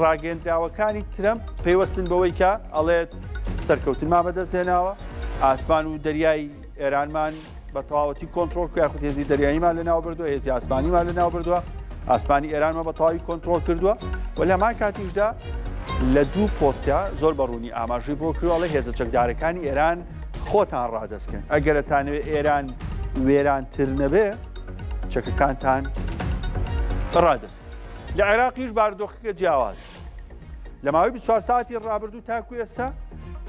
ڕاگەندراوەکانی ترەمپ پێوەستن بەوەی کە ئەڵێت سەرکەوتنمان بەدەستهێناوە، ئاسمان و دەریای ئێرانمان بە تەواوەتی کۆنتڕۆڵ کرد، یاخود هێزی دەریاییمان لەناو بردووە، هێزی ئاسمانیمان لەناو بردووە، ئاسمانی ئێرانمان بە تەواوی کۆنتڕۆڵ کردووە. و لە هەمان کاتیشدا لە دوو پۆستیا زۆر بەڕوونی ئاماژەی بۆ کردووەڵێ هێزە چەکدارەکانی ئێران خۆتان ڕادەستکەن، ئەگەرتانەوێت ئێران وێرانتر نەبێ چەکەکانتان ڕادەست. لە عێراقیش بارودۆخەکە جیاواز لە ماوەی 24 ساعتی ڕابردوو تاکو ئێستا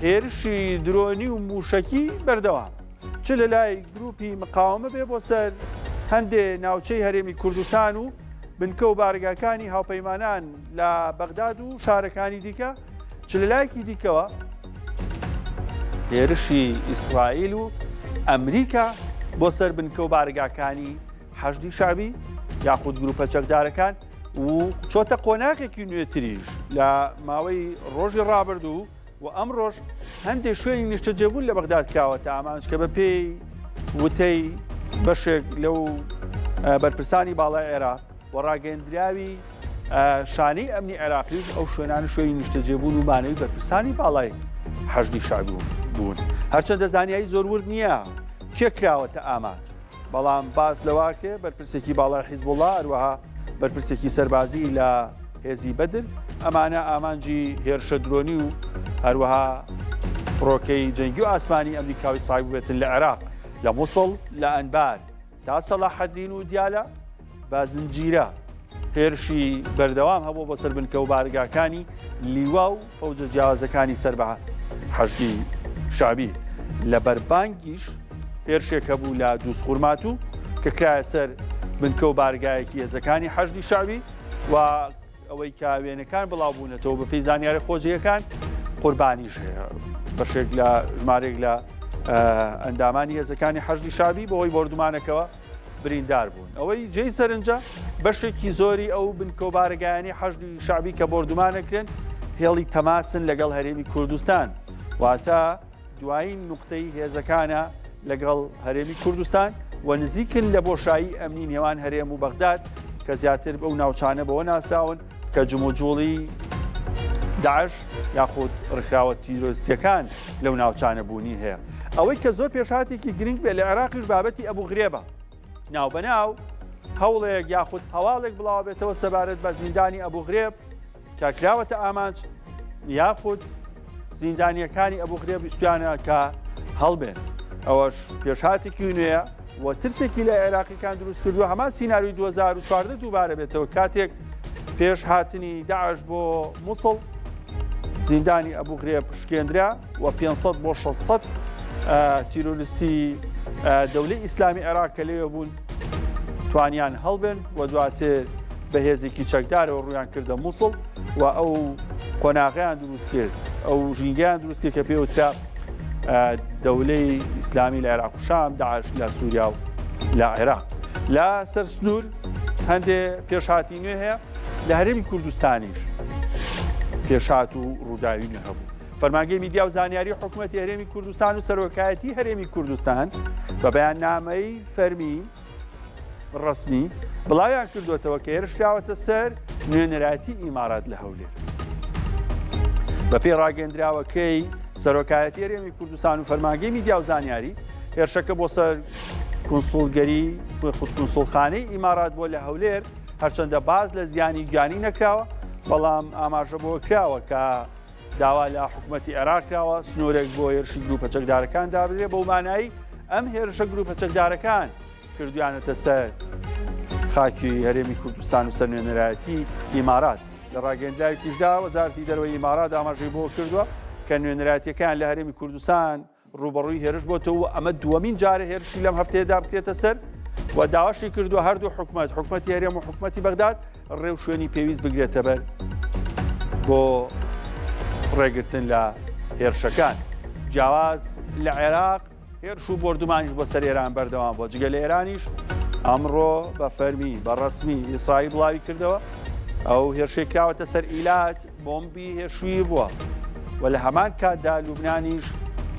هێرشی درۆنی و موشەکی بەردەوام، چ لە لای گروپی مقاومە بێ بۆ سەر هەندێ ناوچەی هەرێمی کوردستان و بنکە و بارگاکانی هاوپەیمانان لە بەغداد و شارەکانی دیکە، چ لە لایەکی دیکەوە هێرشی ئیسرائیل و ئەمریکا بۆ سەر بنکە و بارگاکانی حەشدی شعبی یاخود گروپە چەکدارەکان و چۆتە قۆناغێکی نوێتریش لە ماوەی ڕۆژی ڕابردوو و ئەم ڕۆژ هەندێک شوێنی نیشتەجێبوون لە بەغداد کراوەتە ئامانج کە بە پێی وتەی بەشێک لەو بەرپرسانی باڵای عێراق و ڕاگەیەندراوی شانەی ئەمنی عێراقیش ئەو شوێنانی شوێنی نیشتەجێبوون و مانەوەی بەرپرسانی باڵای حەشدی شعبی بوون. هەرچەندە زانیاری زۆر ورد نییە کێ کراوەتە ئامانج، بەڵام باز لەواکێ بەرپرسێکی باڵای حیزبوڵڵا هەروەها بەرپرسێکی سەربازی لە هێزی بەدر ئەمانە ئامانجی هێرشە درۆنی و هەروەها فڕۆکەی جەنگی و ئاسمانی ئەمریکاوی سایب بێتن لە عێراق، لە مووسڵ، لە ئەنبار تا سەلاحەدین و دیالە بە زنجیرە هێرشی بەردەوام هەبوو بۆ سەر بنکە و بارگاکانی لیوا و فەوجە جیاوازەکانی سەر بە حەشدی شعبی. لە بەربانگیش هێرشێک هەبوو لە دووسخورمات و کە کرایە سەر بنکە و بارگایەکی هێزەکانی حەشدی شعبی و ئەوەی کاوێنەکان بڵاوبوونەتەوە بە پێی زانیاری خۆجیەکان قوربانیش هەیە بەشێک لە ژمارێک لە ئەندامانی هێزەکانی حەشدی شعبی بەهۆی بردومانەکەوە بریندار بوون. ئەوەی جێی سەرنجە بەشێکی زۆری ئەو بنکە و بارگایانی حەشدی شعبی کە بردومانەکرێن هێڵی تەماسن لەگەڵ هەرێمی کوردستان، واتە دوایین نوقتەی هێزەکانە لەگەڵ هەرێمی کوردستان و نزیکن لە بۆشایی ئەمنی نێوان هەرێم و بەغداد کە زیاتر بەو ناوچانە بەوە ناساون کە جموجوڵی داعش یاخود ڕخراوە تیرۆریستیەکان لەو ناوچانە بوونی هەیە. ئەوەی کە زۆر پێشهاتێکی گرنگ بێ لە عێراقیش بابەتی ئەبوو غرێبە، ناوبەناو هەوڵێک یاخود هەواڵێک بڵاو بێتەوە سەبارەت بە زیندانی ئەبوو غرێب کە کراوەتە ئامانج یاخود زیندانیەکانی ئەبوو غرێب ویستویانە کە هەڵبێن. ئەوەش پێشهاتێکی نوێیە و ترسێکی لە عێراقیەکان دروست کردووە. هەمان سیناریۆی 2014 دووبارە بێتەوە کاتێک پێش هاتنی داعش بۆ مووسڵ زیندانی ئەبوو غرێب شکێندرا و 500 بۆ 600 تیرۆریستی دەولەی ئیسلامی عێراق کە لێوە بوون توانیان هەڵبێن و دواتر بە هێزێکی چەکدارەوە ڕویان کردە مووسڵ و ئەو قۆناغیان دروست کرد، ئەو ژینگەیان دروست کرد کە پێوترا دەولەی ئیسلامی لە عێراق و شام، داعش لە سووریا و لە عێراق. لە سەر سنوور هەندێ پێشهاتی نوێ هەیە لە هەرێمی کوردستانیش پێشهات و ڕووداوی نوێ هەبوو. فەرمانگەی میدیا و زانیاری حکوومەتی هەرێمی کوردستان و سەرۆکایەتی هەرێمی کوردستان بە بەیاننامەی فەرمی ڕسمی بڵاویان کردوێتەوە کە هێرشراوەتە سەر نوێنەراتی ئیمارات لە هەولێر. بە پێی ڕاگەندراوەکەی سەرۆکایەتی هەرێمی کوردستان و فەرمانگەی میدیا و زانیاری هێرشەکە بۆ سەر کونسوڵگەری کونسوڵخانەی ئیمارات بۆ لە هەولێر هەرچەندە باز لە زیانی گیانی نەکراوە، بەڵام ئاماژە بۆ کراوە کە داوا لە حکوومەتی عێراق کراوە سنوورێک بۆ هێرشی گروپە چەکدارەکان دابدرێت بەو مانایی ئەم هێرشە گروپە چەکدارەکان کردویانەتە سەر خاکی هەرێمی کوردستان و سەر نوێنەرایەتی ئیمارات. لە ڕاگەیەندراوێکیشدا وەزارەتی دەرەوەی ئیمارات ئاماژەی بۆ کردووە کە نوێنەرایەتیەکان لە هەرێمی کوردستان ڕوبەڕووی هێرش بۆتەوە ئەمە دووەمین جارە هێرشی لەم هەفتەیەدا بکرێتە سەر و داواشی کردووە هەردوو حکوومەتی هەرێم و حکوومەتی بەغداد ڕێو شوێنی پێویست بگرێتە بەر بۆ ڕێگرتن لە هێرشەکان. جیاواز لە عێراق هێرش و بردومانیش بۆ سەر ئێران بەردەوام بۆ جگە لە ئێرانیش ئەمڕۆ بە فەرمی بە ڕسمی ئیسرائیل بڵاوی کردەوە ئەو هێرشەی کراوەتە سەر ئیلات بۆمبی هێرشووی بووە و لە هەمان کاتدا لوبنانیش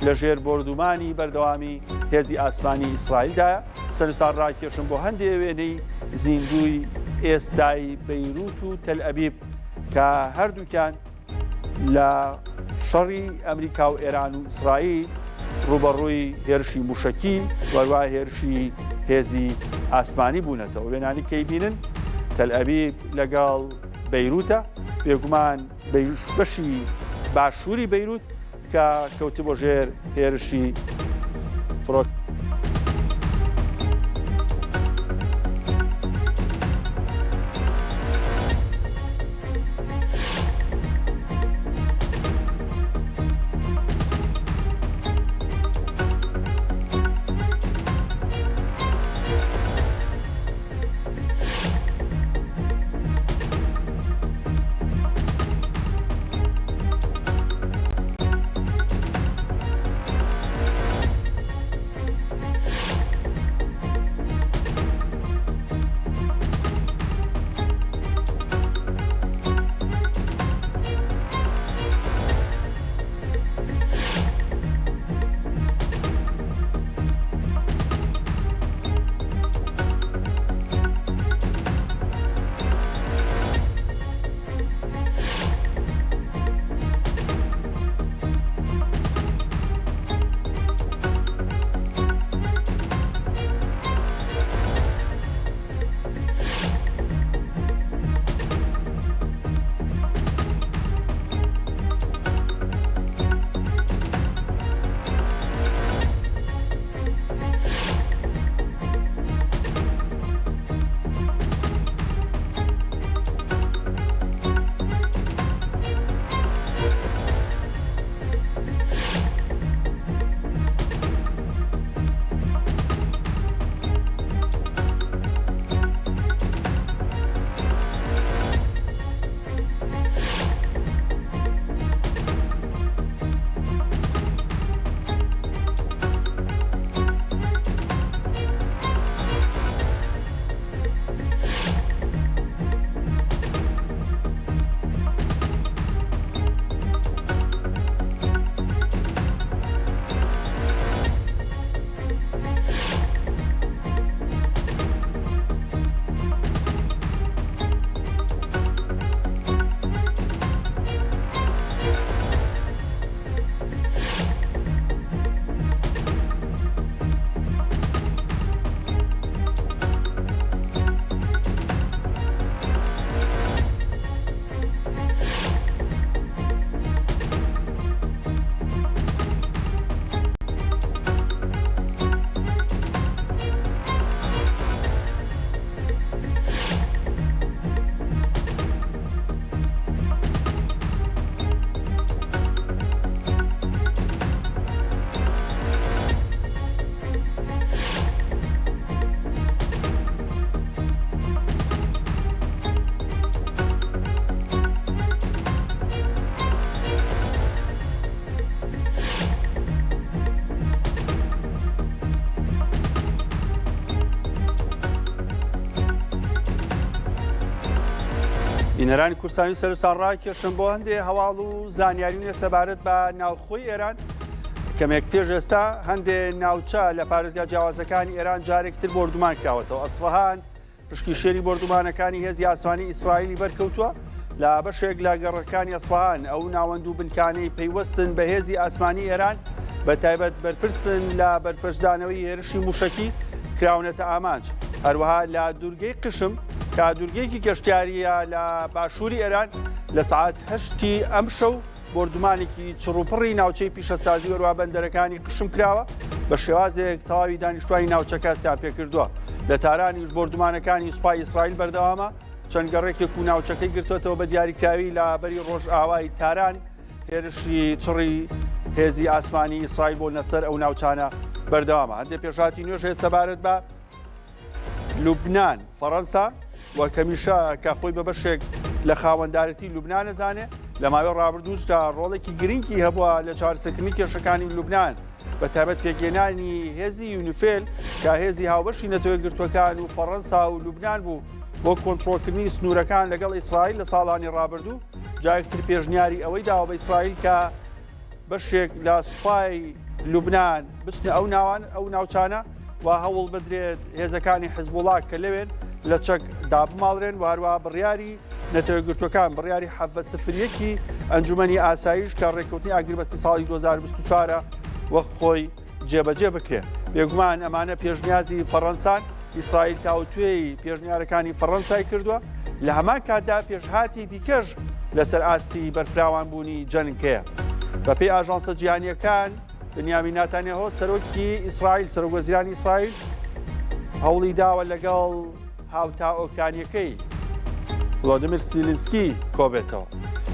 لە ژێر بردومانی بەردەوامی هێزی ئاسمانی ئیسرائیلدایە. سەرنجدان ڕاکێشن بۆ هەندێک وێنەی زیندووی ئێستای بەیروت و تەل ئەبیب کە هەردووکیان لە شەڕی ئەمریکا و ئێران و ئیسرائیل ڕوبەڕووی هێرشی موشکی وەروە هێرشی هێزی ئاسمانی بوونەتەوە. وێنانی کەی بینن تەل ئەبیب لەگەڵ بەیروتە، بێگومان بەشی باشووری بەیروت کە کەوتە بۆ ژێر هێرشی فرۆک. بینەرانی کوردستانی سەرسان ڕاکێشن بۆ هەندێک هەواڵ و زانیاری سەبارەت بە ناوخۆی ئێران کەمێک پێش ئێستا هەندێک ناوچە لە پارێزگا جیاوازەکانی ئێران جارێکتر بردومان کراوەتەوە. ئەسفەهان پشکی شێری بردومانەکانی هێزی ئاسمانی ئیسرائیلی بەرکەوتووە لە بەشێک لە گەڕەکانی ئەسفەهان. ئەو ناوەند و بنکانەی پەیوەستن بە هێزی ئاسمانی ئێران بە تایبەت بەرپرسن لە بەرپرسدانەوەی هێرشی موشکی کراونەتە ئامانج. هەروەها لە دوورگەی قشم کە دوورگەیەکی گەشتیاریە لە باشووری ئێران لە سعات 8 ئەم شەو بردومانێکی چڕوپڕی ناوچەی پیشەسازی وەروە بەندەرەکانی قشم کراوە بە شێوازێک تەواوی دانیشتوانی ناوچەکە هەستیان پێکردووە. لە تارانیش بردومانەکانی سوپای ئیسرائیل بەردەوامە چەند گەڕێکێک و ناوچەکەی گرتوێتەوە بە دیاریکراوی لە بەری ڕۆژئاوای تاران هێرشی چڕی هێزی ئاسمانی ئیسرائیل بۆ نەسەر ئەو ناوچانە بەردەوامە. هەندێک پێشاتی نوێژ هەیە سەبارەت بە لوبنان فەڕەنسا وە کەمیشە کە خۆی بە بەشێک لە خاوەندارەتی لوبنان نەزانێ لە ماوەی ڕابردووشدا ڕۆڵێکی گرنگی هەبووە لە چارەسەرکردنی کێشەکانی لوبنان بە تایبەت پێگەێنانی هێزی یونیفیل کە هێزی هاوبەشی نەتەوەی گرتوەکان و فەڕەنسا و لوبنان بوو بۆ کۆنتڕۆلکردنی سنوورەکان لەگەڵ ئیسرائیل لە ساڵانی ڕابردوو. جایەکتر پێشنیاری ئەوەی داوە بە ئیسرائیل کە بەشێک لە سوپای لوبنان بچنە ئەو ناوچانە و هەوڵ بدرێت هێزەکانی حیزبوڵا کە لەوێن لە چەک دابماڵرێن و هەروە بڕیاری نەتەوەی گرتوەکان بڕیاری 7-0 ئەنجومەنی ئاسایش کە ڕێککەوتنی ئاگربەستی ساڵی 2024 وەک خۆی جێبەجێ بکرێ. بێگومان ئەمانە پێشنیازی فەڕەنسان ئیسرائیل تاوتوێی پێشنیارەکانی فەڕەنسای کردووە لە هەمان کاتدا پێشهاتی دیکەش لەسەر ئاستی بەرفراوان بوونی جەنگەیە. بەپێی ئاژانسە جیهانیەکان بنیامین ناتانیاهۆ سەرۆکی ئیسرائیل سەرۆکوەزیرانی ئیسرائیل هەوڵی داوە لەگەڵ هاوتاوەکانیەکەی ڤڵۆدیمیر زیلینسکی کۆبێتەوە.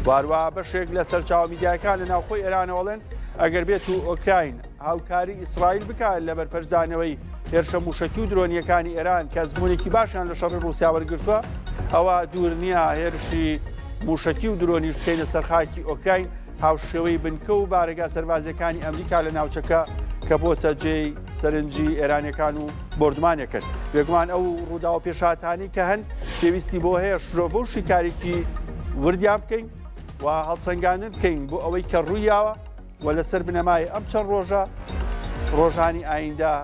وارووا بەشێک لە سەرچاوە میدیاکان لە ناوخۆی ئێرانەوەڵێن ئەگەر بێت و ئۆکراین هاوکاری ئیسرائیل بکات لە بەرپەرزدانەوەی هێرشە موشەکی و درۆنیەکانی ئێران کە زمونێکی باشیان لە شەڕی ڕووسیا وەرگرتووە، ئەوە دوور نییە هێرشی موشەکی و درۆنیش بکەینە سەرخاکی ئۆکراین هاوشێوەی بنکە و بارگا سەربازەکانی ئەمریکا لە ناوچەکە کە بۆتە جێی سەرنجی ئێرانەکان و بردمانێکن. بێگومان ئەو ڕووداوە پێشاتانی کە هەن پێویستی بۆ هەیە شرۆڤە و شیکارێکی وردیان بکەین و هەڵسەنگاندن بکەین بۆ ئەوەی کە ڕوویاوە و لەسەر بنەمای ئەم چەند ڕۆژە ڕۆژانی ئایندا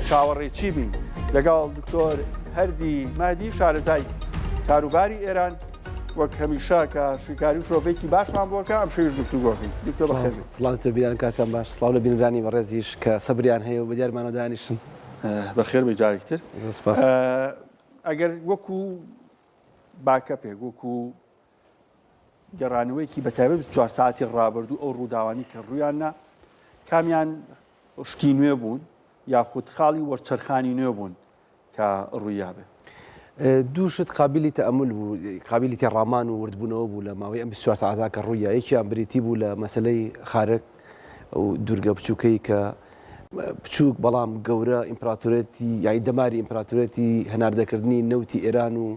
چاوەڕێکی بین لەگەڵ دکتۆر هەردی مادی شارەزای کاروباری ئێران وەک هەمیشە کە شیکاری و شرۆڤێکی باشمان بووەکە ئەم شەویش گفتوگۆکەین. دکتۆر بەخێر بێت. سڵامتە بیران کاتان باش. سڵاو لە بینرانی بەڕێزیش کە سەبریان هەیە و بە دیارمانەوە دانیشن. بەخێر بێ جارێکتر. ئەگەر وەکو باکەپێک وەکو گەڕانەوەیکی بەتایبەت 24 ساعتی ڕابردوو ئەو ڕووداوانی کە ڕوویاننا کامیان شتی نوێ بوون یاخود خاڵی وەرچەرخانی نوێ بوون کە ڕوویابێ. دووشت قابلی تەئەمل بوو، قابلی تێڕامان و وردبوونەوە بوو لە ماوەی ئەم 24 ساعتا کە ڕوویە. یەکیان بریتی بوو لە مەسلەی خارک و دوورگە بچووکەی کە بچووک بەڵام گەورە ئیمپراتۆرەتی یانی دەماری ئیمپراتۆرەتی هەناردەکردنی نەوتی ئێران و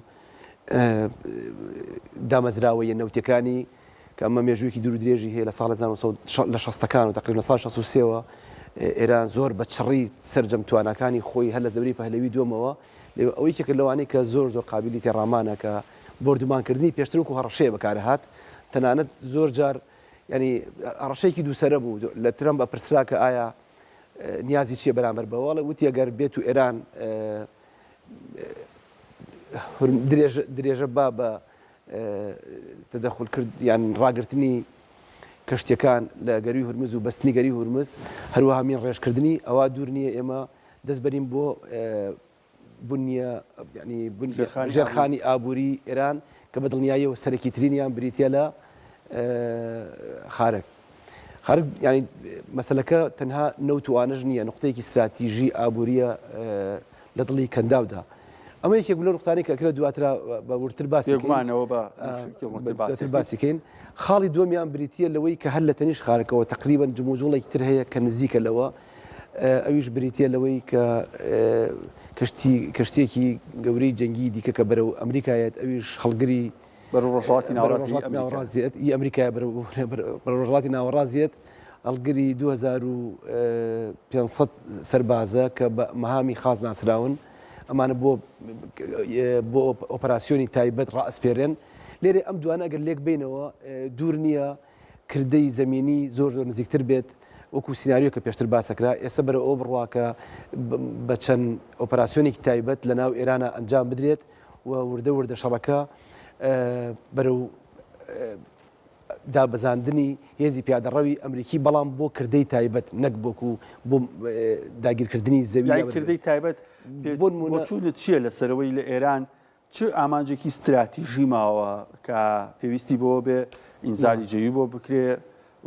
دامەزراوەیە نەوتەکانی کە ئەمە مێژوویەکی دوور درێژی هەیە لە ساڵ 1960ەکان و تقریبا لە ساڵ 63ەوە ئێران زۆر بە چڕی سەرجەم توانەکانی خۆی هەر لە دەوری پەهلەوی دووەمەوە ئەوەی کە لەوانەیە کە زۆر قابلی تێڕامانە کە بردومانکردنی پێشتر وەکو هەڕەشەیە بەکارهات تەنانەت زۆر جار ینی هەڕەشەیەکی دووسەرە بوو لە ترەم بە پرسرا کە ئایا نیازی چیە بەرامبەر بەوەڵە وتی ئەگەر بێت و ئێران درێژە با بە تەدەخل کرد یان ڕاگررتنی کەشتەکان لە گەروی هورمز و بەستنی گەری هورمز هەروەها مین ڕێژکردنی ئەوە دوور نییە ئێمە دەست بەرین بۆ بنیە ینی ژێرخانی ئابووری ئێران کە بە دڵنیاییەوە سەرەکی ترینیان بریتە لە خارک. خارک ینی مەسلەکە تەنها نەوتوانەژ نییە نقطەیەکی استراتیژی ئابووریە لە دڵی کەنداودا. ئەمە یەکێک لە نقطانەی کە کرا دواترا بە ورتر باسیکەین. خاڵی دووەمیان بریتە لەوەی کە هەر لە تەنیش خارکەوە تقریبا جموزوڵێکی تر هەیە کە نزیکە لەوە ئەویش بریتە لەوەی کە کەشتێکی گەورەی جەنگی دیکە کە بەرەو ئەمریکایەت ئەویش خەڵگری ڕۆژهڵاتی ناوەڕازیەت ئەمریکای ڕۆژهڵاتی ناوەڕازیەت ئەڵگری 2500 سەربازە کە بە مەهامی خاز ناسراون ئەمانە بۆ ئۆپەراسیۆنی تایبەت ڕائسپێرێن. لێرێ ئەم دوانە ئەگەر لێک بینەوە دوور نییە کردەی زەمینی زۆر نزیکتر بێت وەکو سیناریۆ کە پێشتر باسەکرا. ئێستا بەرە ئەو بڕواکە بە چەند ئۆپەراسیۆنێکی تایبەت لە ناو ئێرانە ئەنجام بدرێت و وردە شەڕەکە بەرەو دابەزاندنی هێزی پیادەڕەوی ئەمریکی بەڵام بۆ کردەی تایبەت نەک بۆکو بۆ داگیرکردنی زەوی کردەی تایبەت بۆچوونت چییە لەسەرەوەی لە ئێران چ ئامانجێکی استراتیژی ماوە کە پێویستی بۆ بێ ئینزالی جێوی بۆ بکرێ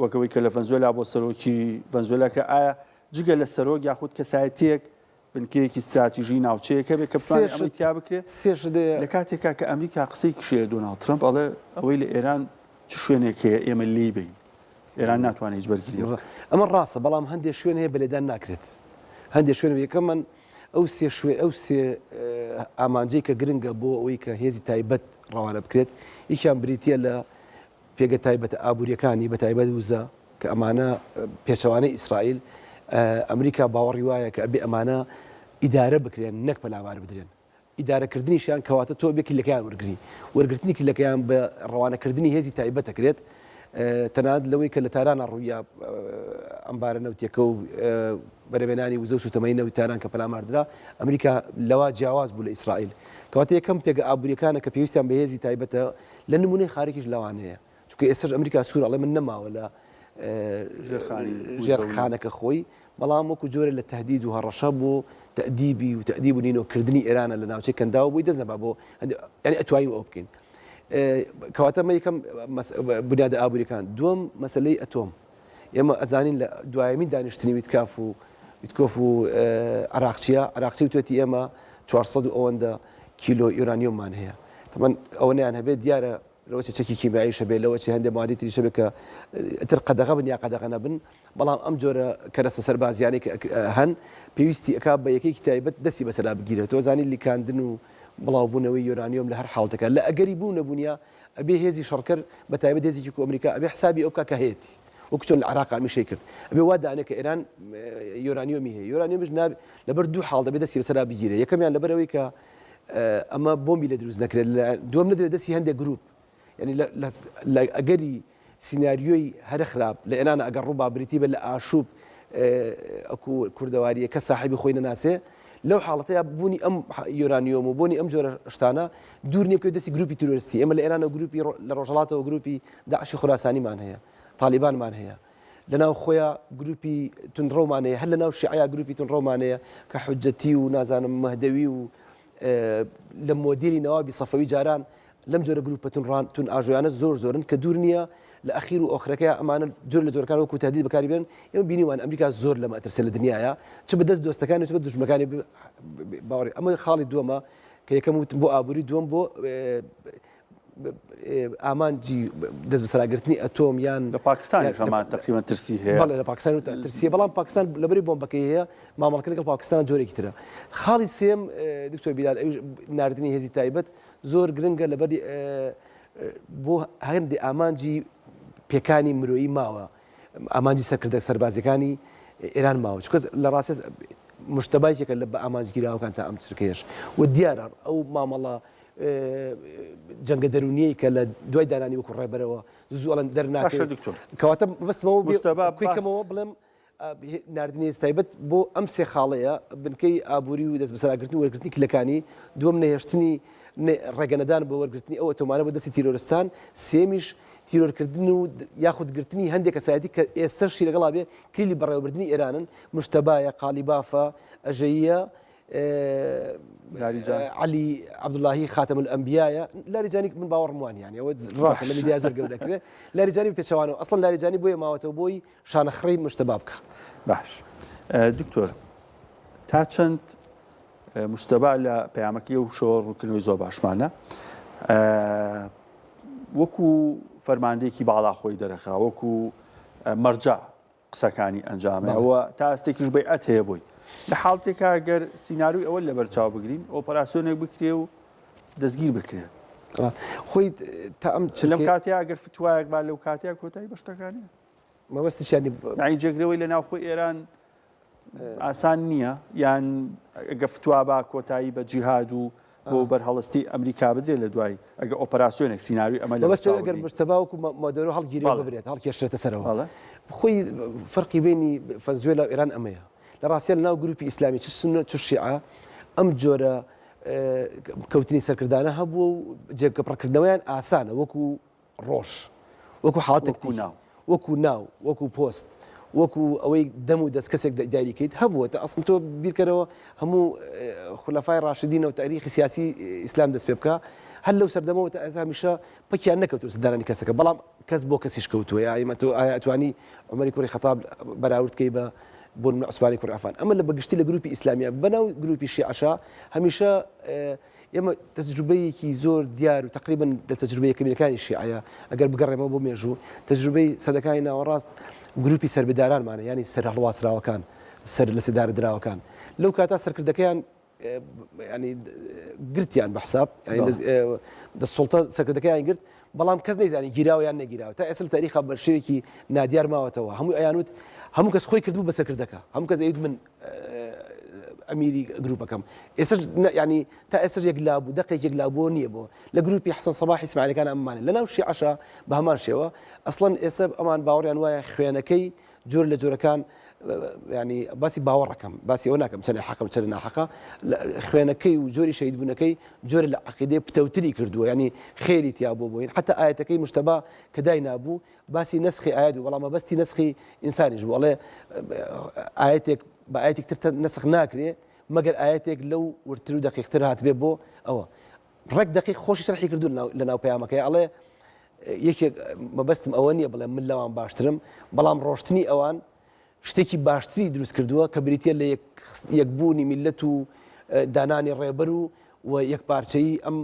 وەکەوەی کە لە ڤەنزوێلا بۆ سەرۆکی ڤەنزوێلاکە ئایا جگە لە سەرۆک یاخود کەسایەتێک بنکەیەکی استراتیژی ناوچەیەکە بێت کە پلانی ئەمەی تیا بکرێت لە کاتێکا کە ئەمریکا قسەی کشێ دۆناڵد ترەمپ ئەڵێ ئەوەی لە ئێران چ شوێنێک هەیە ئێمە لی بین ئێران ناتوانێت هیچ بەرگری ئەمە ڕاستە بەڵام هەندێک شوێن هەیە بەلێدان ناکرێت. هەندێک شوێن یەکەم من ئەو سێ ئامانجەی کە گرنگە بۆ ئەوەی کە هێزی تایبەت ڕەوانە بکرێت یەکیان بریتە لە پێگە تایبەت ئابوووریەکانی بە تایبەت وزە کە ئەمانە پێچەوانەی ئیسرائیل ئەمریکا باوەڕی وایە کە ئەبێ ئەمانە ئیدارە بکرێن نەک پەلامار بدرێن. ئیدارەکردنیشیان کەواتە تۆ بێ کیلەکەیان وەرگرتنی کیلەکەیان بە ڕەوانەکردنی هێزی تایبەت دەکرێت تەنانەت لەوەی کە لە تارانە ڕوویا ئەمبارە نەوتیەکە و بەرەبێنانی وزە و سوتەمەی نەوت تاران کە پەلاماردرا ئەمریکا لەوا جیاواز بوو لە ئیسرائیل کەواتە یەکەم پێگە ئابوووریەکانە کە پێویستیان بەهێزی تایبەتە لە نمونەی خارێکیش لەوانەیە چونکە ئێستاش ئەمریکا سوور ئەڵێ من نەماوە لە ژێرخانەکە خۆی بەڵام وەکو جۆرە لە تهدید و هەڕەشە بۆ تەدیبی و تەدیب و نینۆکردنی ئێرانە لە ناوچەی کەنداوە بووی دەست نەبا بۆ ینی ئەتوانین ئەو بکەین کەواتە مە یەکەم بنیادە ئابوووریەکان دووەم مەسلەی ئەتۆم ئێمە ئەزانین لە دوایەمین دانیشتنی ویتکۆف و عراقچی وتێتی ئێمە 400 و ئەوەندە کیلۆ یۆرانیۆممان هەیە تەمەن ئەوە نەیان هەبێت دیارە لەوەی چەکی کیمیاییشە بێت لەوەی هەندێک مادەی تریشە بێت کە ئەتر قەدەغە بن یا قەدەغە نەبن بەڵام ئەم جۆرە کەرەستە سەربازیانەی هەن پێویستی ئەکا بە یەکێکی تایبەت دەستی بەسەرا بگیرێت تۆ زانی لیکاندن و بڵاوبوونەوەی یۆرانیۆم لە هەر حاڵتەکە لە ئەگەری بوو نەبوونیە ئەبێ هێزی شەڕکەر بە تایبەت هێزێکی ئەمریکا ئەبێ حسابی ئەو کە هەیەی وەکو چۆن لە عراق ئامیشەی کرد ئەبێ وا دانێت کە ئێران یۆرانیۆمی هەیە یۆرانیۆمیش لەبەر دوو حاڵ دەبێت دەستی بەسەرا بگیرێ یەکەمیان لەبەرەوەی کە ئەمە بۆمبی لە دروست نەکرێت دووەم نەدرێت دەستی هەندێک گروپ ینی لە ئەگەری سیناریۆی هەرە خراپ لە ئێرانە ئەگەر ڕوو بابریتی بە لە ئاشوب ئەکو کوردەواریە کە ساحبی خۆی نەناسێ لەو حاڵەتەیە بوونی ئەم یۆرانیۆم و بوونی ئەم جۆرە شتانە دوور نییە بکەوێت دەستی گروپی تۆریستی ئێمە لە ئێرانە گروپی لە ڕۆژهەڵاتەوە گروپی داعشی خوراسانیمان هەیە تالیبانمان هەیە لەناو خۆیان گروپی تونڕەومان هەیە هەر لەناو شیعیا گروپی تونڕەومان هەیە کە حوجەتی و نازانم مەهدەوی و لە مۆدیری نەوابی سەفەوی جاران لەم جۆرە گروپە تون ئاژۆیانە زۆرن کە دوور نییە لە ئەخیر و ئۆخرەکە ئەمانە جۆر لە جۆرەکان وەکو تهدید بەکاری بێن ئێمە بینیوان ئەمریکا زۆر لە مەترسە لە دنیاە چ بەدەست دۆستەکانی چ بە دژمەکانی باوەڕی ئەمە خاڵی دووەمە کە یەکەم وتم بۆ ئابووری دووەم بۆ ئامانجی دەست بەسەراگرتنی ئەتۆم یان لە پاکستانی ژەمان تقریبا ترسی هەیە بەڵێ لە پاکستان و ترسیە بەڵام پاکستان لەبەری بۆمبەکەی هەیە مامەڵەکە لەگەڵ پاکستان جۆرێکی ترە خاڵی سێم دکتۆر بیلال ئەویش ناردنی هێزی تایبەت زۆر گرنگە لەبەری بۆ هەندێک ئامانجی پێکانی مرۆیی ماوە ئامانجی سەرکردە سەربازەکانی ئێران ماوە چکە لە ڕاستە مشتەبایەکە لە بە ئامانجگیراوەکان تا ئەم چرکێش و دیارە ئەو مامەڵە جەنگە دەرونیەی کە لە دوای دانانی وەکو ڕێبەرەوە زوڵەن دەرناکە کەواتە بەستمەوە کویکەمەوە بڵێم ناردنی تایبەت بۆ ئەم سێ خاڵەیە بنکەی ئابووری و دەست بەسەراگرتن و وەرگرتنی کلەکانی دووەم نەهێشتنی ڕێگەنەدان بە وەرگرتنی ئەو ئۆتۆمانە بە دەستی تیرۆرستان سێمیش تیرۆرکردن و یاخودگرتنی هەندێک کەسایەتی کە ئێستەشی لەگەڵا بێ کلیلی بەڕێوەبردننی ئێرانن مشتەبایە قالیبافە ئەژەیە علی عەبدوڵاهی خاتەم الئەنبیایە لاریجانی من باوەڕم وانە یعنی ئەوە ڕاستە لە میدیا زۆر گەورە دەکرێت لاریجانی پێچەوانەوە ئەسڵەن لاریجانی بۆیە ماوەتەوە بۆی شانەخڕەی مشتەبا بکە باش دکتۆر تا چەند مشتەبا لە پەیامەکەی و شۆڕ ڕوونکردنەوەی زۆر باشمانە وەکو فەرماندەیەکی باڵا خۆی دەرەخا وەکو مەرجە قسەکانی ئەنجامە ئەوە تا ئەستێکیش بەیعەت هەیە بووی لە حاڵتێکا گەر سیناروی ئەوە لە بەرچاو بگرین ئۆپەراسیۆنێک بکرێ و دەستگیر بکرێت خۆی تا ئەم لەم کاتەیە گەر فتوایەک با لەو کاتەیە کۆتایی بە شتەکانی مەبەستیشانی جێگرەوەی لە ناوخۆی ئێران ئاسان نییە یان ئەگە فتووا با کۆتایی بە جیهاد و بۆ بەرهەڵستی ئەمریکا بدرێت لە دوای ئەگە ئۆپەراسیۆنێک سیناروی ئەمە لەبەستەگەر مشتەباوەکو مۆدەرۆ هەڵگیری ببرێت هەڵکێشرێتە سەرەوە خۆی فەرقی بینی ڤەنزوێلا و ئێران ئەمەیە لە ڕاستیە لە ناو گروپی ئیسلامی چ سونە چ شیعە ئەم جۆرە کەوتنی سەرکردانە هەبووە و جێگەپڕکردنەوەیان ئاسانە وەکو ڕۆژ وەکو حاڵەتێکی ناو وەکو پۆست وەکو ئەوەی دەم و دەست کەسێک دایریکەیت هەبووە تا ئەسڵ تۆ بیرکەرەوە هەموو خولەفای ڕاشدین و تاریخی سیاسی ئیسلام دەست پێ بکە هەر لەو سەردەمەوە تا هەمیشە پەکیان نەکەوتو سەردانانی کەسەکە بەڵام کەس بۆ کەسیش کەوتووە ئێمە تۆ ئەتوانی عومەری کوڕی خەتاب بەراوردکەی بە بۆ عوسمانی کوڕی عەفان ئەمە لە بەگشتی لە گروپی ئیسلامیە بەناو گروپی شیعەشا هەمیشە ئێمە تەجروبەیەکی زۆر دیار و تقریبا لە تەجروبەیە کەمینەکانی شیعەیە ئەگەر بگەڕێمەوە بۆ مێژوو تەجروبەی سەدەکانی ناوەڕاست گروپی سەربەدارانمانە ینی سەر هەڵواسراوەکان سەر لە سەدارە دراوەکان لەو کاتا سەرکردەکەیان ینی گرتیان بە حساب دەسوڵتە سەرکردەکەیان گرت بەڵام کەس نەیزانی گیراوە یان نەگیراوە تا ئێستا تاریخا بەرشەوێکی نادیار ماوەتەوە هەموو ئەیانوت هەموو کەس خۆی کردبوو بە سەرکردەکە هەموو کەس ئەیوت من ئەمیری گروپەکەم ئێستا ینی تا ئێستا یەکلا بوو دقێک یەکلا بۆ نییە بۆ لە گروپی حەسەن سەباحی ئیسماعیلەکان ئەمانێ لەناو شیعەشە بە هەمان شێوە ئەسڵەن ئێستا ئەمان باوەڕیان وایە خوێنەکەی جۆر لە جۆرەکان ینی باسی باوەڕەکەم باسی ئەوە ناکەم چەند حەقم چەند ناحەقە خوێنەکەی و جۆری شەهیدبوونەکەی جۆرە لە عەقیدەی پتەوتری کردووە ینی خێری تیا بۆ بووین حتا ئاەتەکەی مشتەبا کە دای نابوو باسی نسخی ئاەت و بەڵام مەبەستی نسخی ئینسانیش بوو ئەڵێ ئاەتێک بە ئاەتێک تر نسخ ناکرێ مەگەر ئاەتێک لەو ورتر و دقیقتر هاتبێ بۆ ئەوە ڕێک دقیق خۆشی شەرحی کردو لە ناو پەیامەکەی ئەڵێ یەکێک مەبەستم ئەوە نییە بڵێ من لەوان باشترم بەڵام ڕۆشتنی ئەوان شتێکی باشتری دروست کردووە کە بریتە لە یەکبوونی میلەت و دانانی ڕێبەر و یەک پارچەی ئەم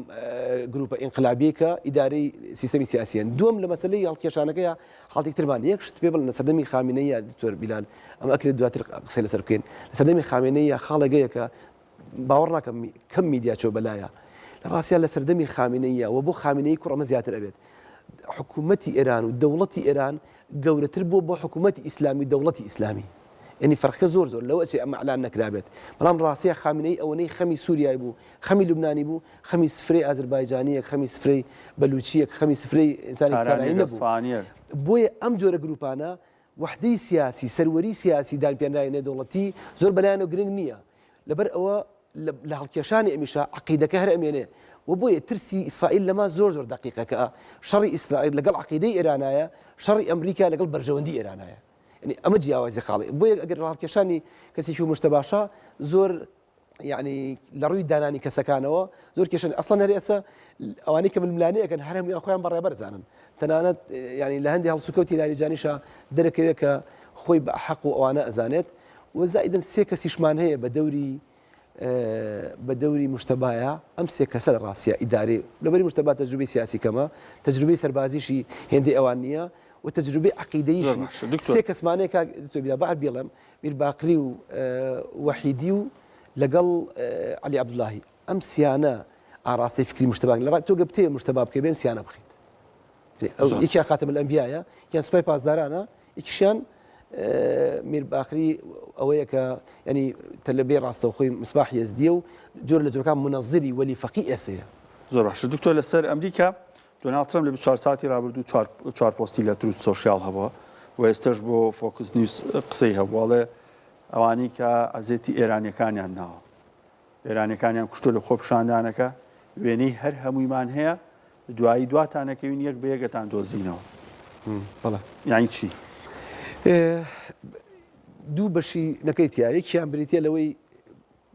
گروپە ئینقلابیەکە ئیدارەی سیستەمی سیاسیان دووەم لە مەسلەی هەڵکێشانەکەیە حاڵێکترمان یەک شت پێ بڵێن لە سەردەمی خامینەیە دکتۆر بیلال ئەم ئەکرێت دواتر قسەی لەسەر بکەین لە سەردەمی خامینەیە خاڵێگەیە کە باوەڕ ناکەم کەم میدیا چۆ بەلایە لە ڕاستیان لە سەردەمی خامینەیە و بۆ خامینەی کوڕ ئەمە زیاتر ئەبێت حکوومەتی ئێران و دەوڵەتی ئێران گەورەتر بۆ حکوومەتی ئیسلامی دەوڵەتی ئیسلامی ینی فەرقەکە زۆر ئەوە چێ ئەمە ئەعلان نەکرابێت بەڵام ڕاستیە خامینەی ئەوەنەی خەمی سووریای بوو خەمی لوبنانی بوو خەمی سفرەی ئازربایجانیەک خەمی سفرەی بەلوچیەک خەمی سفرەی ئینسانی کارایی نەبوو بۆیە ئەم جۆرە گروپانە وحدەی سیاسی سەروەری سیاسی دانپێنراوی نێودەوڵەتی زۆر بەلایەنەوە گرنگ نییە لەبەر ئەوە لە هەڵکێشانی ئەمیشە عەقیدەکە هەر ئەمێنێ وبۆیە ترسی ئیسرائیل لەما زۆر دقیقەکە شەڕی ئیسرائیل لەگەڵ عەقیدەی ئێرانایە شەڕی ئەمریکا لەگەڵ بەرژەوەندی ئێرانایە يعني ئەمە جیاوازی خاڵی بۆیە ئەگەر ڕاکێشانی کەسێکی و مشتە باشە زۆر یعنی لە ڕووی دانانی کەسەکانەوە زۆر کێشن ئەسڵەن هەر ئێستا ئەوانەی کە ململانەیەکەن هەر هەمووی خۆیان بەڕێبەر زانن تەنانەت ینی لە هەندی هەڵسوکەوتی لاریجانیشە دەرەکەوێت کە خۆی بە حەق و ئەوانە ئەزانێت و زائیدەن سێ کەسیشمان هەیە بە دەوری مشتەبایە ئەم سێ کەسە لە ڕاستیە ئیدارەی لەبەری مشتەبا تەجروبەی سیاسی کەمە تەجروبەی سەربازیشی هێندەی ئەوان نییە وتەجروبەی عەقیدەییش سێ کەسمانەیە کە بەعر بێڵم میر باقری و وەحیدی و لەگەڵ عەلی عەبدوڵاهی ئەم سیانە ئاڕاستی فکری مشتەبا لە ڕای تۆ گە بتێ مشتەبا بکەی بێن سیانە بخیت یەکیان خاتم الئەنبیایە یان سوپای پاسدارانە یەکیشیان میر باقری ئەوەیە کە ینی تەلەبێ ڕاستەوخۆی مصباح یەزدیە و جۆر لە جۆرەکان منەزری وەلی فەقی ئێسەیە زۆر باش دکتۆر لەسەر ئەمریکا دۆناڵد ترەمپ لە 24 ساعتی ڕابردوو چوار پۆستی لە تروس سۆشیال هەبووە و ئێستش بۆ فۆکس نیوز قسەی هەبووەڵێ ئەوانەی کە ئەزێتی ئێرانیەکانیان ناوە ئێرانیەکانیان کوشتۆ لە خۆپشاندانەکە وێنەی هەر هەموویمان هەیە دوایی دواتانەکەوین یەک بە یەکەتان دۆزینەوە بەڵێ یانی چی؟ دوو بەشی نەکەیتیا یەکیان بریتە لەوەی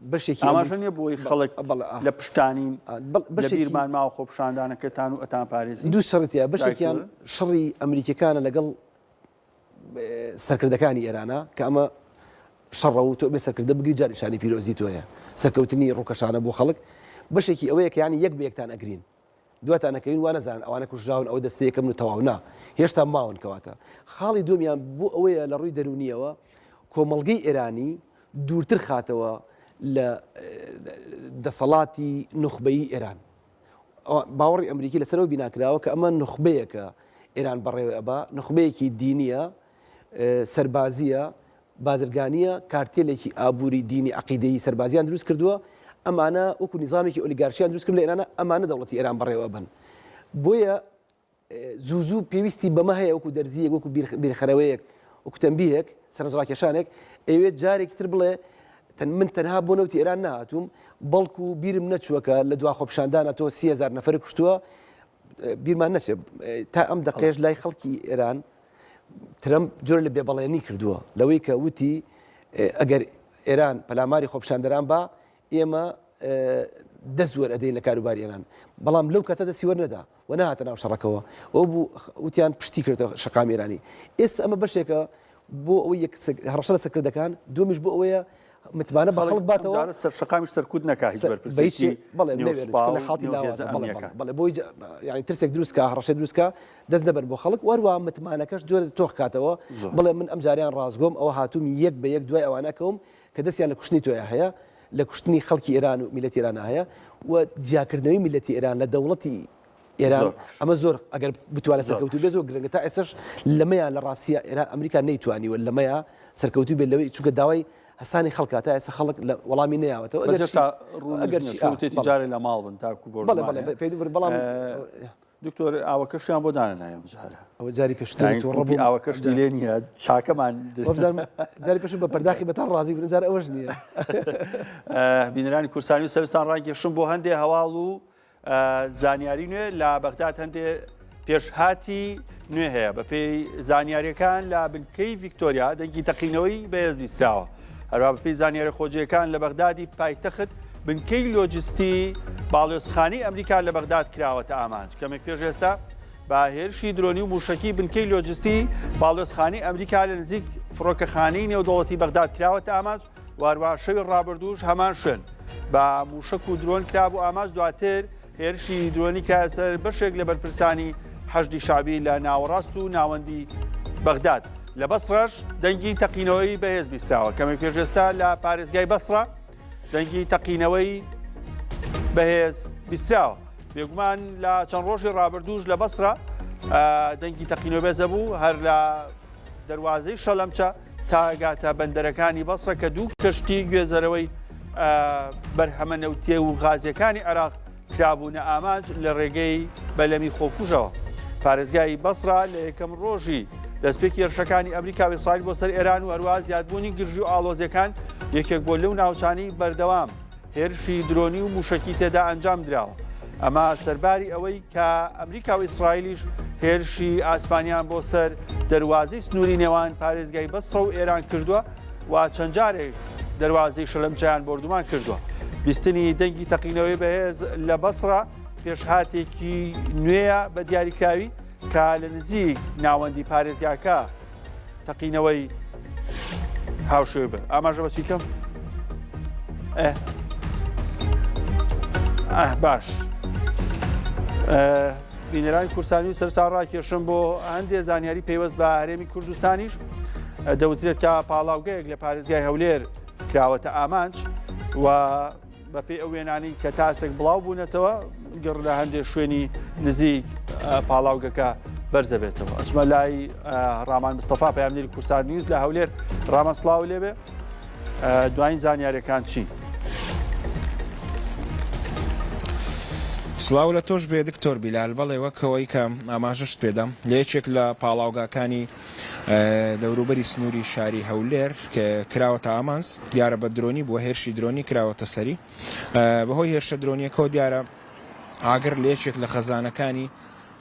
بەشێکی ئاماژە نیە بۆی خەڵک لە پشتانین لە بیرمان ماوە خۆپشاندانەکەتان و ئەتان پارێزی دوو شەڕێتیا بەشێکیان شەڕی ئەمریکەکانە لەگەڵ سەرکردەکانی ئێرانە کە ئەمە شەڕە و تۆ بێ سەرکردە بگری جاریشانی پیرۆزی تۆیە سەرکەوتنی ڕووکەشانە بۆ خەڵک بەشێکی ئەوەیە کە ینی یەک بە یەکتان ئەگرین دواتانەکەین وا نەزانن ئەوانە کوژراون ئەوە دەستەیەکەم و تەواونا هێشتا ماون کەواتە خاڵی دومیان بۆ ئەوەیە لە ڕووی دەرونیەوە کۆمەڵگەی ئێرانی دوورتر خاتەوە لە دەسەڵاتی نوخبەیی ئێران باوەڕی ئەمریکی لەسەرەوە بیناکراوە کە ئەمە نوخبەیەکە ئێران بەڕێوە ئەبا نوخبەیەکی دینیە سەربازیە بازرگانیە کارتێلێکی ئابووری دینی عەقیدەیی سەربازیان دروست کردووە ئەمانە وەکو نظامێکی ئۆلیگارشیان دروست کرد لە ئێرانە ئەمانە دەوڵەتی ئێران بەڕێوە بن بۆیە زوو پێویستی بەمە هەیە وەکو دەرزیەک وەکو بیرخەرەوەیەک وەکو تەنبیهێک سەرنجڕاکێشانێک ئەوێت جارێکی تر بڵێ من تەنها بۆ نەوتی ئێران نهاتووم بەڵکو بیرم نەچووەکە لە دوا خۆپشاندانە تۆ 30,000 نەفەر کوشتووە بیرمان نەچێت تا ئەم دقەیەش لای خەڵکی ئێران ترەمپ جۆر لە بێبەڵێنی کردووە لەوەی کە وتی ئەگەر ئێران پەلاماری خۆپشاندەران با ئێمە دەست وەرئەدەین لە کاروباری ئێران بەڵام لەو کاتە دەستی وەرنەدا و نهاتە ناو شەڕەکەەوە ئەو بوو وتیان پشتی کردەوە شەقامی ئێرانی ئێستا ئەمە بەشێکە بۆ ئەوەی هەڕەشە لە سەرکردەکان دومیش بۆ ئەوەیە متمانە بە خەڵک باتەوە سەر شەقامیش سەرکوت نەکا هیچ بەرپرسێکی بەڵێ بۆی ینی ترسێک دروستکە هەڕەشە دروستکە دەست دەبەر بۆ خەڵک وەروە متمانەکەش جۆر تۆخ کاتەوە بڵێ من ئەم جاریان ڕازگۆم ئەوە هاتووم یەک بە یەک دوای ئەوانەکەوم کە دەستیان لە کوشتنی تۆیە هەیە لە کوشتنی خەڵکی ئێران و میلەتی ئێرانە هەیە و جیاکردنەوەی میلەتی ئێران لە دەوڵەتی ئێران ئەمە زۆر ئەگەر بتوانێت سەرکەوتو بێ زۆر گرنگە تا ئێسش لەمەیان لە ڕاستیە ئێران ئەمریکا نەیتوانیوە لەمەیە سەرکەوتو بێت لەوەی چونکە داوای هەسانی خەڵکە تا ئێستا خەڵک لە وەڵامی نەیاوەتەوە ڕوونێتی جارێ لە ماڵ بن تاکو بەڵام دکتۆر ئاوەکەشیان بۆ دانەنایە بجارە ئەوە جاری پێشتری ڕووی ئاوەکەشتی لێ نییە چاکەمان جاری پێش بە پەرداخی بەتان ڕازی بن جار ئەوەش نییە بینەرانی کورسانی و سەرستان ڕاکێشم بۆ هەندێک هەواڵ و زانیاری نوێ لە بەغداد هەندێک پێشهاتی نوێ هەیە بە پێی زانیاریەکان لە بنکەی ڤیکتۆریا دەنگی تەقینەوەی بەهێز بیستراوە هەروە بە پێی زانیاری خۆجیەکان لە بەغدادی پایتەخت بنکەی لۆجستی باڵێۆزخانەی ئەمریکا لە بەغداد کراوەتە ئامانج کەمێک پێش ئێستا بە هێرشی درۆنی و موشکی بنکەی لۆجستی باڵێۆزخانەی ئەمریکا لە نزیک فڕۆکەخانەی نێودەوڵەتی بەغداد کراوەتە ئامانج واروە شەوی ڕابردووش هەمان شوێن بە موشک و درۆن کرابوو ئاماج دواتر هێرشی درۆنی کە سەر بەشێک لە بەرپرسانی حەشدی شعبی لە ناوەڕاست و ناوەندی بەغداد لە بەسڕەش دەنگی تەقینەوەی بەهێز بیستراوە کەمێک پێش ئێستا لە پارێزگای بەسڕە دەنگی تەقینەوەی بەهێز بیستراوە بێگومان لە چەند ڕۆژی ڕابردووش لە بەسڕە دەنگی تەقینەوەی بەزە بوو هەر لە دەواازەی شەلەمچە تاگاتە بەندەرەکانی بەسڕە کە دوو کەشتی گوێزەرەوەی بەرهەمە نەوتیە و غازیەکانی عێراق کرابوونە ئامانج لە ڕێگەی بەلەمی خۆکوژەوە پارێزگای بەسڕا لە یەکەم ڕۆژی دەستپێکی هێرشەکانی ئەمریکا و ئیسرائیل بۆ سەر ئێران و هەروە زیادبوونی گرژی و ئاڵۆزیەکان یەکێک بۆ لەو ناوچانی بەردەوام هێرشی درۆنی و موشکی تێدا ئەنجام درراوە ئەمە سەرباری ئەوەی کە ئەمریکا و ئیسرائیلیش هێرشی ئاسمانیان بۆ سەر دەواازەی سنووری نێوان پارێزگای بەسڕە و ئێران کردووە و چەند جارێک دەواازەی شەلەمچیان بردومان کردووە بیستنی دەنگی تەقینەوەی بەهێز لە بەسڕە پێشهاتێکی نوێیە بە دیاریکراوی کە لە نزیک ناوەندی پارێزگاکە تەقینەوەی هاوشێوە بێ ئاماژە بەچی کەم باش بینەرانی کورسانی سەرتا ڕاکێشم بۆ هەندێک زانیاری پەیوەست بە هەرێمی کوردستانیش دەوترێت کە پاڵاوگەیەک لە پارێزگای هەولێر کراوەتە ئامانج و بەپێی ئەو وێنانی کە تاسێک بڵاو بوونەتەوە گەڕ لە هەندێک شوێنی نزیک پاڵاوگەکە بەرزە بێتەوە ئەچمە لای ڕامان مستەفا پەیامنێری کورسان نیوز لە هەولێر ڕامەسڵاو لێبێ دوایین زانیاریەکان چی؟ سڵاو لە تۆش بێ دکتۆر بیلال بەڵێ وەکەوەی کە ئاماژەشت پێدەم لە یەکێک لە پاڵاوگاکانی دەوروبەری سنووری شاری هەولێر کە کراوەتە ئامانز دیارە بە درۆنی بۆ هێرشی درۆنی کراوەتە سەری بەهۆی هێرشە درۆنیەکەەوە دیارە ئاگر لە یەکێک لە خەزانەکانی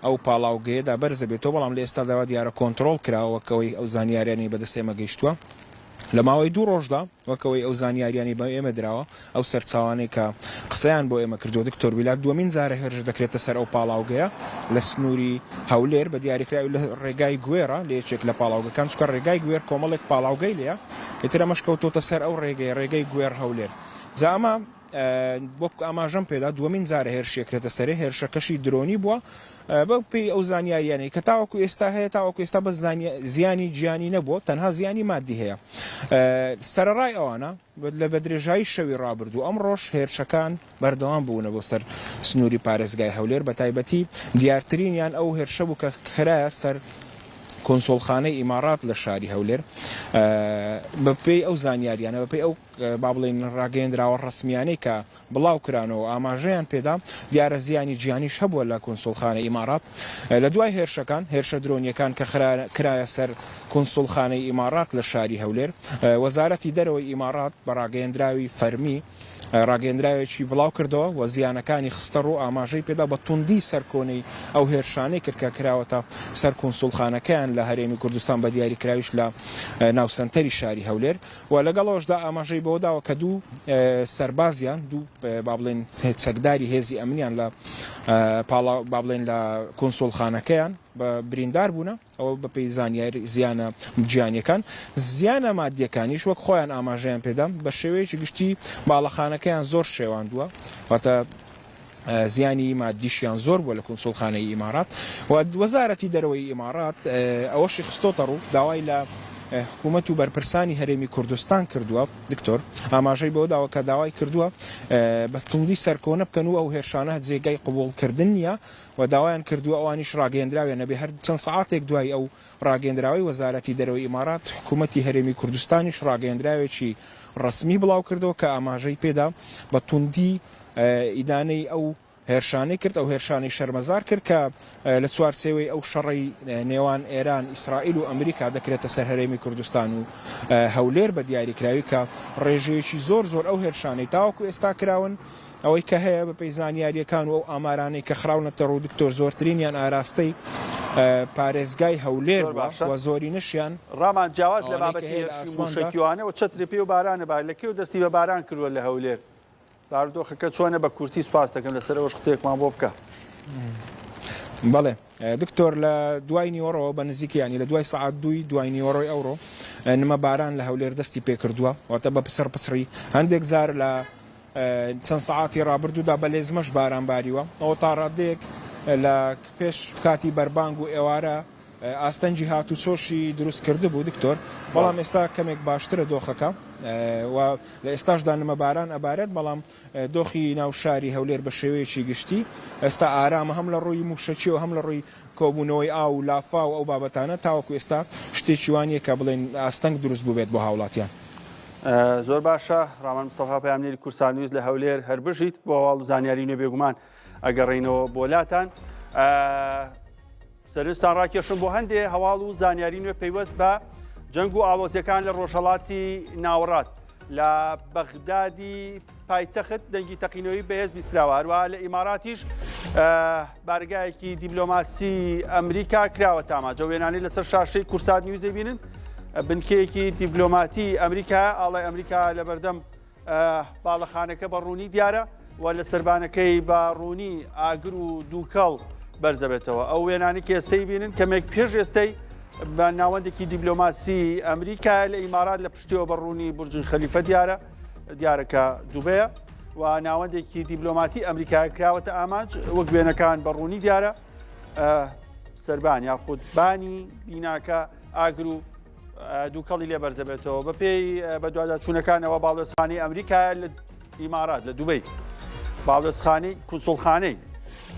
ئەو پاڵاوگەیەدا بەرزە بێتەوە بەڵام لە ئێستاداوا دیارە کۆنتترۆل کراوەکەوەی ئەو زانیاریانی بەدەستێمە گەیشتووە لە ماوەی دوو ڕۆژدا وەکەوەی ئەو زانیاریانی بە ئێمە دراوە ئەو سەرچاوانەی کە قسەیان بۆ ئێمە کردو دکتۆر بیلات دووەمین جارە هێرش دەکرێتە سەر ئەو پاڵاوگەیە لە سنووری هەولێر بە دیاریکراوی لە ڕێگای گوێرە لە یەکێک لە پاڵاوگەکان چکە ڕێگای گوێر کۆمەڵێک پاڵاوگەی لەیە ئێتر ئەمەش کەوتۆتە سەر ئەو ڕێگەی گوێر هەولێر جا ئەمە وەک ئاماژەم پێدا دووەمین جارە هێرشێکرێتە سەرێ هێرشەکەشی درۆنی بووە بە پێی ئەو زانیاریانی کە تاوەکو ئێستا هەیە تاوەکو ئێستا بە زیانی گیانی نەبووە تەنها زیانی مادی هەیە سەرڕای ئەوانە لە بە درێژایی شەوی ڕابردوو ئەم ڕۆژ هێرشەکان بەردەوام بوونە بۆ سەر سنووری پارێزگای هەولێر بە تایبەتی دیارترینیان ئەو هێرشە بوو کە خرایە سەر کۆنسۆڵخانەی ئیمارات لە شاری هەولێر بەپێی ئەو زانیاریانە بەپێی ئەو با بڵێن ڕاگەیەندراوە ڕسمیانەی کە بڵاو کرانەوە ئاماژەیان پێدا دیارە زیانی گیانیش هەبووە لە کۆنسۆڵخانەی ئیمارات لە دوای هێرشەکان هێرشە درۆنیەکان کە کرایە سەر کۆنسۆڵخانەی ئیمارات لە شاری هەولێر وەزارەتی دەرەوەی ئیمارات بە ڕاگەیەندراوی فەرمی ڕاگەیەندراوێکی بڵاو کردەوە و زیانەکانی خستە ڕوو ئاماژەی پێدا بە توندی سەرکۆنەی ئەو هێرشانەی کرد کە کراوەتە سەر کۆنسۆڵخانەکەیان لە هەرێمی کوردستان بە دیاریکراویش لە ناوسەنتەری شاری هەولێر و لەگەڵەوەشدا ئاماژەی بۆداوە کە دوو سەربازیان دوو با بڵێن چەکداری هێزی ئەمنیان لە با بڵێن لە کۆنسۆڵخانەکەیان بە بریندار بوونە ئەوە بە پێی زیانە گیانیەکان زیانە مادیەکانیش وەک خۆیان ئاماژەیان پێدام بە شێوەیەکی گشتی باڵەخانەکەیان زۆر شێواندووە واتە زیانی مادیشیان زۆر بووە لە کۆنسۆڵخانەی ئیمارات و وەزارەتی دەرەوەی ئیمارات ئەوەشی خستۆتە ڕوو داوای لە حکوومەت و بەرپرسانی هەرێمی کوردستان کردووە دکتۆر ئاماژەی بۆ داوە کە داوای کردووە بە توندی سەرکۆنە بکەن و ئەو هێرشانە جێگای قبولکردن نییە و داوایان کردووە ئەوانیش ڕاگەیەندراوێ نەبێ هەر چەند سەعاتێک دوای ئەو ڕاگەیەندراوی وەزارەتی دەرەوەی ئیمارات حکوومەتی هەرێمی کوردستانیش ڕاگەیەندراوێکی ڕسمی بڵاو کردەوە کە ئاماژەی پێدا بە توندی ئیدانەی ئەو هێرشانەی کرد ئەو هێرشانی شەرمەزار کرد کە لە چوارچێوەی ئەو شەڕی نێوان ئێران ئیسرائیل و ئەمریکا دەکرێتە سەر هەرێمی کوردستان و هەولێر بە دیاریکراوی کە ڕێژەیەکی زۆر ئەو هێرشانەی تاوەکو ئێستا کراون ئەوەی کە هەیە بە پێی زانیاریەکان و ئەو ئامارانەی کە خراونەتە ڕوو دکتۆر زۆرترینیان ئاراستەی پارێزگای هەولێر و زۆری نشیان ڕامان جیاواز لە بابەتی موشکیوانە و چەتری پێ و بارانە با لەکێ و دەستی بە باران کردووە لە هەولێر باردۆخەکە چۆنە بە کورتی سوپاس دەکەم لەسەرەوەش قسەیەکمان بۆ بکە. بەڵێ دکتۆر لە دوای نیوەڕەوە بە نزیکیانی لە دوای سعات دوای نیوەڕۆی ئەوڕۆ نمە باران لە هەولێر دەستی پێ کردووە واتە بە پسر پچڕی هەندێک زار لە چەند سعاتی ڕابردوودا بە لێزمەش باران باریوە ئەوە تا ڕادەیەک لە پێش کاتی بەربانگ و ئێوارە ئاستەنجی هاتو چۆشی دروست کرده بوو دکتۆر بەڵام ئێستا کەمێک باشترە دۆخەکە و لە ئێستاشدا نمە باران ئەبارێت بەڵام دۆخی ناوشاری هەولێر بە شێوەیەکی گشتی ئێستا ئارامە هەم لە ڕووی موشەکی و هەم لە ڕووی کۆبوونەوەی ئاو و لافا و ئەو بابەتانە تاوەکو ئێستا شتێکی وانیە کە بڵێن ئاستەنگ دروست بوو بێت بۆ هاوڵاتیان. زۆر باشە ڕامان مستەفا پەیامنێری کورسان نووز لە هەولێر هەر بژیت بۆ هەواڵ و زانیاری نوێ بێگومان ئەگەڕێینەوە بۆلاتان سەرنجتان ڕاکێشم بۆ هەندێ هەواڵ و زانیاری نوێ پەیوەست بە جەنگ و ئاڵۆزیەکان لە ڕۆژهەڵاتی ناوەڕاست لە بەغدادی پایتەخت دەنگی تەقینەوەی بەهێز بیستراوە هەروەها لە ئیماراتیش بارگایەکی دیبلۆماسی ئەمریکا کراوە تاماجە وێنانەی لەسەر شاشەی کورسات نیوزەی بینن بنکەیەکی دیبلۆماتی ئەمریکا ئاڵای ئەمریکا لە بەردەم باڵەخانەکە بەڕوونی دیارە و لە سەربانەکەی بەڕوونی ئاگر و دووکەڵ بەرزەبێتەوە ئەو وێنانی کە ئێستەی بینن کەمێک پێش ئێستەی بە ناوەندێکی دیبلۆماسی ئەمریکا لە ئیمارات لە پشتیەوە بەڕوونی بورجی خەلیفە دیارەکە دووبەیە و ناوەندێکی دیبلۆماتی ئەمریکای کراوەتە ئاماج وەک وێنەکان بەڕوونی دیارە سەربان یاخود بانی بیناکە ئاگر و دووکەڵی لێ بەرزەبێتەوە بە پێی بە دواداچوونەکانەوە باڵۆزخانەی ئەمریکا لە ئیمارات لە دووبەی باڵۆزخانەی کونسوڵخانەی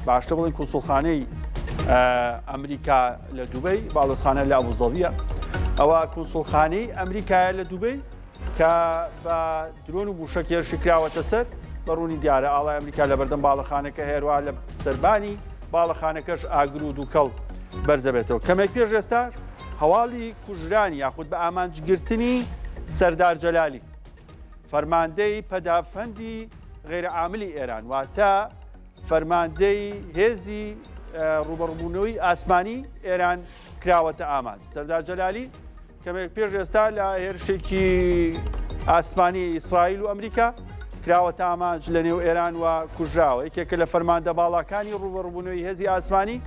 باشتر بڵین کونسوڵخانەی ئەمریکا لە دووبەی باڵۆزخانە لە ئەبوزەبیە ئەوە کونسوڵخانەی ئەمریکایە لە دووبەی کە بە درۆن و موشک هێرشی کراوەتە سەر بەڕوونی دیارە ئاڵای ئەمریکا لە بەردەم باڵەخانەکە هێروە لە سەربانی باڵەخانەکەش ئاگر و دووکەڵ بەرزەبێتەوە کەمێک پێش ئێستا هەواڵی کوژرانی یاخود بە ئامانجگرتنی سەردار جەلالی فەرماندەی پەدافەندی غیرعاملی ئێران واتە فەرماندەی هێزی ڕوبەڕووبوونەوەی ئاسمانی ئێران کراوەتە ئاماج سەردار جەلالی کەمێک پێش ئێستا لە هێرشێکی ئاسمانی ئیسرائیل و ئەمریکا کراوەتە ئاماج لە نێو ئێران و کوژراوە یەکێکە لە فەرماندە باڵاکانی ڕوبەڕووبوونەوەی هێزی ئاسمانی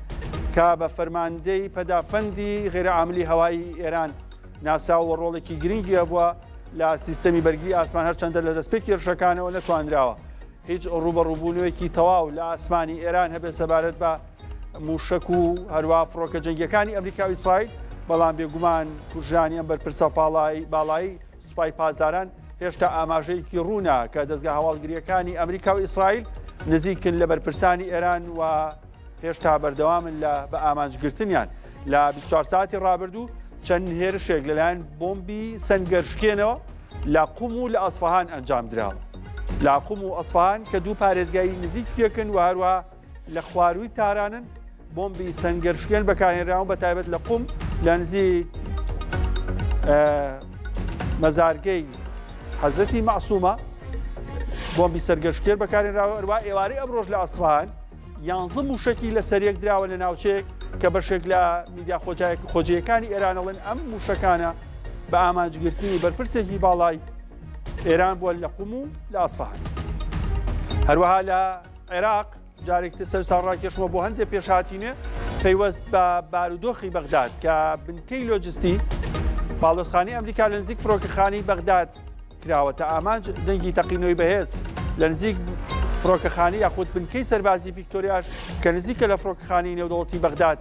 کە بە فەرماندەی پەدافەندی غیرعاملی هەوایی ئێران ناساوە ڕۆڵێکی گرنگیە بووە لە سیستەمی بەرگری ئاسمان هەرچەندە لە دەستپێکی هێرشەکانەوە نەتوانراوە هیچ ڕوبەڕووبوونەوەیکی تەواو لە ئاسمانی ئێران هەبێت سەبارەت بە موشک و هەروە فڕۆکە جەنگیەکانی ئەمریکا و ئیسرائیل بەڵام بێگومان کوژرانی ئەم بەرپرسە باڵایی سوپای پاسداران هێشتا ئاماژەیەکی ڕوونا کە دەستگا هەواڵگریەکانی ئەمریکا و ئیسرائیل نزیکن لە بەرپرسانی ئێران و هێشتا بەردەوامن بە ئامانجگرتنیان لە 24 ساعتی ڕابردوو چەند هێرشێک لەلایەن بۆمبی سەنگەرشکێنەوە لە قوم و لە ئەسفەهان ئەنجام دراوە لە قوم و ئەسفەهان کە دوو پارێزگای نزیک پێکن و هەروە لە خواروی تارانن بۆمبی سەنگەرشکێن بەکارهێنراون بە تایبەت لە قوم لە نزیک مەزارگەی حەزرەتی مەعسوومە بۆمبی سەرگەشتکێر بەکارهێنراوە هەروە ئێوارەی ئەمڕۆژ لە ئەسفەهان 11 موشکی لە سەریەک دراوە لە ناوچەیەک کە بەشێک لە میدیا خۆجیەکانی ئێرانەڵێن ئەم موشکانە بە ئامانجگرتنی بەرپرسێکی باڵای ئێران بووە لە قوم و لە ئەسفەهان هەروەها لە عێراق جارێکتر سەرتا ڕاکێشمە بۆ هەندێک پێشهاتینێ پەیوەست بە بارودۆخی بەغداد کە بنکەی لۆجستی باڵۆزخانەی ئەمریکا لە نزیک فڕۆکەخانەی بەغداد کراوەتە ئامانج دەنگی تەقینەوەی بەهێز لە نزیک فڕۆکەخانەی یاخود بنکەی سەربازی ڤیکتۆریاش کە نزیکە لە فڕۆکەخانەی نێودەوڵەتی بەغداد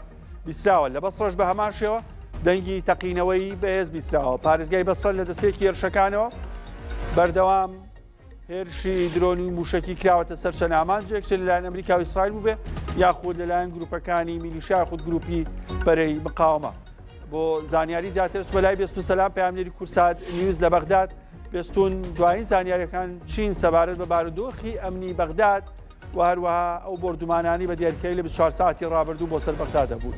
بیستراوە لە بەسڕەش بە هەمان شێوە دەنگی تەقینەوەی بەهێز بیستراوە. پارێزگای بەسڕ لە دەستپێکی هێرشەکانەوە بەردەوام هێرشی درۆنی موشکی کراوەتە سەر چەند ئامانجێک چ لەلایەن ئەمریکا و ئیسرائیل بووبێ یاخود لەلایەن گروپەکانی میلیشیا خود گروپی بەرەی مقاومە. بۆ زانیاری زیاتر بەلای بێستون سەلام پەیامنێری کورسات نیوز لە بەغداد. بێستون دوایین زانیاریەکان چین سەبارەت بە بارودۆخی ئەمنی بەغداد و هەروەها ئەو بۆردومانانی بە دیاریکەی لە 24 ساعتی ڕابردوو بۆ سەر بەغداد دەبوون.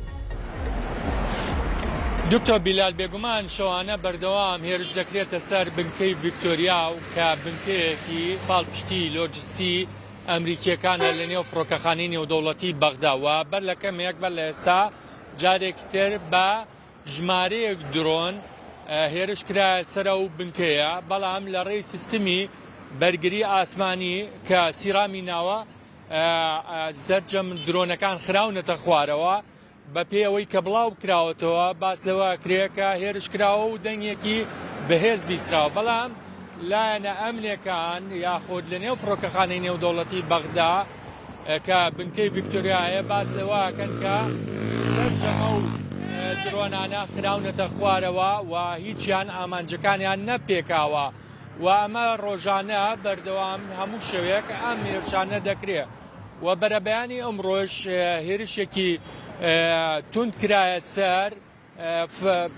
دکتۆر بیلال بێگومان شەوانە بەردەوام هێرش دەکرێتە سەر بنکەی ڤیکتۆریا و کە بنکەیەکی پاڵپشتی لۆجستی ئەمریکیەکانە لە نێو فڕۆکەخانەی نێودەوڵەتی بەغداوە بەر لە کەمێک بەر لە ئێستا جارێکی تر بە ژمارەیەک درۆن هێرش کرا سەرە و بنکەیە بەڵام لە ڕێی سیستمی بەرگری ئاسمانی کە سیرامی ناوە زەرجەم درۆنەکان خراونەتە خوارەوە بە پێی ئەوەی کە بڵاو کراوەتەوە باس لەوە کرێکە هێرش کراوە و دەنگێکی بەهێز بیستراوە بەڵام لایەنە ئەمنیەکان یاخود لە نێو فڕۆکەخانەی نێودەوڵەتی بەغدا کە بنکەی ڤیکتۆریایە باس لەوەکەن کە سەرجەمە و درۆنانە خراونەتە خوارەوە و هیچیان ئامانجەکانیان نەپێکاوە و ئەمە ڕۆژانە بەردەوام هەموو شەوێک ئەم هێرشانە دەکرێت و بەرەبەیانی ئەمڕۆژ هێرشێکی تند کرایە سەر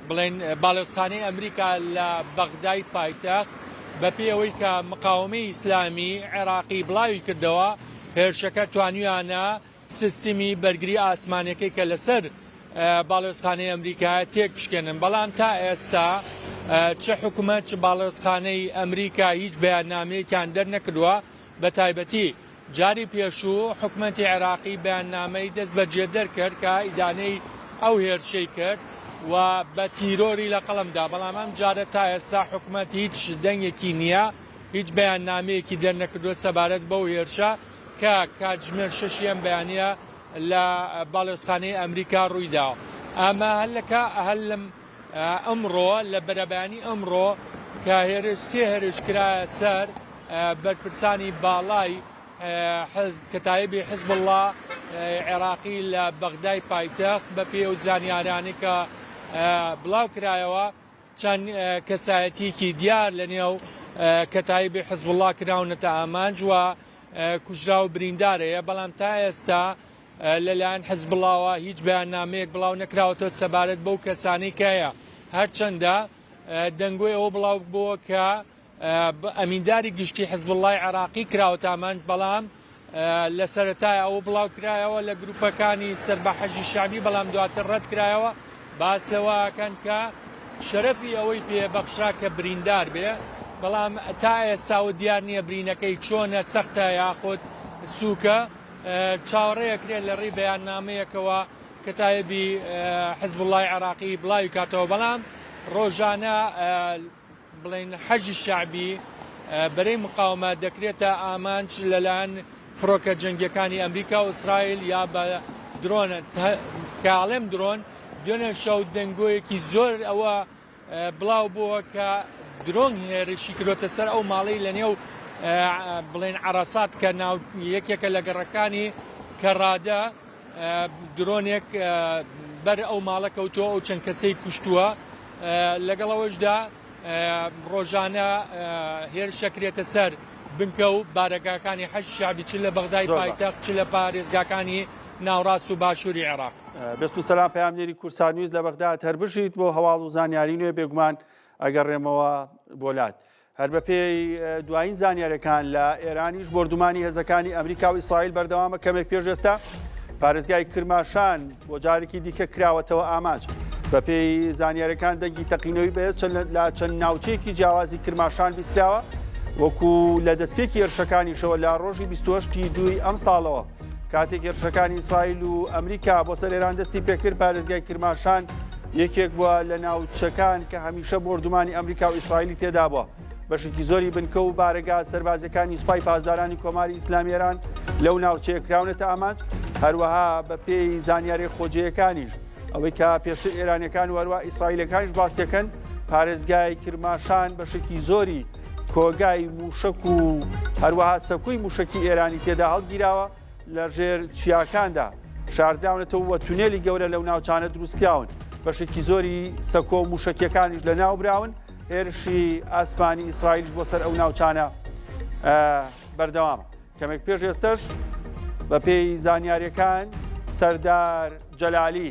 بڵێن باڵێۆزخانەی ئەمریکا لە بەغدای پایتەخت بە پێی کە مقاومەی ئیسلامی عێراقی بڵاوی کردەوە هێرشەکە توانیانە سیستمی بەرگری ئاسمانەکەی کە لەسەر باڵێۆزخانەی ئەمریکا تێک بشکێنن بەڵام تا ئێستا چه حکوومەت چ باڵێۆزخانەی ئەمریکا هیچ بەیاننامەیەکیان دەرنەکردووە بە تایبەتی جاری پێشوو حکوومەتی عێراقی بەیاننامەی دەست بەجێ دەرکرد کە ئیدانەی ئەو هێرشەی کرد و بە تیرۆری لە قەڵمدا بەڵام ئەم جارە تا ئێستا حکوومەت هیچ دەنگێکی نییە هیچ بەیاننامەیەکی دەرنەکردووە سەبارەت بەو هێرشە کە کاتژمێر 6 بەیانە لە باڵێۆزخانەی ئەمریکا ڕوویداوە. ئەمە هەل لەم ئەمڕۆ لە بەرەبەیانی ئەمڕۆ کە سێ هێرش کرایە سەر بەرپرسانی باڵای کەتایبی حزب الله عێراقی لە بەغدای پایتەخت بە پێ و زانیارانی کە بڵاو کرایەوە چەند کەسایەتیکی دیار لە نێو کەتایبی حزب الله کراونەتە ئامانج و کوژرا و بریندارەیە بەڵام تا ئێستا لەلایەن حزب اللهەوە هیچ بەیاننامەیەک بڵاو نەکراوەتەوە سەبارەت بەو کەسانی کەیە هەرچەندە دەنگۆی ئەوە بڵاو بووە کە ئەمینداری گشتی حزب الله عێراقی کراوەتە ئامانج بەڵام لە سەرەتای ئەوە بڵاو کرایەوە لە گروپەکانی سەربەحەجی شعبی بەڵام دواتر ڕەت کرایەوە باس لەوەکەن کە شەرەفی ئەوەی پێبەخشرا کە بریندار بێ بەڵام تا ئێستا دیار نییە برینەکەی چۆنە سەختە یاخود سووکە چاوەڕێیەکرێت لە ڕێی بەیاننامەیەکەوە کەتایبی حزب الله عێراقی بڵاوی کاتەوە بەڵام ڕۆژانە بڵێن حەجی شعبی بەرەی مقاومە دەکرێتە ئامانج لەلایەن فڕۆکە جەنگیەکانی ئەمریکا و ئیسرائیل یا بە درۆنە کاڵێم درۆن دوێنێ شەو دەنگۆیەکی زۆر ئەوە بڵاو بووە کە درۆن هێرشی کردوتە سەر ئەو ماڵەی لە نێو بڵێن عەرەسات کە ناو یەکێکە لە گەڕەکانی کەڕادە درۆنێک بەر ئەو ماڵە کەوتووە ئەو چەند کەسەی کوشتووە لەگەڵەوەشدا ڕۆژانە هێرشەکرێتە سەر بنکە و بارەگاکانی حەج شعبی چ لە بەغدای پایتەخت چ لە پارێزگاکانی ناوڕاست و باشووری عێراق. بێست و سەلام پەیامنێری کورسان نیوز لە بەغداد هەر بژیت بۆ هەواڵ و زانیاری نوێ بێگومان ئەگەڕێمەوە بۆلات. هەر بە پێی دوایین زانیاریەکان لە ئێرانیش بردومانی هێزەکانی ئەمریکا و ئیسرائیل بەردەوامە کەمێک پێش ئێستا پارێزگای کرماشان بۆ جارێکی دیکە کراوەتەوە ئاماج. بە پێی زانیاریەکان دەنگی تەقینەوەی بەهێز لە چەند ناوچەیەکی جیاوازی کرماشان بیستراوە وەکو لە دەستپێکی هێرشەکانیشەوە لە ڕۆژی 28 دوای ئەم ساڵەوە کاتێک هێرشەکانی ئیسرائیل و ئەمریکا بۆ سەر ئێران دەستی پێکرد پارێزگای کرماشان یەکێک بووە لە ناوچەکان کە هەمیشە بردومانی ئەمریکا و ئیسرائیلی تێدا بووە. بەشێکی زۆری بنکە و بارەگا سەربازەکانی سوپای پاسدارانی کۆماری ئیسلامی ئێران لەو ناوچەیە کراونەتە ئامانج هەروەها بە پێی زانیاری خۆجێیەکانیش ئەوەی کە پێشتر ئێرانیەکان وەروە ئیسرائیلەکانیش باسیەکەن پارێزگای کرماشان بەشێکی زۆری کۆگای موشک و هەروەها سەکوی موشکی ئێرانی تێدا هەڵگیراوە لە ژێر چیاکاندا شارداونەتەوە وە تونێلی گەورە لەو ناوچانە دروستکراون بەشێکی زۆری سەکۆ و موشکیەکانیش لە ناو براون هێرشی ئاسمانی ئیسرائیلیش بۆ سەر ئەو ناوچانە بەردەوامە. کەمێک پێش ئێستش بە پێی زانیاریەکان سەردار جەلالی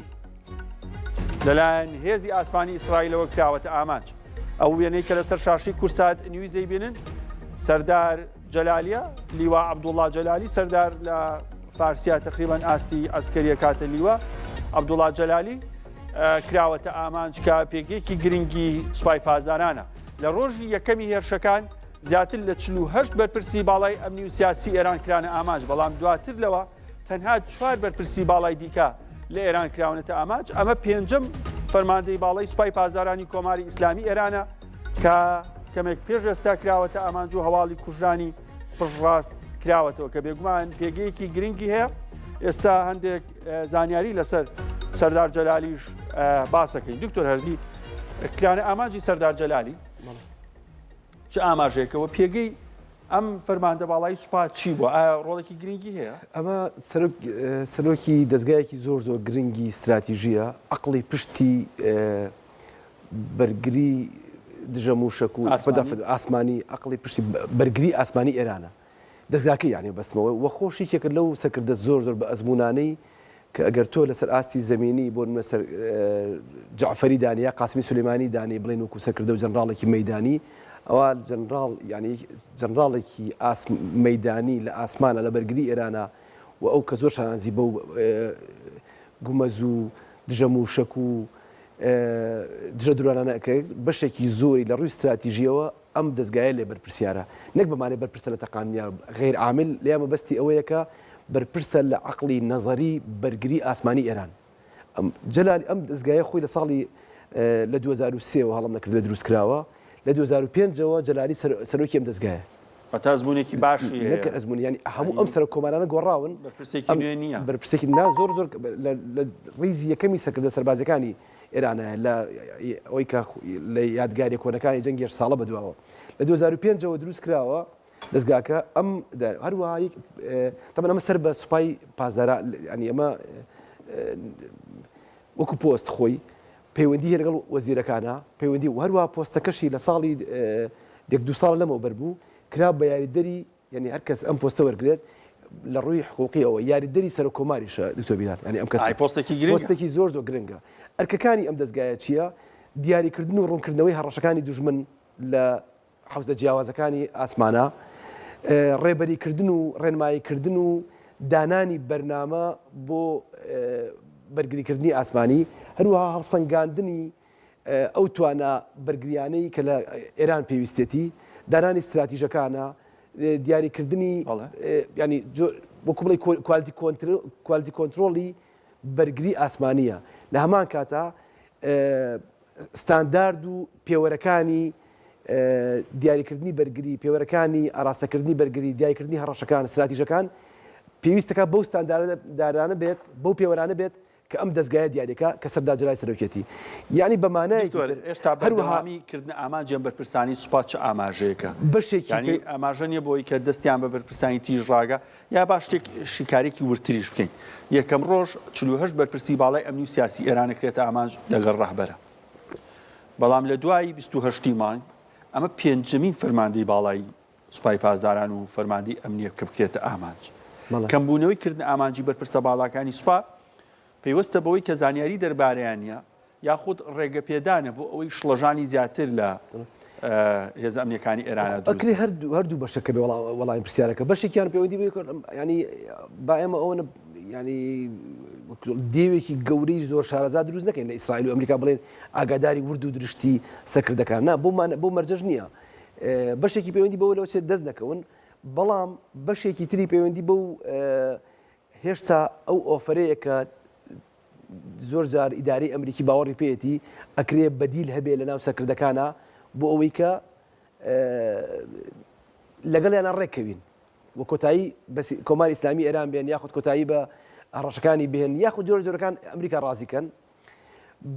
لەلایەن هێزی ئاسمانی ئیسرائیلەوە کراوەتە ئامانج. ئەو وێنەی کە لەسەر شاشی کورسات نیویزەی بینن سەردار جەلالیە لیوا عەبدوڵڵا جەلالی سەردار لە فارسیا تقریبان ئاستی ئەسکەریە کاتە لیوە عەبدوڵڵا جەلالی کراوەتە ئامانج کە پێگەیەکی گرنگی سوپای پاسدارانە. لە ڕۆژی یەکەمی هێرشەکان زیاتر لە 48 بەرپرسی باڵای ئەمنی و سیاسی ئێران کرانە ئامانج، بەڵام دواتر لەوە تەنها 4 بەرپرسی باڵای دیکە لە ئێران کراونەتە ئامانج. ئەمە پێنجەم فەرماندەی باڵای سوپای پاسدارانی کۆماری ئیسلامی ئێرانە کە کەمێک پێش ئێستا کراوەتە ئامانج و هەواڵی کوژرانی پڕڕاست کراوەتەوە کە بێگومان پێگەیەکی گرنگی هەیە. ئێستا هەندێک زانیاری لەسەر سەردار جەلالیش باسەکەین. دکتۆر هەردی کرانە ئامانجی سەردار جەلالی چ ئاماژەیەکەوە پێگەی ئەم فەرماندە باڵای سوپا چی بووە؟ ئایا ڕۆڵێکی گرنگی هەیە؟ ئەمە سەرۆکی دەستگایەکی زۆر گرنگی استراتیژیە، عقلی پشتی بەرگری دژە موشک و ئاسمانی عقلی پشتی بەرگری ئاسمانی ئێرانە دەستگاکە یعنی بەسمەوە وە خۆشیێکێکە لەو سەرکردە زۆر بە ئەزمونانەی کە ئەگەر تۆ لەسەر ئاستی زمینی بۆ سەر جعفەری دانیا قاسمی سولەیمانی دانی بڵێن وەکو سەرکردە و جەنراڵێکی مەیدانی ئەوە جەنراڵ ینی جەنراڵێکی مەیدانی لە ئاسمانە لە بەرگری ئێرانە و ئەو کە زۆر شانازی بەو گومەز و دژە موشک و دژە درۆانانەکە بەشێکی زۆری لە ڕووی استراتیژیەوە ئەم دەستگایە لێ بەرپرسیارە نەک بەمانێ بەرپرسە لە تەقانیا غیر عامل لێمە بەستی ئەوەیە کە بەرپرسە لە عقلی نەزەری بەرگری ئاسمانی ئێران. جەلالی ئەم دەستگایە خۆی لە ساڵی لە 2003ەوە هەڵم نەکردوێت دروستکراوە، لە 2005ەوە جەلالی سەرۆکی ئەم دەستگایە. تا ئەزمونێکی باشی نەکە ئەزمونی ینی هەموو ئەم سەر کۆمارانە گۆڕاون بەرپرسێکی نا زۆر لە ڕیزی یەکەمی سەرکردە سەربازەکانی ئێرانە لە ئەوەی کە لە یادگاری کۆنەکانی جەنگی ساڵە بەدواوە لە 2005ەوە دروست کراوە دەستگاکە ئەم هەروەها تەمەن ئەمە سەر بە سوپای پاسداران ینی ئەمە وەکو پۆست خۆی پەیوەندی هەر لەگەڵ وەزیرەکانە پەیوەندی و هەروەها پۆستەکەشی لە ساڵی 1-2 ساڵ لەمەوە بەربوو کرا بە یاریدەری ینی هەر کەس ئەم پۆستە وەرگێت لە ڕووی حقوقیەوە یاریدەری سەر کۆماریشە دکتۆر بیلال ینی ئەم کەس پۆستێکی زۆر گرنگە. ئەرکەکانی ئەم دەستگایە چییە؟ دیاریکردن و ڕوونکردنەوەی هەڕەشەکانی دوژمن لە حوزە جیاوازەکانی ئاسمانە، ڕێبەریکردن و ڕێنماییکردن و دانانی بەرنامە بۆ بەرگریکردنی ئاسمانی، هەروەها هەڵسەنگاندنی ئەو توانە بەرگریانەی کە لە ئێران پێویستێتی، دانانی استراتیژەکانە، دیاریکردنی ینی وەکو بڵێ کوالیتی کۆنتترۆلی بەرگری ئاسمانیە. لە هەمان کاتە ستاندارد و پێوەرەکانی دیاریکردنی بەرگری، پێوەرەکانی ئاراستەکردنی بەرگری، دیاریکردنی هەڕەشەکان استراتیژەکان پێویستەکە بەو ستانداردانە بێت، بەو پێوەرانە بێت کە ئەم دەستگایە دیاریەکە کە سەردار جەلای سەرۆکێتی. یعنی بەمانایە ئێستا بەردەوامیکردن ئامانجیان بەرپرسانی سوپات چه ئاماژەیەەکە بەشێکی ئاماژە نیە بۆی کە دەستیان بە بەرپرسانی تیژڕاگە یا با شتێک شیکارێکی ورتریش بکەین. یەکەم ڕۆژ 48 بەرپرسی باڵای ئەمنی و سیاسی ئێرانەکرێتە ئامانج لەگەڵ ڕەهبەرە، بەڵام لە دوای 28 مانگ ئەمە پێنجەمین فەرماندەی باڵای سوپای پاسداران و فەرماندەی ئەمنیە کە بکرێتە ئامانج. کەمبوونەوەی کردن ئامانجی بەرپرسە باڵاکانی سوپا پێوەستە بەوەی کە زانیاری دەربارەیانە یاخود ڕێگە پێدانە بۆ ئەوەی شڵەژانی زیاتر لە هێزە ئەمنیەکانی ئێرانە ئەکری هەردوو بەشەکە بێ وەڵامی پرسیارەکە بەشێکیان پەیوەندی بێ ینی با ئێمە ئەوە ینی دێوێکی گەورەی زۆر شارەزا دروست نەکەین لە ئیسرائیل و ئەمریکا بڵێن ئاگاداری ورد و درشتی سەرکردەکان نا بۆ مەرجەژ نییە. بەشێکی پەیوەندی بەوە لەوە چێت دەست نەکەون، بەڵام بەشێکی تری پەیوەندی بەو هێشتا ئەو ئۆفرەیە کە زۆر جار ئیداری ئەمریکی باوەڕی پێێتی ئەکرێ بەدیل هەبێ لە ناو سەرکردەکانە بۆ ئەوەی کە لەگەڵیانە ڕێککەوین وە کۆتایی کۆماری ئیسلامی ئێران بێن یاخود کۆتایی بە هەڕەشەکانی بێن یاخود جۆرەکان ئەمریکا ڕازیکەن.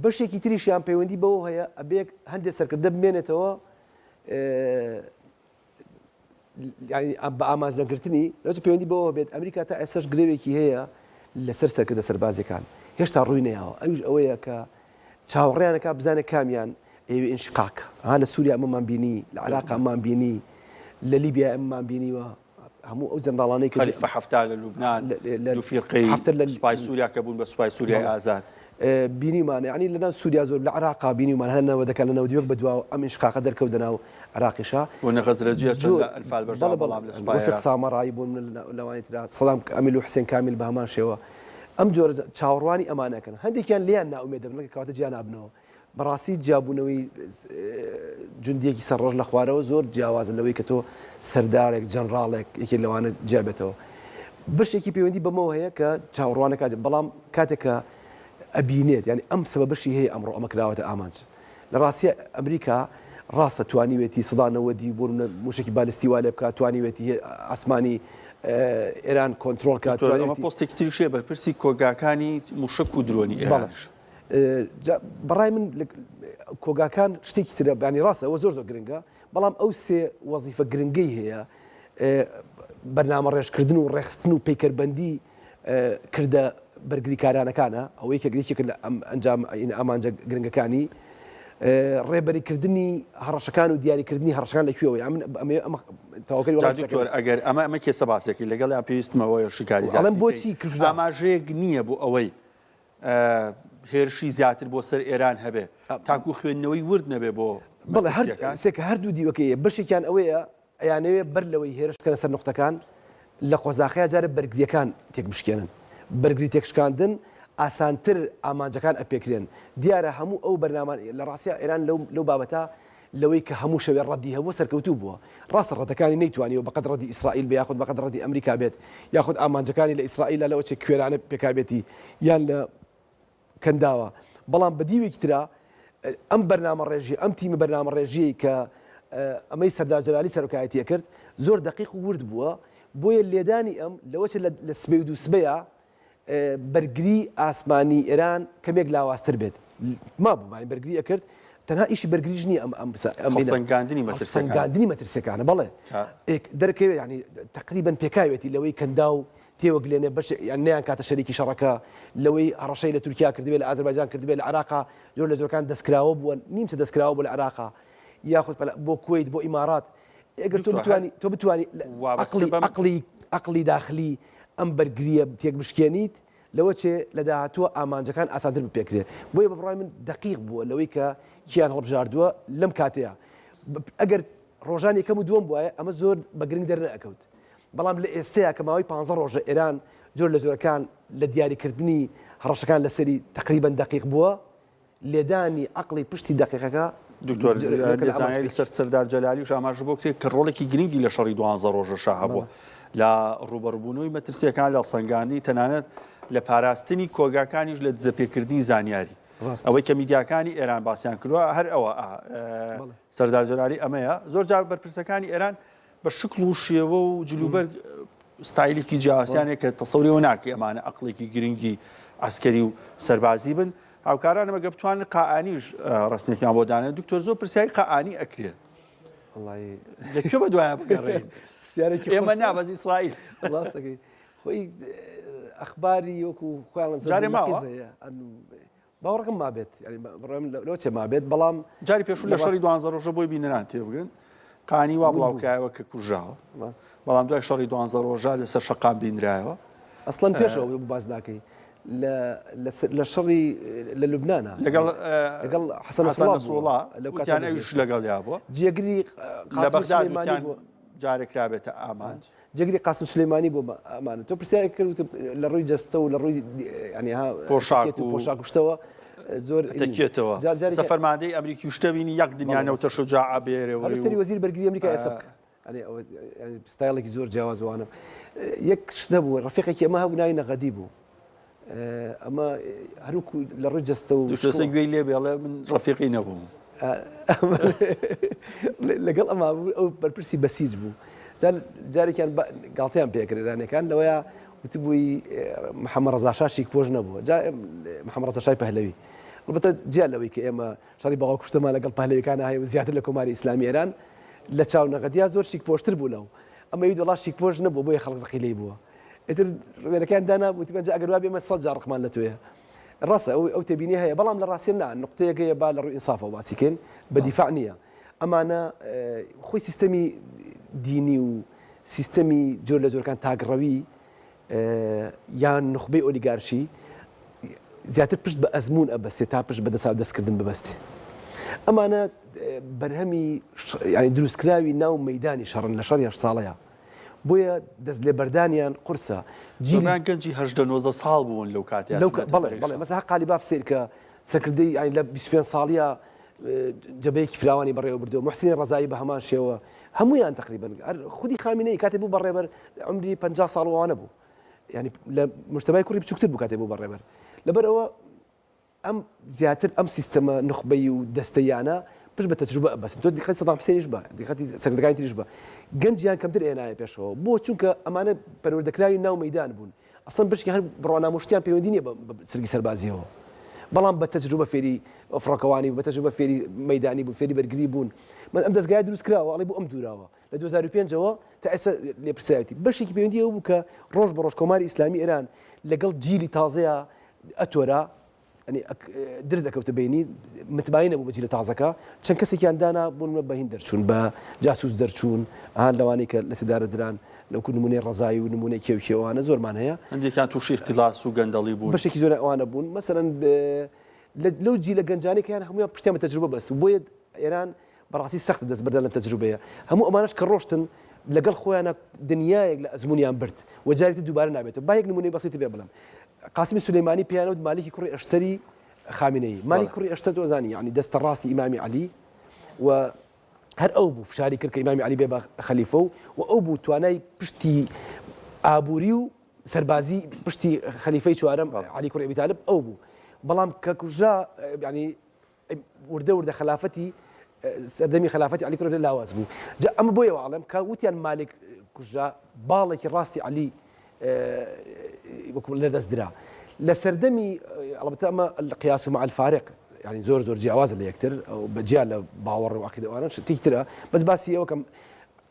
بەشێکی تریشیان پەیوەندی بەوە هەیە ئەبێ هەندێک سەرکردە بمێنێتەوە بە ئاماژدەگرتنی لەوە پەیوەندی بەوە بێت ئەمریکا تا ئێسش گرێوێکی هەیە لەسەر سەرکردە سەربازەکان هێشتا ڕووی نەیەوە. ئەویش ئەوەیە کە چاوەڕێیانەکە بزانێت کامیان ئێوە ئینشقاق لە سووریا ئەمەمان بینی لە عێراق ئەممان بینی لە لیبیا ئەممان بینیوە هەموو ئەو جەنرالانەی کە خەلیفە حەفتار لە لوبنان دوو فیرقەی سوپای سووریا کە بوون بە سوپای سووریای ئازاد بینیمان یعنی لەناو سووریا زۆر لە عێراقا بینیمان هەنەوە دەکات لەنەوە دیوەک بەدواوە ئەم ئینشقاقە دەرکەوتە ناو عێراقیشا وەنەغەزرەجیە چۆن ئەلفال بەردەوام بەڵام لە سوپای وەفق سامەڕایی بوون لەوانی ترا سەڵام ئەمیل و حسێن کامیل بە هەمان شێوە ئەم جۆرە چاوەڕوانی ئەمانەکەن هەندێکیان لیان ناومێ دەبن کەواتە گیان نابنەوە بەڕاستی جیابوونەوەی جوندیەکی سەر ڕۆژ لە خوارەوە زۆر جیاوازە لەوەی کە تۆ سەردارێک جەنرالێک یەکێک لەوانە جیابێتەوە بەشێکی پەیوەندی بەمەوە هەیە کە چاوەڕوانەکە بەڵام کاتێکە ئەبینێت ینی ئەم سبە بەشی هەیە ئەمڕۆ ئەمە کراوەتە ئامانج لە ڕاستیە ئەمریکا ڕاستە توانیوێتی سەدانەوەدی بۆ موشکی بالستی وا لێ بکات توانیوێتی ئاسمانی ئێران کۆنتترۆل کات پۆستێکی تریشێ بەرپرسی کۆگاکانی موشک و درۆنی ئێرانش بەڕای من کۆگاکان شتێکی ترە بانی ڕاستە ئەوە زۆر زۆر گرنگە بەڵام ئەو سێ وەزیفە گرنگەی هەیە بەرنامە ڕێژکردن و ڕێخستن و پەیکەربەندی کردە بەرگریکارانەکانە ئەوەی کە گرێکێک لە ئەنجام ئامانجە گرنگەکانی ڕێبەریکردنی هەڕەشەکان و دیاریکردنی هەڕەشەکان لەکوێەوە تاواکەی ئەگەر ئەمە کێسە باسێکی لەگەڵ یان پێویستمەوەی شکاری ئەڵم بۆچی ئاماژەیەک نییە بۆ ئەوەی هێرشی زیاتر بۆ سەر ئێران هەبێ تاکو خوێندنەوەی ورد نەبێ بۆ بەڵێ سێکە هەردوو دیوەکەیە بەشێکیان ئەوەیە ئەیانەوێ بەر لەوەی هێرشکەنە سەر نقطەکان لە قۆزاقەیە جارە بەرگریەکان تێک بشکێنن بەرگری تێکشکاندن ئاسانتر ئامانجەکان ئەپێکرێن دیارە هەموو ئەو بەرنامان لە ڕاستیە ئێران لەو بابەتە لەوەی کە هەموو شەوێ ڕەدی هەبوو سەرکەوتوو بووە ڕاستە ڕەتەکانی نەیتوانیەوە بەقەد ڕەدی ئیسرائیل بە یاخود بەقەد ڕەدی ئەمریکا بێت یاخود ئامانجەکانی لە ئیسرائیل لەوە چێ کوێرانە پێکابێتی یان لە کەنداوە بەڵام بەدیوێکی ترا ئەم بەرنامە ڕێژی ئەم تیمە بەرنامە ڕێژیی کە ئەمەی سەردار جەلالی سەرۆکایەتیە کرد زۆر دقیق و ورد بووە بۆیە لێدانی ئەم لەوەچ لە سبەی و دووسبەیە بەرگری ئاسمانی ئێران کەمێک لاوااستر بێت ما بوو مای بەرگری ئەکرد تەنها ئیشی بەرگریژ نیە سەنگاندنی مەترسەکانە بەڵێ دەرکەوێت ینی تقریبن پێکاوێتی لەوەی کەندا و تێوەگلێنێ بەش نیان کاتە شەریکی شەڕەکە لەوەی هەڕەشەی لە تورکیا کردبێت لە ئازەربایجان کردبێت لە عێراقا زۆر لە زۆرەکان دەستکراوە بووە نیمچە دەستکراوە بوو لە عێراقا یاخود بۆ کوێیت بۆ ئیمارات ئەگەر تۆ بتوانی عقلی داخلی ئەم بەرگریە تێک بشکێنیت لەوە چێ لە داهاتووە ئامانجەکان ئاسانتر بپێکرێت بۆیە بەڕای من دقیق بووە لەوەی کە کیان هەڵبژاردووە لەم کاتەیە ئەگەر ڕۆژانی کەم و دووەم بووە ئەمە زۆر بەگرنگ دەرنەئەکەوت بەڵام لە ئێستەیە کە ماوەی 15 ڕۆژە ئێران زۆر لە زۆرەکان لە دیاریکردنی هەڕەشەکان لەسەری تقریبەن دقیق بووە لێدانی عقلی پشتی دقیقەکە دکتۆر دەزانێت لەسەر سەردار جەلالی و ئاماژ بۆ کرێت کە ڕۆڵێکی گرنگی لە شەڕی 12 ڕۆژە شاهبووە لە ڕوبەڕبوونەوەی مەترسیەکان لە سەنگاندنی تەنانەت لە پاراستنی کۆگاکانیش لە دزەپێکردنی زانیاری ئەوەی کە میدیاکانی ئێران باسییان کردووە هەر ئەوە سەردار جەلالی ئەمەیە زۆر جار بەرپرسەکانی ئێران بە شکل و شێوە و جلوبەر ستایلێکی جیاواسیانێک کە تەسەوریەوە ناکە ئەمانە عقلێکی گرنگی ئەسکەری و سەربازی بن هاوکاران ئەمە بتوانن قائانیش ڕستنێکیان بۆ دانێت دکتۆر زۆر پرسیاری قائانی ئەکرێت لەکوێ بە دوایە بگەڕێن ئێمە نابەز ئیسرائیل خۆی ئەخباری وەکو جارێ ماوە باوەڕکەم مابێت لەوە چێ مابێت بەڵام جاری پێشوو لە شەڕی 12 ڕۆژە بۆی بینەران تێبگەن قانی وا بڵاوکایەوە کە کوژراوە بەڵام دوای شەڕی 12 ڕۆژە لەسەر شەقام بینرایەوە ئەسڵەن پێشەوە باز ناکەی لە شەڕی لە لوبنانە لەگەڵ حەسەن نەسڕڵڵا لەوکاتیان ئەویش لەگەڵ یابووە جێگری لە بەغداد جارێک رابێتە ئامانج جێگری قاسم سلەیمانی بۆ ئەمانە تۆ پرسیاری کرد لە ڕووی جەستە و لە ڕووی پۆشاک وشتەوە زۆر تەکێتەوە سەفەرماندەی ئەمریکی وشتە بینی یەک دنیانەوە شجاع بێرەوە سەری وەزیر بەرگری ئەمریکا ئێستا ستایلێکی زۆر جیاوازوانە یەک شتە بوو ڕفیقێکی ئەمە هەبوو ناوی نەغەدی بوو ئەمە هەروکو لە ڕووی جەستە و گوێی لێ بێڵێ من ڕفیقی نەبووم لەگەڵ ئەمە ئەو بەرپرسی بەسیج بوو جارێکیان گاڵتیان پێکردرانەکان لەوەیە وتبووی محەممەد ڕەزاشاشی پۆش نەبووە محەممەد ڕەزاشای پەهلەوی البەتە جیا لەوەی کە ئێمە شەڕی بەغاو کوشتەمان لەگەڵ پەهلەویەکانە هەیە و زیاتر لە کۆماری ئیسلامی ئێران لە چاو نەغەدیا زۆر شیک پۆشتر بوو لەو ئەمە وی دڵاش شیک پۆش نەبوو بۆیە خەڵک ڕقی لێی بووە ئیتر ڕوێنەکان دانا وتی بەنجا ئەگەر وا بێمە 100 جار ڕقمان لە توێە ڕاستە ئەو تێبینی هەیە بەڵام لە ڕاستینا نقطەیەکەیە با لە ڕووی ئینسافەوە باسیکەین بە دیفاع نییە ئەمانە خۆی سیستەمی دینی و سیستەمی جۆر لە جۆرەکان تاگڕەوی یان نخبەی ئۆلیگارشی زیاتر پشت بە ئەزمون ئەبەستێت تا پشت بە دەسا دەستکردن ببەستێ ئەمانە بەرهەمی ینی دروستکراوی ناو مەیدانی شەڕن لە شەڕ 8 ساڵەیە بۆیە دەست لێ بەردانیان قورسە جیمان گەنجی 19 ساڵ بوون لەو کاتیان بەڵێ مەسا قالی باف سیر کە سەرکردەی ینی لە 25 ساڵیە جەبەیەکی فراوانی بەڕێوە بردەوە محسینی ڕزایی بە هەمان شێوە هەمویان تقریبا خودی خامینەی کاتێ بوو بەڕێبەر عمری 50 ساڵ وانە بوو ینی لە مجتەمای کوڕی بچووکتر بوو کاتێ بوو بەڕێبەر لەبەرەوە ئەم زیاتر ئەم سیستەمە نخبەی و دەستەیانە پشت بە تەجروبە ئەبەستن تۆ دیقەتی سەدام حوسێنیش بە دیقەتی سەرکردەکانی تریش بە گەنجیان کەمتر ئێنایە پێشەوە بۆ چونکە ئەمانە پەروەردەکراوی ناو مەیدان بوون ئەسڵ بشکی هەر بڕوانامۆشتیان پەیوەندی نییە بە سەرگی سەربازیەوە بەڵام بە تەجروبە فێری ئەفڕۆکەوانی بە تەجروبە فێری مەیدانی بوون فێری بەرگری بوون من ئەم دەستگای دروست کراوە ئەڵێ بۆ ئەم دووراوە لە 2005ەوە تا ئێستا لێپرسایەتی بەشێکی پەیوەندی ئەوە بوو کە ڕۆژ بە ڕۆژ کۆماری ئیسلامی ئێران لەگەڵ جیلی تازەیە ئەتۆرە يعني درز أكوت بيني متباينة أبو بجيل تعزكا عشان كسي كان دانا بون مباهين درشون بجاسوس درشون هان لوانيك لسدار دران لو كنا نموني الرزاي ونموني كيو كيو أنا زور معنا هي عندي كان توشي اختلاس وجندلي بون بس كي وانا بون مثلا لو جي لجنجاني كان هم بشتام تجربة بس وبيد إيران براسي سخت دز بدل تجربة هم أمانش كروشتن لقل خويانا دنياي لأزمونيان برد وجاري تدوبار نابته بايك نموني بسيط بيبلم قاسم السليماني بيانو مالكي كوري اشتري خامنئي مالكي كوري اشتري وزاني يعني دست الراس إمامي علي وهر أوبو في شاري كرك إمامي علي بيبا خليفه وأوبو تواناي بشتي أبوريو سربازي بشتي خليفي شوارم علي كوري أبي طالب أوبو بلام ككجا يعني ورده خلافتي سردمي خلافتي علي كوري لا وازبو جاء أما بويا وعلم كوتيان مالك كجا بالك راستي علي وكم لدى ازدراء لسردمي على أما القياس مع الفارق يعني زور جواز اللي يكتر أو بجيال باور وعقيدة وأنا تيجترا بس هي وكم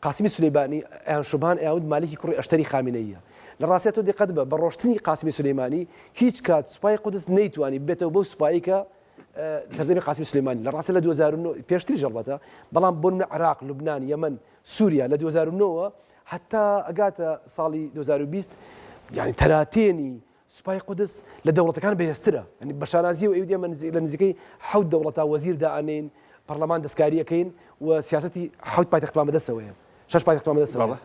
قاسم السليماني أنا شبان أعود مالكي كوري أشتري خامنئية لراسيته دي قدبة بروشتني قاسم السليماني هيج كات سباي قدس نيتو يعني بيته بو سبايكا سردمي قاسم السليماني لراسي لدو زارنو بيشتري جربته بلان بون عراق لبنان يمن سوريا لدو زارنو حتى أجاتا صالي 2020 يعني تراتيني سباي قدس لدولة كان بيسترا يعني بشارازي وإيديا من لنزكي حود دولة وزير دانين برلمان دسكارية كين وسياستي حود باي تختم مدرسة ويا شاش باي تختم مدرسة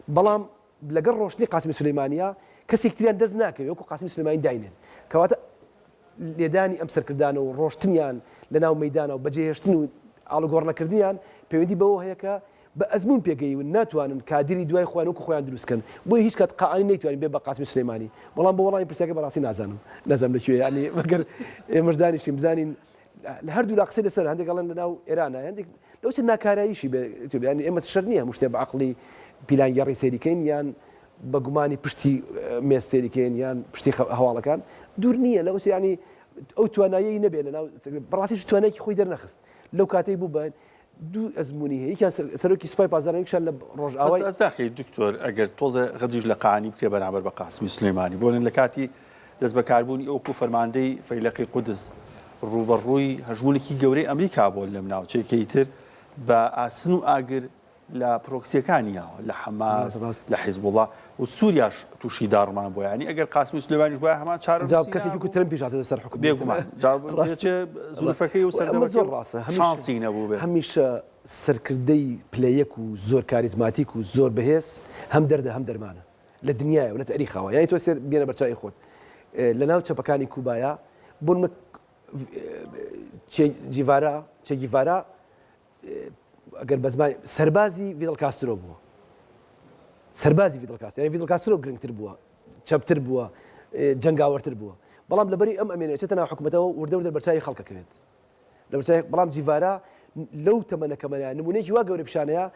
بلام لقر روشني قاسم السليمانية كسي كتير دزناك يوكو قاسم السليماني داينين كواتا ليداني أمسر كردانو روشتنيان لناو ميدانو بجيهشتنو على قرنا كرديان بيودي بو هيك بأزمون بيجي والناتوان كادري دواي خوانوك خوان دروس كان بوي هيش كات قاني نيتوان بيبقى قاسم السليماني والله برساك براسي نازم لشوي يعني مقر مجداني شي مزانين الهردو لاقصي لسر عندك قال لنا ايران عندك لو سنا كارايشي يعني اما الشرنيه مش تبع عقلي بلان يري سيري كين يان بقماني بشتي ميس سيري كين يان بشتي هواله كان دورنيه لو يعني او تواناي نبي لنا براسي تواناي خوي در نخست لو كاتبوا بان دو أزموني هي كان سلوكي سباي بازارين كان لروج أوي. بس أزداخي دكتور أجر توزع غديج لقاني بكتير بنعبر بقاسم السليماني بقولن لكاتي دز بكاربوني أو كفرماندي فيلاقي قدس الروبروي هجمونكي جوري أمريكا بقول مناو شيء كيتر بأسنو أجر لبروكسيكانيا لحماس لحزب الله وسوريا توشي دار ما بو يعني أجر قاسم السليماني جوا هما شارع جاب كسي فيكو ترمبي جات السر حكم بيجوا جاب جت زلفكي وسردمك شانسين أبو به هميش سركردي بلايك وزور كاريزماتيك وزور بهيس هم درده هم درمانه للدنيا ولا تاريخها يعني توسر بينا برشاي خود لناو تشبكاني كوبايا بون جيفارا اگر بزمان سربازي فيدل كاسترو بو سربازي فيدل كاسترو يعني فيدل كاسترو جرينتر بو تشابتر بو جنگاورتر بو بلام لبري امينه تتنا حكومته ورد برشاي خلق كبد لبرشاي بلام جيفارا لو تمنى كمان نمونيكي واقع بشانيا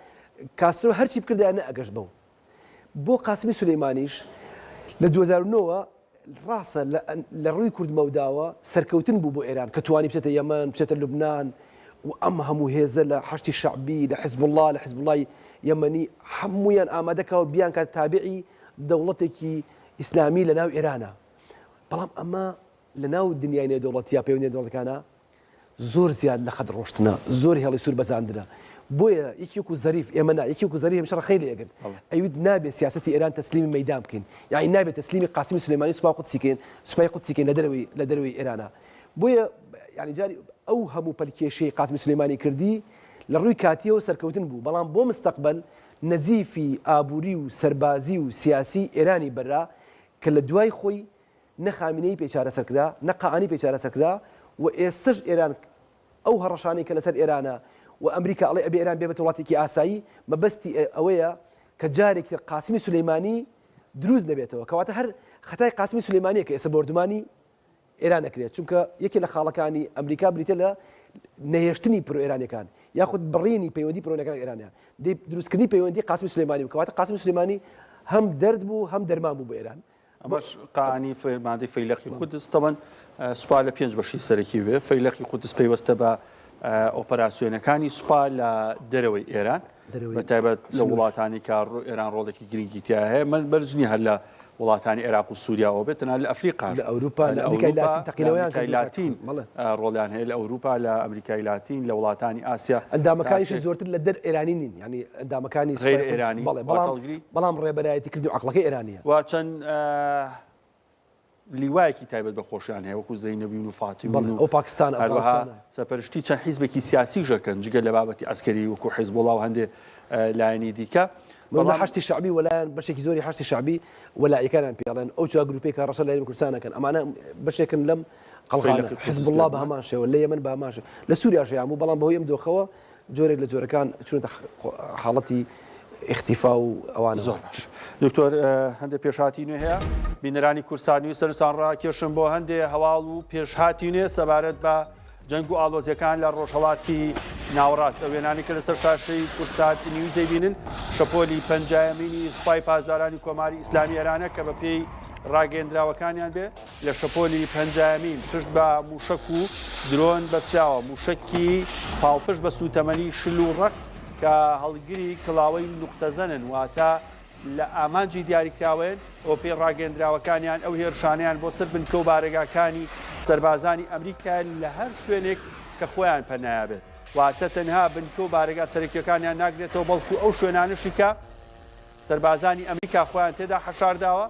كاسترو هرشي بكرد انا اقشبو بو قاسم سليمانيش ل2009 راسه لروي كرد موداوا سركوتن بو ايران كتواني بشت اليمن بشت لبنان وامهم هيزه لحشتي الشعبي لحزب الله يمني حمويا امادك وبيان كان تابعي دولتك اسلامي لنا ايران بلام اما لە ناو دنیای نێودەوڵەتیە پەیوەندی دەوڵەتەکانە زۆر زیاد لە خەت ڕۆشتنە زۆر هێڵی سوور بەزاندنە بۆیە یەکێکو زەریف ئێمە یەکێکو زەریف هەمیشە خەیلی ئەگەن ئەوید نابێت سیاسەتی ئێران تەسلیمی مەیدان بکەین یعنی نابێت تەسلیمی قاسمی سولەیمانی سوپای قودسیکەین لە دەروی ئێرانە بۆیە یعنی جاری ئەو هەموو پەلکێشەی قاسمی سولەیمانی کردی لە ڕووی کاتیەوە سەرکەوتن بوو بەڵام بۆ مستەقبل نەزیفی ئابووری و سەربازی و سیاسی ئێرانی بەرا کە لە دوای خۆی نەخامینەی پێچارە سەرکرا نەقعانی پێچارە سەرکرا و ئێستش ئێران ئەو هەڕەشانەی کە لەسەر ئێرانە و ئەمریکا ئەڵێ ئەبێ ئێران بێ بە وڵاتێکی ئاسایی مەبەستی ئەوەیە کە جارێکی قاسمی سولەیمانی دروست دەبێتەوە کەواتە هەر خەتای قاسمی سولەیمانیە کە ئێستا بردومانی ئێران نەکرێت چونکە یەکێک لە خاڵەکانی ئەمریکا بریتە لە نەهێشتنی پرۆ ئێرانیەکان یاخود بڕینی پەیوەندی پرۆنەکان ئێرانیان دروستکردنی پەیوەندی قاسمی سولەیمانی کەواتە قاسمی سولەیمانی هەم دەرد بوو هەم دەرمان بوو بۆ ئێران ئەمەش قانی مادەی فەیلەقی قودس تەمەن سوپا لە 5 بەشی سەرەکی وێ فەیلەقی قودس پەیوەستە بە ئۆپەراسیۆنەکانی سوپا لە دەرەوەی ئێران بەتایبەت لە وڵاتانی کە ئێران ڕۆڵێکی گرنگی تیا هەیە من بەرجنی هەر لە وڵاتانی عێراق و سووریا بێت تەنها لە ئەفریقا لە ئەوروپا لە ئەمریکای لاتین ڕۆڵیان هەیە لە ئەوروپا لە ئەمریکای لاتین لە وڵاتانی ئاسیا ئەندامەکانیش زۆرتر لە دەر ئێرانی نین ینی ئەندامەکانی غیر ئێرانی بەڵام ڕێبەرایەتی کردو عەقڵەکەی ئێرانیە و چەند لیوایەکی تایبەت بە خۆشیان هەیە وەکو زەینەبین و فاتیمین و ئەو پاکستان سەرپەرشتی چەند حیزبێکی سیاسی ژەکەن جگە لە بابەتی ئەسکەری وەکو حیزبوڵڵا و هەندێک لایەنی دیکە حشتی شعبی وەلایەن بەشێکی زۆری حشتی شعبی وەلایەکانیان پێڵێن ئەو چوار گروپێک کە ڕەشە لە هێرمی کوردستانەکەن ئەمانە بەشێکن لەم قەڵغانە حیزبوڵڵا بە هەمان شێوە لە یەمەن بە هەمان شێوە لە سووریاش هەیە بەڵام بەهۆی ئەم دۆخەوە جۆرێک لە جۆرەکان چونەتە حاڵەتی اختیفا و ئەوانە زۆر باش دکتۆر هەندێک پێشهاتی نوێ هەیە بینەرانی کورسانی سەرنجان ڕاکێشن بۆ هەندێک هەواڵ و پێشهاتی نوێ سەبارەت بە جەنگ و ئاڵۆزیەکان لە ڕۆژهەڵاتی ناوەڕاست ئەو وێنانی کە لەسەر شاشەی کورسات نیوز دەبینن شەپۆلی پەنجایەمینی سوپای پاسدارانی کۆماری ئیسلامی ئێرانە کە بە پێی ڕاگەیەندراوەکانیان بێ لە شەپۆلی پەنجایەمین پشت بە موشک و درۆن بەستراوە موشکی پاڵپشت بە سوتەمەنی شل و ڕەق کە هەڵگری کڵاوەی نوقتەزەنن واتە لە ئامانجی دیاریکراوێن ئەو پێی ڕاگەیەندراوەکانیان ئەو هێرشانیان بۆ سەر بنکە و بارەگاکانی سەربازانی ئەمریکا لە هەر شوێنێک کە خۆیان پەنایە بێت واتە تەنها بنکە و بارەگا سەرەکیەکانیان ناگرێتەوە بەڵکو ئەو شوێنانشی کە سەربازانی ئەمریکا خۆیان تێدا حەشارداوە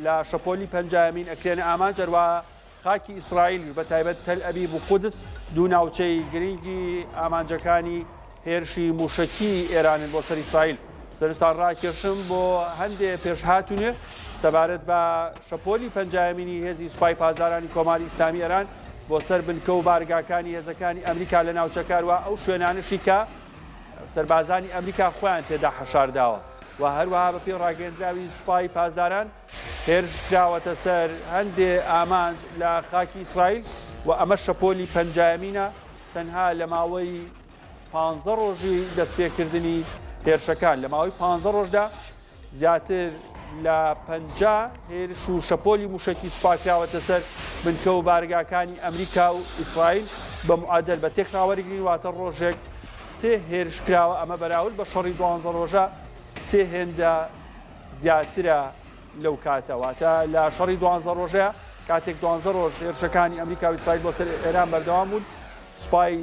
لە شەپۆلی پەنجایەمین ئەکرێنە ئامان جەروە خاکی ئیسرائیل بە تایبەت تەل ئەبیب و قودس دوو ناوچەی گرنگی ئامانجەکانی هێرشی موشکی ئێرانن بۆ سەر ئیسرائیل سەرنجتان ڕاکێشم بۆ هەندێک پێشهاتونێ سەبارەت بە شەپۆلی پەنجایەمینی هێزی سوپای پاسدارانی کۆماری ئیسلامی ئێران بۆ سەر بنکە و بارگاکانی هێزەکانی ئەمریکا لە ناوچەکارەوە ئەو شوێنانشی کە سەربازانی ئەمریکا خۆیان تێدا حەشارداوە و هەروەها بە پێی ڕاگەیەندراوی سوپای پاسداران هێرش کراوەتە سەر هەندێک ئامانج لە خاکی ئیسرائیل و ئەمە شەپۆلی پەنجایەمینە تەنها لە ماوەی 15 ڕۆژی دەستپێکردنی هێرشەکان لە ماوەی 15 ڕۆژدا زیاتر لە 50 هێرش و شەپۆلی موشکی سوپاکراوەتە سەر بنکە و بارگاکانی ئەمریکا و ئیسرائیل بە معادل بە تێکراوەرگری واتە ڕۆژێک 3 هێرش کراوە ئەمە بەراورد بە شەڕی 12 ڕۆژە 3 هێندە زیاترە لەو کاتەواتە لە شەڕی 12 ڕۆژەیە کاتێک 12 ڕۆژ هێرشەکانی ئەمریکا و ئیسرائیل بۆ سەر ئێران بەردەوام بوون سوپای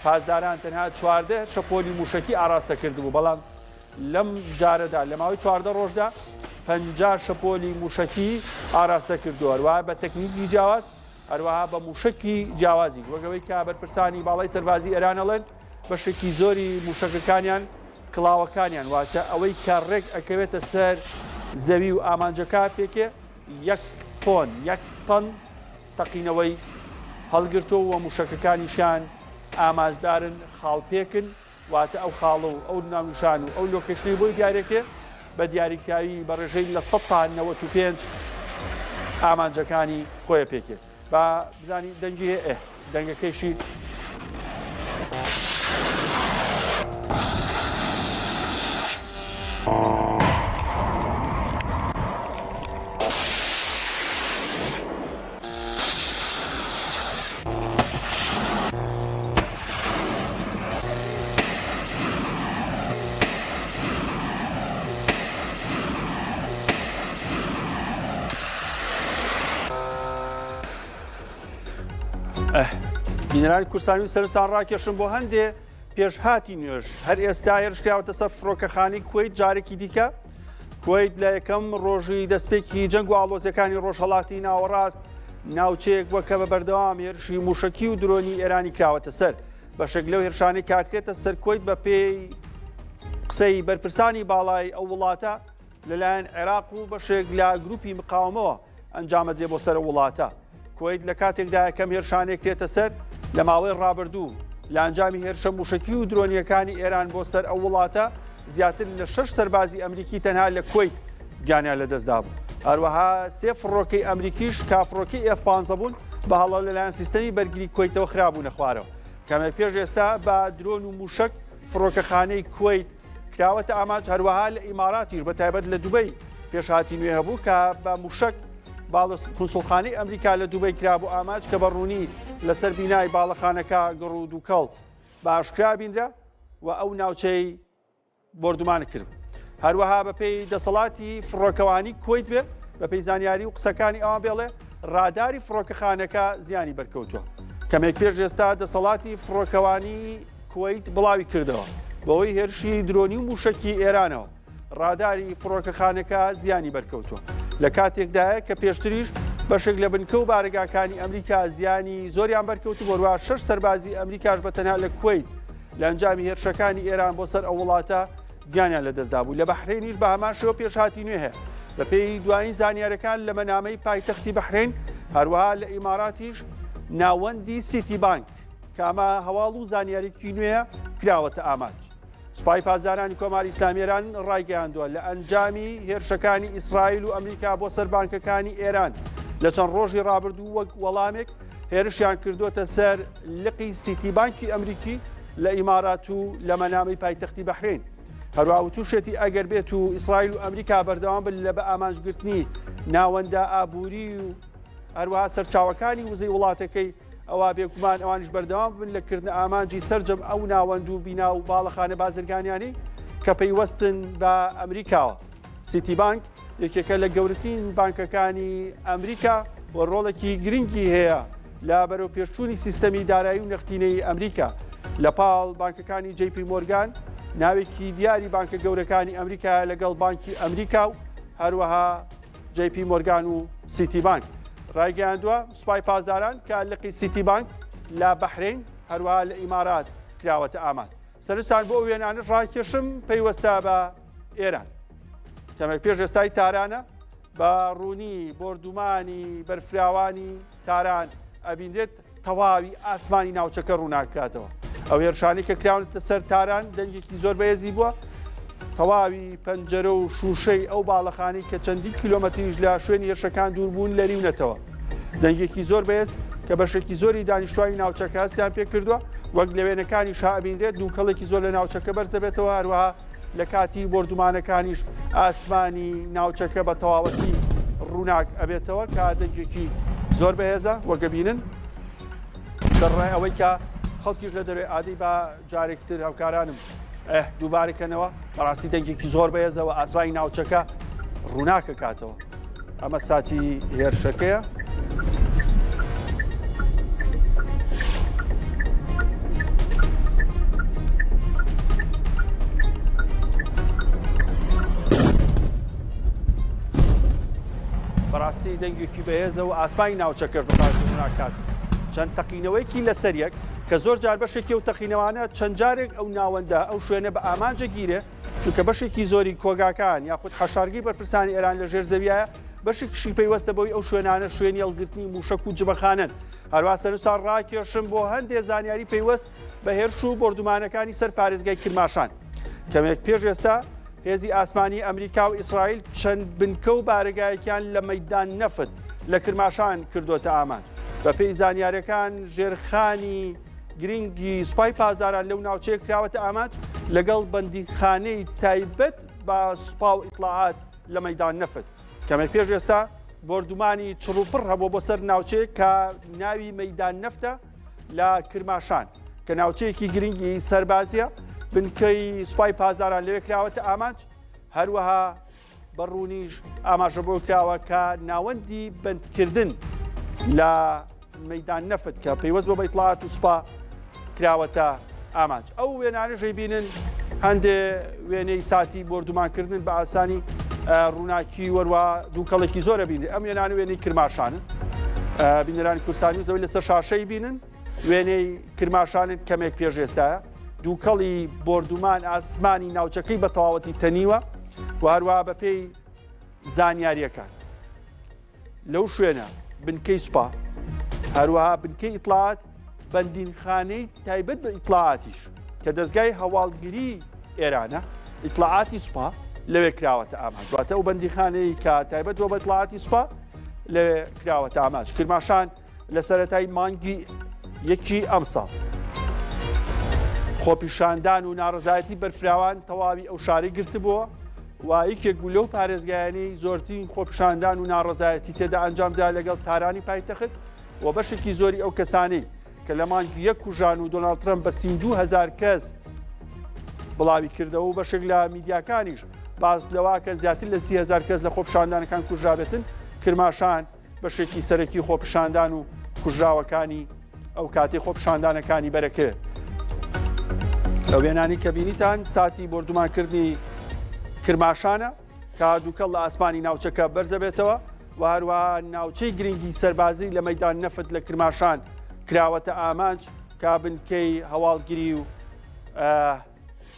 پاسداران تەنها 14 شەپۆلی موشکی ئاراستە کردبوو بەڵام لەم جارەدا لە ماوەی 14 ڕۆژدا 50 شەپۆلی موشکی ئاراستە کردووە هەروەها بە تەکنیکی جیاواز هەروەها بە موشکی جیاوازی وەگەوەی کە بەرپرسانی باڵای سەربازی ئێرانەڵێن بەشێکی زۆری موشکەکانیان کڵاوەکانیان واتە ئەوەی کە ڕێک ئەکەوێتە سەر زەوی و ئامانجەکە پێکێ 1 تۆن 1 تەن تەقینەوەی هەڵگرتووە و موشکەکانیشان ئاماژدارن خاڵپێکن واتە ئەو خاڵە و ئەو ناونیشان و ئەو لۆکیشنەی بۆی دیارێکێ بە دیاریکراوی بە ڕێژەی لە 95 ئامانجەکانی خۆیە پێکێت با بزانی دەنگی هەیە دەنگەکەیشی ژینەرانی کوردستانی سەرنجتان ڕاکێشم بۆ هەندێ پێشهاتی نوێژ هەر ئێستا هێرشکراوەتە سەر فڕۆکەخانەی کوێیت جارێکی دیکە کوێیت لە یەکەم ڕۆژی دەستپێکی جەنگ و ئاڵۆزیەکانی ڕۆژهەڵاتی ناوەڕاست ناوچەیەک وەکە بە بەردەوام هێرشی موشکی و درۆنی ئێرانی کراوەتە سەر بەشێک لەو هێرشانەی کاکرێتە سەر کوێیت بە پێی قسەی بەرپرسانی باڵای ئەو وڵاتە لەلایەن عێراق و بەشێک لە گروپی مقاومەوە ئەنجامەدرێ بۆ سەر وڵاتە کوێیت لە کاتێکدا یەکەم هێرشانێک کرێتە سەر لە ماوەی ڕابردوو لە ئەنجامی هێرشە موشکی و درۆنیەکانی ئێران بۆ سەر ئەو وڵاتە زیاتر لە 6 سەربازی ئەمریکی تەنها لە کوێیت گیانیان لەدەستدا بوو هەروەها 3 فڕۆکەی ئەمریکیش کافڕۆکەی F-15 بوون بە هەڵە لەلایەن سیستەمی بەرگری کوێیتەوە خراببوونە خوارەوە کەمێک پێش ئێستا بە درۆن و موشک فڕۆکەخانەی کوێیت کراوەتە ئاماج هەروەها لە ئیماراتیش بە تایبەت لە دوبەی پێشهاتی نوێ هەبوو کە بە موشک قونسوڵخانەی ئەمریکا لە دوبەی کرابوو ئاماج کە بەڕوونی لەسەر بینای باڵەخانەکە گڕود و کەڵ باشکرا بینرا و ئەو ناوچەی بردومانە کرد هەروەها بەپێی دەسەڵاتی فڕۆکەوانی کوێیت بێ بەپێی زانیاری و قسەکانی ئەوان بێڵێ ڕاداری فڕۆکەخانەکە زیانی بەرکەوتووە کەمێک پێش ئێستا دەسەڵاتی فڕۆکەوانی کوێیت بڵاوی کردەوە بەوەی هێرشی درۆنی و موشکی ئێرانەوە ڕاداری فڕۆکەخانەکە زیانی بەرکەوتووە لە کاتێکدایە کە پێشتریش بەشێک لە بنکە و بارگاکانی ئەمریکا زیانی زۆریان بەرکەوتو بۆروە 6 سەربازی ئەمریکاش بەتەنها لە کوێیت لە ئەنجامی هێرشەکانی ئێران بۆ سەر ئەو وڵاتە گیانیان لەدەستدا بوو لە بەحرێنیش بە هەمان شێوە پێشهاتی نوێ هەیە بەپێی دوایین زانیاریەکان لە مەنامەی پایتەختی بەحرێن هەروەها لە ئیماراتیش ناوەندی سیتی بانک کامە هەواڵ و زانیاریکی نوێیە کراوەتە ئاماج سوپای پاسدارانی کۆماری ئیسلامی ئێران ڕایگەیاندووە لە ئەنجامی هێرشەکانی ئیسرائیل و ئەمریکا بۆ سەر بانکەکانی ئێران لە چەند ڕۆژی ڕابردوو وەک وەڵامێک هێرشیان کردوتە سەر لقی سیتی بانکی ئەمریکی لە ئیمارات و لە مەنامەی پایتەختی بەحرێن هەروەها تووشێتی ئەگەر بێت و ئیسرائیل و ئەمریکا بەردەوام بن لە بە ئامانجگرتنی ناوەندە ئابووری و هەروەها سەرچاوەکانی وزەی وڵاتەکەی ئەوە بێگومان ئەوانش بەردەوام بن لەکردن ئامانجی سەرجەم ئەو ناوەند و بینا و باڵەخانە بازرگانیانی کە پەیوەستن بە ئەمریکاوە سیتی بانک یەکێکە لە گەورەترین بانکەکانی ئەمریکا و ڕۆڵێکی گرنگی هەیە لە بەرەو پێشچوونی سیستەمی دارایی و نەختینەی ئەمریکا لە پاڵ بانکەکانی JP Morgan ناوێکی دیاری بانکە گەورەکانی ئەمریکا لەگەڵ بانکی ئەمریکا و هەروەها JP Morgan و سیتی بانک ڕایگەیاندووە سوپای پاسداران کە لقی سیتی بانک لە بەحرین هەروەها لە ئیمارات کراوەتە ئامان سەرنجتان بۆ وێنانش ڕاکێشم پەیوەستە بە ئێران کەمێک پێش ئێستای تارانە بە ڕوونی بردومانی بەرفراوانی تاران ئەبینرێت تەواوی ئاسمانی ناوچەکە ڕووناکاتەوە ئەو هێرشانی کە کراونەتە سەر تاران دەنگێکی زۆر بەهێزی بووە تەواوی پەنجەرە و شوشەی ئەو باڵەخانەی کە چەندی کیلۆمەتریش لە شوێنی هێرشەکان دووربوون لەریونەتەوە دەنگێکی زۆر بەهێز کە بەشێکی زۆری دانیشتوانی ناوچەکە هەستیان پێ کردووە وەک لەوێنەکانی شابینرێت دووکەڵێکی زۆر لە ناوچەکە بەرزەبێتەوە هەروەها لە کاتی بردومانەکانیش ئاسمانی ناوچەکە بە تەواوەتی ڕووناک ئەبێتەوە کە دەنگێکی زۆر بەهێزە وەگەبینن سەرڕای ئەوەی کە خەڵکیش لە دەروێ ئادەی بە جارێکتر هاوکارانم دووبارەکەنەوە بەڕاستی دەنگێکی زۆر بەهێزەوە ئاسمانی ناوچەکە ڕووناکە کاتەوە ئەمە ساتی هێرشەکەیە بەڕاستی دەنگێکی بەهێزەوە ئاسمانی ناوچەکەش بەڕاستی ڕووناکات چەند تەقینەوەیکی لەسەریەک کە زۆر جار بەشێکی و تەقینەوانە چەند جارێک ئەو ناوەندە ئەو شوێنە بە ئامانجە گیرێ چونکە بەشێکی زۆری کۆگاکان یاخود حەشارگی بەرپرسانی ئێران لە ژێر زەویایە بەشێکشی پەیوەستە بۆی ئەو شوێنانە شوێنی هەڵگرتنی موشک و جبەخانەن هەروە سەرنجتان ڕاکێشم بۆ هەندێک زانیاری پەیوەست بە هێرش و بردومانەکانی سەر پارێزگای کرماشان کەمێک پێش ئێستا هێزی ئاسمانی ئەمریکا و ئیسرائیل چەند بنکە و بارگایەکیان لە مەیدان نەفت لە کرماشان کردوتە ئامان بەپێی زانیاریەکان ژێرخانی گرنگی سوپای پاسداران لەو ناوچەیە کراوەتە ئاماج لەگەڵ بەندیخانەی تایبەت بە سوپا و ئیطلاعات لە مەیدان نەفت کەمێک پێش ئێستا بردومانی چڕوپڕ هەبوو بۆ سەر ناوچەیە کە ناوی مەیدان نەفتە لە کرماشان کە ناوچەیەکی گرنگی سەربازیە بنکەی سوپای پاسداران لەوێ کراوەتە ئاماج هەروەها بەڕوونیش ئاماژە بۆ کراوە کە ناوەندی بەندکردن لە مەدان نەفت کە پەیوەست بە ئیطلاعات و سوپا کراوەتە ئامانج. ئەو وێنانەژەی بینن هەندێ وێنەی ساتی بردومانکردن بە ئاسانی ڕووناکی وەروە دووکەڵێکی زۆرە بینن. ئەم وێنانە وێنەی کرماشانن، بینەرانی کوردستانی زەوی لەسەر شاشەی بینن، وێنەی کرماشانن کەمێک پێش ئێستاە، دووکەڵی بردومان ئاسمانی ناوچەکەی بە تەواوەتی تەنیوە و هەروە بە پێی زانیاریەکان. لەو شوێنە بنکەی سوپا هەروەها بنکەی ئیطلاعات بەندینخانەی تایبەت بە ئیطلاعاتیش کە دەستگای هەواڵگیری ئێرانە ئیطلاعاتی سوپا لەوێ کراوەتە ئامانج. واتە ئەو بەندیخانەی کە تایبەت بۆ بە ئیطلاعاتی سوپا لەوێ کراوەتە ئامانج. کرماشان لە سەرەتای مانگی یەکی ئەم ساڵ خۆپیشاندان و ناڕزایەتی بەرفراوان تەواوی ئەو شارەی گرتبووە و یەکێک بوو لەو پارێزگایانەی زۆرترین خۆپیشاندان و ناڕزایەتی تێدا ئەنجامدا لەگەڵ تارانی پایتەخت و بەشێکی زۆری ئەو کەسانەی کە لە مانگی یەک کوژان و دۆناڵد ترەمپ بە 32,000 کەس بڵاوی کردەوە و بەشێک لە میدیاکانیش باز لەواکە زیاتر لە 30,000 کەس لە خۆپیشاندانەکان کوژرابێتن. کرماشان بەشێکی سەرەکی خۆپیشاندان و کوژراوەکانی ئەو کاتێ خۆپیشاندانەکانی بەرەکرد. لە وێنانی کە بینیتان ساتی بردومانکردنی کرماشانە کە دووکەڵ لە ئاسمانی ناوچەکە بەرزە بێتەوە و هەروە ناوچەی گرنگی سەربازی لە مەدان نەفت لە کرماشان کراوەتە ئامانج کە بنکەی هەواڵگیری و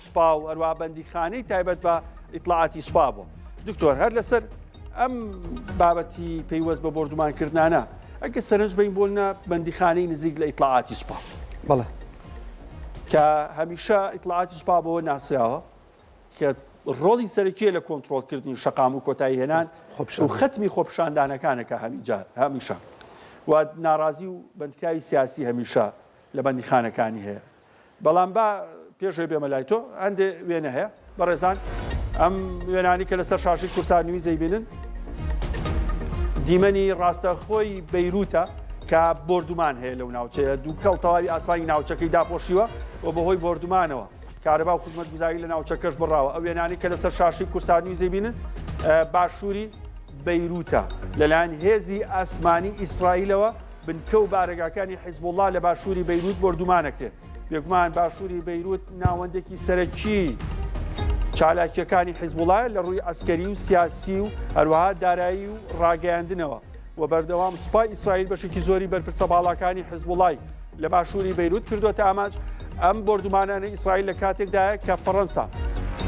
سوپا و هەروە بەندیخانەی تایبەت بە ئیطلاعاتی سوپا بوو. دکتۆر هەر لەسەر ئەم بابەتی پەیوەست بە بردومانکردانە ئەگە سەرنج بین بۆلنە بەندیخانەی نزیک لە ئیطلاعاتی سوپا بەڵێ کە هەمیشە ئیطلاعاتی سوپا بەوە ناسراوە کە ڕۆڵی سەرەکیە لە کۆنتڕۆڵکردنی شەقام و کۆتایی هێنان و خەتمی خۆپیشاندانەکانەکە هەمیشە و ناڕازی و بەندکراوی سیاسی هەمیشە لە بەندیخانەکانی هەیە. بەڵام با پێشێ بێمە لای تۆ هەندێ وێنە هەیە بەڕێزان ئەم وێنانی کە لەسەر شاشی کورسانوی زەیبینن دیمەنی ڕاستەخۆی بەیروتە کە بردومان هەیە لەو ناوچەیە دووکەڵ تەواوی ئاسمانی ناوچەکەی داپۆشیوە و بەهۆی بردومانەوە کارەبا و خزمەتگوزاری لە ناوچەکەش بڕاوە. ئەو وێنانی کە لەسەر شاشی کورسانوی زەیبینن باشووری بەیروتە لەلایەن هێزی ئاسمانی ئیسرائیلەوە بنکە و بارەگاکانی حیزبوڵڵا لە باشووری بەیروت بردومانەکرێت. بێگومان باشووری بەیروت ناوەندێکی سەرەکی چالاکیەکانی حیزبوڵڵا لە ڕووی ئەسکەری و سیاسی و هەروەها دارایی و ڕاگەیاندنەوە و بەردەوام سوپای ئیسرائیل بەشێکی زۆری بەرپرسە باڵاکانی حیزبوڵڵای لە باشووری بەیروت کردوتە ئامانج. ئەم بردومانانە ئیسرائیل لە کاتێکدایە کە فەڕەنسا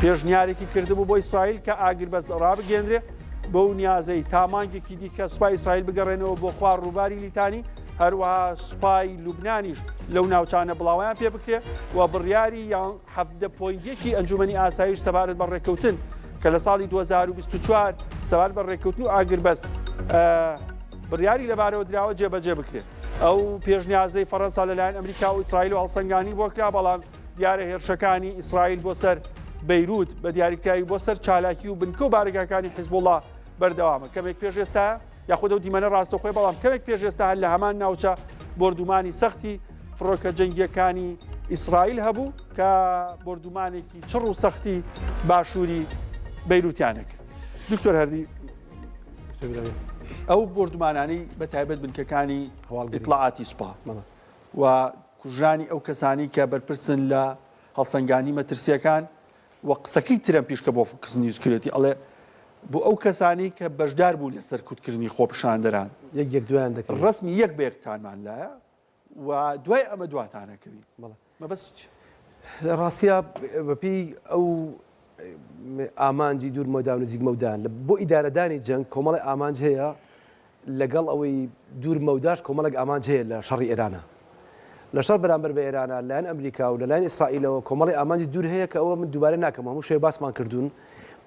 پێشنیارێکی کردبوو بۆ ئیسرائیل کە ئاگربەز ڕابگەندرێ بەو نیازەی تا مانگێکی دیکە سوپای ئیسرائیل بگەڕێنەوە بۆ خوار ڕووباری لیتانی هەروەها سوپای لوبنانیش لەو ناوچانە بڵاویان پێ بکرێ و بڕیاری یان 17.1 ئەنجومەنی ئاسایش سەبارەت بە ڕێکەوتن کە لە ساڵی 2024 سەبارەت بە ڕێکەوتن و ئاگربەست بڕیاری لەبارەوە دراوە جێبەجێ بکرێت. ئەو پێشنیازەی فەڕەنسا لەلایەن ئەمریکا و ئیسرائیل و هەڵسەنگانی بۆ کرا بەڵام دیارە هێرشەکانی ئیسرائیل بۆ سەر بەیروت بە دیاریکراوی بۆ سەر چالاکی و بنکە و بارگاکانی حیزبوڵڵا بەردەوامە. کەمێک پێش ئێستا یاخود ئەو دیمەنە ڕاستەخۆی بەڵام کەمێک پێش ئێستا هەر لە هەمان ناوچە بردومانی سەختی فڕۆکە جەنگیەکانی ئیسرائیل هەبوو کە بردومانێکی چڕ و سەختی باشووری بەیروتیانەکە. دکتۆر هەردی ئەو بردومانانی بە تایبەت بنکەکانی ئیطلاعاتی سوپا و کوژانی ئەو کەسانی کە بەرپرسن لە هەڵسەنگانی مەترسیەکان و قسەکەی ترەمپیش کە بۆ فکسنی نیوزکرێتی ئەڵێ بۆ ئەو کەسانی کە بەشدار بوو لە سەرکوتکردنی خۆپیشاندەران یەک دوایان دەکەن ڕسمی یەک بەیەکتانمان لایە و دوای ئەمە دواتانەکەوی مەبەست ڕاستیە بەپی ئەو ئامانجی دوور مەدان و نزیک مەودان بۆ ئیدارەدانی جەنگ کۆمەڵی ئامانج هەیە لەگەڵ ئەوەی دوور مەوداش کۆمەڵێک ئامانج هەیە لە شەڕی ئێرانە لە شەڕ بەرامبەر بە ئێرانە لەلایەن ئەمریکا و لەلایەن ئیسرائیلەوە کۆمەڵی ئامانجی دوور هەیە کە ئەوە من دووبارە ناکەم هەموو شێ باسمان کردوون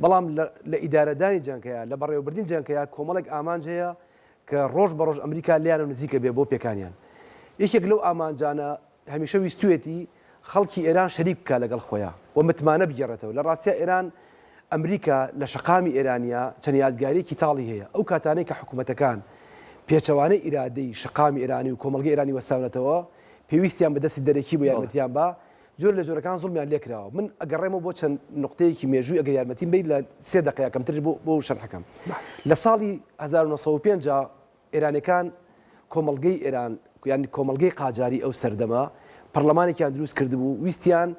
بەڵام لە ئیدارەدانی جەنگەیە لە بەڕێوەبردنی جەنگەیە کۆمەڵێک ئامانج هەیە کە ڕۆژ بە ڕۆژ ئەمریکا لیان و نزیکە بێ بۆ پێکانیان یەکێک لەو ئامانجانە هەمیشە ویستوێتی خەڵکی ئێران شەریک بکە لەگەڵ خۆیان و متمانە بگێڕێتەوە لە ڕاستیە ئێران ئەمریکا لە شەقامی ئێرانیا چەند یادگاریەکی تاڵی هەیە ئەو کاتانەی کە حکوومەتەکان پێچەوانەی ئیرادەی شەقامی ئێرانی و کۆمەڵگەی ئێرانی وەساونەتەوە پێویستیان بەدەستی دەرەکی بۆ یارمەتیان با جۆر لە جۆرەکان زوڵمیان لێکراوە من ئەگەڕێمەوە بۆ چەند نقطەیەکی مێژووی ئەگەر یارمەتیم بێت لە 3 دقیقە کەمتر بۆ شەرحەکەم لە ساڵی 1950 ئێرانەکان کۆمەڵگەی ئێران یان کۆمەڵگەی قاجاری ئەو سەردەما پەرلەمانێکیان دروست کردبوو ویستیان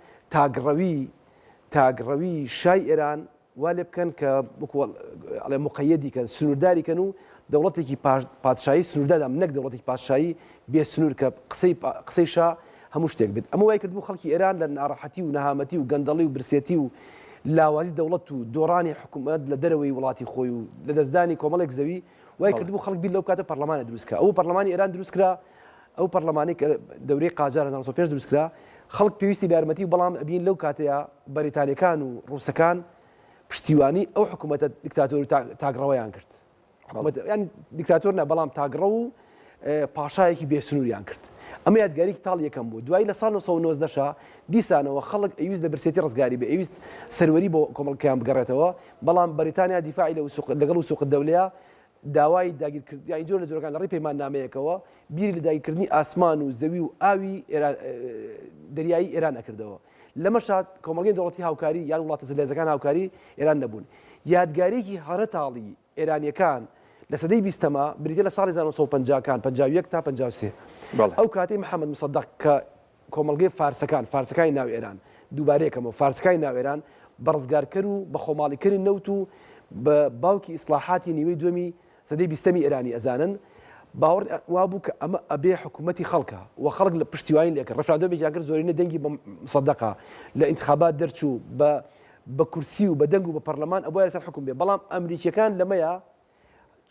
تاگڕەوی شای ئێران وا لێ بکەن کە مقەیەدی کەن سنوورداری کەن و دەوڵەتێکی پادشایی سنووردادام نەک دەوڵەتێکی پادشایی بێ سنوور کە قسەی شا هەموو شتێک بێت ئەمە وای کردبوو خەڵکی ئێران لە ناڕەحەتی و نەهامەتی و گەندەڵی و برسێتی و لاوازی دەوڵەت و دۆڕانی حکوومەت لە دەرەوەی وڵاتی خۆی و لە دەستدانی کۆمەڵێک زەوی وای کردبوو خەڵک بیر لەو کاتە پەرلەمانە دروستکە ئەو پەرلەمانی ئێران دروستکرا ئەو پەرلەمانی دەورەی قاجار 1950 دروستکرا خەڵک پێویستی بە یارمەتی و بەڵام ئەبین لەو کاتەیە بەریتانیەکان و ڕووسەکان پشتیوانی ئەو حکوومەتە دیکتاتۆر تاگڕەوەیان کرد ینی دیکتاتۆر نە بەڵام تاگڕە و پاشایەکی بێسنووریان کرد ئەمە یادگاریکی تاڵ یەکەم بوو دوای لە ساڵ 1990 دیسانەوە خەڵک ئەویست لە برسێتی ڕزگاری بێ ئەویست سەروەری بۆ کۆمەڵکیان بگەڕێتەوە بەڵام بەریتانیا دیفاعی لەگەڵ و سوق دەولەیە داوای داگیرکردنی جۆر لە جۆرەکان لە ڕێی پەیماننامەیەکەوە بیری لە داگیرکردنی ئاسمان و زەوی و ئاوی دەریایی ئێران ئەکردەوە لەمە شات کۆمەڵگەی دەوڵەتی هاوکاری یان وڵاتە سەرلێزەکان هاوکاری ئێران نەبوون یادگارێکی هەرەتاڵی ئێرانیەکان لە سەدەی 20ەما بریتە لە ساڵی 1950کان 51 تا 53 ئەو کاتەی محەممەد مصدق کە کۆمەڵگەی فارسەکانی ناو ئێران دووبارەیەکەمەوە فارسەکانی ناو ئێران بەڕزگارکەر و بە خۆماڵیکردی نەوت و بە باوکی ئیسلاحاتی نیوەی دومی سەدەی 20ەمی ئێرانی ئەزانن باوەڕ وابوو کە ئەمە ئەبێ حکوومەتی خەڵکە و خەڵک لە پشتیوانی لێکرد ڕەفراندۆمێکیان کرد زۆرینە دەنگی بە مصدقە لە ئینتخابات دەرچوو بە کورسی و بە دەنگ و بە پەرلەمان ئەوە لەسەر حکوم بێ بەڵام ئەمریکیەکان لەمەیە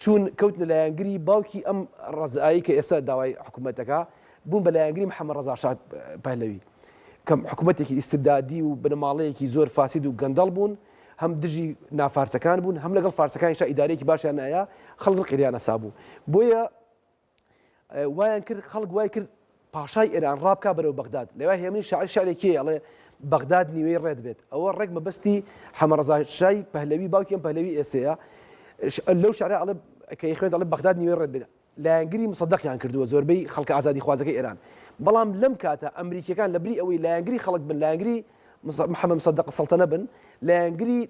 چون کەوتنە لایەنگری باوکی ئەم ڕزایی کە ئێستا داوای حکوومەتەکە بوون بە لایەنگری محەممەد ڕەزا شاه پەهلەوی کەم حکوومەتێکی ئیستبدادی و بنەماڵەیەکی زۆر فاسید و گەندەڵ بوون هەم دژی نافارسەکان بوون هەم لەگەڵ فارسەکانی شا ئیدارەیەکی باشیان نایە خەڵک قیریانە سابوو بۆیە وایان کرد خەڵک وای کرد پاشای ئێران ڕابکا بەرەو بەغداد لەوای هێمنی شارێکی ئەڵێ بەغداد نیوەی ڕێت بێت ئەوە ڕێک مەبەستی محەممەد ڕەزا شای پەهلەوی باوکی ئەم پەهلەوی ئێسەیە لەو شارە ئەڵێ کە خوێن دەڵێ بەغداد نیوەی ڕێت بێت لایەنگری مصدقیان کردووە زۆربەی خەڵکە ئازادی خوازەکەی ئێران بەڵام لەم کاتە ئەمریکیەکان لە بری ئەوەی لایەنگری خەڵک بن لایەنگری محەممەد مصدق سەڵتەنە بن لایەنگری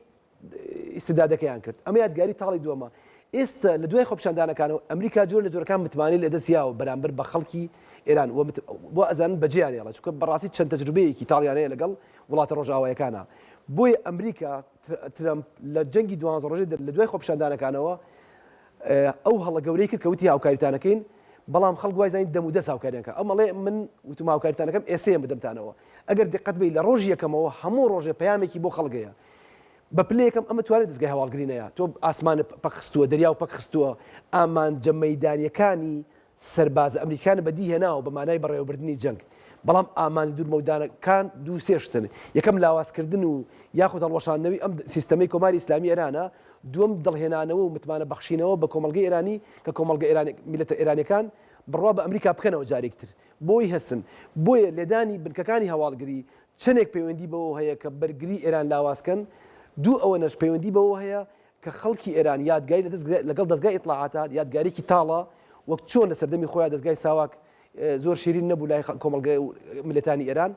ئیستبدادەکەیان کرد ئەمە یادگاری تاڵی دووەمە ئێستا لە دوای خۆپیشاندانەکانەوە ئەمریکا جۆر لە جۆرەکان متمانی لە دەستیاوە بەرامبەر بە خەڵکی ئێران بۆ ئەزانن بەجێیانێڵە چونکە بەڕاستی چەند تەجروبەیەکی تاڵیانەیە لەگەڵ وڵاتە ڕۆژئاوایەکانە بۆیە ئەمریکا ترەمپ لە جەنگی 12 ڕۆژێ لە دوای خۆپیشاندانەکانەوە ئەو هەڵە گەورەی کرد کەوتی هاوکاریتانەکەین بەڵام خەڵک وای زانین دەم و دەست هاوکاریەکە ئەمەڵێ من وتم هاوکاریتانەکەم ئێسەیە بدەمتانەوە ئەگەر دقت بی لە ڕۆژ یەکەمەوە هەموو ڕۆژێ پەیامێکی بۆ خەڵگەیە بە پلەیەکەم ئەمە توانێت دەستگای هەواڵگرینەیە تۆ ئاسمانە پەخستووە دەریا و پەخستووە ئامانجە مەیدانیەکانی سەربازە ئەمریکانە بەدی هێناوە بە مانای بەڕێوەبردننی جەنگ بەڵام ئامانجی دوورمەودانەکان دوو سێشتن یەکەم لاوازکردن و یاخود هەڵوەشاندنەوەی ئەم سیستەمەی کۆماری ئیسلامی ئێرانە دووەم دڵهێنانەوە و متمانە بەخشینەوە بە کۆمەڵگەی ئێرانی کە کۆمەڵگە میلەتە ئێرانیەکان بڕوا بە ئەمریکا بکەنەوە جارێکتر بۆی هەسن بۆیە لێدانی بنکەکانی هەواڵگری چنێک پەیوەندی بەوە هەیە کە بەرگری ئێران لاوازکەن دوو ئەوە نەش پەیوەندی بەوە هەیە کە خەڵکی ئێران یادگاری لەگەڵ دەستگای ئیطلاعاتات یادگارێکی تاڵە وەک چۆن لە سەردەمی خۆیان دەستگای ساواک زۆر شیرین نەبوو لای کۆمەڵگەی ملەتانی ئێران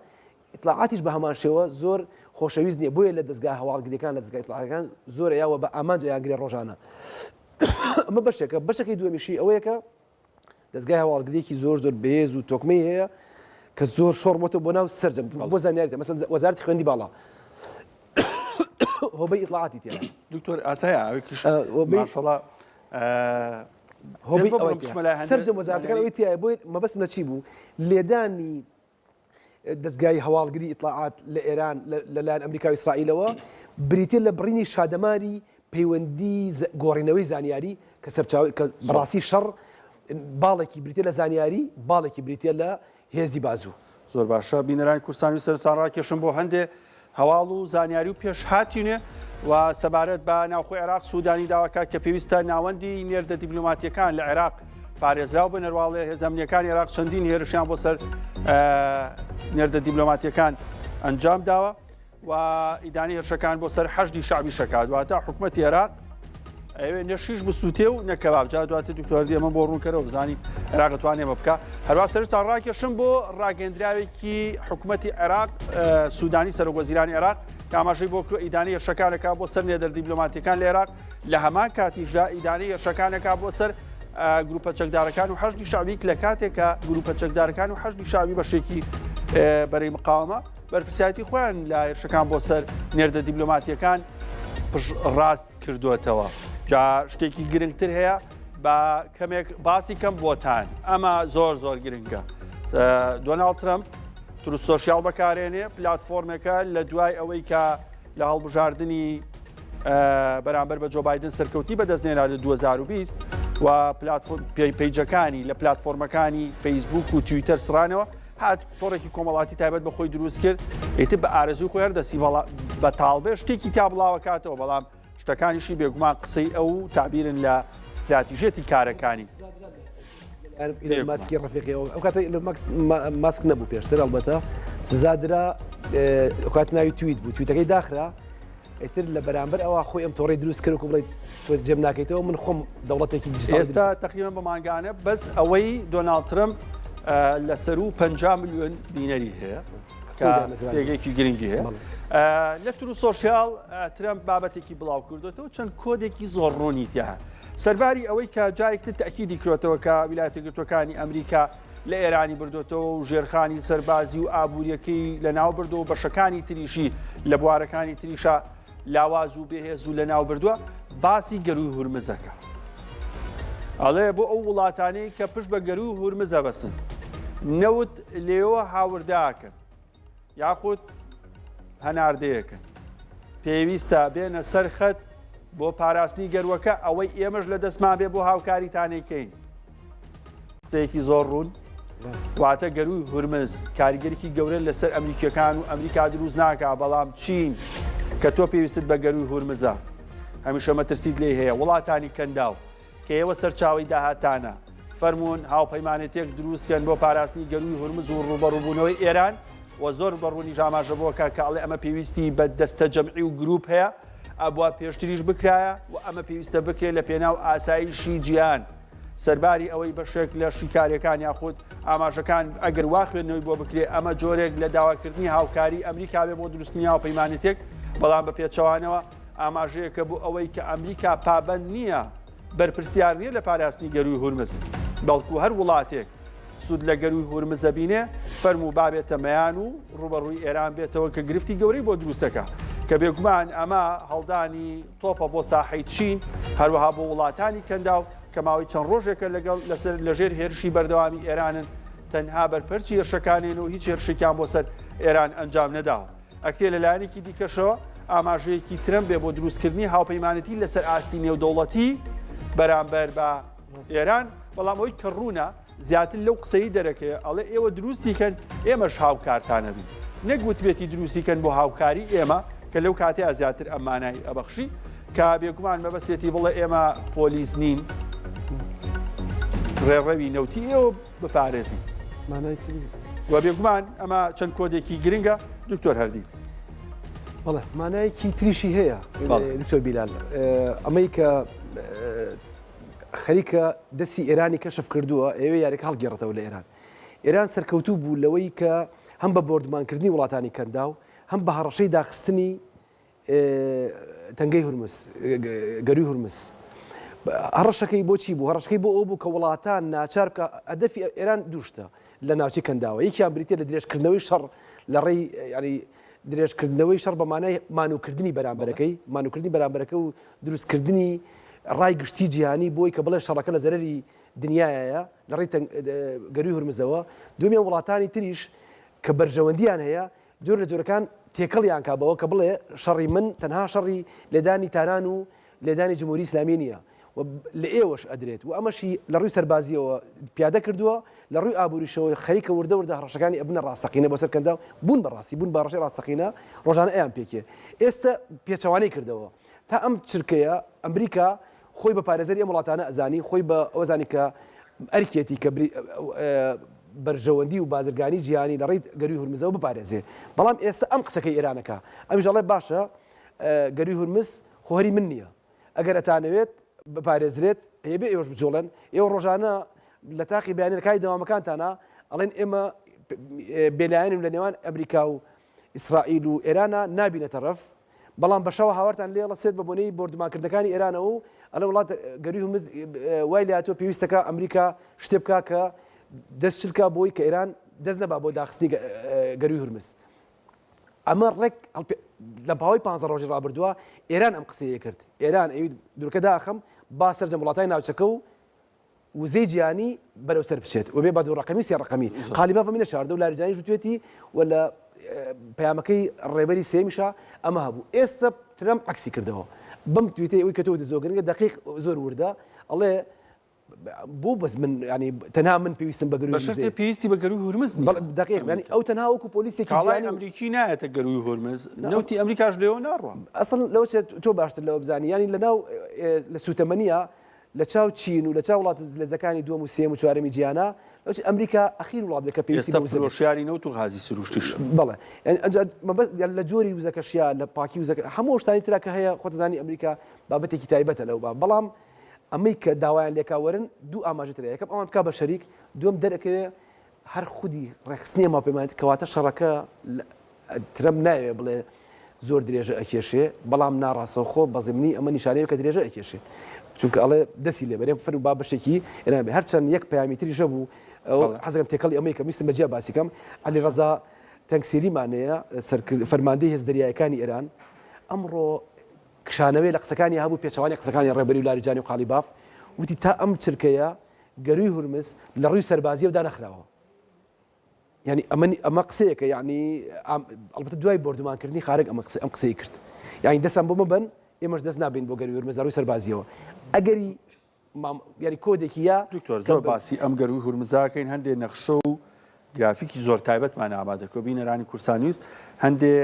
ئیطلاعاتیش بە هەمان شێوە زۆر خۆشەویست نییە بۆیە لە دەستگای هەواڵگریەکان لە دەستگای ئیطلاعاتەکان زۆر یاوە بە ئامانجە یانگرێ ڕۆژانە ئەمە بەشێکی دووەمیشی ئەوەیە کە دەستگای هەواڵگریەکی زۆر بەهێز و تۆکمەی هەیە کە زۆر شۆڕ بۆتە بۆ ناو سەرجەم بۆ زانیاریتە مەسەن وەزارەتی خوێندی باڵا هۆبەی ئیطلاعاتی تێدا دکتۆر ئاسایە ئەوەیکیش ماشەڵڵا هۆبەی سەرجەم وەزارەتەکان ئەوەی تایە بۆی مەبەستم لە چی بوو لێدانی دەستگای هەواڵگری ئیطلاعات لە ئێران لەلایەن ئەمریکا و ئیسرائیلەوە بریتە لە بڕینی شادەماری پەیوەندی گۆڕینەوەی زانیاری کە سەرچاوی کە بەڕاستی شەڕ باڵێکی بریتە لە زانیاری باڵێکی بریتە لە هێزی بازوو زۆر باشە بینەرانی کوردستانی سەرنجتان ڕاکێشم بۆ هەندێ هەواڵ و زانیاری و پێش هاتیونێ و سەبارەت بە ناوخۆی عێراق سوودانی داواکات کە پێویستە ناوەندی نێردە دیبلۆماتیەکان لە عێراق پارێزراو بە نەرواڵێ هێزەمنیەکانی عێراق چەندین هێرشیان بۆ سەر نێردە دیبلۆماتیەکان ئەنجام داوە و ئیدانی هێرشەکان بۆ سەر حەشدی شعبی شەکات واتە حکوومەتی عێراق ئەوێ نەشیش بسووتێ و نەکەباب جا دواتە دکتۆر ئەمە بۆ ڕوونکەرەوە بزانین عێراق دەتوانێ بە بکە هەروە سەرنجتان ڕاکێشم بۆ ڕاگەندراوێکی حکوومەتی عێراق سوودانی سەرۆکوەزیرانی عێراق کە ئاماژەی بۆ کرۆ ئیدانی هێرشەکانەکە بۆ سەر نێردە دیبلۆماتیەکان لە عێراق لە هەمان کاتیشدا ئیدانی هێرشەکانەکە بۆ سەر گروپە چەکدارەکان و حەشدی شعبی لە کاتێکە گروپە چەکدارەکان و حەشدی شعبی بەشێکی بەرەی مقاومە بەرپرسیاتی خۆیان لە هێرشەکان بۆ سەر نێردە دیبلۆماتیەکان ڕاست کردووەتەوە. جا شتێکی گرنگتر هەیە بە کەمێک باسی کەم بۆتان ئەمە زۆر گرنگە. دۆناڵد ترەمپ تروس سۆشیال بەکارێنێ پلاتفۆرمێکە لە دوای ئەوەی کە لە هەڵبژاردننی بەرامبەر بە جۆ بایدن سەرکەوتی بەدەستنێرا لە 2020 و پیجەکانی لە پلاتفۆرمەکانی فەیسبوک و تویتەر سڕانەوە هات تۆڕێکی کۆمەڵاتی تایبەت بە خۆی دروست کرد ئیتر بە ئارەزوی خۆیان دەسی بە تاڵبێ شتێکی تا بڵاوەکاتەوە بەڵام شتەکانیشی بێگومان قسەی ئەو تعبیرن لە استراتیژێتی کارەکانی ماسکی ڕفیقیەوە ئەو کاتە ماسک نەبوو پێشتر ئەڵبەتە سزادرا کات ناوی تویت بوو تویتەکەی داخرا ئیتر لە بەرامبەر ئەوە خۆی ئەم تۆڕی دروست کرد و بڵێ تۆ جێم ناکەیتەوە من خۆم دەوڵەتێکی ئێستا تقریبا بەمانگانە بەس ئەوەی دۆناڵد ترەمپ لەسەر و 50 میلیۆن بینەری هەیە پێگەیەکی گرنگی هەیە لە تروس سۆشیال ترەمپ بابەتێکی بڵاو کردوێتەوە چەند کۆدێکی زۆر ڕوونی تیا سەرباری ئەوەی کە جارێکتر تەکیدی کرێتەوە کە ویلایەتە یەکگرتووەکانی ئەمریکا لە ئێرانی بردوێتەوە و ژێرخانی سەربازی و ئابوووریەکەی لە ناو بردو و بەشەکانی تریشی لە بوارەکانی تریشا لاواز و بێهێز و لە ناو بردووە باسی گەروی هورمزەکە ئەڵێ بۆ ئەو وڵاتانەی کە پشت بە گەروی هورمزە بەسن نەوت لێوە هاورداکەن یاخود هەناردەیەکەن پێویستە بێنە سەر خەت بۆ پاراستنی گەروەکە ئەوەی ئێمەش لە دەستمان بێ بۆ هاوکاریتانێکەین قسەیەکی زۆر ڕوون واتە گەروی هورمز کاریگەرێکی گەورە لەسەر ئەمریکیەکان و ئەمریکا دروست ناکا بەڵام چین کە تۆ پێویستت بە گەروی هورمزە هەمیشە مەترسیت لێ هەیە وڵاتانی کەنداو کە ئێوە سەرچاوی داهاتانە فەرمونون هاوپەیمانێتێک دروستکەن بۆ پاراستنی گەروی هورمز و ڕوبەڕووبوونەوەی ئێران و زۆر بەڕوونی ژاماژەبەوەکە کە ئەڵێ ئەمە پێویستی بە دەستە جەمعی و گروپ هەیە ئەبووە پێشتریش بکرایە و ئەمە پێویستە بکرێت لە پێناو ئاسایشی جیهان سەرباری ئەوەی بەشێک لە شیکاریەکان یاخود ئاماژەکان ئەگەر وا خوێندنەوەی بۆ بکرێت ئەمە جۆرێک لە داواکردنی هاوکاری ئەمریکا بێ بۆ دروستنی هاوپەیمانێتێک بەڵام بە پێچەوانەوە ئاماژەیەکە بوو ئەوەی کە ئەمریکا پابەند نییە بەرپرسیار نییە لە پاراستنی گەروی هورمز بەڵکو هەر وڵاتێک سود لە گەروی هورمزە بینێ فەرموو بابێتە مەیان و ڕوبەڕووی ئێران بێتەوە کە گرفتی گەورەی بۆ دروستەکە کە بێگومان ئەمە هەڵدانی تۆپە بۆ ساحەی چین هەروەها بۆ وڵاتانی کەنداو کە ماوەی چەند ڕۆژێکە لەژێر هێرشی بەردەوامی ئێرانن تەنها بەرپەرچی هێرشەکانێن و هیچ هێرشێکیان بۆ سەر ئێران ئەنجام نەداوە ئەکرێ لەلایەنێکی دیکەشەوە ئاماژەیەکی ترەمپ بێ بۆ دروستکردنی هاوپەیمانەتی لەسەر ئاستی نێودەوڵەتی بەرامبەر بە ئێران بەڵام ئەوەی کە ڕوونە زیاتر لەو قسەی دەرەکەیە ئەڵێ ئێوە دروستیکەن ئێمەش هاوکارتانەبین نەگوتبێتی دروستیکەن بۆ هاوکاری ئێمە کە لەو کاتەیە زیاتر ئەمانای ئەبەخشی کە بێگومان مەبەستێتی بڵێ ئێمە پۆلیس نین ڕێڕەوی نەوتی ئێوە بپارێزی و بێگومان ئەمە چەند کۆدێکی گرنگە دکتۆر هەردی بەڵێ مانایەکی تریشی هەیە دکتۆر بیلال ئەمەی کە خەریکە دەستی ئێرانی کەشف کردووە ئێوە یاریک هەڵگێڕێتەوە لە ئێران سەرکەوتوو بوو لەوەی کە هەم بە بۆردمانکردنی وڵاتانی کەنداو هەم بە هەڕەشەی داخستنی تەنگەی هورمز گەروی هورمز هەڕەشەکەی بۆچی بوو هەڕەشەکەی بۆ ئەو بوو کە وڵاتان ناچار بکە ئەدەفی ئێران دووشتە لە ناوچی کەنداوە یەکیان بریتە لە درێژکردنەوەی شەڕ لە ڕێی ینی درێژکردنەوەی شەڕ بە مانای مانوکردنی بەرامبەرەکە و دروستکردنی ڕای گشتی جیهانی بۆی کە بڵێ شەڕەکە لە زەرری دنیایە لە ڕێی گەروی هورمزەوە دومیان وڵاتانی تریش کە بەرژەوەندیان هەیە جۆر لە جۆرەکان تێکەڵیان کابەوە کە بڵێ شەڕی من تەنها شەڕی لێدانی تاران و لێدانی جمهوری ئیسلامی نییە لە ئێوەش ئەدرێت و ئەمەشی لە ڕووی سەربازیەوە پیادە کردووە لە ڕووی ئابووریشەوە خەریکە وردە هەڕەشەکانی ئەبنە ڕاستەقینە بۆ سەر کەندا بوون بەڕاستی بوون بە ڕەشەی ڕاستەقینە ڕۆژانە ئەیان پێکێ ئێستا پێچەوانەی کردەوە تا ئەم چرکەیە ئەمریکا خۆی بە پارێزەری ئەم وڵاتانە ئەزانی خۆی بە ئەوەزانی کە ئەرکێتی کە بەرژەوەندی و بازرگانی جیهانی لە ڕێی گەروی هورمزەوە بپارێزێ بەڵام ئێستا ئەم قسەکەی ئێرانەکە ئەمیژەڵێ باشە گەروی هورمز خۆهەری من نییە ئەگەر ئەتانەوێت بپارێزرێت هەیەبێ ئێوەش بجۆڵێن ئێوە ڕۆژانە لە تاقی بەیانەکانی دەوامەکانتانە ئەڵێن ئێمە بێلایەنیم لە نێوان ئەمریکا و ئیسرائیل و ئێرانە نابینە تەرەف بەڵام بەشەوە هاوارتان لێڵە سێت بە بۆنەی بردومانکردەکانی ئێرانەوە و ئەلە وڵات گەروی هورمز وای لاتۆ پێویستەکە ئەمریکا شتێ بکە کە دەستچلکە بۆی کە ئێران دەست نەبا بۆ داخستنی گەروی هورمز. ئەمە ڕێک لە پاوەی 15 ڕۆژی ڕابردووە ئێران ئەم قسەیە کرد. ئێران ئەوی دوورکە داخەم با سەرجەم وڵاتای ناوچەکە و وزەی گیانی بەرەو سەر بچێت و بێ با دوو ڕقەمی سێ ڕقەمی قالیباف ئەمینە شاردە و لاریجانی ژوتوێتی و لە پەیامەکەی ڕێبەری سێمیشە ئەمە هەبوو. ئێستا ترەمپ عەکسی کردەوە بەم تویتەی ئەوی کە تۆ زۆرگرنگە دقیق زۆر وردە ئەڵێ بۆ بەس من ینی تەنها من پێویستم بە گەروی هورمز پێویستی بە گەروی هورمز دقیق ینی ئەو تەنها وەکو پۆلیسێکی جیهانی ئەمریکی نایەتە گەروی هورمز نەوتی ئەمریکاش لێەوە ناڕوە ئەسڵ لەوە تۆ باشتر لەوە بزانی ینی لەناو لە سوتەمەنیە لە چاو چین و لە چاو وڵاتە لەزەکانی دووەم و سێم و چوارەمی جیهانە ئەمریکا ئەخیر وڵات بێکە پێویستی بە فرۆشیاری نەوت و غازی سروشتیش بەڵێ لە جۆری وزەکەشیا لە پاکی وزەکە هەموو شتانی ترا کە هەیە خۆتەزانی ئەمریکا بابەتێکی تایبەتە لەو بەڵام ئەمەی کە داوایان لێکاوەرن دوو ئاماژەترە یەکەم ئەوان بکا بە شەریک دوم دەرەکەوێ هەر خودی ڕێخستنیە ماپەیمانێت کەواتە شەڕەکە ترەمپ ناوێ بڵێ زۆر درێژە ئەکێشێ بەڵام ناڕاستەوخۆ بەزمنی ئەمە نیشانەیە کە درێژە ئەکێشێ چونکە ئەڵێ دەسی لێ بەرێ فەر و با بەشێکی ئێنابێ هەرچەند یەک پەیامی تریژە بوو حەزەکەم تێکەڵی ئەمەی کە ویستم بەجێ باسیکەم عەلی ڕەزا تەنگسیریمانەیە فەرماندەی هێزدەریایەکانی ئێران ئەمڕۆ کشانەوەی لە قسەکانی هەبوو پێچەوانی قسەکانی ڕێبەری و لاریجانی و قالیباف وتی تا ئەم چرکەیە گەروی هورمز لە ڕووی سەربازیەوە دانەخراوە. ینی ئەمە قسەیەکە یعنی ئەڵبەتە دوای بردومانکردنی خارج ئەم قسەی کرد. یعنی دەستان بۆ مەبەن ئێمەش دەست نابین بۆ گەروی هورمز لە ڕووی سەربازیەوە. ئەگەری ینی کۆدێکی یا دکتۆر زۆر باسی ئەم گەروی هورمزاکەین هەندێک نەخشە و گرافیکی زۆر تایبەتمان ئامادەکە بینەرانی کورسانویست هەندێ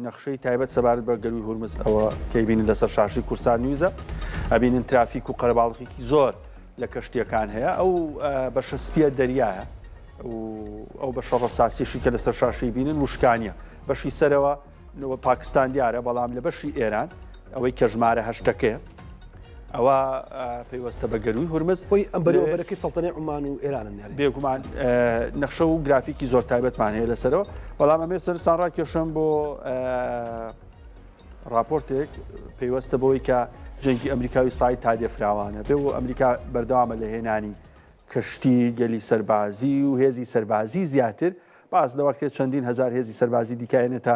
نەخشەی تایبەت سەبارەت بە گەروی هورمز ئەوە کەیبینن لەسەر شاشی کورسانویزە ئەبینن ترافیک و قەرەباڵغێکی زۆر لە کەشتیەکان هەیە ئەو بەشە سپیە دەریایە ئەو بەشە ڕەساسیشی کە لەسەر شاشی بینن وشکانیە بەشی سەرەوە پاکستان دیارە بەڵام لە بەشی ئێران ئەوەی کە ژمارە هەشتەکەیە ئەوە پێیوەستە بە گەروی هورمز خۆی ئەم بەرەوبەرەکەی سەڵتەنەی عومان و ئێرانن بێگومان نەخشە و گرافیکی زۆر تایبەتمان هەیە لەسەرەوە بەڵام ئەمێ سەرچان ڕاکێشم بۆ راپۆرتێک پێیوەستە بۆی کە جەنگی ئەمریکاوی سای تا دێفراوانە بێ و ئەمریکا بەردەوامە لە هێنانی کەشتی گەلی سەربازی و هێزی سەربازی زیاتر باز دەواکرێت چەندین هەزار هێزی سەربازی دیکایێنێتە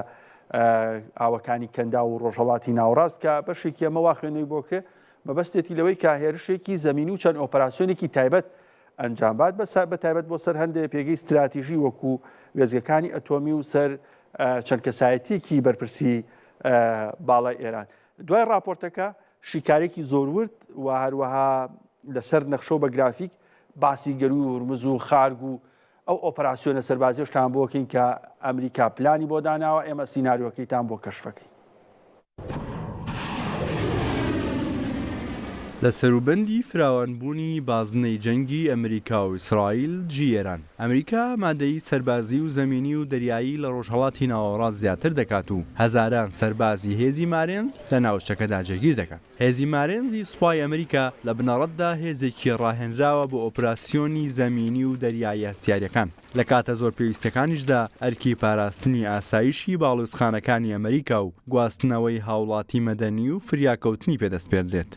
ئاوەکانی کەندا و ڕۆژهەڵاتی ناوڕاست کە بەشێکی ئەمە وا خوێنەوەی بۆکرێ مەبەستێتی لەوەی کە هێرشێکی زەمینی و چەند ئۆپەراسیۆنێکی تایبەت ئەنجامبات بە تایبەت بۆ سەر هەندێک پێگەی استراتیژی وەکو وێزگەکانی ئەتۆمی و سەر چەند کەسایەتیەکی بەرپرسی باڵای ئێران. دوای راپۆرتەکە شیکارێکی زۆرورد و هەروەها لەسەر نەخشە و بە گرافیک باسی گەروی هورمز و خارگ و ئەو ئۆپەراسیۆنە سەربازیشتان بۆکەین کە ئەمریکا پلانی بۆ داناوە ئێمە سیناریۆکەیتان بۆ کەشفەکەی. لە سەروبەندی فراوانبوونی بازنەی جەنگی ئەمریکا و ئیسرائیل جیێران ئەمریکا مادەی سەربازی و زەمینی و دەریایی لە ڕۆژهەڵاتی ناوەڕاست زیاتر دەکات و هەزاران سەربازی هێزی مارێنز لە ناوچەکەدا جێگیر دەکات. هێزی مارێنزی سوپای ئەمریکا لە بنەڕەتدا هێزێکی ڕاهێنراوە بۆ ئۆپراسیۆنی زەمینی و دەریایی هەستیاریەکان. لە کاتە زۆر پێویستەکانیشدا ئەرکی پاراستنی ئاسایشی باڵوێزخانەکانی ئەمریکا و گواستنەوەی هاوڵاتی مەدەنی و فریاکەوتنی پێدەست پێدرێت.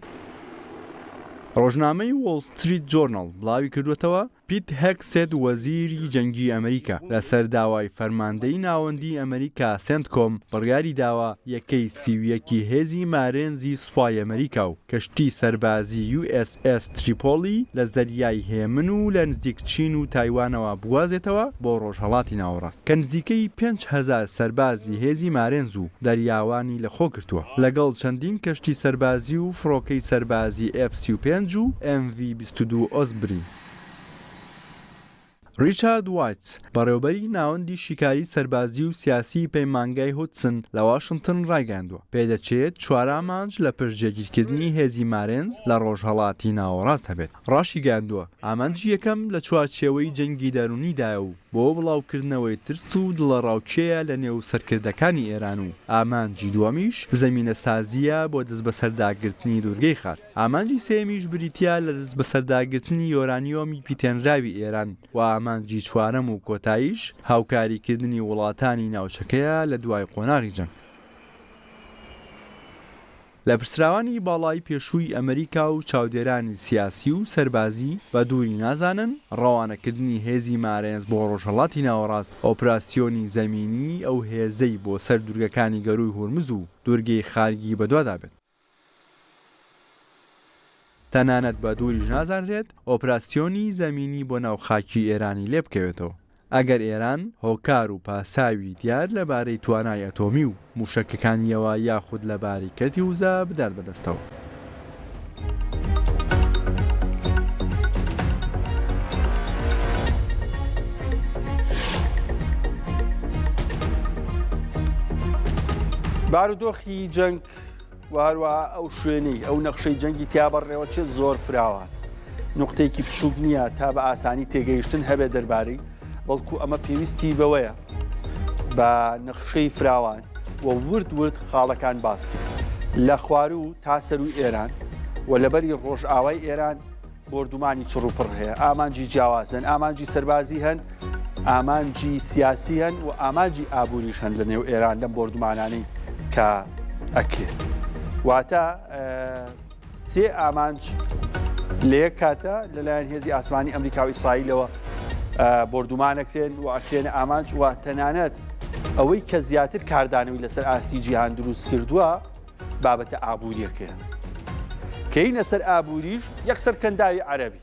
ڕۆژنامەی وۆڵ ستریت جۆرناڵ بڵاوی کردوێتەوە پیت هێگسێت وەزیری جەنگی ئەمریکا لەسەر داوای فەرماندەی ناوەندی ئەمریکا سنتکۆم بڕیاری داوە یەکەی سیویەکی هێزی مارێنزی سوپای ئەمریکا و کەشتی سەربازی USS تریپۆلی لە زەریای هێمن و لە نزیک چین و تایوانەوە بوازێتەوە بۆ ڕۆژهەڵاتی ناوەڕاست کە نزیکەی 5,000 سەربازی هێزی مارێنز و دەریاوانی لەخۆ کردووە لەگەڵ چەندین کەشتی سەربازی و فڕۆکەی سەربازی F-35 و MV-22 ئۆسبری. ریچارد وایتس بەڕێوەبەری ناوەندی شیکاری سەربازی و سیاسی پەیمانگای هودسن لە واشنگتن ڕایگەاندووە پێدەچێت 4 مانج لە پشتگیرکردنی هێزی مارێنز لە ڕۆژهەڵاتی ناوەڕاست هەبێت. ڕاشی گاندووە ئامانجی یەکەم لە چوارچێوەی جەنگی دەرونیدایە و بۆ بڵاوکردنەوەی ترس و دڵەڕاوکێیە لە نێو سەرکردەکانی ئێران و ئامانجی دووەمیش زەمینە سازیە بۆ دەست بە سەرداگرتنی دوورگەی خار. ئامانجی سێمیش بریتیا لە دەست بە سەرداگرتنی یۆرانیۆمی پیتێنراوی ئێران و ئامانجی چوارەم و کۆتاییش هاوکاریکردنی وڵاتانی ناوچەکەیە لە دوای قۆناغی جەنگ. لە پرسراوانی باڵای پێشووی ئەمریکا و چاودێرانی سیاسی و سەربازی بە دووری نازانن ڕەوانەکردنی هێزی مارێنز بۆ ڕۆژهەڵاتی ناوەڕاست ئۆپراسیۆنی زەمینی ئەو هێزەی بۆ سەر دوورگەکانی گەڕووی هورمز و دوورگەی خارگی بەدوادا بێت. تەنانەت بە دووریش نازانرێت ئۆپراسیۆنی زەمینی بۆ ناو خاکی ئێرانی لێ بکەوێتەوە ئەگەر ئێران هۆکار و پاساوی دیار لەبارەی توانای ئەتۆمی و موشکەکانیەوە یاخود لەبارەی کەرتی وزە بدات بەدەستەوە. بارودۆخی جەنگ واروە ئەو شوێنەی ئەو نەخشەی جەنگی تیا بەڕێوە چێ زۆر فراوان نقطەیەکی بچووک نییە تا بە ئاسانی تێگەیشتن هەبێ دەربارەی بەڵکو ئەمە پێویستی بەوەیە بە نەخشەی فراوان و ورد خاڵەکان باس کرد لە خوار و تا سەروی ئێران و لەبەری ڕۆژئاوای ئێران بردومانی چڕوپڕ هەیە ئامانجی جیاوازن ئامانجی سەربازی هەن ئامانجی سیاسی هەن و ئامانجی ئابووریش هەن لە نێو ئێران لەم بردومانانەی کە ئەکرێ واتە سێ ئامانج لە یەک کاتە لەلایەن هێزی ئاسمانی ئەمریکا و ئیسرائیلەوە بردومانەکرێن و ئەکرێنە ئامانج و تەنانەت ئەوەی کە زیاتر کاردانەوەی لەسەر ئاستی جیهان دروست کردووە بابەتە ئابووریەکەیە کەی لەسەر ئابووریش یەکسەر کەنداوی عەرەبی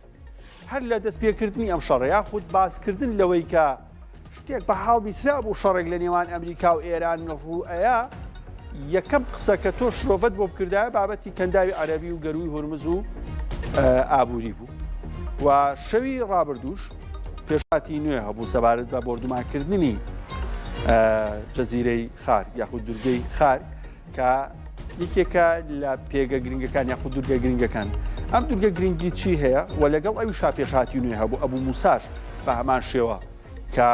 هەر لە دەستپێکردنی ئەم شەڕە یاخود باسکردن لەوەی کە شتێک بە حاڵ بیسرا بوو شەڕێک لە نێوان ئەمریکا و ئێران ڕوئەیە یەکەم قسە کە تۆ شرۆڤەت بۆ بکردایە بابەتی کەنداوی عەرەبی و گەروی هورمز و ئابووری بوو و شەوی ڕابردووش پێشاتی نوێ هەبوو سەبارەت بە بردومانکردنی جەزیرەی خار یاخود دوورگەی خار کە یەکێکە لە پێگە گرنگەکان یاخود دوورگە گرنگەکان ئەم دوورگە گرنگی چی هەیە و لەگەڵ ئەویشا پێشاتی نوێ هەبوو ئەبوو موساش بە هەمان شێوە کە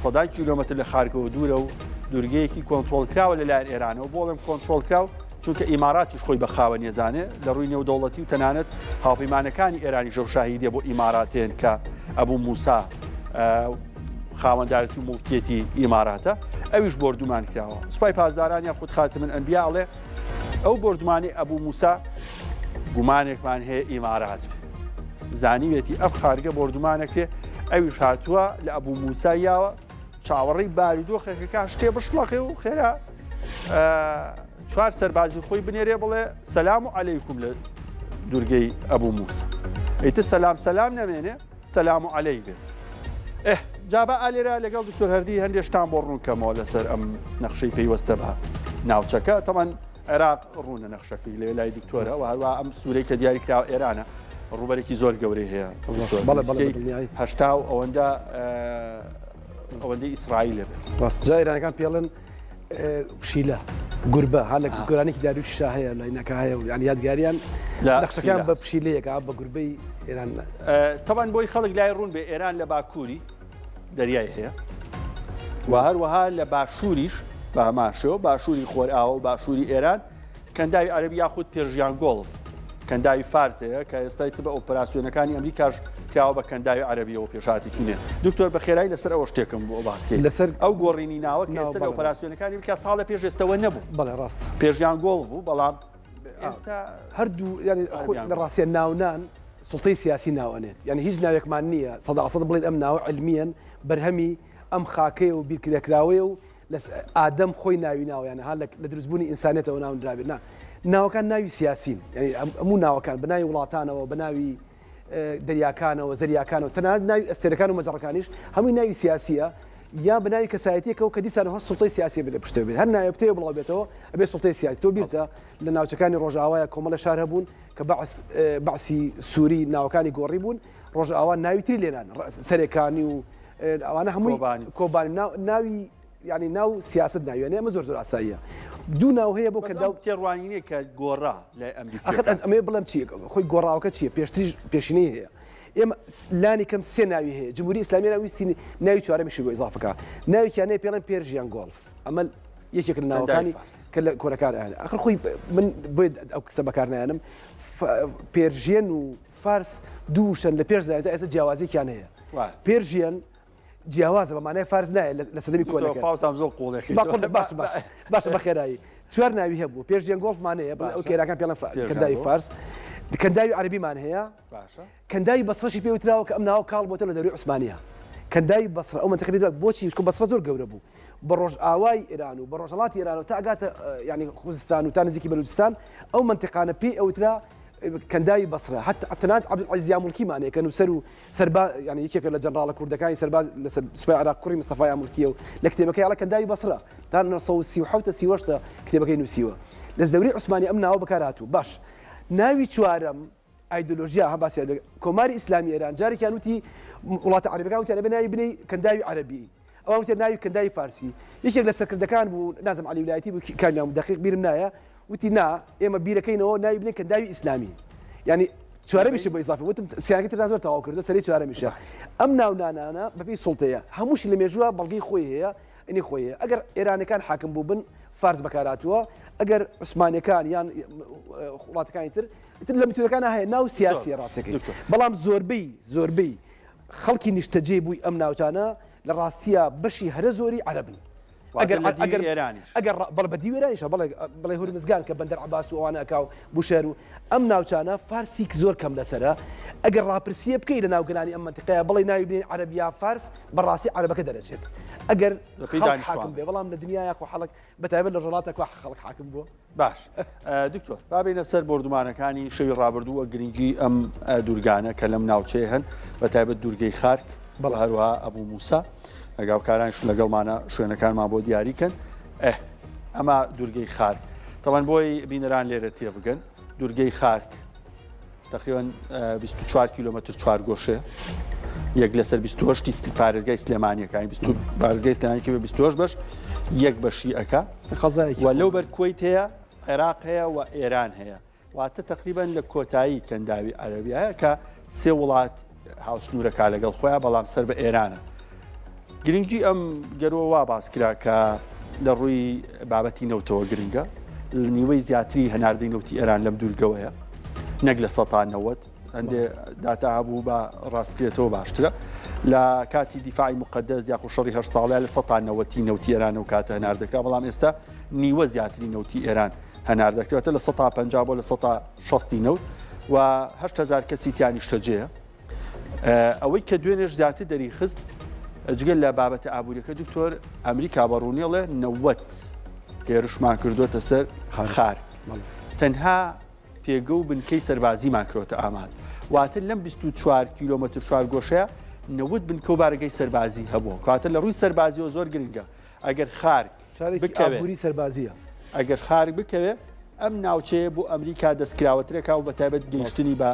100 کیلۆمەتر لە خارگەوە دوورە و دوورگەیەکی کۆنتترۆلکراوە لەلایەن ئێرانەوە بۆڵم کۆنتترۆلکراو چونکە ئیماراتیش خۆی بە خاوە نێزانێ لە ڕووی نێودەوڵەتی و تەنانەت هاوپەیمانەکانی ئێرانی ژەو شاهیدێ بۆ ئیماراتێن کە ئەبوو موسا خاوەندارەتی و موڵکیەتی ئیماراتە ئەویش بردومان کراوە سوپای پازداران یاخود خاتمن ئەنبیا ئەڵێ ئەو بردومانی ئەبوو موسا گومانێکمان هەیە ئیمارات زانیوێتی ئەم خارگە بردومانەکرێ ئەویش هاتووە لە ئەبوو موساییاوە چاوەڕێی بارودۆخێکەکە شتێ بشڵەقێ و خێرا چوار سەربازی خۆی بنێرێ بڵێ سەلام و عەلەیکوم لە دوورگەی ئەبوو موسا ئیتر سەلام نەمێنێ سەلام و عەلەی بێت جابە ئالێرا لەگەڵ دکتۆر هەردی هەندێشتان بۆ ڕوونکەمەوە لەسەر ئەم نەخشەی پێیوەستە بە ناوچەکە تەمان عێراق ڕوونە نەخشەکەی لە لای دکتۆرە و هەروە ئەم سوورەی کە دیاری کراوە ئێرانە ڕوبەرێکی زۆر گەورەی هەیە هەشتا و ئەوەندەی ئیسرائیل بەس جا ئێرانەکان پێڵن پشیلە گوربە هەڵێک گۆرانێکی داروشا هەیە لاینەکە هەیە و ینی یادگاریان نەخشەکان بە پشیلەیەکە بە گوربەی ئێران تەمان بۆی خەڵک لای ڕوون بێ ئێران لە باکووری دەریای هەیە و هەروەها لە باشووریش بە هەماشەوە باشووری خۆرئاوە و باشووری ئێران کەنداوی عەرەبی یاخود پێرژیان گۆڵف کەنداوی فارسەیە کە ئێستای بە ئۆپراسیۆنەکانی ئەمریکاش کراوە بە کەنداوی عەرەبیەوە پێشاتێکی نێ دکتۆر بە خێرایی لەسەر ئەوە شتێکم بۆ باسکەیت لەسەر ئەو گۆڕینی ناوە کە ئێستا لە ئۆپراسیۆنەکانی کە ساڵە پێش ئێستەوە نەبوو بەڵێ ڕاست پێرژیان گۆڵف بوو بەڵام ئێستا هەردوو ینی لە ڕاستیە ناونان سڵتەی سیاسی ناوەنێت یعنی هیچ ناوێکمان نییە 100% بڵێت ئەم ناوە علمیان بەرهەمی ئەم خاکەیە و بیرکردەکراوەیە و ئادەم خۆی ناوی ناویانە هەر لە دروستبوونی ئینسانێتەوە ناون درابێت ناوەکان ناوی سیاسین ینی هەموو ناوەکان بە ناوی وڵاتانەوە بە ناوی دەریاکانەوە زەریاکانەوە تەنانەت ناوی ئەستێرەکان و مەجەڕەکانیش هەمووی ناوی سیاسیە یا بە ناوی کەسایەتیەکە کە دیسان هەر سڵتەی سیاسی بێت پشتەوە بێت هەر ناوی بتەوە بڵاو بێتەوە ئەبێ سڵتەی سیاسی تۆ بیرتە لە ناوچەکانی ڕۆژئاوایە کۆمەڵە شار هەبوون کە بەعسی سووری ناوەکانی گۆڕی بوون ڕۆژئاوا ناوی تری لێنان سەرێکانی و ئەوانە هەمووی کۆبانی ناوی ینی ناو سیاست ناوێنێ ئەمە زۆر زۆر ئاساییە دوو ناو هەیە بۆ کە تێڕوانینێ کە گۆڕا لە ئەمریکا ئەمێ بڵم چی خۆی گۆڕاوەکە چییە پێشینەی هەیە ئێمە لانی کەم سێ ناوی هەیە جمهوری ئیسلامی ناوی ناوی چوارەمیشی بۆ ئیزافەکە ناویکیانەیە پێڵێن پێرژیان گۆڵف ئەمە یەکێک لە ناوەکانی کە لە کۆرەکانیانە ئەخر خۆی من بۆی ئەو کەسە بەکارنایانم پێرژیەن و فارس دووشن لە پێش زانێتە ئێستا جیاوازێکیان هەیە پێرژیەن جیاوازە بە مانای فارس نایە لە سەدەمی کۆنەکە فاوسام زۆر قوڵێکی باش بەخێرایی چوار ناوی هەبوو پێش جێنگۆڵفمانەیە ئەو کێراکان پێڵەن کەنداوی فارس کەنداوی عەربیمان هەیە کەنداوی بەسڕەشی پێ وتراوە کە ئەم ناوە کاڵ بۆتە لە دەوری عوسمانیە کەنداوی بەسڕە ئەو منتەقەی بۆچی بەسڕە زۆر گەورە بوو بە ڕۆژ ئاوای ئێران و بە ڕۆژهەڵاتی ئێران و تا ئەگاتە ینی خوزستان و تا نزیکی بەلوچستان ئەو منتیقانە پێی ئەوترا کەنداوی بەسڕە حتا تەنانەت عەبدولعەزیز یامولکیمانەیە کە نووسەر و سەرباز ینی یەکێکە لە جەنراڵە کوردەکانی سەرباز لە سوپای عێراق کوڕی مستەفا یامولکیە و لە کتێبەکەی ئەڵە کەنداوی بەسڕە تا 1937 کتێبەکەی نووسیوە لە دەوری عوسمانی ئەم ناوە بەکارهاتوو باش ناوی چوارەم ئایدۆلۆژیا هەم باسی کۆماری ئیسلامی ئێران جارێکیان وتی وڵاتە عەرەبەکان وتیان ئەبێ ناوی بنێی کەنداوی عەرەبی ئەوە وتیان ناوی کەنداوی فارسی یەکێک لە سەرکردەکان بوو نازم عەلی ویلایەتی بوو کامیان دەقیق بیرم نایە وتی نا ئێمە بیرەکەینەوە ناوی بنێ کەنداوی ئیسلامی ینی چوارەمیشە بۆ ئیزافی وتم سیانەکەی زۆر تەواو کردو سەری چوارەمیشە ئەم ناونانانە بەپێی سوڵتەیە هەمووشی لە مێژووە بەڵگەی خۆی هەیە ئەنی خۆیە ئەگەر ئێرانەکان حاکم بوو بن فارس بەکارهاتووە ئەگەر عوسمانیەکان یان وڵاتەکانی تر لە میتودەکانە هەیە ناو سیاسی ڕاستەکەی بەڵام زۆربەی خەڵکی نیشتەجێ بووی ئەم ناوچانە لە ڕاستیە بەشی هەرە زۆری عەرەبن ئەگەر بەڵبەتی وێرانیشە بەڵێ هوری مزگان کە بەندەر عەباس و ئەوانە ئەکاو بوشەر و ئەم ناوچانە فارسی زۆر کەم لەسرە ئەگەر ڕاپرسیە بکەی لە ناوگەلانی ئەم منتیقەیە بڵێ ناوی بنێ عەرەبیا فارس بەڕاستی عەرەبەکە دەرەچێت ئەگەر خەڵک حاکم بێ بەڵام لە دنیای خۆ حەڵک بەتایبەت لە ژەڵاتێک خەڵک حاکم بووە باش دکتۆر بابینە سەر بردومانەکانی شەوی ڕابردووە گرنگی ئەم دوورگانە کە لەم ناوچەیە هەن بەتایبەت دوورگەی خارک هەروەها ئەبوو موسا ئەگاوکارانش لەگەڵمانە شوێنەکانمان بۆ دیاریکەن ئەمە دوورگەی خارک تەوان بۆی بینەران لێرە تێ بگەن دوورگەی خارک تقریباً 24 کیلومتر چوارگۆشێ یەک لەسەر 28 پارێزگای سلێمانیەکانی پارێزگای سلێمانیەکە بە 28 بەش یەک بەشی ئەکا و لەو بەر کوێیت هەیە عێراق هەیە و ئێران هەیە واتە تقریباً لە کۆتایی کەنداوی عەرەبی هەیە کە سێ وڵات هاوسنوورەکە لەگەڵ خۆیان بەڵام سەر بە ئێرانە گرنگی ئەم گەرەوە وا باس کرا کە لە ڕووی بابەتی نەوتەوە گرنگە نیوەی زیاتری هەناردەی نەوتی ئێران لەم دوورگەوەیە نەک لە 1990 هەندێ داتا هەبوو بە ڕاستکرێتەوە باشترە لە کاتی دیفاعی مقدس یاخو شەڕی هەر ساڵە لە 1990 نەوتی ئێران و کاتە هەناردەکە بەڵام ئێستا نیوە زیاتری نەوتی ئێران هەناردەکرێتە لە 150 بۆ لە 160 نەوت و 8,000 کەسی تیانیشتەجێە ئەوەی کە دوێنێش زیاتر دەریخست جگەل لە بابەتە ئابوووریەکە دکتۆر ئەمریکا بەڕوونیڵێ 90 هێرشمان کردوتە سەر خارک تەنها پێگە و بنکەی سەربازیمان کردوتە ئاماد واتر لەم 24 کیلومتر چوارگۆشەیە 90 بنکە و بارگەی سەربازی هەبووە کاتە لە ڕووی سەربازیەوە زۆر گرنگە ئەگەر خارک بکەوێت سەربازیە ئەگەر خارک بکەوێت ئەم ناوچەیە بۆ ئەمریکا دەستکراوەترێکا و بەتایبەت گەیشتنی بە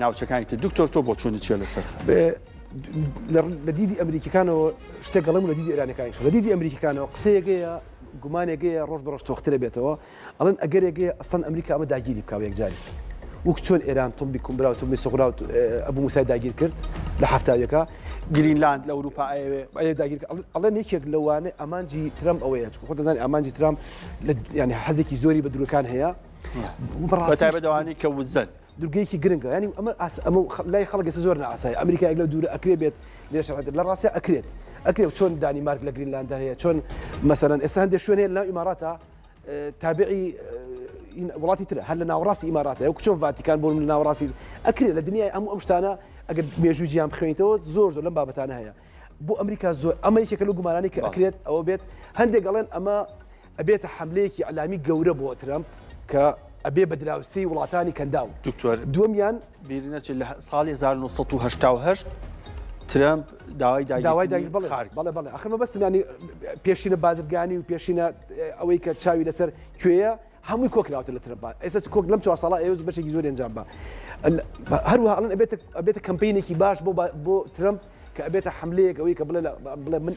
ناوچەکانی تر دکتۆر تۆ بۆ چوونی چێ لەسەر لە دیدی ئەمریکیەکانەوە شتێک گەڵم لە دیدی ئێرانەکانی لە دیدی ئەمریکیەکانەوە قسەیەگەیە گومانێگەیە ڕۆژ بەڕۆژ تۆخترە بێتەوە ئەڵەن ئەگەرێگەیە ئەسەن ئەمریکا ئەمە داگیری بکاو یەکجاری وەک چۆن ئێران تۆمبی کومبرا و تۆمبی سوغرا و ئەبوو موسای داگیر کرد لە هەفتاویەکە گرینلاند لە ئەوروپا ئەوێ داگیر ئەڵێن یەکێک لەوانە ئەمانجی ترامپ ئەوەیە خۆ دەزانانی ئەمانجی ترامپ ینی حەزێکی زۆری بە دروەکان هەیە بەتایبەتەوانی کە وزەن دوورگەیەکی گرنگە ینی ئەمە لای خەڵک ئێستا زۆر نائاسایە ئەمریکا لەو دوورە ئەکرێ بێت لە ڕاستە ئەکرێت چۆن دانیمارک لە گرینلاندا هەیە چۆن مەسەرەن ئێستا هەندێک شوێن هەیە لەناو ئیماراتە تابعی وڵاتی ترە هەر لە ناوەڕاستی ئیماراتە وەک چۆن ڤاتیکان بۆ لە ناوەڕاستی ئەکرێت لە دنیای ئەم شتانە ئەگەر مێژووی جیان بخوێنیتەوە زۆر لەم بابەتانە هەیە بۆ ئەمریکا زۆر ئەمە یەکێکە لەو گومانانی کە ئەکرێت ئەوە بێت هەندێک گەڵێن ئەمە ئەبێتە حملەیەکی ئەلامی گەورە بۆ ترامپ کە ئەبێ بە دراوسی وڵاتانی کەنداو دکتۆر دووەمیان بیرنەچێت لە ساڵی 1970 ترامپ داوای داگیر بەڵێ ئەخرمە بەستم ینی پێشینە بازرگانی و پێشینە ئەوەی کە چاوی لەسەر کوێیە هەمووی کۆکراوتە لە ترامپ ئێستا کۆک لەم 4 ساڵە ئێوە بەشێکی زۆر ئەنجام بە هەروەها ئەڵێن ئەبێتە کەمپینێکی باش بۆ ترامپ کە ئەبێتە حملەیەک ئەوەی کە بڵێ من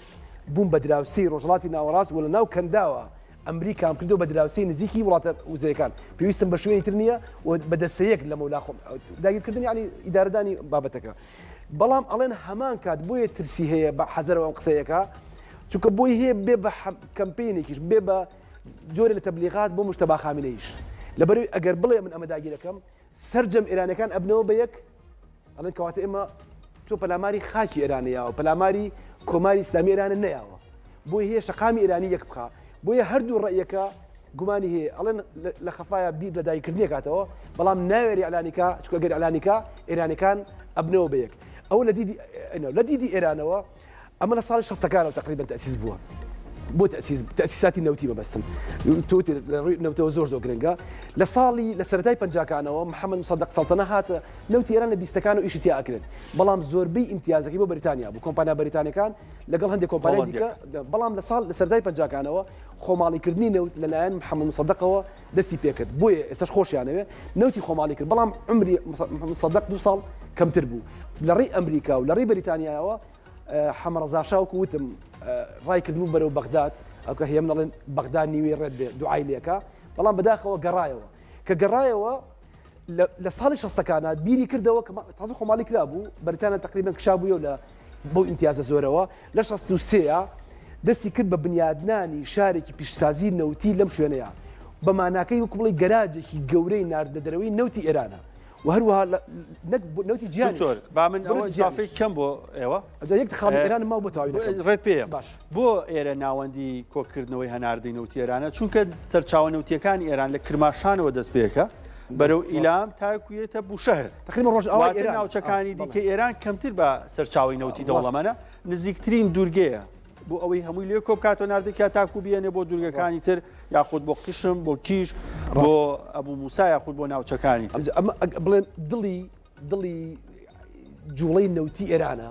بووم بە دراوسی ڕۆژهەڵاتی ناوەڕاست و لە ناو کەنداوە ئەمریکا ئەم کردو بە دراوسی نزیکی وڵاتە وزەیەکان پێویستم بە شوێنی تر نییە و بەدەستەیەک لە مەولا خۆم داگیرکردن ینی ئیدارەدانی بابەتەکە بەڵام ئەڵێن هەمان کات بۆیە ترسی هەیە بە حەزەرەوە ئەم قسەیەکە چونکە بۆی هەیە بێ بە کەمپینێکیش بێ بە جۆرە لە تەبلیغات بۆ مشتەبا خامنەیش لەبەرەوەی ئەگەر بڵێ من ئەمە داگیرەکەم سەرجەم ئێرانەکان ئەبنەوە بە یەک ئەڵێن کەواتە ئێمە تۆ پەلاماری خاکی ئێرانەیە و پەلاماری کۆماری ئیسلامی ئێرانە نەیاوە بۆی هەیە شەقامی ئێرانی یەک بخە بۆیە هەردوو ڕێیەکە گومانی هەیە ئەڵێن لە خەفایە بیر لە دایکردنی کاتەوە بەڵام ناوێری ئەلانیکا چکە گەر ئەلانیکا ئێرانەکان ئەبنەوە بەیەک ئەو لە دیدی ئێرانەوە ئەمە لە ساڵی 60ەکانەوە تقریبا تەسیس بووە بۆ تەسیساتی نەوتی بەبەستم نەوتەوە زۆر گرنگە لە ساڵی لە سەرەتای پەنجاکانەوە محەممەد مصدق سەڵتەنە هاتە نەوتی ئێران لە 20ەکان و ئیشی تیا ئەکرێت بەڵام زۆربەی ئیمتیازەکەی بۆ بەریتانیا بوو کۆمپانیا بەریتانەکان لەگەڵ هەندێک کۆمپانیای دیکە بەڵام لە سەرەتای پەنجاکانەوە خۆماڵیکردنی نەوت لەلایەن محەممەد مصدقەوە دەستی پێکرد بۆیە ئێستش خۆشیانەوێ نەوتی خۆماڵی کرد بەڵام عمری مصدق 2 ساڵ کەمتر بوو لە ڕێی ئەمریکا و لە ڕێی بەریتانیاوە حەمەڕەزاشاوکو وتم ڕای کردبوو بەرەو بەغداد ئەوکە هەیە منەڵێن بەغداد نیوەی ڕێت بێ دوعای لێکە بەڵام بەداخەوە گەڕایەوە کە گەڕایەوە لە ساڵی 60ەکانە بیری کردەوە کە تازە خۆماڵی کرابوو بەریتانیا تقریبا کشابوویە لە بۆ ئیمتیازە زۆرەوە لە 63 دەستی کرد بە بنیادنانی شارێکی پیشسازی نەوتی لەم شوێنەیە بە ماناکەی وەکو بڵێ گەراجێکی گەورەی ناردەدەرەوەی نەوتی ئێرانە و هەروەها نەوتی گیانی با من ئەوە جافەی کەم بۆ ئێوە یەک خاڵی ئێران ماوە بۆ تاوی ڕێت پێ باش بۆ ئێرە ناوەندی کۆکردنەوەی هەناردەی نەوتی ئێرانە چونکە سەرچاوە نەوتیەکانی ئێران لە کرماشانەوە دەست پێکە بەرەو ئیلام تاکوێتە بوشەهر تقریبا ڕۆژ ئەوە ناوچەکانی دیکە ئێران کەمتر بە سەرچاوی نەوتی دەوڵەمەنە نزیکترین دوورگەیە بۆ ئەوەی هەمووی لێ کۆبکاتەوە ناردێکیا تاکو بێنێ بۆ دوورگەکانی تر یاخود بۆ قشم بۆ کیش بۆ ئەبوو موسا یاخود بۆ ناوچەکانی بڵێن دڵی جوڵەی نەوتی ئێرانە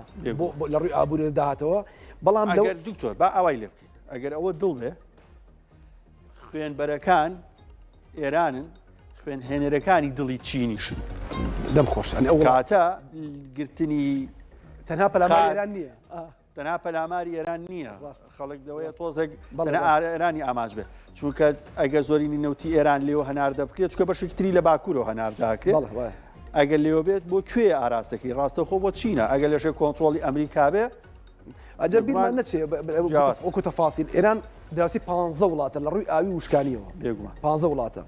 لە ڕووی ئابووری داهاتەوە بەڵام دکتۆر با ئەوای لێ بکەیت ئەگەر ئەوە دڵ بێ خوێنبەرەکان ئێرانن خوێنهێنەرەکانی دڵی چینیشن دەمخۆش کاتە گرتنی تەنها پەلاماری ئێران نییە تەنها پەلاماری ئێران نییە خەڵک دەوەیە تۆزێک ئێرانی ئاماژ بێت چونکە ئەگەر زۆرینی نەوتی ئێران لێوە هەناردە بکرێت چکە بەشێکتری لە باکوورەوە هەنارداکرێت ئەگەر لێوە بێت بۆ کوێ ئاراستەکەی ڕاستەخۆ بۆ چینە ئەگەر لەژێ کۆنتترۆلی ئەمریکا بێ ئەجە بیرمان نەچێ وەکو تەفاسیل ئێران داواسی 15 وڵاتە لە ڕووی ئاوی وشکانیەوە 15 وڵاتە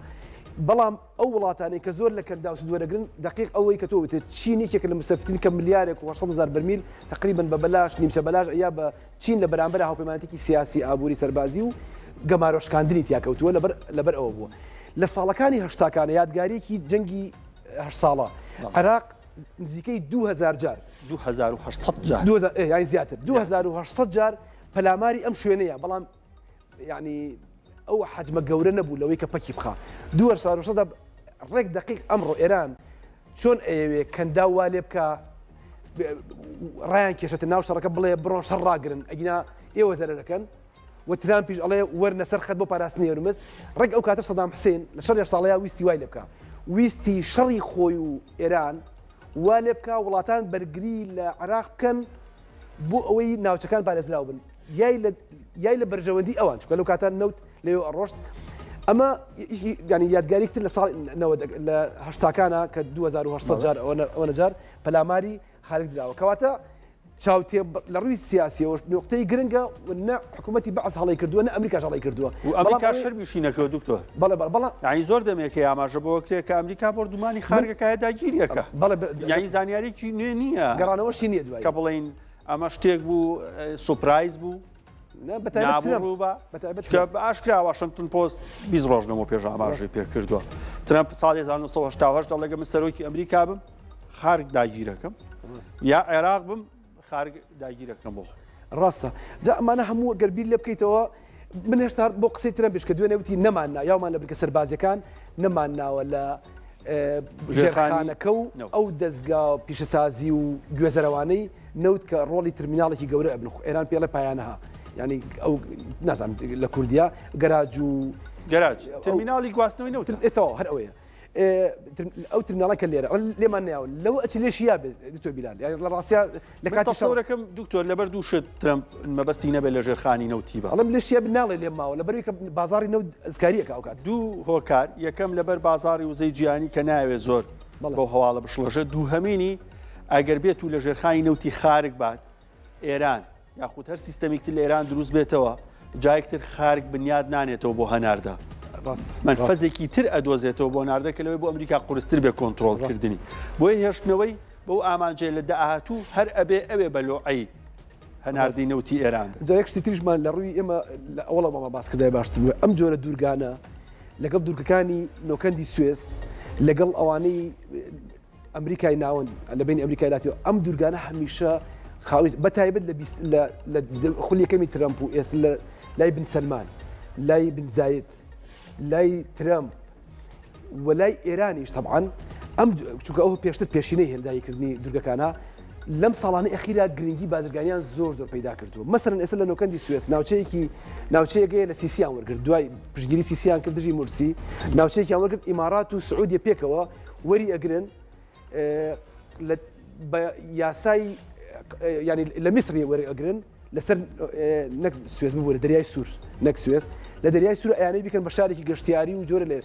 بەڵام ئەو وڵاتانی کە زۆر لە کەنداوس دووەرەگرن دقیق ئەوەی کە تۆ چینێکێکە لە مستەفتنی کە ملیارێک و 600,000 بەرمیل تقریبا بە بەلاش نیمچە بەلاش یا بە چین لە بەرامبەر هاوپەیمانێتی سیاسی ئابووری سەربازی و گەمارۆشکاندنی تیاکەوتووە لەبەر ئەوە بووە لە ساڵەکانی هەشتاکانە یادگاریەکی جەنگی 8 ساڵە عێراق نزیکەی 2000 جار 2800 جار یانی زیاتر 2800 جار پەلاماری ئەم شوێنەیە بەڵام یعنی ئەو حجمە گەورە نەبوو لەوەی کە پەکی بخە 2000 ڕێک دقیق ئەمڕۆ ئێران چۆن ئەوێ کەندا وا لێ بکە ڕایان کێشێتە ناو شەڕەکە بڵێ بڕۆن شەڕ ڕاگرن ئەگینا ئێوە زەرەکەن و ترامپیش ئەڵێ وەرنە سەر خەت بۆ پاراستنی هەرمز ڕێک ئەو کاتە سەدام حسێن لە شەڕ ساڵەیە ویستی وای لێ بکە ویستی شەڕی خۆی و ئێران وا لێ بکە وڵاتان بەرگری لە عێراق بکەن بۆ ئەوەی ناوچەکان پارێزراو بن یای لە بەرژەوەندی ئەوان چکە لەو کاتان نەوت لێو ئەڕۆشت ئەمە ینی یادگاریکتر لە ساڵ لە هەشتاکانە کە 2800 جار ئەوە جار پەلاماری خارج دراوە کەواتە چاوتێ لە ڕووی سیاسیەوە نقطەی گرنگە نە حکوومەتی بەعس هەڵی کردووە نە ئەمریکاش هەڵی کردووە ئەمریکا شەرمیشی نەکەوە دکتۆر بەڵێ یعنی زۆر دەمێکە ئاماژە بۆ کرێت کە ئەمریکا بردومانی خارگەکە داگیریەکە یعنی زانیاریی نوێ نییە گەڕانەوەشی نییە دوای کە بڵین ئەمە شتێک بوو سوپرایز بوو ئاشکرا واشنگتن پۆست 20 ڕۆژ لەمە پێش ئاماژەی پێ کردووە ترامپ ساڵی 1970 دەڵێگە من سەرۆکی ئەمریکا بم خارگ داگیرەکەم یا عێراق بم خارگ داگیرەکەم بۆ ڕاستە جا ئەمانە هەموو گەربیر لێ بکەیتەوە من هێشتا بۆ قسەی ترامپیش کە دوێنێ وتی نەماننا یامان لە بریکە سەربازیەکان نەمانناوە لە ژێرخانەکە و ئەو دەستگا پیشەسازی و گوێزەرەوانەی نەوت کە ڕۆڵی ترمیناڵێکی گەورە ئەبن ئێران پێڵێ پایانەها ینی ئەو نازانم لە کوردیا گەراج و گەراج ترمیناڵی گواستنەوەی نەوتێتەوە هەر ئەوەیە ئەو ترمیناڵەکە لێرە لێمان ناوە لەوە ئەچ لێشیا بێت تۆ بیلال لە ڕاستیا لە کاتی سەورەکەم دکتۆر لەبەر دوو شت ترامپ مەبەستی نەبێت لە ژێرخانی نەوتی بە ئەڵم لێشیا بناڵێ لێم ماوە لەبەروی کە بازاری نەوت ئەزکاریەکە ئەو کات دوو هۆکار یەکەم لەبەر بازاری وزەی جیهانی کە ناوێت زۆر بۆ هەواڵە بشڵەژە دووهەمینی ئەگەر بێت و لە ژێرخانی نەوتی خارگ بات ئێران یاخود هەر سیستەمێکی لە ئێران دروست بێتەوە جایەکتر خارگ بنیاد نانێتەوە بۆ هەناردە منفەزێکی تر ئەدۆزێتەوە بۆ ناردەکە لەوەی بۆ ئەمریکا قورستر بێ کۆنتترۆلکردنی بۆی هێشتنەوەی بەو ئامانجێ لە داهاتوو هەر ئەبێ ئەوێ بەلۆعی هەناردی نەوتی ئێران جایەک شتی تریشمان لە ڕووی ئێمە ئەوڵە ماما باسکردای باشتر بووە ئەم جۆرە دوورگانە لەگەڵ دوورگەکانی نۆکەندی سوێس لەگەڵ ئەوانەی ئەمریکای ناوەند لە بینی ئەمریکای لاتیەوە ئەم دوورگانە هەمیشە خاوی بەتایبەت لە خولیەکەمی ترەمپ و ئێستا لای بن سەلمان لای بن زاید لای ترەمپ وەلای ئێرانیش طبعاً ئەم چونکە ئەو پێشتر پێشینەی هێلداییکردنی دوورگەکانە لەم ساڵانە ئەخیرا گرنگی بازرگانیان زۆر پیدا کردووە مەسەرەن ئێستا لە نۆکەندی سوێس ناوچەیەکەیە لە سیسیان وەرگرت دوای پشتگیری سیسیان کرد دژی مرسی ناوچەیەکیان وەرگرت ئیمارات و سعودیە پێکەوە وەری ئەگرن بە یاسای ینی لە میسری وەری ئەگرن لەسەر نەک سوێس ببوو لە دەریای سوور نەک سوێس لە دەریای سوور ئەیانەی بیکەن بە شارێکی گەشتیاری و جۆرە لێ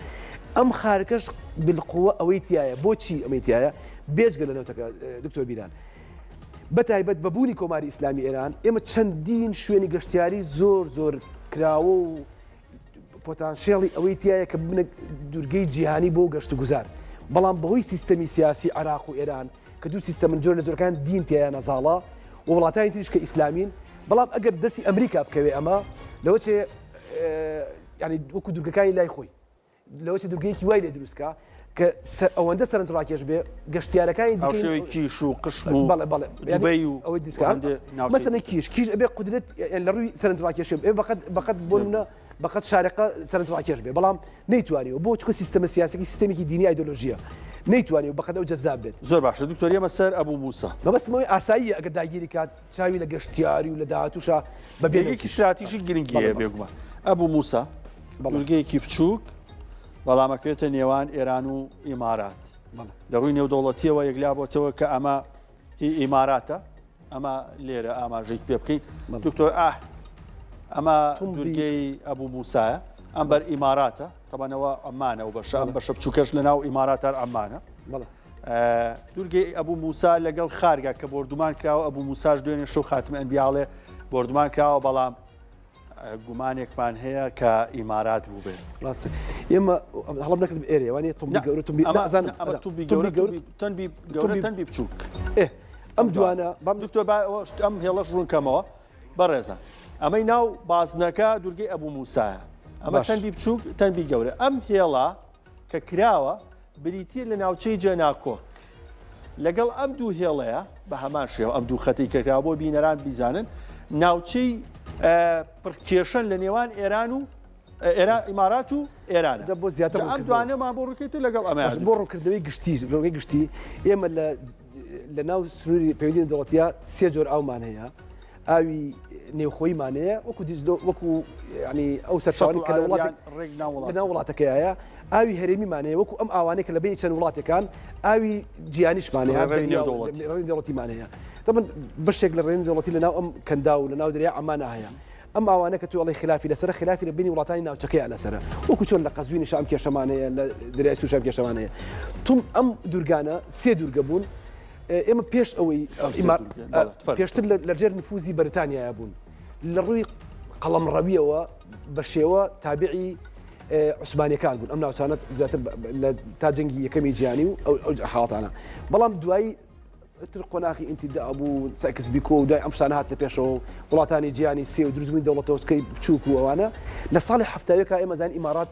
ئەم خارکەش بالقووە ئەوەی تایە بۆچی ئەمەی تایە بێجگە لە نەوتەکە دکتۆر بیران بەتایبەت بەبوونی کۆماری ئیسلامی ئێران ئێمە چەندین شوێنی گەشتیاری زۆر کراوە و پۆتانسیێڵی ئەوەی تایە کە ببنە دوورگەی جیهانی بۆ گەشت و گوزار بەڵام بەهۆی سیستەمی سیاسی عراق و ئێران کە دوو سیستەمن جۆر لە جۆرەکان دین تایە نەزاڵە و وڵاتانی تریش کە ئیسلامین بەڵام ئەگەر دەستی ئەمریکا بکەوێ ئەمە لەوە چێ ینی وەکو دوورگەکانی لای خۆی لەوە چێ دوورگەیەکی وای لێ دروستکە کە ئەوەندە سەرنجڕاکێش بێ گەشتیارەکانی شێوەی کیش و قشم و دوبەی و ئەوەی مەسەلەن کیش ئەبێ قودرێت لە ڕووی سەرنجڕاکێشێ بەقەت بۆنە بەقەت شارەکە سەرنجڕاکێش بێ بەڵام نەیتوانێت بۆ چکە سیستەمە سیاسەکی سیستەمێکی دینی ئایدۆلۆژیە نەیتوانێت بەقەت ئەو جەزاب بێت زۆر باشە دکتۆر ئێمە سەر ئەبوو موسا مەبەستمەوەی ئاسایی ئەگەر داگیری کات چاوی لە گەشتیاری و لە داهاتووشە بە بێگێکی استراتیژی گرنگیە بێگومان ئەبوو موسا دوورگەیەکی بچووک بەڵامەکەوێتە نێوان ئێران و ئیمارات لە ڕووی نێودەوڵەتیەوە یەکلابەتەوە کە ئەمە ئیماراتە ئەمە لێرە ئاماژەی پێ بکەین دکتۆر ئەمە دوورگەی ئەبوو موسایە ئەم بەر ئیماراتە تەبانەوە ئەمانە و بەشە ئەم بەشە بچووکەش لە ناو ئیماراتار ئەمانە دوورگەی ئەبوو موسا لەگەڵ خارگا کە بردومان کراوە ئەبوو موساش دوێنێ شەو خاتمە ئەنبیاڵێ بردومان کراوە بەڵام گومانێکمان هەیە کە ئیمارات بوو بێت ڕاستە ئێمە هەڵم نەکرد ئێرە وانێ تومبی گەورە تەنبی بچووک ئەم دوانە دکتۆر ئەم هێڵەش ڕوونکەمەوە بەڕێزە ئەمەی ناو بازنەکە دوورگەی ئەبوو موسایە ئەمە تەنبی بچووک تەنبی گەورە ئەم هێڵە کە کراوە بریتە لە ناوچەی جێناکۆک لەگەڵ ئەم دوو هێڵەیە بە هەمان شێوە ئەم دوو خەتی کەکراوە بۆ بینەران بیزانن ناوچەی پڕکێشن لە نێوان ئێران و ئیمارات و ئێران بۆ زیاتر ئەم دوانەمان بۆ ڕووکەیت لەگەڵ ئەمە بۆ ڕووکردنەوەی گشتی ئێمە لە ناو سنووری پەیوەندی دەوڵەتیە سێ جۆر ئاومان هەیە ئاوی نێوخۆیمان هەیە وەکو ینی ئەو سەرچاوانی کە لە ناو وڵاتەکەیە ئاوی هەرێمیمان هەیە وەکو ئەم ئاوانەی کە لە بینی چەند وڵاتەکان ئاوی جیانیشمان هەیە ڕێنی دەوڵەتیمان هەیە طبعا بەشێک لە ڕێنی دەوڵەتی لە ناو ئەم کەندا و لە ناو دەریا ئەمانە هەیە ئەم ئاوانە کە تووەڵی خلافی لەسەر خلافی لە بینی وڵاتانی ناوچەکەیە لەسەر وەکو چۆن لە قەزوینی شام کێشەمانەیە لە دەریای سوور شام کێشەمانەیە توم ئەم دوورگانە سێ دوورگە بوون ئێمە پێش ئەوەی پێشتر لە جێر نفوزی بەریتانیایە بوون لە ڕووی قەڵەمڕەویەوە بە شێوە تابعی عوسمانیەکان بوون ئەم ناوچانە زیاتر تا جەنگی یەکەمی جیهانی و ئەو حاڵاتانە بەڵام دوایی قۆناغی ئینتیدا بوو سایکس بیکۆ و دوای ئەم شتانە هاتنە پێشەوە وڵاتانی جیهانی سێ و دروستبوونی دەوڵەتەوەسکەی بچووک و ئەوانە لە ساڵی هەفتاویەکە ئێمە زانین ئیمارات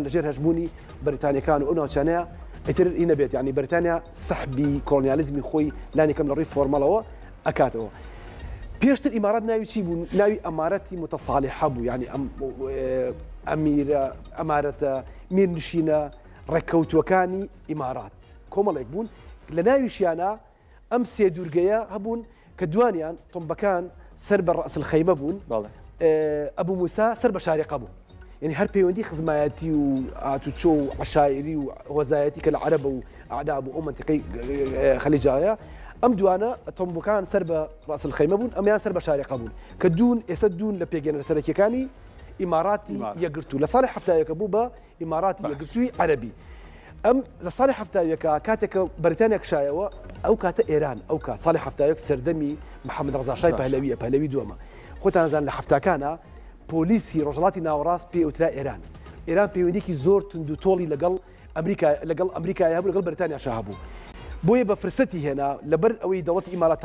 لەژێر هەژبوونی بەریتانیەکان و ئەو ناوچانەیە ئیتر ئی نەبێت ینی بەریتانیا سەحبی کۆڵنیالیزمی خۆی لانێکم لە ڕووی فۆرمەڵەوە ئەکاتەوە پێشتر ئیمارات ناوی چی بوو ناوی ئەمارەتی متەساڵحە بوو ینی ئەمیرە ئەمارەتە میرنشینە ڕێککەوتوەکانی ئیمارات کۆمەڵێک بوون لە ناویشیانە ئەم سێ دوورگەیە هەبوون کە دوانیان تۆمبەکان سەر بە ڕەسل خەیمە بوون ئەبوو موسا سەر بە شارێقە بوو یعنی هەر پەیوەندی خزمایەتی و ئاتوچۆ و عشاعری و وەزایەتی کە لە عەرەبە و ئەعداب و ئەو منتیقەی خەلیجایە ئەم دوانە تۆمبەکان سەر بە ڕەسل خەیمە بوون ئەمیان سەر بە شارێقە بوون کە ئێستا دوون لە پێگەنە سەرەکیەکانی ئیماراتی یەکگرتوو لە ساڵی هەفتاویەکە بوو بە ئیماراتی یەکگرتووی عەرەبی ئەم لە ساڵی هەفتاویەکە کاتێکە بەریتانیا کشایەوە ئەو کاتە ئێران ئەو کات ساڵی هەفتاویەک سەردەمی محەممەد ڕەزاشای پەهلەویە پەهلەوی دووەمە خۆتان زان لە هەفتاکانە پۆلیسی ڕۆژهەڵاتی ناوەڕاست پێ وترا ئێران پەیوەندیکی زۆر تند و تۆڵی لەگەڵ ئەمریکای هەبوو لەگەڵ بەریتانیاشا هەبوو بۆیە بە فرسەتی هێنا لەبەر ئەوەی دەوڵەتی ئیمارات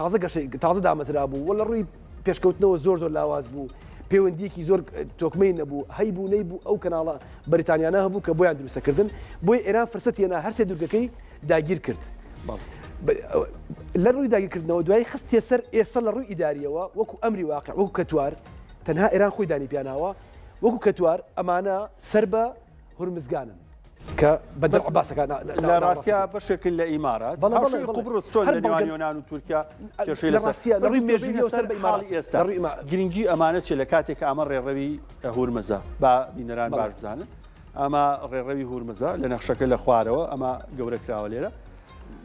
تازە دامەزرا بوو وەڵە ڕووی پێشکەوتنەوە زۆر لاواز بوو پەیوەندیەکی زۆر تۆکمەی نەبوو هەیبوو نەیبوو ئەو کەناڵە بەریتانیانە هەبوو کە بۆیان دروستەکردن بۆی ئێران فرسەتی هێنا هەرسێ دوورگەکەی داگیر کرد لە ڕووی داگیرکردنەوە دوای خستێ سەر ئێستا لە ڕووی ئیداریەوە وەکو ئەمری واقع وەکو کەتوار تەنها ئێران خۆی دانی پیاناوە وەکو کەتوار ئەمانە سەر بە هورمزگانن کە بەدەر عباسەکان لە ڕاستیا بەشێکن لە ئیمارات قوبرس چۆن لە نێوان یۆنان و تورکیا کێشەی لە ڕووی مێژووی سەر بە ئیماراتی ئێستا گرنگی ئەمانە چێ لە کاتێک ئەمە ڕێڕەوی هورمزە با بینەران باش بزانن ئەمە ڕێڕەوی هورمزە لە نەخشەکە لە خوارەوە ئەمە گەورە کراوە لێرە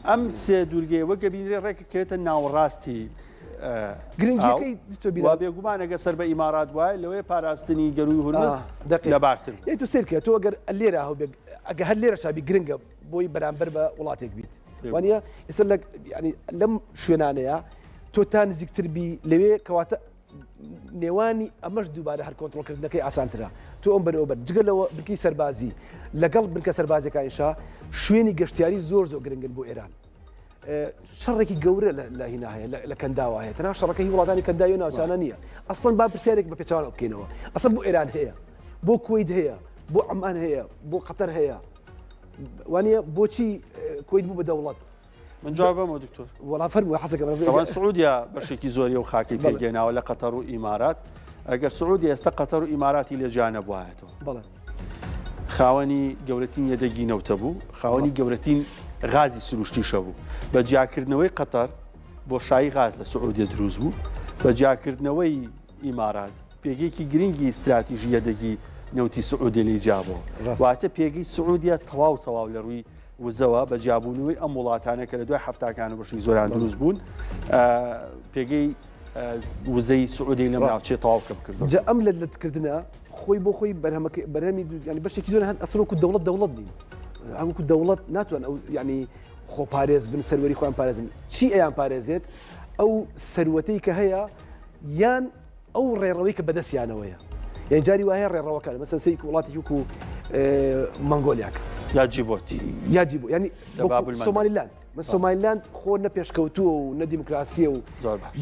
ئەم سێ دوورگەیەوە گەبینرێ ڕێکەکەوێتە ناوەڕاستی گرنگیەکەی بێگومان ئەگە سەر بە ئیمارات وایە لەوەی پاراستنی گەروی هورمز لەبارتر تو سیرکە تۆ ئەگەر لێرە هەبێ ئەگە هەر لێرە شابی گرنگە بۆی بەرامبەر بە وڵاتێک بیت وانە ئێستا ینی لەم شوێنانەیە تۆ تا نزیکتر بی لەوێ کەواتە نێوانی ئەمەش دووبارە هەر کۆنتڕۆلکردنەکەی ئاسانترە تۆ ئەم بەرەوبەر جگەلەوە بنکەی سەربازی لەگەڵ بنکە سەربازەکانیشا شوێنی گەشتیاری زۆر گرنگن بۆ ئێران شەڕێکی گەورە لە هینا هەیە لە کەنداوە هەیە تەنها شەڕەکەی وڵاتانی کەنداوی ناوچانە نییە ئەسڵەن با پرسیارێک بە پێچوانەوە بکەینەوە ئەسڵ بۆ ئێران هەیە بۆ کویت هەیە بۆ عەمان هەیە بۆ قەتەر هەیە وانە بۆچی کویت بوو بە دەوڵەت من جوابەمە دکتۆر وەڵام فەرمووە حەزەکەم سعودیا بەشێکی زۆری و خاکی پێگەێناوە لە قەتەر و ئیمارات ئەگەر سعودی ئێستا قەتەر و ئیماراتی لێجانە بوایەتەوە بەڵێ خاوەنی گەورەتین یەدەگینەوتە بوو خاوەنی گەورەتین غازی سروشتیشە بوو بە جیاکردنەوەی قەتەر بۆ شایی غاز لە سعودیە دروست بوو بە جیاکردنەوەی ئیمارات پێگەیەکی گرنگی استراتیژی یەدەگی نەوتی سعودی لێ جابەوە واتە پێگەی سعودیە تەواو لە ڕووی وزەوە بە جیابوونەوەی ئەم وڵاتانە کە لە دوای هەفتاکانە بەشی زۆران دروست بوون پێگەی وزەی سعودی لەم ناوچێ تەواو کردو جا ئەم لەتکردنە خۆی بۆ خۆی بەرهەمی ینی بەشێکی زۆر هەن ئەسڵ دەوڵەت نین ئەوکو دەوڵەت ناتوان ئەو ینی خۆپارێز بن سەروەری خۆیان پارێزن چی ئەیان پارێزێت ئەو سەروەتەی کە هەیە یان ئەو ڕێڕەوەی کە بەدەستیانەوەیە یان جاری وایە ڕێڕەوەکان مەسەن سەیەکی وڵاتی وەکو مەنگۆلیاک یا جیبۆتی ینی سۆمالیلاند من سۆمالیلاند خۆ نە پێشکەوتووە و نە دیموکراسیە و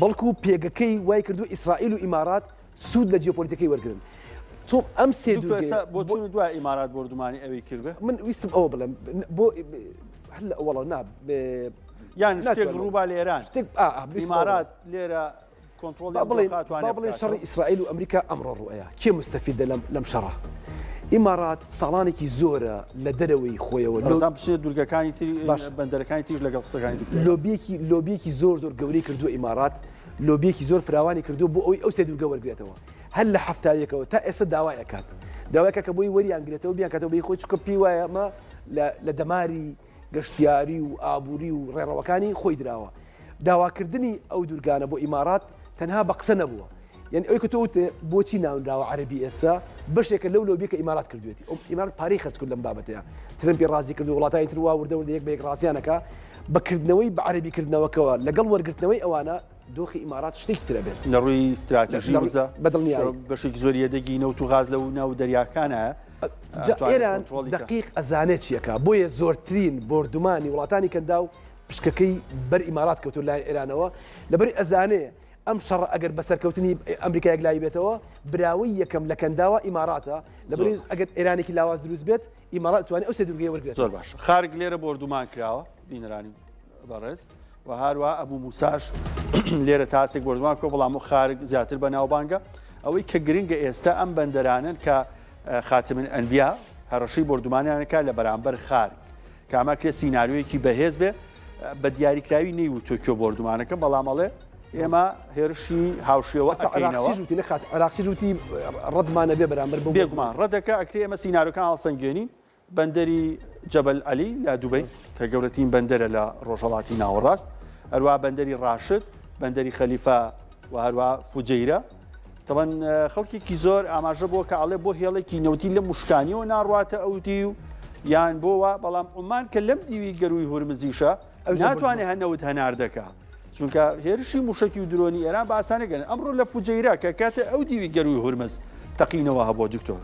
بەڵکو پێگەکەی وای کردو ئیسرائیل و ئیمارات سوود لە جیۆپۆلیتیکەی وەرگرن تۆ ئەم سێ بۆ چون دوای ئیمارات بردومانی ئەوەی کردە من ویستم ئەوە بڵێم بۆ هەل ئەوڵە نا یان شتێک ڕووبا لە ئێران ئیمارات لێرە بڵێن شەڕی ئیسرائیل و ئەمریکا ئەمڕۆ ڕوئەیە کێ مستەفیدە لەم شەڕە ئیمارات ساڵانێکی زۆرە لە دەرەوەی خۆیەوە دوورگەکانی بەندەرەکانی تیژ لەگەڵ قسەکانی لۆبیەکی زۆر گەورەی کردووە ئیمارات لۆبیەکی زۆر فراوانی کردو بۆ ئەوەی ئەو سێ دوورگە وەرگێتەوە هەر لە هەفتایەکەوە تا ئێستا داوایەکات داواکە کە بۆی وەریانگرێتەوە بیانکاتەوە بەی خۆی چکە پێی وایە ئەمە لە دەماری گەشتیاری و ئابووری و ڕێڕەوەکانی خۆی درراوە داواکردنی ئەو دوورگانە بۆ ئیمارات تەنها بە قسە نەبووە یعنی ئەوی کە تۆوتێ بۆچی ناونراوە عەربی ئێستا بەشێکە لەو لۆبیە کە ئیمارات کردوێتی ئیمارات پارەی خەرج کرد لەم بابەتەیە ترمپی ڕازی کرد و وڵاتانی تر وا وردە یەک بە یەک ڕاستیانەکە بەکردنەوەی بە عەربیکردنەوەکەوە لەگەڵ وەرگرتنەوەی ئەوانە دۆخی ئیمارات شتێکی ترە بێت لە ڕووی استراتیژی وزە بەدڵنیایی بەشێکی زۆر یەدەگی نەوت و غاز لەو ناو دەریاکانە ئێران دقیق ئەزانێت چیەکە بۆیە زۆرترین بردومانی وڵاتانی کەندا و پشکەکەی بەر ئیمارات کەوتو لای ئێرانەوە لەبەری ئەزانێ ئەم شەڕ ئەگەر بەسەرکەوتنی ئەمریکایەک لای بێتەوە براوی یەکەم لە کەنداوە ئیماراتە لەبەری ئەگەر ئێرانێکی لاواز دروست بێت ئیمارات توانێت ئەو سێ دوورگەی وەرگێت زۆر باش خارگ لێرە بردومان کراوە بینەرانی بەڕێز و هاروە ئەبوو موساش لێرە تاستێک بردومان کۆ بەڵام و خارگ زیاتر بە ناوبانگە ئەوەی کە گرنگە ئێستا ئەم بەندەرانن کە خاتمن ئەنبیا هەڕەشەی بردومانیانەکە لە بەرامبەر خارگ کامەکرێ سیناریۆیەکی بەهێز بێ بە دیاریکراوی نەیوت تۆکیۆ بردومانەکە بەڵامەڵێ ئێمە هێرشی هاوشێوە عراقچی ژووتی ڕەتمانە بێ بەرامبەر بێگومان ڕەدەکە ئەکرێ ئێمە سیناریۆکان هەڵسەنگێنین بەندەری جەبەل عەلی لە دوبەی کە گەورەترین بەندەرە لە ڕۆژهەڵاتی ناوەڕاست هەروە بەندەری ڕاشد بەندەری خەلیفە و هەروە فوجەیرە تەبەن خەڵکێکی زۆر ئاماژە بووە کە ئەڵێ بۆ هێڵێکی نەوتی لە موشکانیەوە ناڕواتە ئەوتی و یان بۆوە بەڵام عومان کە لەم دیوی گەروی هورمزیشە ناتوانێت هەنەوت هەنار دەکا چونکە هێرشی موشکی و درۆنی ئێران بە ئاسانەگەن ئەمڕۆ لە فوجەیرە کە کاتە ئەو دیوی گەروی هورمز تەقینەوە هەبوو دکتۆر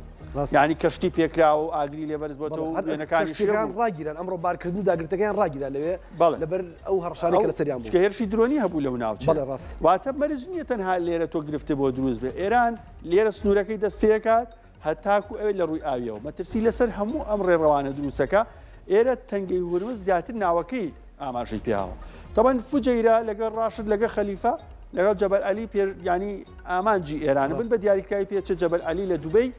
یعنی کەشتی پێکرا و ئاگری لێبەرز بۆتەوە و وێنەکانی شتەکان ڕاگیران ئەمڕۆ بارکردن و داگرتەکان ڕاگیران لەوێ لەبەر ئەو هەڕشانەی کە لە سەریان بوو هێرشی درۆنی هەبوو لەو ناوچە واتە مەرج نییە تەنها لێرە تۆ گرفتە بۆ دروست بێ ئێران لێرە سنوورەکەی دەست پێکات هەتاکو ئەوێ لە ڕووی ئاویەوە مەترسی لەسەر هەموو ئەم ڕێڕەوانە دروستەکە ئێرە تەنگەی هورمز زیاتر ناوەکەی ئاماژەی پێاوە طبعاً فوجەیرە لەگەڵ ڕاشد لەگە خەلیفە لەگەڵ جەبەل عەلی ینی ئامانجی ئێرانە بن بە دیاریکراوی پێچە جەبەل عەلی لە دوبەی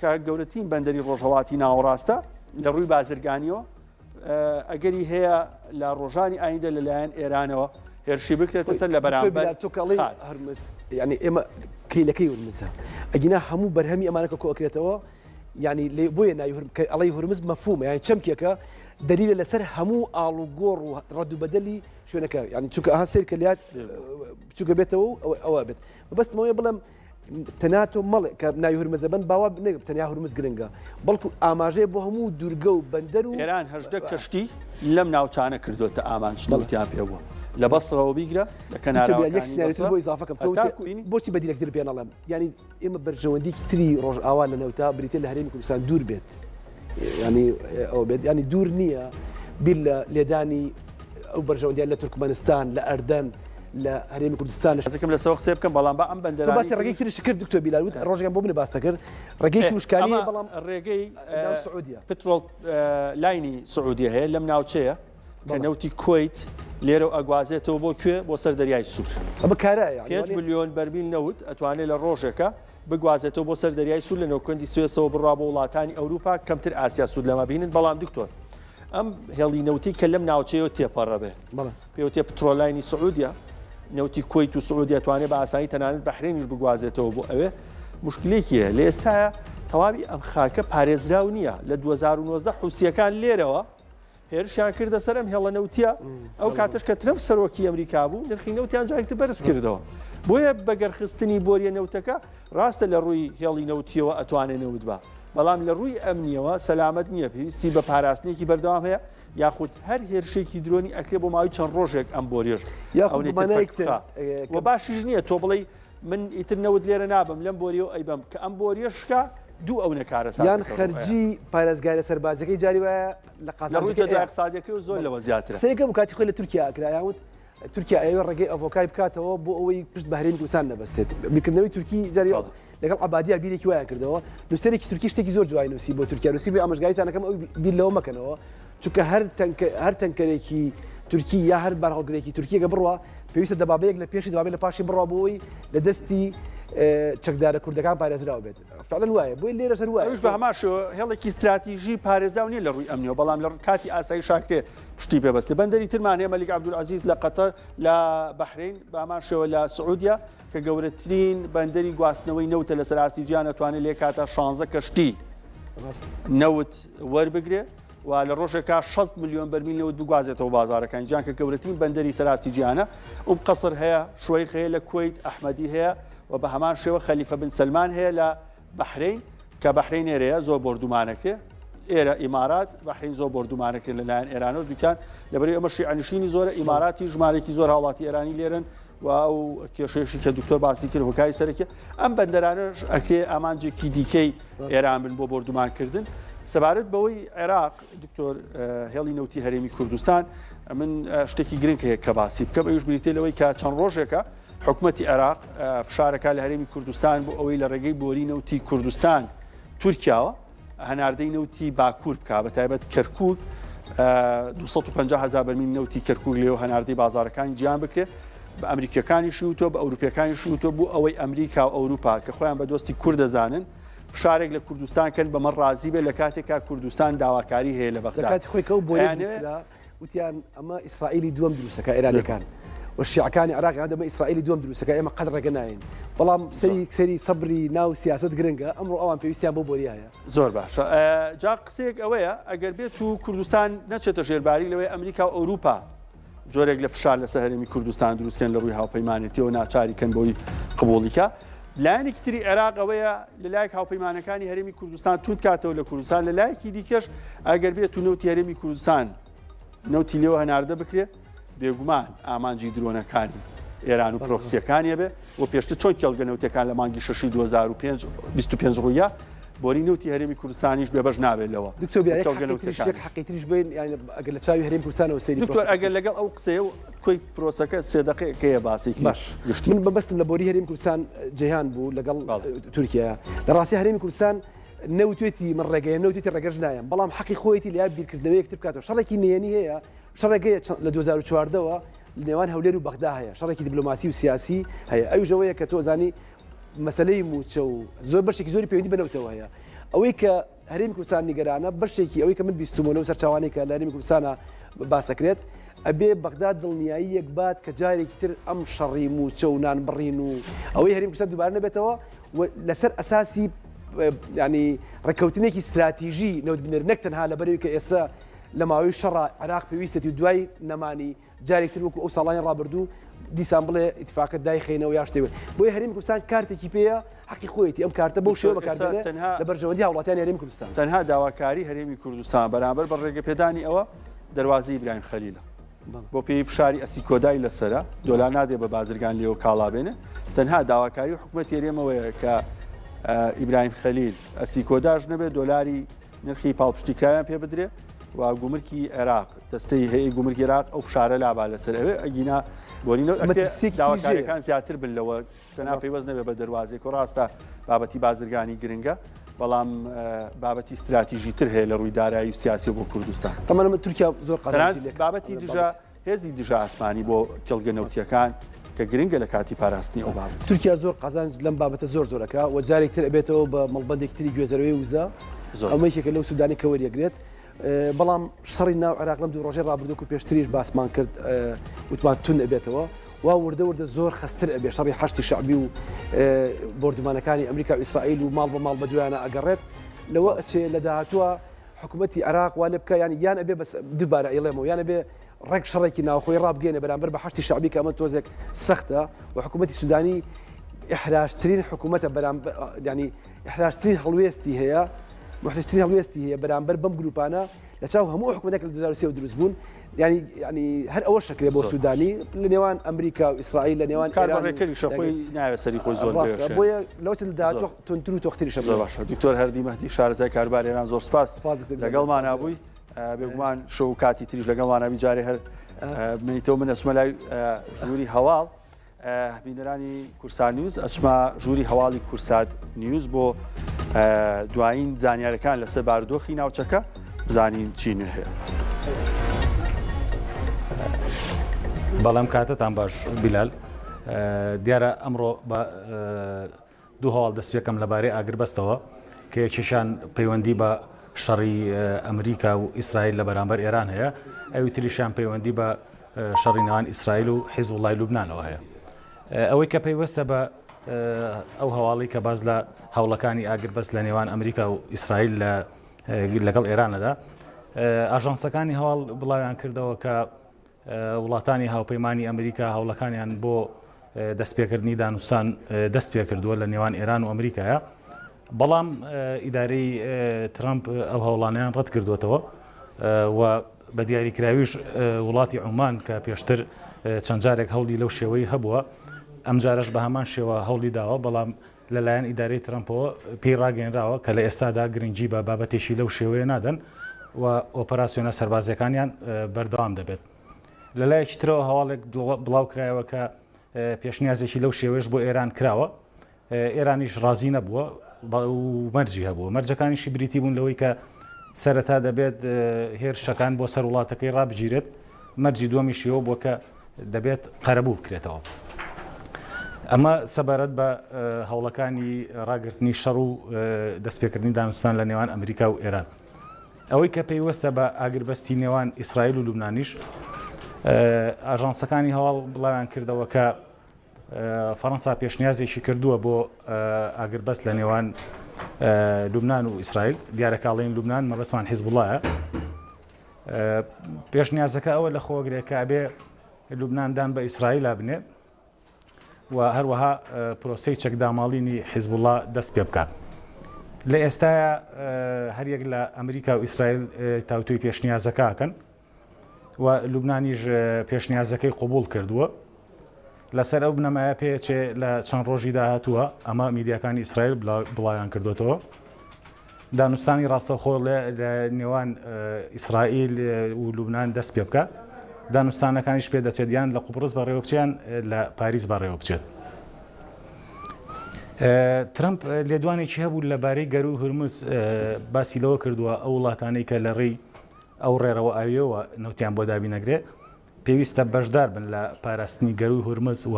کە گەورەترین بەندەری ڕۆژهەڵاتی ناوەڕاستە لە ڕووی بازرگانیەوە ئەگەری هەیە لە ڕۆژانی ئایندە لەلایەن ئێرانەوە هێرشی بکرێتە سەر لە بەرامبەر تۆکەڵی هەرمز ینی ئێمە کلیلەکەی هورمزە ئەگینا هەموو بەرهەمی ئەمانەکە کۆکرێتەوە ینی بۆیە ئەڵی هورمز مەفهومە یانی چەمکێکە دلیلە لەسەر هەموو ئاڵوگۆڕ و ڕەدوبەدەلی شوێنەکە ینی چونکە ئەها سیر کەلیات چووکە بێتەوە ئەوە بێت بەستمەوەی بڵێم تەناتۆ مەڵێ کە ناوی هورمزە بن باوا تەنیا هورمز گرنگە بەڵکو ئاماژەیە بۆ هەموو دوورگە و بەندەر و ئێران هەژدە کەشتی لەم ناوچانە کردوتە ئامانجتیان پێبووە لە بەسڕەوە بیگرە لە کەناراوەکانی بۆ ئیزافەکەم بۆچی بە دیرەکتر پێناڵم ینی ئێمە بەرژەوەندیی تری ڕۆژ ئاوا لە نەوتا بریتە لە هەرێمی کوردستان دوور بێت ینی ئەو بێت ینی دوور نییە بیر لە لێدانی ئەو بەرژەوەندیان لە تورکمەنستان لە ئەردەن لە هەرێمی کوردستان لەکەم لەسەوە قسە بکەم بەڵام بە ئەم بەندەرانی باسی ڕێگەی ترش کرد دکتۆر بیلاوت ڕۆژێکم بۆ منە باس دەکرد ڕێگەی وشکانی بەڵام ڕێگەی سعودیە پترۆڵ لاینی سعودیە هەیە لەم ناوچەیە کە نەوتی کویت لێرە ئەگوازێتەوە بۆ کوێ بۆ سەر دەریای سوور ئەمە کارە 5 ملیۆن بەرمیل نەوت ئەتوانێت لە ڕۆژێکە بگوازێتەوە بۆ سەر دەریای سوور لە نێوکەندی سوێسەوە بڕوا بۆ وڵاتانی ئەوروپا کەمتر ئاسیا سوود لەمە بینن بەڵام دکتۆر ئەم هێڵی نەوتی کە لەم ناوچەیەوە تێپەڕە بێ پێوتێ پترۆلاینی سعودیە نەوتی کویت و سعودی توانێت بە ئاسایی تەنانەت بەحرێنیش بگوازێتەوە بۆ ئەوێ مشکلێکیە لە ئێستاە تەواوی ئەم خاکە پارێزراو نییە لە 2019 حوسیەکان لێرەوە هێرشیان کردە سەر ئەم هێڵە نەوتیە ئەو کاتش کە ترەمپ سەرۆکی ئەمریکا بوو نرخی نەوتیان جایکتر بەرز کردەوە بۆیە بەگەرخستنی بۆریە نەوتەکە ڕاستە لە ڕووی هێڵی نەوتیەوە ئەتوانێت نەوت بە بەڵام لە ڕووی ئەمنیەوە سەلامەت نییە پێویستی بە پاراستنێکی بەردەوام هەیە یاخود هەر هێرشێکی درۆنی ئەکرێ بۆ ماوەی چەند ڕۆژێک ئەم بۆریێر باشیش نییە تۆ بڵێ من ئیتر نەوت لێرە نابم لەم بۆریەوە ئەیبم کە ئەم بۆریێشکە دوو ئەو نەکارە یان خەرجی پارێزگای سەربازەکەی جاری وایە لە قازاقسادەکەی و زۆر لەوە زیاتر سێکە کاتی خۆی لە تورکیا ئەکرایاوت تورکیا ئەوێ ڕێگەی ئەڤۆکای بکاتەوە بۆ ئەوەی پشت بە هەرێمی کوردستان نەبەستێت بیرکردنەوەی تورکی جاری لەگەڵ عبادیە بیرێکی وایە کردەوە نووسەرێکی تورکی شتێکی زۆر جوای نووسی بۆ تورکیا نووسی بێ ئاماژگاریتانەکەم ئەو بیر لەوە مەکەنەوە چونکە هەر تەنکەرێکی تورکی یا هەر بەرهەڵگرێکی تورکیەکە بڕوە پێویستە دەبابەیەک لە پێشی دەبابێت لە پاشی بڕوا بۆەوەی لە دەستی چەکدارە کوردەکان پارێزراوە بێت فعلەن وایە بۆی لێرە سەر وایە بە هەماشەوە هێڵێکی استراتیژی پارێزراو نیە لە ڕووی ئەمنیەوە بەڵام لە کاتی ئاسایی شاکرێ پشتی پێبەستێ بەندەری ترمان هەیە مەلیک عەبدولعەزیز لە قەتەر لە بەحرین بە هەماشەوە لە سعودیا کە گەورەترین بەندەری گواستنەوەی نەوتە لە سەراستی جیهان ئەتوانێت لێ کاتە 16 کەشتی نەوت وەربگرێ و لە ڕۆژێکا 6 ملیۆن بەرمیل نەوت بگوازێتەوە بازارەکانی جیهان کە گەورەترین بەندەری سەراستی جیهانە قەسر هەیە شوەیخ هەیە لە کویت ئەحمەدی هەیە و بە هەمان شێوە خەلیفە بن سەلمان هەیە لە بەحرین کە بەحرین ئێرەیە زۆر بردومانەکە ئێرە ئیمارات بەحرین زۆر بردومانەکە لەلایەن ئێرانەوە دوکان لەبەرەوەی ئەمە شیعەنشینی زۆرە ئیماراتی ژمارەی زۆر هاوڵاتی ئێرانی لێرن و ئەو کێشەیەشی کە دکتۆر باسی کرد هۆکای سەرەکیە ئەم بەندەرانەش ئەکێ ئامانجێکی دیکەی ئێران بن بۆ بردومانکردن سەبارەت بەوەی عێراق دکتۆر هێڵی نەوتی هەرێمی کوردستان من شتێکی گرنگ هەیە کە باسی بکەم ئەوش بریتێ لەوەی کە چەند ڕۆژێکە حکوومەتی عێراق فشارەکە لە هەرێمی کوردستان بۆ ئەوەی لە ڕێگەی بۆری نەوتی کوردستان تورکیاوە هەناردەی نەوتی باکوور بکە بە تایبەت کەرکووک 250,000 بەرمیل نەوتی کەرکووک لێەوە هەناردەی بازارەکانی گیان بکرێت بە ئەمریکیەکانیشی وتۆ بە ئەوروپیەکانیشی وتۆ بوو ئەوەی ئەمریکا و ئەوروپا کە خۆیان بە دۆستی کورد دەزانن فشارێک لە کوردستان کەن بەمە ڕازی بێت لە کاتێکا کوردستان داواکاری هەیە لە بەغداد کاتی خۆی کەوت بۆ وتیان ئەمە ئیسرائیلی دووەم دروستەکە ئێرانیەکان وشیعەکانی عێراق هەدەمە ئیسرائیلی دووەم دروستەکە ئێمە قەت ڕێگە ناین بەڵام سەری سەبری ناو سیاست گرنگە ئەمڕۆ ئەوان پێویستیان بۆ بۆری هەیە زۆر باشە جا قسەیەک ئەوەیە ئەگەر بێت و کوردستان نەچێتە ژێرباری لەوەی ئەمریکا و ئەوروپا جۆرێک لە فشار لەسەر هەرێمی کوردستان دروستکەن لە ڕووی هاوپەیمانێتیەوە ناچاریکەن بۆی قبوڵیکە لایەنێکی تری عێراق ئەوەیە لەلایەک هاوپەیمانەکانی هەرێمی کوردستان توت کاتەوە لە کوردستان لەلایەکی دیکەش ئەگەر بێت و نەوتی هەرێمی کوردستان نەوتی لێوە هەناردە بکرێت بێگومان ئامانجی درۆنەکانی ئێران و پرۆکسیەکانیە بێ و پێشتر چۆن کێڵگە نەوتەکان لە مانگی 6 2025 ڕوویە بۆری نوتی هەرێمی کوردستانیش بێبەش نابێتەوە دکتۆر حقی تریش بین یعنی ئەگەر لە چاوی هەرێمی کوردستانەوە سەیری دکتۆر ئەگەر لەگەڵ ئەو قسەیە و کۆی پرۆسەکە 3 دقەیەکەیە باسێکی باش من بەبەستم لە بۆری هەرێمی کوردستان جیهان بوو لەگەڵ تورکیا لە ڕاستی هەرێمی کوردستان نەوتێتی من ڕێگەیە نەوتێتی ڕێگەش نایەم بەڵام حەقی خۆیەتی لە یاد بیرکردنەوەی کتب بکاتەوە شەڕێکی نێنی هەیە شەڕێکەیە لە 2014ەوە نێوان هەولێر و بەغدا هەیە شەڕێکی دیپلۆماسی و سیاسی هەیە ئەوژەوەیە کە تۆ زانی مەسلەی موچە و زۆر بەشێکی زۆری پەیوەندی بنەوتەوە هەیە ئەوەی کە هەرێمی کوردستان نیگەرانە بەشێکی ئەوەی کە من بیستمەوە سەرچاوانەی کە لە هەرێمی کوردستانە باسەکرێت ئەبێ بەغدا دڵنیایی یەک بات کە جارێکی تر ئەم شەڕی موچە و نانبڕین و ئەوەی هەرێمی کوردستان دووبارە نەبێتەوە لەسەر ئەساسی ینی ڕێککەوتنێکی استراتیژی نەوتبنەر نەک تەنها لەبەرەوەی کە ئێستا لە ماوەی شەڕ عێراق پێویستێتی و دوای نەمانی جارێکتر وەکو ئەو ساڵانی ڕابردوو دیسان بڵێ ئیتفاقەت دایخینەوە یا شتێوە بۆی هەرێمی کوردستان کارتێکی پێیە حەقی خۆیەتی ئەم کارتە بەو شێوە بەکاردێنێت لە بەرژەوەندی هاوڵاتیانی هەرێمی کوردستان تەنها داواکاری هەرێمی کوردستان بەرامبەر بە ڕێگەپێدانی ئەوە دەواازەی ئیبراهیم خەلیلە بۆ پێی فشاری ئەسی کۆدای لەسرە دۆلار نادێ بە بازرگان لێەوە کاڵابێنێ تەنها داواکاری حکوومەت هەرێمەوەیە کە ئیبراهیم خەلیل ئەسی کۆداش نەبێت دۆلاری نرخی پاڵپشتیکراویان پێ بدرێ و گومرکی عێراق دەستەی هەیە گومرکی عێراق ئەو فشارە لابا لەسەر ئەوێ ئەگینا داواکاریەکان زیاتر بن لەوە تەنها پێیوەست نەبێت بە دەواازێک و ڕاستە بابەتی بازرگانی گرنگە بەڵام بابەتی استراتیژی تر هەیە لە ڕووی دارایی و سیاسی بۆ کوردستان تەمەنە تورکیا زۆر بابەتی دژە هێزی دژە ئاسمانی بۆ کێڵگەنەوتیەکان کە گرنگە لە کاتی پاراستنی ئەو بابەت تورکیا زۆر قازانج لەم بابەتە زۆرەکە و جارێک تر ئەبێتەوە بە مەڵبەندێکی تری گوێزەرەوەی وزە ئەمەیەکێکە لەو سوودانی کەوەریەگرێت بەڵام شەڕی ناو عێراق لەم دوو ڕۆژەی ڕابردووکو پێشتریش باسمان کرد وتمان تون ئەبێتەوە وا وردە زۆر خستر ئەبێ شەڕی حەشتی شعبی و بۆردومانەکانی ئەمریکا و ئیسرائیل و ماڵ بە ماڵ بەدویانە ئەگەڕێت لەوە ئەچێ لە داهاتووە حکوومەتی عێراق وا لێ بکە یان ئەبێ بەس دووبارە ئەیڵێمەوە یان ئەبێ ڕێک شەڕێکی ناوخۆی ڕابگەێنە بەرامبەر بە حەشتی شعبی کە ئەمە تۆزێک سەختە و حکوومەتی سودانی ئیحراشترین حکوومەتە بەرامبەر ینی ئیحراشترین هەڵوێستی هەیە محترین هەڵوێستی هەیە بەرامبەر بەم گروپانە لە چاو هەموو حکوومەتێک لە 2023 دروست بوون ینی هەر ئەوە شکرێ بۆ سودانی لە نێوان ئەمریکا و ئیسرائیل لە نێوان کارڕێکەری شەخۆی ناوێت سەری خۆی زۆر بۆیە لەوە داهاتوو تونتر و تۆختری شەڕ باشە دکتۆر هەردی مەهدی شارەزای کاربار ئێران زۆر سپاس لەگەڵمان نبووی بێگومان شەو کاتی تریش لەگەڵمانەبی جارێ هەر منیتەوە من ئەچمە لای ژووری هەواڵ بینەرانی کورسان نیوز ئەچمە ژووری هەواڵی کورسات نیوز بۆ دوایین زانیارەکان لەسەر بارودۆخی ناوچەکە بزانین چی نوێ هەیە. بەڵام کاتتان باش بیلال دیارە ئەمڕۆ بە دوو هەواڵ دەست پێکەم لەبارەی ئاگربەستەوە کە یەکێکیان پەیوەندی بە شەڕی ئەمریکا و ئیسرائیل لە بەرامبەر ئێران هەیە ئەوی تریشیان پەیوەندی بە شەڕی نێوان ئیسرائیل و حیزب وڵای لوبنانەوە هەیە ئەوەی کە پەیوەستە بە ئەو هەواڵی کە باز لە هەوڵەکانی ئاگربەست لە نێوان ئەمریکا و ئیسرائیل لەگەڵ ئێرانەدا ئاژانسەکانی هەواڵ بڵاویان کردەوە کە وڵاتانی هاوپەیمانی ئەمریکا هەوڵەکانیان بۆ دەستپێکردنی دانوستان دەست پێ کردووە لە نێوان ئێران و ئەمریکایە بەڵام ئیدارەی ترامپ ئەو هەوڵانیان ڕەت کردوێتەوە و بە دیاریکراویش وڵاتی عومان کە پێشتر چەند جارێک هەوڵی لەو شێوەی هەبووە ئەم جارش بە هەمان شێوە هەوڵی داوە بەڵام لەلایەن ئیدارەی ترامپەوە پێی ڕاگەێنراوە کە لە ئێستادا گرنگجی بە بابەتێکی لەو شێوەیە نادەن و ئۆپەراسیۆنە سەربازەکانیان بەردەوام دەبێت لەلایەکی ترەوە هەواڵێک بڵاو کرایەوە کە پێشنیازێکی لەو شێوەش بۆ ئێران کراوە ئێرانیش ڕازی نەبووە و مەرجی هەبووە مەرجەکانیشی بریتی بوون لەوەی کە سەرەتا دەبێت هێرشەکان بۆ سەر وڵاتەکەی ڕابگیرێت مەرجی دووەمیشیەوە بۆ کە دەبێت قەرەبوو بکرێتەوە ئەمە سەبارەت بە هەوڵەکانی ڕاگررتنی شەڕ و دەستپێکردنی دانوستان لە نێوان ئەمریکا و ئێران ئەوەی کە پێیوەستە بە ئاگربەستی نێوان ئیسرائیل و لوبنانیش ئاژانسەکانی هەواڵ بڵاویان کردەوە کە فەڕەنسا پێشنیازێکی کردووە بۆ ئاگربەست لە نێوان لوبنان و ئیسرائیل دیارەکاڵین لوبنان مەبەستمان حیزب وڵایە پێشنیازەکە ئەوە لە خۆگرێکە ئەبێ لوبناندان بە ئیسرائیل بنێت و هەروەها پرۆسەی چەکداماڵینی حیزب وڵا دەست پێ بکات لە ئێستاە هەریەک لە ئەمریکا و ئیسرائیل تاوتوی پێشنیازەکەکەن و لوبنانیش پێشنیازەکەی قبول کردووە لەسەر ئەو بنەمایە پێچێ لە چەند ڕۆژی داهاتووە ئەمە میدیاکانی ئیسرائیل بڵاویان کردوێتەوە دانوستانی ڕاستەوخۆ لە نێوان ئیسرائیل و لوبناان دەست پێ بکە دانوستانەکانیش پێ دەچێت یان لە قوبڕس بەڕێوە بچیان لە پاریس بەڕێوە بچێت. ترمپ لێدوانێکی هەبوو لەبارەی گەرو و هورمز باسی لەوە کردووە ئەو وڵاتانەی کە لە ڕێی ئەو ڕێرەوە ئاویەوە نەوتیان بۆ دابی نەگرێ پێویستە بەشدار بن لە پاراستنی گەرو و هورمز و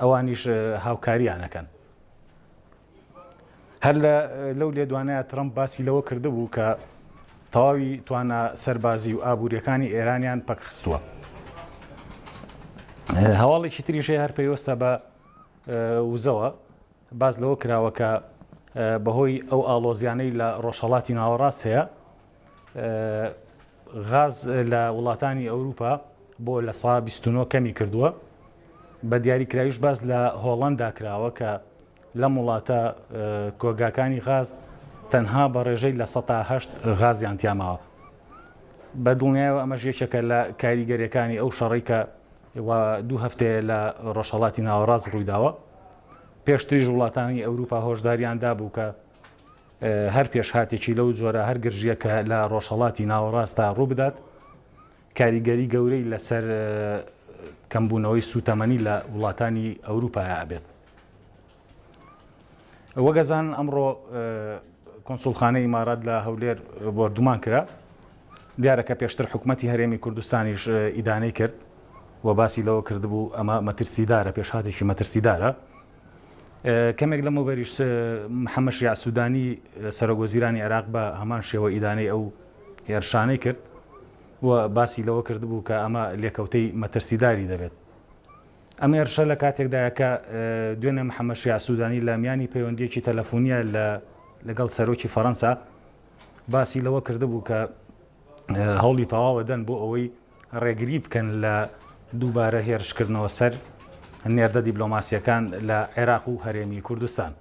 ئەوانیش هاوکاریانەکەن. هەر لەو لێدوانەیە ترمپ باسی لەوە کردبوو کە تەواوی توانە سەربازی و ئابوووریەکانی ئێرانیان پەکخستووە. هەواڵێکی تریشەیە هەر پێوەستە بە وزەوە باز لەوە کراوە کە بەهۆی ئەو ئاڵۆزیانەی لە ڕۆژهەڵاتی ناوەڕاست هەیە غاز لە وڵاتانی ئەوروپا بۆ لە سا 29 کەمی کردووە بە دیاریکراویش باز لە هۆڵەندا کراوە کە لەم وڵاتە کۆگاکانی غاز تەنها بە ڕێژەی لە 108 غازیان تیاماوە. بە دڵنیایەوە ئەمەش یەکێکە لە کاریگەریەکانی ئەو شەڕی کە 2 هەفتەیە لە ڕۆژهەڵاتی ناوەڕاست ڕوویداوە. پێشتریش وڵاتانی ئەوروپا هۆشداریاندا بوو کە هەر پێشهاتێکی لەو جۆرە هەر گرژیەکە لە ڕۆژهەڵاتی ناوەڕاستا ڕوو بدات کاریگەری گەورەی لەسەر کەمبوونەوەی سوتەمەنی لە وڵاتانی ئەوروپایە ئەبێت. وەگەزان ئەمڕۆ کۆنسوڵخانەی ئیمارات لە هەولێر بردومان کرا دیارەکە پێشتر حکوومەتی هەرێمی کوردستانیش ئیدانەی کرد و باسی لەوە کردبوو ئەمە مەترسیدارە پێشهاتێکی مەترسیدارە. کەمێک لەمە بەریش محەممەد شیع سوودانی سەرۆگۆزیرانی عێراق بە هەمان شێوە ئیدانەی ئەو هێرشانەی کرد و باسی لەوە کردبوو کە ئەمە لێکەوتەی مەترسیداری دەبێت. ئەمە هێرشە لە کاتێکدایە کە دوێنێ محەممەد شیع سوودانی لە میانی پەیوەندیەکی تەلەفۆنیە لەگەڵ سەرۆکی فەڕەنسا باسی لەوە کردبوو کە هەوڵی تەواوە دەن بۆ ئەوەی ڕێگری بکەن لە دووبارە هێرشکردنەوە سەر نێردە دیبلۆماسیەکان لە عێراق و هەرێمی کوردستان.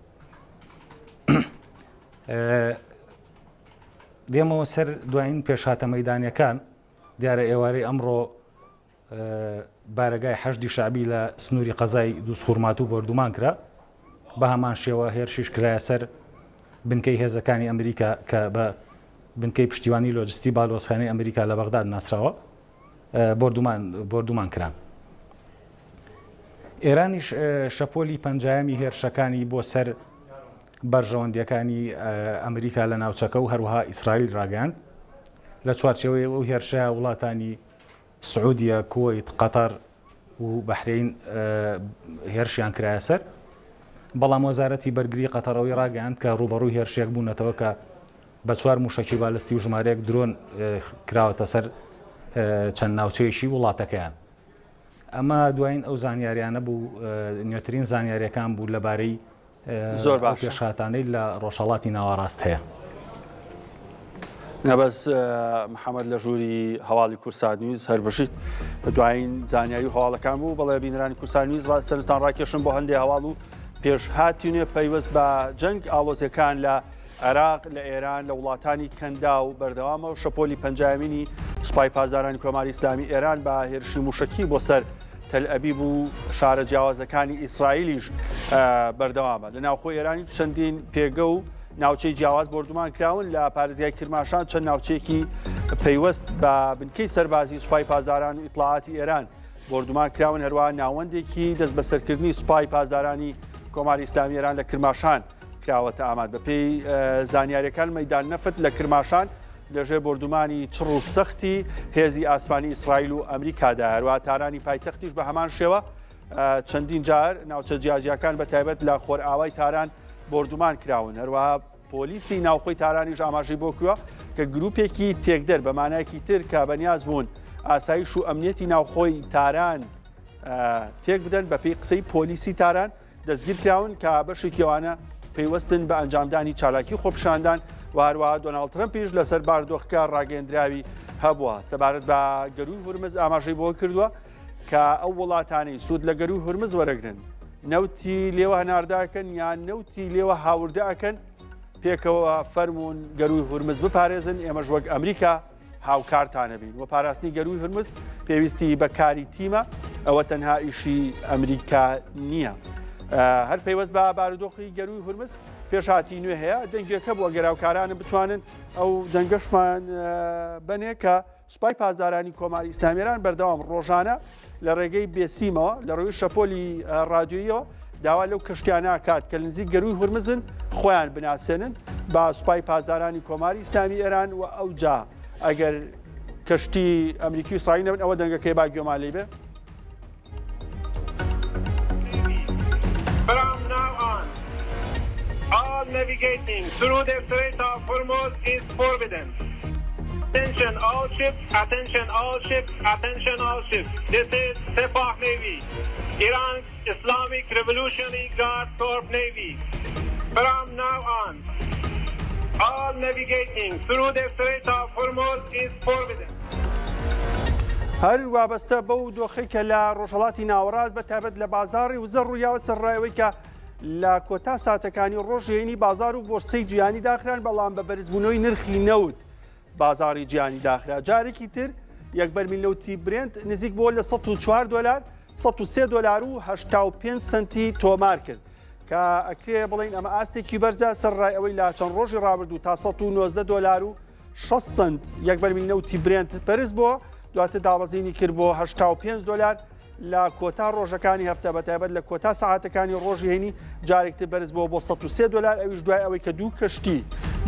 دێمەوە سەر دوایین پێشهاتە مەیدانیەکان دیارە ئێوارەی ئەمڕۆ بارگای حەشدی شعبی لە سنووری قەزای دووسخورمات و بردومان کرا بە هەمان شێوە هێرشیش کرایە سەر بنکەی هێزەکانی ئەمریکا کە بە بنکەی پشتیوانی لۆجستی باڵۆزخانەی ئەمریکا لە بەغداد ناسراوە بردومان کران. ئێرانیش شەپۆلی پەنجایەمی هێرشەکانی بۆ سەر بەرژەوەندیەکانی ئەمریکا لە ناوچەکە و هەروەها ئیسرائیل ڕاگەاند لە چوارچێوەی ئەو هێرشەیە وڵاتانی سعودیە، کوێیت، قەتەر و بەحرین هێرشیان کرایە سەر. بەڵام وەزارەتی بەرگری قەتەرەوەی ڕاگەاند کە ڕوبەڕووی هێرشێک بوونەتەوە کە بە 4 موشەکی بالستی و ژمارەیەک درۆن کراوەتە سەر چەند ناوچەیەکی وڵاتەکەیان. ئەمە دوایین ئەو زانیاریانە بوو نوێترین زانیاریەکان بوو لەبارەی زۆر باش پێشهاتانەی لە ڕۆژهەڵاتی ناوەڕاست هەیە. نەبەس محەممەد لە ژووری هەواڵی کورسان نیوز هەر بەشیت دوایین زانیاری و هەواڵەکان بوو بەڵێ بینرانی کورسان نیوز سەرنجتان ڕاکێشن بۆ هەندێک هەواڵ و پێشهاتیونێ پەیوەست بە جەنگ ئاڵۆزیەکان لە عێراق، لە ئێران، لە وڵاتانی کەندا و بەردەوامە و شەپۆلی پەنجایەمینی سوپای پازارانی کۆماری ئیسلامی ئێران بە هێرشی موشکی بۆ سەر تەل ئەبیب و شارە جیاوازەکانی ئیسرائیلیش بەردەوامە. لە ناوخۆی ئێرانی چەندین پێگە و ناوچەی جیاواز بردومان کراون لە پارێزگای کرماشان چەند ناوچەیەکی پەیوەست بە بنکەی سەربازی سوپای پازاران و ئیطلاعاتی ئێران بردومان کراون. هەروە ناوەندێکی دەست بەسەرکردنی سوپای پازارانی کۆماری ئیسلامی ئێران لە کرماشان کراوەتە ئاماد. بەپێی زانیاریەکان مەیدان نەفت لە کرماشان لەژێر بردومانی چڕ و سەختی هێزی ئاسمانی ئیسرائیل و ئەمریکادا. هەروە تارانی پایتەختیش بە هەمان شێوە چەندین جار ناوچە جیاجیەکان بە تایبەت لە خۆرئاوای تاران بردومان کراون. هەروەها پۆلیسی ناوخۆی تارانیش ئاماژەی بۆ کردووە کە گروپێکی تێکدەر بە مانایەکی تر کە بەنیاز بوون ئاسایش و ئەمنیەتی ناوخۆی تاران تێک بدەن بەپێی قسەی پۆلیسی تاران دەستگیر کراون کە بەشێکیوانە پەیوەستن بە ئەنجامدانی چالاکی خۆپشاندان و هەروەها دۆناڵد ترەمپیش لەسەر باردۆخەکە ڕاگەیەندراوی هەبووە. سەبارەت بە گەروی هورمز ئاماژەی بۆ کردووە کە ئەو وڵاتانەی سوود لە گەروی هورمز وەرەگرن نەوتی لێوە هەنارداکەن یان نەوتی لێوە هاوردەکەن پێکەوە فەرمونون گەروی هورمز بپارێزن ئێمەش وەک ئەمریکا هاوکارتانە بین. و پاراستنی گەروی هورمز پێویستی بە کاری تیمە، ئەوە تەنها ئیشی ئەمریکا نییە. هەر پەیوەست بە بارودۆخی گەروی هورمز پێشهاتی نوێ هەیە دەنگێکە بۆ گەراوکارانە بتوانن ئەو دەنگەشمان بنێ کە سوپای پاسدارانی کۆماری ئیسلامیێران بەردەوام ڕۆژانە لە ڕێگەی بێسیمەوە لە ڕۆی شەپۆلی ڕادیۆیەوە داوا لەو کەشتیانە کات کە نزیک گەروی هورمزن خۆیان بناسێنن با سوپای پاسدارانی کۆماری ئیسلامی ئێران و ئەوجا ئەگەر کەشتی ئەمریکی و ئیسرائیل نەبن ئەوە دەنگەکەی با گوێمالی بێ. From now on, all navigating through the Strait of Hormuz is forbidden. Attention all ships, attention all ships, attention all ships. This is Sepah Navy, Iran's Islamic Revolutionary Guard Corps Navy. From now on, all navigating through the Strait of Hormuz is forbidden. هەر وابەستە بەو دۆخی کە لە ڕۆژهەڵاتی ناوەڕاست بە تایبەت لە بازاڕی وزە ڕوویاوە سەرڕایەوەی کە لە کۆتا ساتەکانی ڕۆژێنی بازار و بۆرسەی جیهانی داخران بەڵام بە بەرزبوونەوەی نرخی نەوت بازاری جیهانی داخرا. جارێکی تر یەک بەرمیل نەوتی برنت نزیک بۆ لە $104 $103 و 85 سنتی تۆمار کرد کە ئەکرێ بڵین ئەمە ئاستێکی بەرزە سەرڕایەوەی لا چەند ڕۆژی ڕابردوو تا $119 و 6 سنت یەک بەرمیل نەوتی برنت بەرز بۆ دواتر داوەزینی کرد بۆ $85 لە کۆتا ڕۆژەکانی هەفتە بە تایبەت لە کۆتا ساعاتەکانی ڕۆژی هێنی جارێکتر بەرز بۆ $103 ئەویش دوای ئەوەی کە دوو کەشتی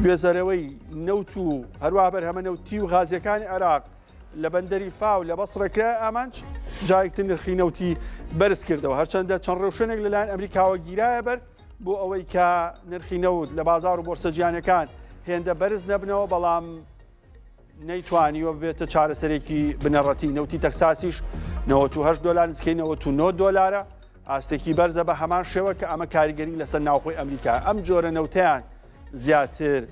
گوێزەرەوەی نەوت و هەروە بەرهەمە نەوتی و غازیەکانی عێراق لە بەندەری فاو لە بەسڕەکرا ئامانج جارێکتر نرخی نەوتی بەرز کردەوە هەرچەندە چەند ڕێوشێنێک لەلایەن ئەمریکاوە گیرایە بەر بۆ ئەوەی کە نرخی نەوت لە بازار و بۆرسە جیهانیەکان هێندە بەرز نەبنەوە بەڵام نەیتوانیوە بێتە چارەسەرێکی بنەڕەتی. نەوتی تەکساسیش $98 نزیکەی $99 ئاستێکی بەرزە بە هەمان شێوە کە ئەمە کاریگەری لەسەر ناوخۆی ئەمریکا. ئەم جۆرە نەوتیان زیاتر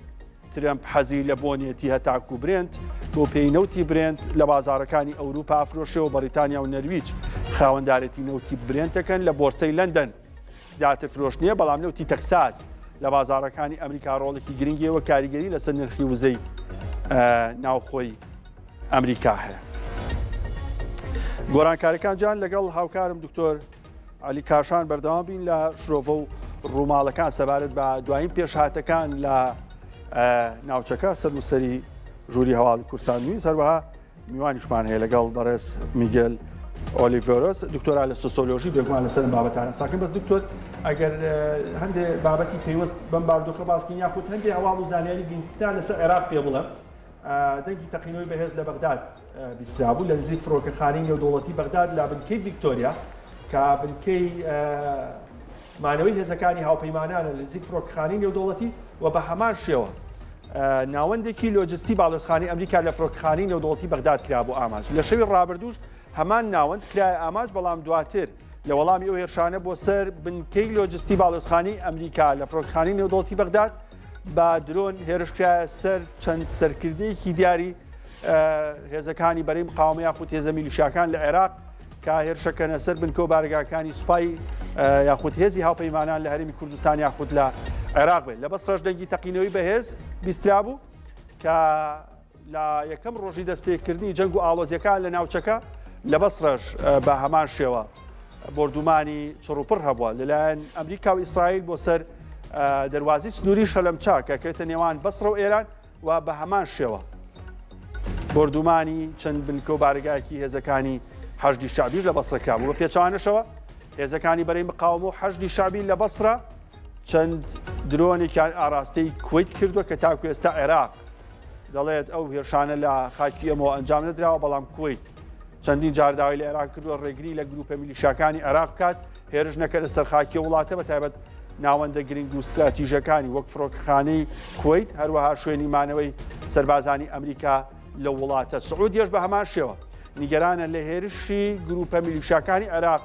ترەمپ حەزی لە بۆنیەتی هەتاکو برنت بۆ پێی نەوتی برنت لە بازارەکانی ئەوروپا ئافرۆشەوە بەریتانیا و نەرویج خاوەندارەتی نەوتی برنتەکەن لە بۆرسەی لەندەن زیاتر فرۆش نییە بەڵام نەوتی تەکساس لە بازارەکانی ئەمریکا ڕۆڵێکی گرنگیەوە کاریگەری لەسەر نرخی وزەی ناوخۆی ئەمریکا هەیە. گۆرانکاریەکان جان لەگەڵ هاوکارم دکتۆر علی کاشان بەردەوام بین لە شرۆڤە و ڕووماڵەکان سەبارەت بە دوایین پێشهاتەکان لە ناوچەکە سەرموسەری ژووری هەواڵی کوردستان نوویست هەروەها میوانیشمان هەیە لەگەڵ بەڕێز میگێل ئۆلیڤێرۆس دکتۆرا لە سۆسیۆلۆژی بێگومان لەسەر بابەتانە ساکن بەس دکتۆر ئەگەر هەندێک بابەتی پێوەست بەم بارودۆخە باسکەین یاخود هەندێک هەواڵ و زانیاری گرنگتران لەسەر عێراق پێ بڵێم دەنگی تەقینەوەی بەهێز لە بەغداد بیسترابوو لە نزیک فڕۆکەخانەی نێودەوڵەتی بەغداد لە بنکەی ڤیکتۆریا کە بنکەی مانەوەی هێزەکانی هاوپەیمانانە لە نزیک فڕۆکەخانەی نێودەوڵەتی و بە هەمان شێوە ناوەندێکی لۆجستی باڵۆزخانەی ئەمریکا لە فڕۆکەخانەی نێودەوڵەتی بەغداد کرا بۆ ئاماژ لە شەوی ڕابردووش هەمان ناوەند کرایە ئاماژ بەڵام دواتر لە وەڵامی ئەو هێرشانە بۆ سەر بنکەی لۆجستی باڵۆزخانەی ئەمریکا لە فڕۆکەخانەی نێودەوڵەتی بەغداد با درۆن هێرشکرایە سەر چەند سەرکردەیەکی دیاری هێزەکانی بەرەی مقاومە یاخود هێزە میلیشیاکان لە عێراق کە هێرشەکەنە سەر بنکە و بارگاکانی سوپای یاخود هێزی هاوپەیمانان لە هەرێمی کوردستان یاخود لە عێراق بێت لە بەسڕەش دەنگی تەقینەوەی بەهێز بیسترابوو کە لە یەکەم ڕۆژی دەستپێکردنی جەنگ و ئاڵۆزیەکان لە ناوچەکە لە بەسڕەش بە هەمان شێوە بردومانی چڕوپڕ هەبووە لەلایەن ئەمریکا و ئیسرائیل بۆ سەر دەواازی سنووری شەلەمچا کە کێتە نێوان بەسڕە و ئێران و بە هەمان شێوە بردومانی چەند بنکە و بارگایەکی هێزەکانی حەشدی شعبی لە بەسڕەکرا بوو بە پێچوانەشەوە هێزەکانی بەرەی مقاومە و حەشدی شعبی لە بەسڕە چەند درۆنێکیان ئاراستەی کویت کردووە کە تاکو ئێستا عێراق دەڵێت ئەو هێرشانە لە خاکی ئەمەوە ئەنجام نەدراوە بەڵام کویت چەندین جارداوای لە عێراق کردووە ڕێگری لە گروپە میلیشیاکانی عێراق بکات هێرش نەکە لەسەر خاکی وڵاتە بە تایبەت ناوەندە گرنگ و استراتیژەکانی وەک فڕۆکەخانەی کویت هەروەها شوێنی مانەوەی سەربازانی ئەمریکا لە وڵاتە سعودیەش بە هەمان شێوە نیگەرانە لە هێرشی گروپە میلیشیاکانی عێراق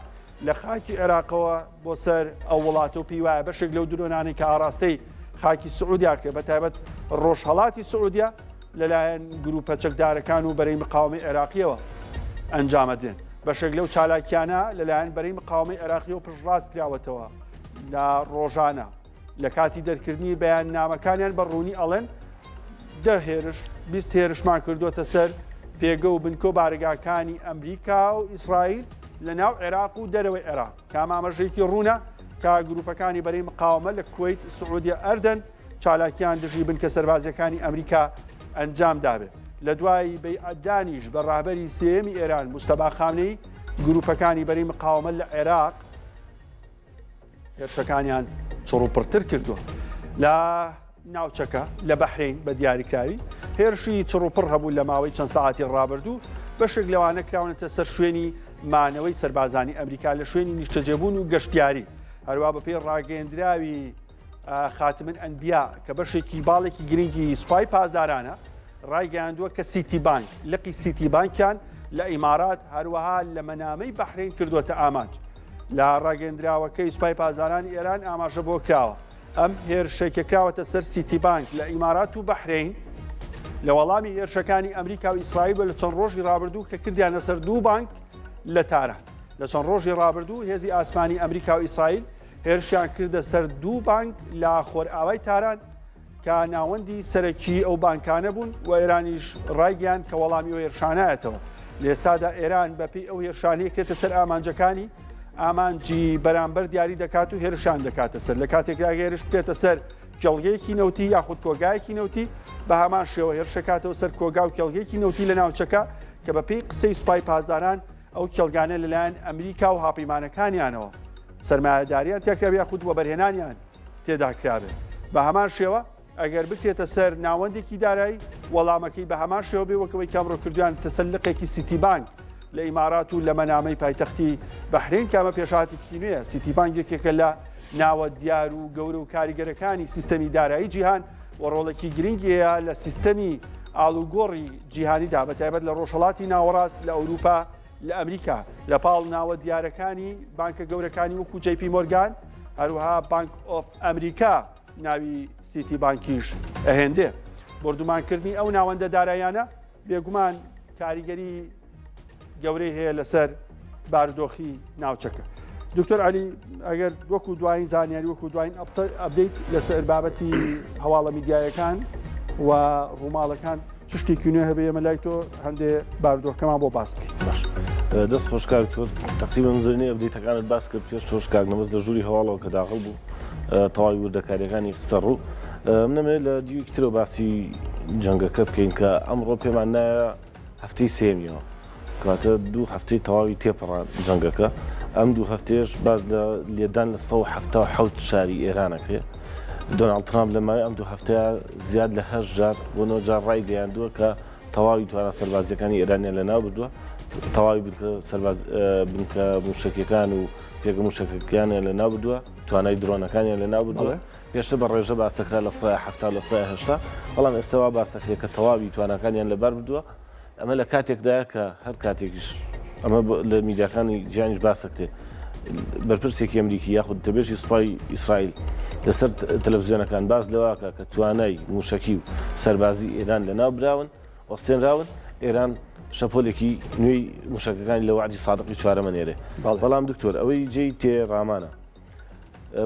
لە خاکی عێراقەوە بۆ سەر ئەو وڵاتە و پێی وایە بەشێک لەو درۆنانی کە ئاراستەی خاکی سعودیا کرد بە تایبەت ڕۆژهەڵاتی سعودیا لەلایەن گروپە چەکدارەکان و بەرەی مقاومەی عێراقیەوە ئەنجامەدرێن بەشێک لەو چالاکیانە لەلایەن بەرەی مقاومەی عێراقیەوە پشتڕاست کراوەتەوە لە ڕۆژانە لە کاتی دەرکردنی بەیان نامەکانیان بە ڕوونی ئەڵێن 10 هێرش 20 هێرشمان کردوتە سەر پێگە و بنکە و بارگاکانی ئەمریکا و ئیسرائیل لە ناو عێراق و دەرەوەی عێراق کام ئاماژەیەکی ڕوونە کە کە گروپەکانی بەرەی مقاومە لە کوێیت سعودیە ئەردەن چالاکیان دژی بن کە سەربازەکانی ئەمریکا ئەنجام دابێت. لە دوای بەیعەتدانیش بە ڕاهبەری سێمی ئێران موستەفا خامنەی گروپەکانی بەرەی مقاومە لە عێراق هێرشەکانیان چڕوپڕتر کردووە. لە ناوچەکە لە بەحرین بە دیاریکراوی هێرشی چڕوپڕ هەبوو لە ماوەی چەند ساعتی ڕابردوو بەشێک لەوانە کراونەتە سەر شوێنی مانەوەی سەربازانی ئەمریکا لە شوێنی نیشتەجێبوون و گەشتیاری. هەروە بە پێی ڕاگەیەندراوی خاتمن ئەنبیا کە بەشێکی باڵێکی گرنگی سوپای پاسدارانە ڕایگەیاندووە کە سیتی بانک لقی سیتی بانکیان لە ئیمارات هەروەها لە مەنامەی بەحرین کردووەتە ئامانج. لە ڕاگەندراوەکەی سوپای پاسدارانی ئێران ئاماژە بۆ کراوە ئەم هێرشێکە کراوەتە سەر سیتی بانک لە ئیمارات و بەحرین لە وەڵامی هێرشەکانی ئەمریکا و ئیسرائیل لە چەند ڕۆژی ڕابردوو کە کردیانە سەر دوو بانک لە تاران. لە چەند ڕۆژی ڕابردوو هێزی ئاسمانی ئەمریکا و ئیسرائیل هێرشیان کردە سەر دوو بانک لە خۆرئاوای تاران کە ناوەندی سەرەکی ئەو بانکانە بوون و ئێرانیش ڕایگەیان کە وەڵامی و هێرشانایەتەوە. لە ئێستادا ئێران بەپێی ئەو هێرشانەیە کێتە سەر ئامانجەکانی ئامانجی بەرامبەر دیاری دەکات و هێرشان دەکاتە سەر. لە کاتێکدا هێرش بکرێتە سەر کێڵگەیەکی نەوتی یاخود کۆگایەکی نەوتی بە هەمان شێوە هێرشەکاتەوە سەر کۆگا و کێڵگەیەکی نەوتی لە ناوچەکە کە بەپێی قسەی سوپای پاسداران ئەو کێڵگانە لەلایەن ئەمریکا و هاوپەیمانەکانیانەوە سەرمایەداریان تێکرابێ یاخود وەبەرهێنانیان تێدا کرابێت. بە هەمان شێوە ئەگەر بکرێتە سەر ناوەندێکی دارایی وەڵامەکەی بە هەمان شێوە بێ وەکەوەی کامڕۆکردویان تەسەلقێکی سیتی بانک لە ئیمارات و لە مەنامەی پایتەختی بەحرین کامە پێشهاتێکی نوێیە. سیتی بانک یەکێکە لە ناوە دیار و گەورە و کاریگەرەکانی سیستەمی دارایی جیهان و ڕۆڵێکی گرنگیەیە لە سیستەمی ئاڵوگۆڕی جیهانیدا بەتایبەت لە ڕۆژهەڵاتی ناوەڕاست لە ئەوروپا لە ئەمریکا لە پاڵ ناوە دیارەکانی بانکە گەورەکانی وەکو JP مۆرگان هەروەها بانک ئۆف ئەمریکا ناوی سیتی بانکیش ئەهێندێ. بردومانکردنی ئەو ناوەندە دارایانە بێگومان کاریگەری گەورەی هەیە لەسەر بارودۆخی ناوچەکە. دکتۆر عەلی ئەگەر وەکو دوایین زانیاری وەکو دوایین ئەپدەیت لەسەر بابەتی هەواڵە میدیایەکان و ڕووماڵەکان چ شتێکی نوێ هەبێ ئێمە لای تۆ هەندێ بارودۆخەکەمان بۆ باس بکەین. باش دەست خۆشکار تۆ تقریبا زۆرینەی ئەپدەیتەکانت باس کرد پێش تۆشکار نەبەست لە ژووری هەواڵەوە کە داخڵ بوو تەواوی وردەکاریەکانی خستە ڕوو. منەمێ لە دیوەکی ترەوە باسی جەنگەکە بکەین کە ئەمڕۆ پێمان نایە هەفتەی سێمیەوە کاتە دوو هەفتەی تەواوی تێپەڕان جەنگەکە. ئەم دوو هەفتەیەش باز لە لێدان لە 177 شاری ئێرانەکرێ. دۆناڵد ترامپ لە مای ئەم دوو هەفتەیە زیاد لە 8 جار بۆ 9 جار ڕای گەیاندووە کە تەواوی توانە سەربازیەکانی ئێرانیان لەناو بردووە تەواوی بنکە موشکەکان و پێگە موشکەکانیان لەناو بردووە توانای درۆنەکانیان لەناو بردووە. پێشتر بە ڕێژە باسەکرا لە 170 لە 180 بەڵام ئێستاوا باسەکرێت کە تەواوی توانەکانیان لەبەر بردووە. ئەمە لە کاتێکدایە کە هەر کاتێکیش ئەمە لە میدیاکانی جیهانیش باسەکرێت بەرپرسێکی ئەمریکی یاخود دەبێژی سوپای ئیسرائیل لەسەر تەلەڤیزیۆنەکان باز لەواکە کە توانای موشکی و سەربازی ئێران لەناو براون وەستێنراون ئێران شەپۆلێکی نوێی موشکەکانی لە وعدی سادقی چوارەمە نێرێ. بەڵام دکتۆر ئەوەی جێی تێڕامانە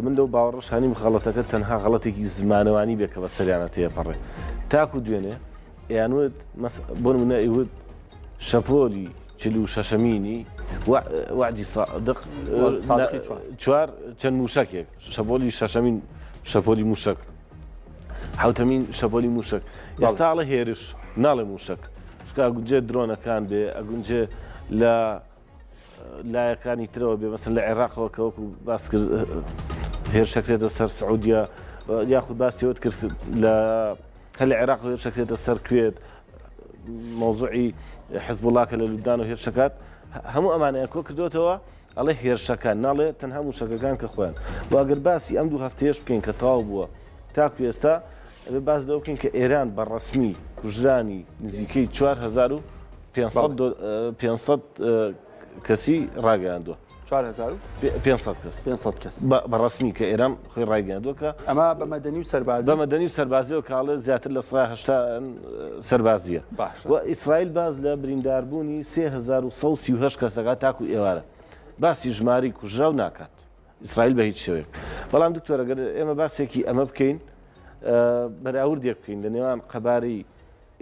من لەو باوەڕەشانی مخەڵەتەکە تەنها غەڵەتێکی زمانەوانی بێ کە بە سەریانە تێپەڕێ تاکو دوێنێ ئەیانوت بۆ نمونە ئەیوت شەپۆلی 46مینی وعدی صادق چوار چەند موشکێک شەپۆلی شەشەمین شەپۆلی موشک حوتەمین شەپۆلی موشک ئێستاڵە هێرش ناڵێ موشک شکا گونجێ درۆنەکان بێ ئەگونجێ لە لایەکانی ترەوە بێ مەسەن لە عێراقەوە کە وەکو باس کرد هێرشەکرێتە سەر سعودیا یاخود باسیەوەت کرد لە هەر لە عێراق هێرشەکرێتە سەر کوێت مۆزوعی حزب الله کە لە لوبنان و هێرشەکات هەموو ئەمانەیە کۆ کردوتەوە ئەڵێ هێرشەکان ناڵێ تەنها موشکەکان کە خۆیان واگەر باسی ئەم دوو هەفتەیەش بکەین کە تەواو بووە تاکو ئێستا باس لەوە بکەین کە ئێران بەڕەسمی کوژرانی نزیکەی 4500 کەسی ڕاگەیاندووە 500 کەس بەڕەسمی کە ئێران خۆی ڕایگەیاندووە کە ئەمە بە مەدەنی و سەربازی بە مەدەنی و سەربازیەوە کاڵێ زیاتر لە 180 سەربازیە و ئیسرائیل باز لە برینداربوونی 3138 کەسەکە تاکو ئێوارە باسی ژماری کوژرا و ناکات ئیسرائیل بە هیچ شێوەیەک. بەڵام دکتۆر ئەگەر ئێمە باسێکی ئەمە بکەین بەراوردێک بکەین لە نێوان قەبارەی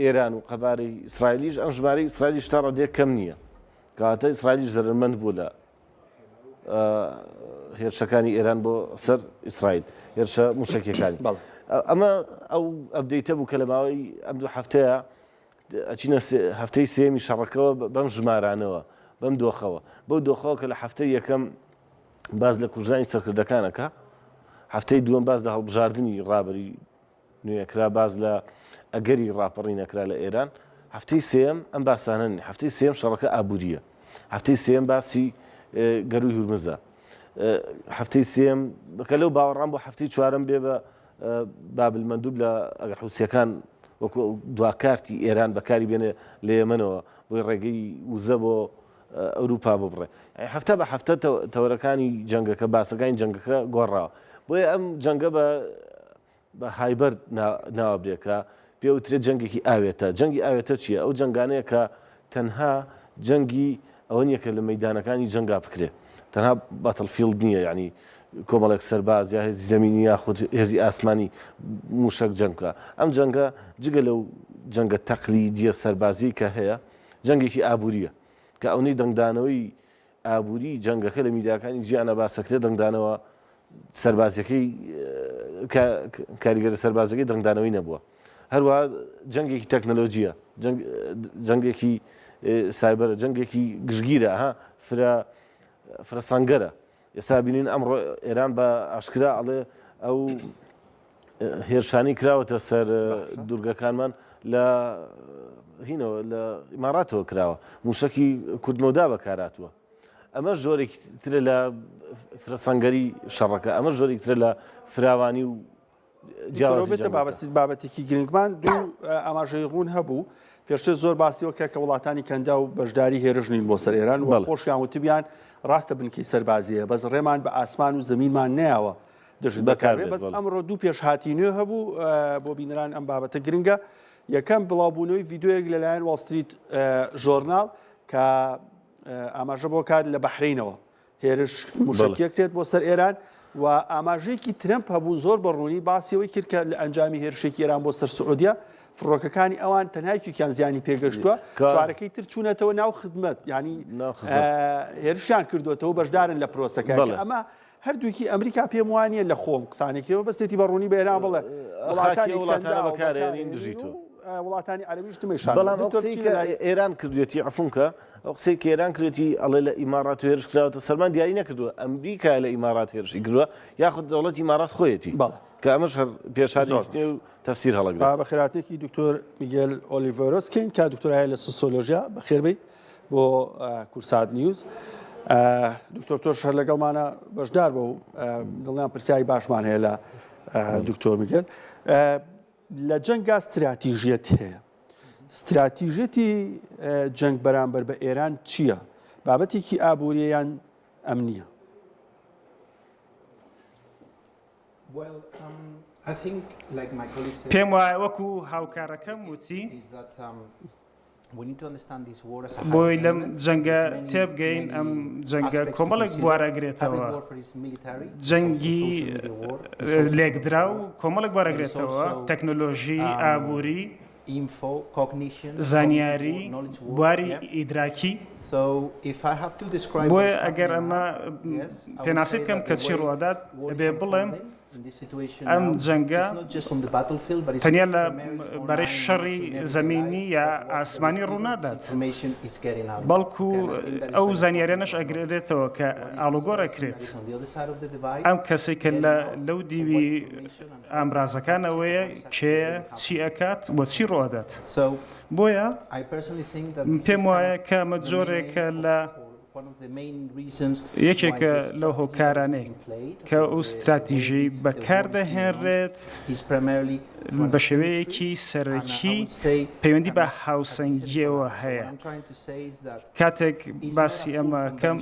ئێران و قەبارەی ئیسرائیلیش ئەم ژمارەی ئیسرائیلیش تا ڕادێک کەم نییە کەواتە ئیسرائیلیش زەرمەند بوو لە هێرشەکانی ئێران بۆ سەر ئیسرائیل هێرشە موشکیەکانی ئەمە ئەو ئەبدەیتە بوو کە لە ماوەی ئەم دوو هەفتەیە ئەچینە هەفتەی سێمی شەڕەکەەوە بەم ژمارانەوە بەم دۆخەوە بەو دۆخەوە کە لە هەفتەی یەکەم باز لە کوژانی سەرکردەکانەکە هەفتەی دووەم باز لە هەڵبژاردننی ڕابری نوێکرا باز لە ئەگەری ڕاپەڕینەکرا لە ئێران هەفتەی سێم ئەم باسانن هەفتەی سێم شەڕەکە ئابوووریە هەفتەی سێم باسی گەروی هورمزە هەفتەی سێم بکە لەو باوەڕام بۆ هەفتەی چوارەم بێ بە بابل مەندوب لە ئەگەر حوسیەکان وەکو دواکارتی ئێران بەکاری بێنێ لە یەمەنەوە بۆی ڕێگەی وزە بۆ ئەوروپا ببڕێ هەفتە بە هەفتە تەوەرەکانی جەنگەکە باسەکانی جەنگەکە گۆڕاوە بۆیە ئەم جەنگە بە هایبەر ناوە برێکە پێوترێت جەنگێکی ئاوێتە جەنگی ئاوێتە چییە؟ ئەو جەنگانەیە کە تەنها جەنگی ئەوە نییە کە لە مەدانەکانی جەنگا بکرێت تەنها باتڵفیلد نییە یعنی کۆمەڵێک سەرباز یا هێزی زەمینی یاخود هێزی ئاسمانی موشک جەنگکە ئەم جەنگە جگە لەو جەنگە تەقلیدیە سەربازی کە هەیە جەنگێکی ئابووریە کە ئەوەی دەنگدانەوەی ئابووری جەنگەکە لە میداکانی ژیانە باسەکرێت دەنگدانەوە سەربازیەکەی کاریگەرە سەربازەکەی دەنگدانەوەی نەبووە هەروەها جەنگێکی تەکنەلۆژیە جەنگێکی سایبەرە جەنگێکی گشتگیرە فرەسەنگەرە ئێستا بینین ئەمڕۆ ئێران بە ئاشکرا ئەڵێ ئەو هێرشانی کراوەتە سەر دوورگەکانمان لە هینەوە لە ئیماراتەوە کراوە موشکی کوردمەودا بەکاراتوە ئەمە ژۆرێک ترە لە فرەسەنگەری شەڕەکە ئەمە ژۆرێک ترە لە فراوانی و جیاوازێتە بابەتێکی گرنگمان دوو ئاماژەی ڕوون هەبوو پێشتر زۆر باسیەوە کە وڵاتانی کەندا و بەشداری هێرشنین بۆ سەر ئێران و خۆشیان وتبیان ڕاستە بنکەی سەربازیە بەس ڕێمان بە ئاسمان و زەمینمان نەیەوە دەژت بەکارێ بەس ئەمڕۆ دوو پێشهاتی نوێ هەبوو بۆ بینران ئەم بابەتە گرنگە یەکەم بڵاوبوونەوەی ڤیددیۆیەک لەلایەن واڵ ستریت ژۆرناڵ کە ئاماژە بۆ کات لە بەحرینەوە هێرش موشکیەکرێت بۆ سەر ئێران و ئاماژەیەکی ترمپ هەبوو زۆر بەڕوونی باسیەوەی کرد کە لە ئەنجامی هێرشێکی ئێران بۆ سەر سعودیا فڕۆکەکانی ئەوان تەنهایکیان زیانی پێگەشتووە چوارەکەی تر چوونەتەوە ناو خدمەت ینی هێرشیان کردوێتەوە بەشدارن لە پرۆسەکان ئەمە هەردووکی ئەمریکا پێم وانە لە خۆم قسانێکەوە بەستێتی بەڕوونی بە ئێران بڵێ وڵاتانە بەکارێنین دژیتەوە وڵاتانی عەرەبیش تمەشان بەڵام ئێران کردوێتی عفونکە ئەو قسەی کە ئێران کردێتی ئەڵێ لە ئیمارات هێرش کراوەتە سەرمان دیاری نەکردووە ئەمریکا لە ئیمارات هێرشی کردووە یاخود دەوڵەتی ئیمارات خۆیەتی کە ئەمەش پێشانی و تەفسیر هەڵەگرێت بە خێراتێکی دکتۆر میگێل ئۆلیڤۆرۆسکین کە دکتۆرایە لە سۆسیۆلۆژیا بەخێربەی بۆ کورسات نیوز دکتۆر تۆش هەر لەگەڵمانە بەشدار بە و دڵیان پرسیایی باشمان هەیە لە دکتۆر میگێل لە جەنگا استراتیژیەت هەیە استراتیژێتی جەنگ بەرامبەر بە ئێران چییە؟ بابەتێکی ئابووریەیان ئەمنیە؟ پێم وایە وەکو هاوکارەکەم وتی بۆی لەم جەنگە تێبگەین ئەم جەنگە کۆمەڵێک بوارەگرێتەوە جەنگی لێکدرا و کۆمەڵێک بوارەگرێتەوە تەکنۆلۆژی ئابووری زانیاری بواری ئیدراکی بۆیە ئەگەر ئەمە پێناسی بکەم کە چی ڕوادات بێ بڵێم ئەم جەنگە تەنیا لە بەرەی شەڕی زەمینی یا ئاسمانی ڕوونادات بەڵکو ئەو زانیاریانەش ئەگرێتەوە کە ئاڵوگۆڕ ئەکرێت ئەم کەسێک کە لەو دیوی ئامرازەکانەوەیە کێ چی ئەکات بۆ چی ڕوادات بۆیە پێم وایە کە ئەمە جۆرێکە لە یەکێکە لەو هۆکارانەی کە ئەو استراتیژی بەکاردەهێنرێت بە شێوەیەکی سەرەکی پەیوەندی بە هاوسەنگیەوە هەیە کاتێک باسی ئەمەکەم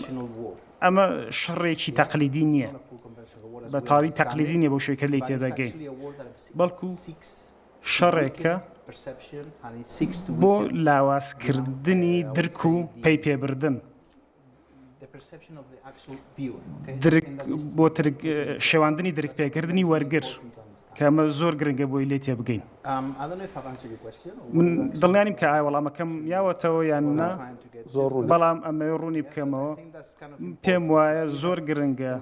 ئەمە شەڕێکی تەقلیدی نییە بە تاوی تەقلیدی نیە بۆ شوێکە لی تێدەگەین بەڵکو شەڕێکە بۆ لاوازکردنی درک و پەی پێبردن بۆ شێواندنی دەرکپێکردنی وەرگر کەمە زۆر گرنگە بۆی لێ تێ بگەین. من دڵنیانیم کە ئایا وەڵامەکەم یاوەتەوە یان نا بەڵام ئەمە ڕوونی بکەمەوە پێم وایە زۆر گرنگە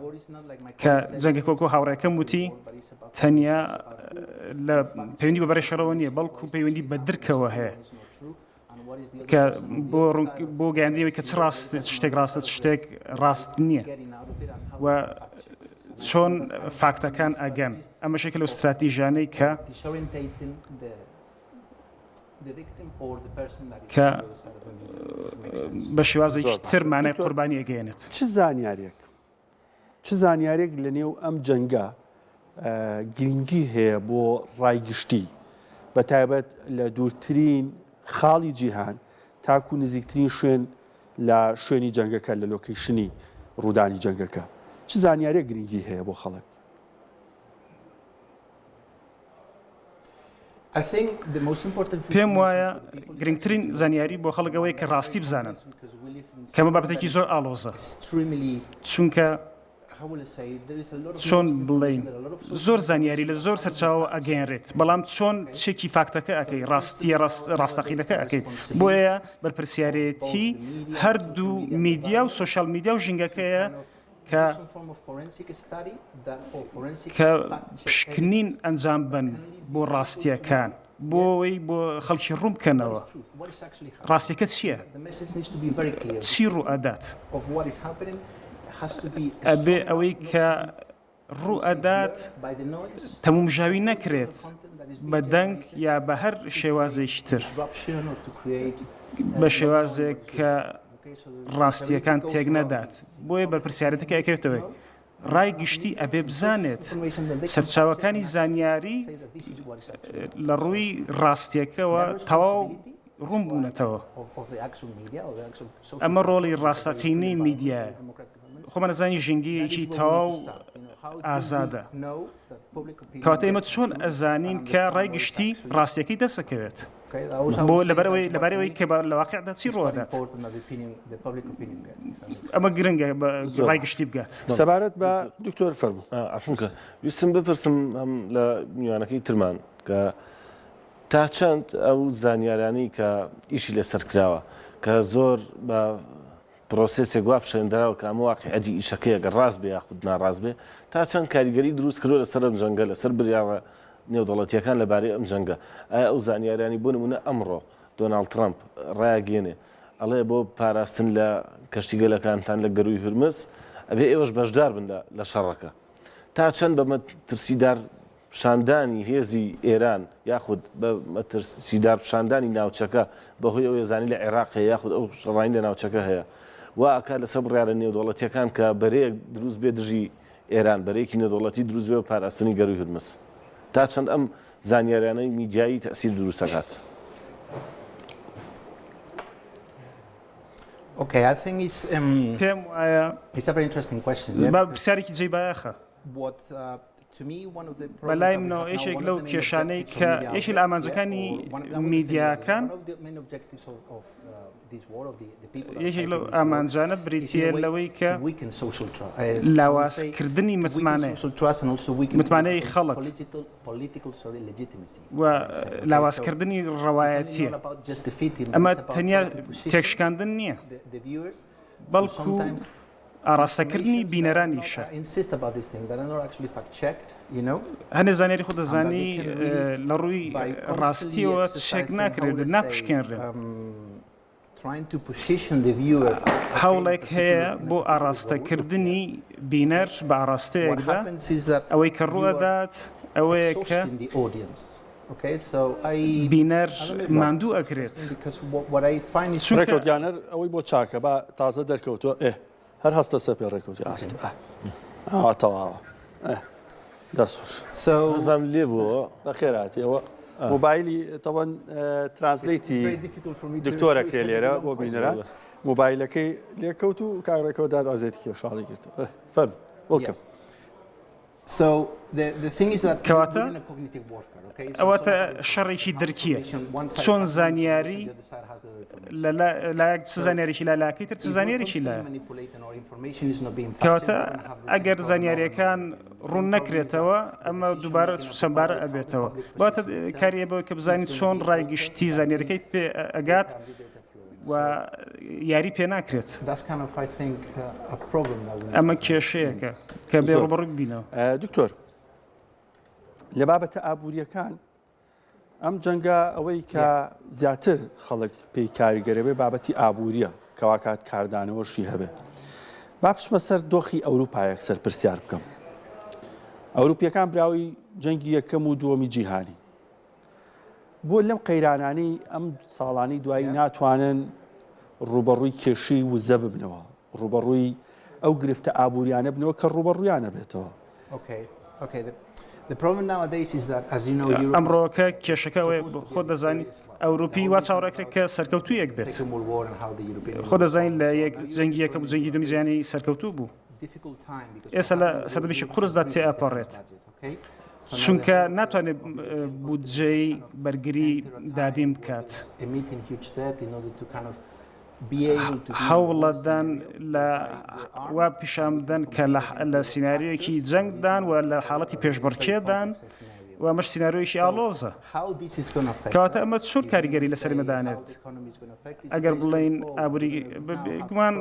کە جەنگە کۆکۆ هاوڕێکەم وتی تەنیا لە پەیوەندی بە بەرەی شەڕەوە نییە بەڵکو پەیوەندی بە درکەوە هەیە کە بۆ گەیاندنەوەی کە شتێک ڕاستە شتێک ڕاست نییە و چۆن فاکتەکان ئەگەن ئەمە شێکە لەو استراتیژانەی کە بە شێوازێکی تر مانای قوربانی ئەگەێنێت. چ زانیارێک لە نێو ئەم جەنگە گرنگی هەیە بۆ ڕایگشتی بە تایبەت لە دوورترین خاڵی جیهان تاکو نزیکترین شوێن لە شوێنی جەنگەکە لە لۆکیشنی ڕوودانی جەنگەکە چ زانیارێک گرنگی هەیە بۆ خەڵک؟ پێم وایە گرنگترین زانیاری بۆ خەڵکەوەی کە ڕاستی بزانن کەمە بابەتێکی زۆر ئاڵۆزە چونکە چۆن بڵێین زۆر زانیاری لە زۆر سەرچاوە ئەگەێنرێت بەڵام چۆن چێکی فاکتەکە ئەەکەی ڕاستیە ڕاستەقینەکە ئەەکەی بۆیە بەرپرسیارەتی هەردوو میدیا و سوۆشال میدیا و ژینگەکەیە کە پشکنین ئەنجام بن بۆ ڕاستیەکان بۆی بۆ خەڵکی ڕوون بکەنەوە ڕاستیەکە چییە؟ چی ڕوو ئەدات؟ ئەبێ ئەوەی کە ڕوو ئەدات تەمومژاوی نەکرێت بە دەنگ یا بە هەر شێوازێکی تر بە شێوازێک کە ڕاستیەکان تێک نەدات بۆیە بەرپرسیارەتەکە ئەکەوێتەوە ڕای گشتی ئەبێ بزانێت سەرچاوەکانی زانیاری لە ڕووی ڕاستیەکەوە تەواو ڕوون بوونەتەوە ئەمە ڕۆڵی ڕاستەقینەی میدیایە خۆمە نەزانی ژینگەیەکی تەواو ئازادە کەواتە ئێمە چۆن ئەزانین کە ڕای گشتی ڕاستیەکەی دەسەکەوێت بۆ لەبەرەوەی کە لە واقعدا چی ڕۆدات ئەمە گرنگە ڕای گشتی بگات. سەبارەت بە دکتۆر فەرموو عفوکە ویستم بپرسم ئەم لە میوانەکەی ترمان کە تا چەند ئەو زانیارانی کە ئیشی لەسەر کراوە کە زۆر بە پرۆسسێک وا پشێندراوە کە ئەمە واقعەتی ئیشەکەیە گە ڕاست بێ یاخود ناڕاست بێ تا چەند کاریگەری دروست کردووە لەسەر ئەم جەنگە لەسەر بریاوە نێودەوڵەتیەکان لەبارەی ئەم جەنگە ئایا ئەو زانیاریانی بۆ نمونە ئەمڕۆ دۆناڵد ترامپ ڕایگەێنێ ئەڵێ بۆ پاراستن لە کەشتیگەلەکانتان لە گەروی هورمز ئەبێ ئێوەش بەشدار بن لە شەڕەکە تا چەند بە مەترسیدار پیشاندانی هێزی ئێران یاخود بە مەترسیدار پیشاندانی ناوچەکە بەهۆی ئەو ێزانی لە عێراق هەیە یاخود ئەو شەڕانی لە ناوچەکە هەیە وا ئەکات لەسەر بڕیارە نێودەوڵەتیەکان کە بەرەیەک دروست بێ دژی ئێران بەرەیەکی نێودەوڵەتی دروست بێ پاراستنی گەروی هورمز تا چەند ئەم زانیاریانەی میدیایی تەسیر دروست دەکات. پێم وایە پرسیارێکی جێی بایەخە بەلای منەوە یەکێک لەو کێشانەی کە یەکی لە ئامانجەکانی میدیاکان یەکێک لەو ئامانجانە بریتیە لەوەی کە لاوازکردنی متمانەی خەڵک و لاوازکردنی ڕەوایەتیە ئەمە تەنیا تێکشکاندن نییە بەڵکو ئاراستەکردنی بینەرانیشە هەنێ زانیاری خۆ دەزانی لە ڕووی ڕاستیەوە چێک ناکرێت ناپشکێنرێت هەوڵێک هەیە بۆ ئاراستەکردنی بینەر بە ئاراستەیەکدا ئەوەی کە ڕوودات ئەوەیە کە بینەر ماندوو ئەکرێت ڕێکەوتیانەر ئەوەی بۆ چاکە بە تازە دەرکەوتووە هەر هەستە سەر پێ ڕێکەوتی ئاستەواوە دەسوزام لێ بووە بەخێراتیەوە موبایلی تەوەن ترانسلیتی دکتۆرەکرێ لێرە بۆ بینەران موبایلەکەی لێکەوت و کاڕێکەوە داد ئازێتی کێشاڵی گرتەوە فەرم وەڵکەم کەواتە ئەوەتە شەڕێکی دەرکیە چۆن زانیاری لایەک زانیارێکی لاکەی تر زانیارێکی لایە کەواتە ئەگەر زانیاریەکان ڕوون نەکرێتەوە ئەمە دووبارە سوسەمبارە ئەبێتەوە باتە کاریە بەوە کە بزانیت چۆن ڕایگشتی زانیاریەکەی پێ ئەگات و یاری پێ ناکرێت ئەمە کێشەیەکە کە بێ ڕوبڕووی بینەوە. دکتۆر لە بابەتە ئابوووریەکان ئەم جەنگە ئەوەی کە زیاتر خەڵک پێی کاریگەرەبێ بابەتی ئابووریە کەواکات کاردانەوەشی هەبێ. با بچمە سەر دۆخی ئەوروپایەک سەر پرسیار بکەم. ئەوروپیەکان براوی جەنگی یەکەم و دووەمی جیهانی بۆ لەم قەیرانانەی ئەم ساڵانی دوایی ناتوانن ڕوبەڕووی کێشی وزە ببنەوە ڕوبەڕووی ئەو گرفتە ئابوووریانە بنەوە کە ڕوبەڕوویانە بێتەوە. ئەمڕۆکە کێشەکەەوەی خۆ دەزانیت ئەوروپی وا چاوەڕێکرێت کە سەرکەوتوویەک بێت خۆ دەزانین لە جەنگی یەکەم و جەنگی دومی جیهانی سەرکەوتوو بوو ئێستا لە سەدەمیشی قورسدا تێئەپەڕێت چونکە ناتوانێت بودجەی بەرگری دابین بکات هەوڵەدان لە وا پیشاندن کە لە سیناریۆیەکی جەنگدان و لە حاڵەتی پێشبڕکێدان و ئەمەش سیناریۆیەکی ئاڵۆزە کەواتە ئەمە چۆن کاریگەری لەسەری مەدانێت ئەگەر بڵین ئابووری گومان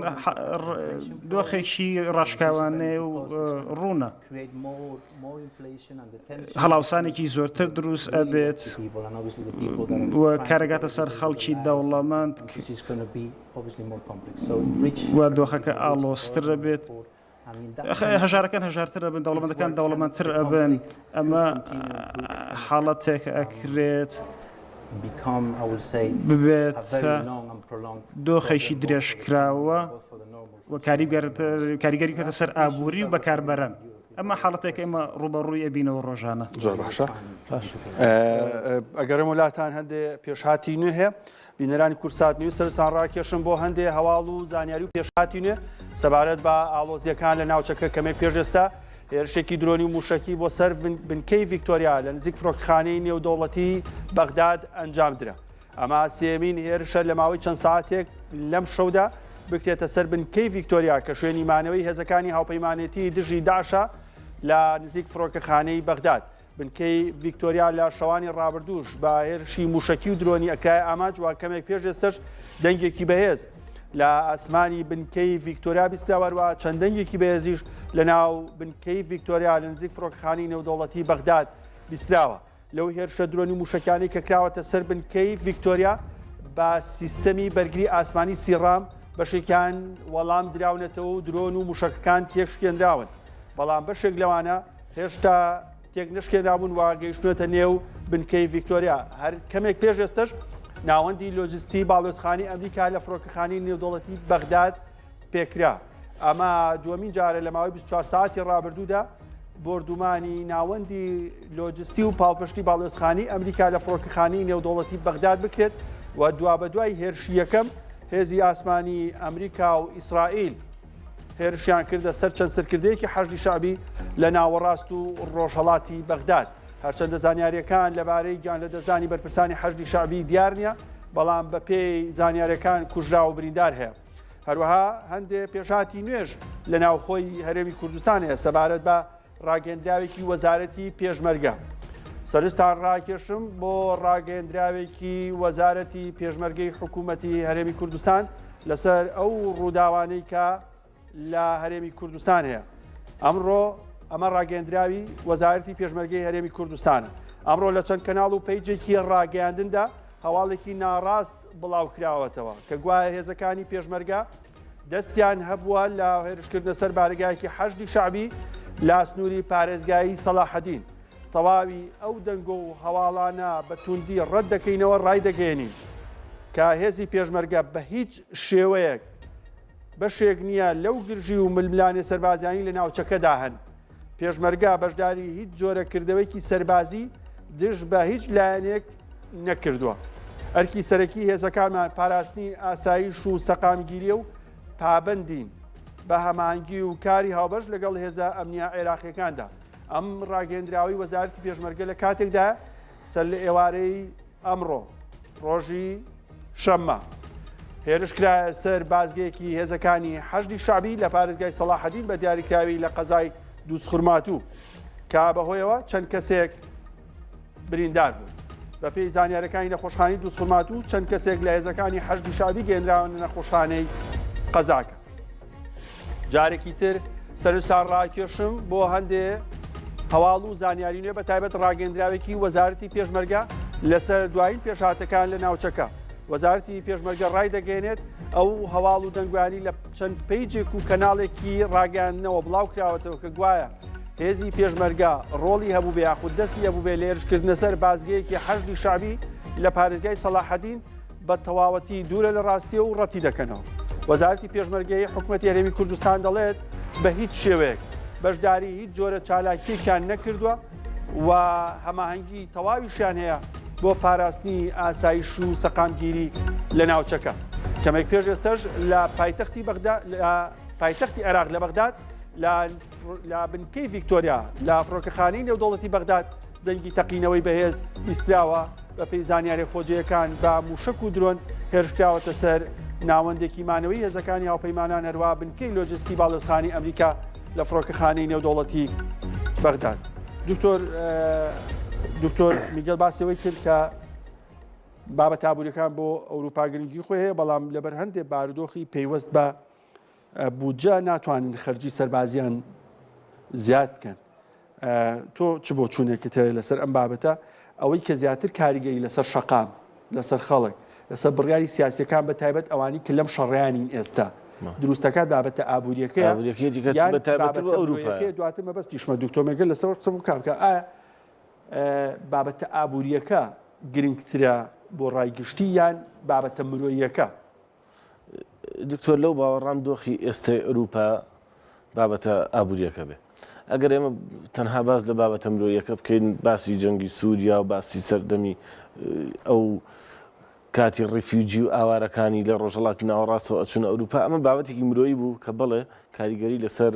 دۆخێکی ڕاشکاوانێ و ڕوونە هەڵاوسانێکی زۆرتر دروست ئەبێت و کارەگاتە سەر خەڵکی دەوڵەمەند و دۆخەکە ئاڵۆزتر دەبێت هەژارەکان هەژارتر ئەبن دەوڵەمەندەکان دەوڵەمەندتر ئەبن ئەمە حاڵەتێک ئەکرێت ببێت دۆخێکی درێژکراوە و کاریگەری کەتە سەر ئابووری و بەکاربەران ئەمە حاڵەتێک ئێمە ڕوبەڕووی ئەبینەوە ڕۆژانە. زۆر باشە ئەگەرم وڵاتان هەندێ پێشهاتی نوێ هەیە بینەرانی کورسات نوێ سەرستان ڕاکێشن بۆ هەندێ هەواڵ و زانیاری و پێشهاتی نوێ سەبارەت بە ئاڵۆزیەکان لە ناوچەکە کەمێک پێشێستا هێرشێکی درۆنی و موشکی بۆ سەر بنکەی ڤیکتۆریا لە نزیک فڕۆکخانەی نێودەوڵەتی بەغداد ئەنجام درا. ئەمە سێمین هێرشە لە ماوەی چەند ساعتێک لەم شەودا بکرێتە سەر بنکەی ڤیکتۆریا کە شوێنی مانەوەی هێزەکانی هاوپەیمانێتی دژی داعشە لە نزیک فڕۆکەخانەی بەغداد. بنکەی ڤیکتۆریا لە شەوانی ڕابردووش بە هێرشی موشکی و درۆنی ئەکای ئاماج و کەمێک پێش ئێستش دەنگێکی بەهێز لە ئاسمانی بنکەی ڤیکتۆریا بیستاوەروە چەند دەنگێکی بەهێزیش لە ناو بنکەی ڤیکتۆریا لە نزیک فڕۆکخانەی نێودەوڵەتی بەغداد بیستراوە. لەو هێرشە درۆنی موشکانی کە کراوەتە سەر بنکەی ڤیکتۆریا بە سیستەمی بەرگری ئاسمانی سیڕام بەشێکیان وەڵام دراونەتەوە و درۆن و موشکەکان تێکشکێنراون بەڵام بەشێک لەوانە هێشتا تێک نشکێنرابوون و گەیشتوێتە نێو بنکەی ڤیکتۆریا. هەر کەمێک پێش ئێستش ناوەندی لۆجستی باڵۆزخانی ئەمریکا لە فڕۆکەخانەی نێودەوڵەتی بەغداد پێکرا. ئەمە دووەمین جارە لە ماوەی 24 ساعتی ڕابردوودا بردومانی ناوەندی لۆجستی و پاڵپشتی باڵۆزخانی ئەمریکا لە فڕۆکەخانەی نێودەوڵەتی بەغداد بکرێت و دوا بەدوای هێرشی یەکەم هێزی ئاسمانی ئەمریکا و ئیسرائیل هێرشیان کردە سەر چەند سەرکردەیەکی حەشدی شعبی لە ناوەڕاست و ڕۆژهەڵاتی بەغداد. هەرچەندە زانیاریەکان لەبارەی گیان لە دەستدانی بەرپرسانی حەشدی شعبی دیار نییە بەڵام بە پێی زانیاریەکان کوژرا و بریندار هەیە. هەروەها هەندێک پێشهاتی نوێژ لە ناوخۆی هەرێمی کوردستان هەیە سەبارەت بە ڕاگەندراوێکی وەزارەتی پێشمەرگە. سەرستان ڕاکێشم بۆ ڕاگەندراوێکی وەزارەتی پێشمەرگەی حکوومەتی هەرێمی کوردستان لەسەر ئەو ڕووداوانەی کە لە هەرێمی کوردستان هەیە. ئەمڕۆ ئەمە ڕاگەندراوی وەزارەتی پێشمەرگەی هەرێمی کوردستانە. ئەمڕۆ لە چەند کەناڵ و پەیجێکی ڕاگەیاندندا هەواڵێکی ناڕاست بڵاو کراوەتەوە کە گوایە هێزەکانی پێشمەرگە دەستیان هەبووە لە هێرشکردنە سەر بارگایەکی حەشدی شعبی لە سنووری پارێزگایی سەلاحەدین. تەواوی ئەو دەنگۆ و هەواڵانە بە توندی ڕەت دەکەینەوە ڕای دەگەێنین کە هێزی پێشمەرگە بە هیچ شێوەیەک بەشێک نییە لەو گرژی و ململانێ سەربازیانی لە ناوچەکەدا هەن. پێشمەرگە بەشداری هیچ جۆرەکردەوەیکی سەربازی دژ بە هیچ لایەنێک نەکردووە. ئەرکی سەرەکی هێزەکانمان پاراستنی ئاسایش و سەقامگیریە و پابەندین بە هەمانگی و کاری هاوبەش لەگەڵ هێزە ئەمنیا عێراقیەکاندا. ئەم ڕاگەندراوی وەزارەتی پێشمەرگە لە کاتێکدا سەر لە ئێوارەی ئەمڕۆ ڕۆژی شەممە هێرشکرایە سەر بازگەیەکی هێزەکانی حەشدی شعبی لە پارێزگای سەلاحەدین بە دیاریکراوی لە قەزای دووسخورماتوو کا بەهۆیەوە چەند کەسێک بریندار بوو. بە پێی زانیارەکانی نەخۆشخانەی دووسخورماتوو چەند کەسێک لە هێزەکانی حەشدی شعبی گەێنراون لە نەخۆشخانەی قەزاکە. جارێکی تر سەرستا ڕاکێشم بۆ هەندێ هەواڵ و زانیاری نوێ بە تایبەت ڕاگەندراوێکی وەزارەتی پێشمەرگە لەسەر دوایین پێشهاتەکان لە ناوچەکە. وەزارەتی پێشمەرگە ڕای دەگەێنێت ئەو هەواڵ و دەنگوانی لە چەند پەیجێک و کەناڵێکی ڕاگەاندنەوە بڵاو کراوەتەوە کە گوایە هێزی پێشمەرگە ڕۆڵی هەبوو بێ یاخود دەستی هەبوو بێ لە هێرشکردنە سەر بازگەیەکی حەشدی شعبی لە پارێزگای سەلاحەدین بە تەواوەتی دوورە لە ڕاستیە و ڕەتی دەکەنەوە. وەزارەتی پێشمەرگەی حکوومەتی هەرێمی کوردستان دەڵێت بە هیچ شێوەیەک بەشداری هیچ جۆرە چالاکیێکیان نەکردووە و هەماهەنگی تەواویشیان هەیە بۆ پاراستنی ئاسایش و سەقامگیری لە ناوچەکە. کەمێک پێش ئێستش لە پایتەختی عێراق لە بەغداد لە بنکەی ڤیکتۆریا لە فڕۆکەخانەی نێودەوڵەتی بەغداد دەنگی تەقینەوەی بەهێز بیستراوە بە پێی زانیاری خۆجیەکان بە موشک و درۆن هێرشکراوەتە سەر ناوەندێکی مانەوەی هێزەکانی هاوپەیمانان هەروە بنکەی لۆجستی باڵۆزخانی ئەمریکا لە فڕۆکەخانەی نێودەوڵەتی بەغداد. دکتۆر میگەل باسیەوەی کرد کە بابەت ئابوووریەکان بۆ ئەوروپا گرنگی خۆی هەیە بەڵام لەبەر هەندێک بارودۆخی پەیوەست بە بودجە ناتوانن خەرجی سەربازیان زیاد بکەن. تۆ چ بۆ چوونێکت هەیە لەسەر ئەم بابەتە ئەوەی کە زیاتر کاریگەری لەسەر شەقام لەسەر خەڵک لەسەر بڕیاری سیاسیەکان بە تایبەت ئەوانی کە لەم شەڕیانین ئێستا دروستەکات بابەتە ئابوووریەکەی دواتر مەبەستیشمە دکتۆر مێگەل لەسەر قسە بکە ئایا بابەتە ئابوووریەکە گرنگترە بۆ ڕایگشتی یان بابەتە مرۆییەکە؟ دکتۆر لەو باوەڕام دۆخی ئێستای ئەوروپا بابەتە ئابوووریەکە بێ. ئەگەر ئێمە تەنها باس لە بابەتە مرۆییەکە بکەین باسی جەنگی سووریا و باسی سەردەمی ئەو کاتی ڕیفیوجی و ئاوارەکانی لە ڕۆژهەڵاتی ناوەڕاستەوە ئەچونە ئەوروپا ئەمە بابەتێکی مرۆیی بوو کە بەڵێ کاریگەری لەسەر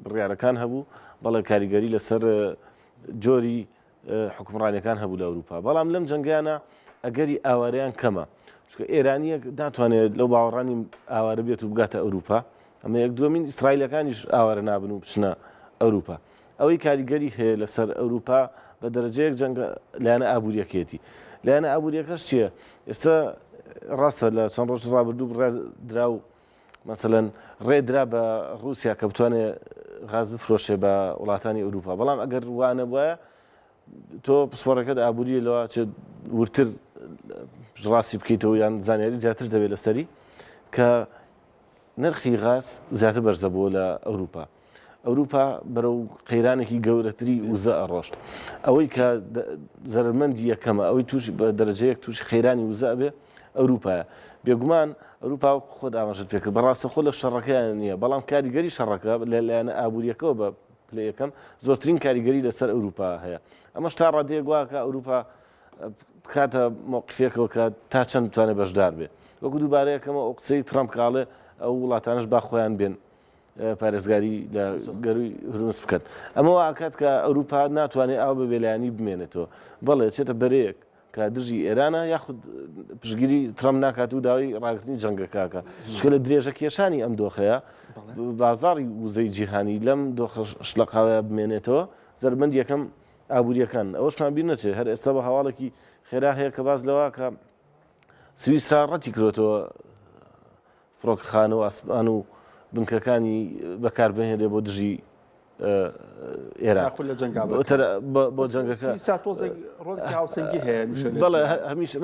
بڕیارەکان هەبوو بەڵێ کاریگەری لەسەر جۆری حکومڕانیەکان هەبوو لە ئەوروپا. بەڵام لەم جەنگیانە ئەگەری ئاوارەیان کەمە چکە ئێرانیە ناتوانێت لەو باوەڕانی ئاوارە بێت و بگاتە ئەوروپا. ئەمە یەک دووەمین ئیسرائیلەکانیش ئاوارە نابن و بچنە ئەوروپا. ئەوەی کاریگەری هەیە لەسەر ئەوروپا بە دەرەجەیەک جەنگ لایەنە ئابوووریەکێتی. لایەنە ئابوووریەکەش چییە؟ ئێستا ڕاستە لە چەند ڕۆژ ڕابردوو بڕێدرا و مەسەلەن ڕێدرا بە رووسیا کە بتوانێت غاز بفرۆشێ بە وڵاتانی ئەوروپا. بەڵام ئەگەر وانە بواە تۆ پسپۆڕەکەت ئابووری لەوە چێت ورتر ڕاستی بکەیتەوە یان زانیاری زیاتر دەبێت لەسەری کە نرخی غاز زیاتر بەرزە بۆ لە ئەوروپا. ئەوروپا بەرەو قەیرانێکی گەورەتری وزە ئەڕۆشت. ئەوەی کە زەرمەندی یەکەمە ئەوەی توش بە دەرەجەیەک تووشی خەیرانی وزە بێ ئەوروپایە. بێگومان ئەوروپا خۆت ئاماژت پێکرد بەڕاستە خۆ لە شەڕەکەیان نییە بەڵام کاریگەری شەڕەکە لە لایەنە ئابوووریەکەەوە بە پلە یەکەم زۆرترین کاریگەری لەسەر ئەوروپا هەیە. ئەمەش تا ڕادەیەک وایە ئەوروپا بکاتە موقفێکەوە کە تا چەند بتوانێت بەشدار بێ. وەکو دووبارەیەکەمە ئەو قسەی ترامپ کاڵێ ئەو وڵاتانش با خۆیان بێن پارێزگاری لە گەروی هورمز بکەن. ئەمەوە ئاکات کە ئەوروپا ناتوانێت ئاو بە بێلایانی بمێنێتەوە بەڵێ چێتە بەرەیەک کە دژی ئێرانە یاخود پشگیری ترامپ ناکات و داوای ڕاگرتنی جەنگەکەکە چکە لە درێژە کێشانی ئەم دۆخەیە بازاڕی وزەی جیهانی لەم دۆخە شلەقاوەیە بمێنێتەوە زەرمەند یەکەم ئابوووریەکان. ئەوەشمان بیر نەچێت هەر ئێستا بە هەواڵێکی خێرا هەیە کە باز لەوە کە سویسرا ڕەتی کردێتەوە فڕۆکەخانە و ئاسمان و بنکەکانی بەکاربهێنێ بۆ دژی ئێران بۆ جەنگەکە بەڵێ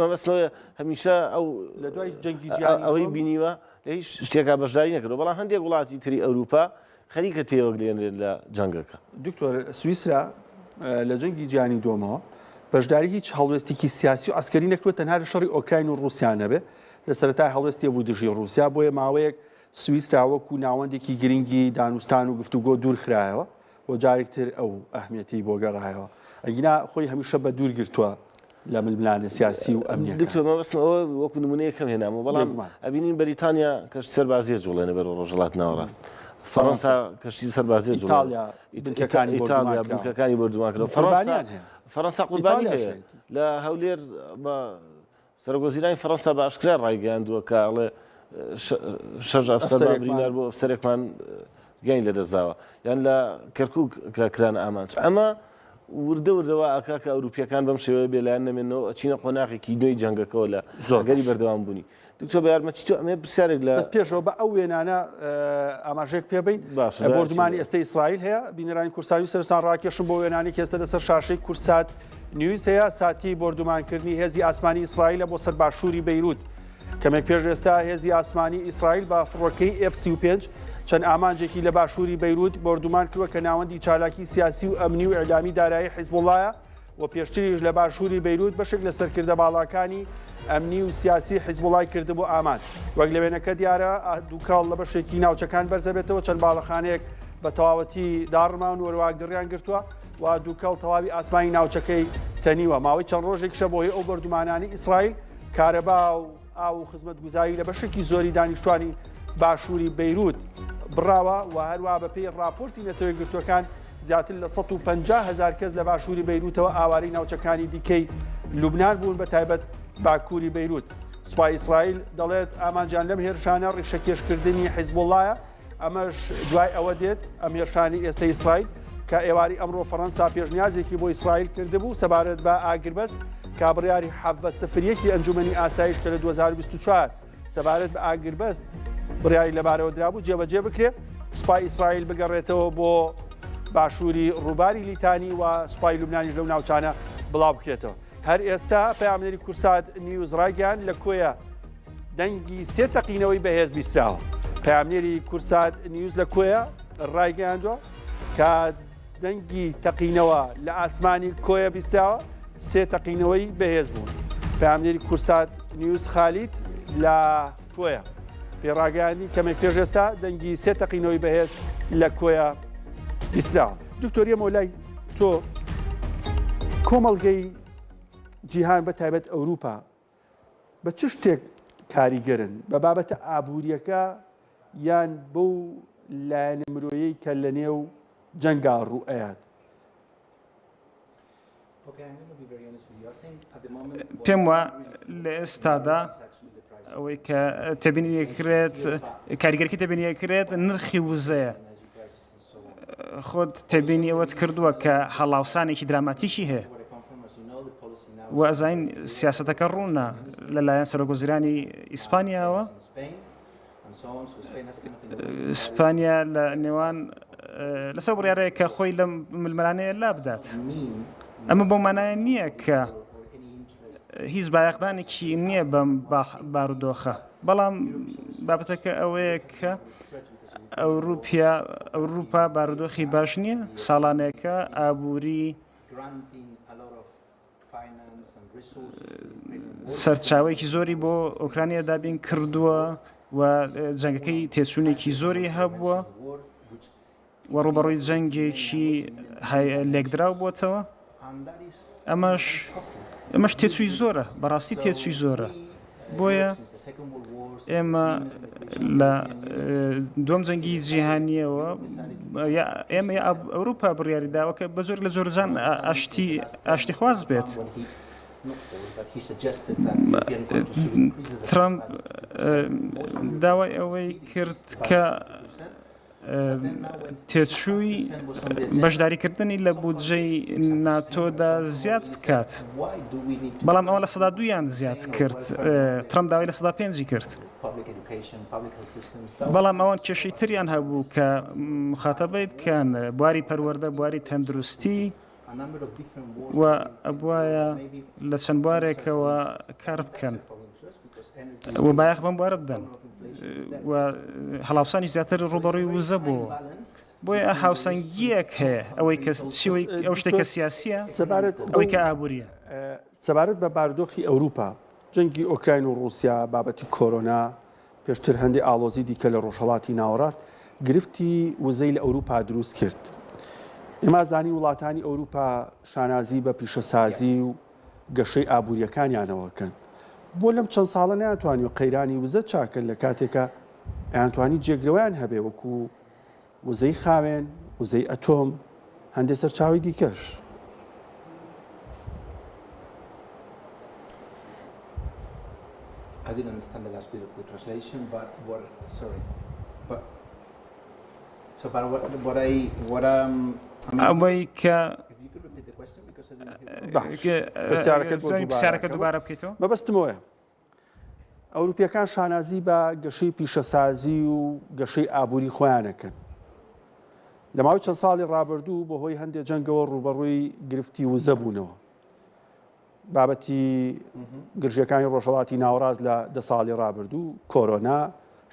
مەمەستنەوە هەمیشە ئەو لە دوای جەنگی ئەوەی بینیوە لە هیچ شتێکا بەشداری نەکردەوە بەڵام هەندێک وڵاتی تری ئەوروپا خەریکە تێوەگلێنرێت لە جەنگەکە. دکتۆر سویسرا لە جەنگی جیهانی دووەمەوە بەشداری هیچ هەڵوێستێکی سیاسی و ئەسکەری نەکرێت تەنها لە شەڕی ئۆکراین و رووسیانە بێ لە سەرەتای هەڵوێستی بوو دژی رووسیا بۆیە ماوەیەک سویسرا وەکو ناوەندێکی گرنگی دانوستان و گفتوگۆ دوور خرایەوە بۆ جارێکتر ئەو ئەهمیەتی بۆ گەڕایەوە ئەگینا خۆی هەمیشە بە دوور گرتووە لە ململانە سیاسی و ئەمنیەکان. دکتۆر مەبەستنەوە وەکو نمونەیەکەم هێنامەوە بەڵام ئەبینین بەریتانیا کەش سەربازیە جوڵێنە بەرەو ڕۆژهەڵاتی ناوەڕاست فەڕەنسا کەشتی سەربازی ئیتالیا بنکەکانی بردوماکرەوە فەڕەنسا قوربانی هەیە لە هەولێر بە سەرۆکوەزیرانی فەڕەنسا بە ئاشکرا ڕایگەیاندووە کە ئەڵێ 6 ئەفسەر برینار بۆ ئەفسەرێکمان گەین لەدەستداوە یان لە کەرکووک کە کرانە ئامانج ئەمە وردەوە ئاکا کە ئەوروپیەکان بەم شێوەیە بێلایەن نەمێنەوە ئەچینە قۆناغێکی نوێی جەنگەکەەوە لە زۆرگەری بەردەوام بوونی دکتۆر بە یارمەتی تۆ ئەمێ پرسیارێک لە پێشەوە بە ئەو وێنانە ئاماژێک پێبین بردومانی ئێستا ئیسرائیل هەیە بینەرانی کورسانی سەرستان ڕاکێشم بۆ وێنانی کێستا لەسەر شاشەی کورسات نیوز هەیە ساتی بردومانکردنی هێزی ئاسمانی ئیسرائیلە بۆ سەر باشووری بەیروت کەمێک پێش ئێستا هێزی ئاسمانی ئیسرائیل بە فڕۆکەی F-35 چەند ئامانجێکی لە باشووری بەیروت بردومان کردووە کە ناوەندی چالاکی سیاسی و ئەمنی و ئەعلامی دارایی حیزبوڵایە و پێشتریش لە باشووری بەیروت بەشێک لە سەرکردە باڵاکانی ئەمنی و سیاسی حیزبوڵای کرده بۆ ئامانج وەک لە وێنەکە دیارە دووکاڵ لە بەشێکی ناوچەکان بەرزەبێتەوە چەند باڵەخانەیەک بە تەواوەتی داڕمان وەرواگەڕیان گرتووە و دووکەڵ تەواوی ئاسمانی ناوچەکەی تەنیوە ماوەی چەند ڕۆژێکشە بۆ هەیە ئەو بەردومانانی ئیسرائیل کارەبا و ئاو و خزمەتگوزاری لە بەشێکی زۆری دانیشتوانی باشووری بەیروت بڕاوە و هەروە بەپێی راپۆرتی نەتەوەی گرتوەکان زیاتر لە 150,000 کەس لە باشووری بەیروتەوە ئاواری ناوچەکانی دیکەی لوبنان بوون بە تایبەت باکووری بەیروت سوپای ئیسرائیل دەڵێت ئامانجان لەم هێرشانە ڕیشەکێشکردنی حیزبوڵایە ئەمەش دوای ئەوە دێت ئەم هێرشانی ئێستا ئیسرائیل کە ئێواری ئەمڕۆ فەڕەنسا پێشنیازێکی بۆ ئیسرائیل کردبوو سەبارەت بە ئاگربەست کابڕیاری 7-0 ئەنجومەنی ئاسایش کە لە 2024 سەبارەت بە ئاگربەست بڕیاری لەبارەوە درابوو جێبەجێ بکرێت سوپای ئیسرائیل بگەڕێتەوە بۆ باشووری ڕووباری لیتانی و سوپای لوبنانیش لەو ناوچانە بڵاو بکرێتەوە هەر ئێستا پەیامنەری کورسات نیوز ڕایگەیان لە کۆیە دەنگی 3 تەقینەوەی بەهێز بیستراوە پەیامنەری کورسات نیوز لە کۆیە ڕایگەیاندووە کە دەنگی تەقینەوە لە ئاسمانی کۆیە بیستراوە 3 تەقینەوەی بەهێز بوون پەیامنەری کورسات نیوز خالیت لە کۆیە پێڕاگەیاندی کەمێک پێش ئێستا دەنگی 3 تەقینەوەی بەهێز لە کۆیە بیستراوە دکتۆریە مۆلای تۆ کۆمەڵگەی جیهان بە تایبەت ئەوروپا بە چ شتێک کاریگەرن بە بابەتە ئابوووریەکە یان بەو لایەنە مرۆیەی کە لە نێو جەنگا ڕوئەیات پێم وە لە ئێستادا ئەوەی کە تەبینیەکرێت کاریگەرکی تەبینیەکرێت نرخی وزەیە خۆت تەبینی ئەوەت کردووە کە هەڵاوسانێکی دراماتیکی هەیە و ئەزین سیاسەتەکە ڕوونە لەلایەن سەرۆکوەزیرانی ئیسپانیاوە ئیسپانیا لە نێوان لەسەر بڕیارەیە کە خۆی لە ململانەیە لا بدات ئەمە بۆ مانایە نییە کە هیچ بایەقدانێکی نییە بەم بارودۆخە بەڵام بابەتەکە ئەوەیە کە ئەوروپا بارودۆخی باش نییە ساڵانێکە ئابووری سەرچاوەیەکی زۆری بۆ ئۆکرانیا دابین کردووە و جەنگەکەی تێچوونێکی زۆری هەبووە و ڕوبەڕووی جەنگێکی لێکدراو بۆتەوە ئەمەش تێچووی زۆرە بەڕاستی تێچووی زۆرە بۆیە ئێمە لە دوم جەنگی جیهانیەوە ئێمە ئەوروپا بڕیاری داوە کە بە زۆر لە زۆرجان ئاشتی خواز بێت ترامپ داوای ئەوەی کرد کە تێچووی بەشداریکردنی لە بودجەی ناتۆدا زیاد بکات بەڵام ئەوە لە سەدا 2 زیاد کرد ترامپ داوای لە سەدا 5 کرد بەڵام ئەوان کێشەی تریان هەبوو کە مخاتەبەی بکەن بواری پەروەردە بواری تەندروستی و ئەبوایە لە چەند بوارێکەوە کار بکەن و بایەخ بەم بوارە بدەن و هەڵاوسانی زیاتر ڕوبەڕووی وزە بوو بۆیە هاوسەنگیەک هەیە ئەوەی ئەو شتێکە سیاسیە ئەوەی کە ئابووریە سەبارەت بە بارودۆخی ئەوروپا جەنگی ئۆکراین و رووسیا بابەتی کۆرۆنا پێشتر هەندێک ئاڵۆزی دیکە لە ڕۆژهەڵاتی ناوەڕاست گرفتی وزەی لە ئەوروپا دروست کرد ئێمە زانی وڵاتانی ئەوروپا شانازی بە پیشەسازی و گەشەی ئابوووریەکانیانەوەکەن بۆ لەم چەند ساڵە نەیانتوانی و قەیرانی وزە چاکەن لە کاتێکە ئەیانتوانی جێگرەوەیان هەبێ وەکو وزەی خاوێن وزەی ئەتۆم هەندێک سەرچاوی دیکەش. I didn't understand the last bit of the translation, but sorry, but ئەوەی کە پرسیارەکە دووبارە بکەیتەوە. بەبەستمەوەە ئەوروپیەکان شانازی بە گەشەی پیشەسازی و گەشەی ئابووری خۆیانەکەن. لە ماوەی چەند ساڵی ڕابردوو بەهۆی هەندێک جەنگەوە ڕوبەڕووی گرفتی وزە بوونەوە. بابەتی گرژیەکانی ڕۆژهەڵاتی ناوەڕاست لە 10 ساڵی ڕابردوو، کۆرۆنا،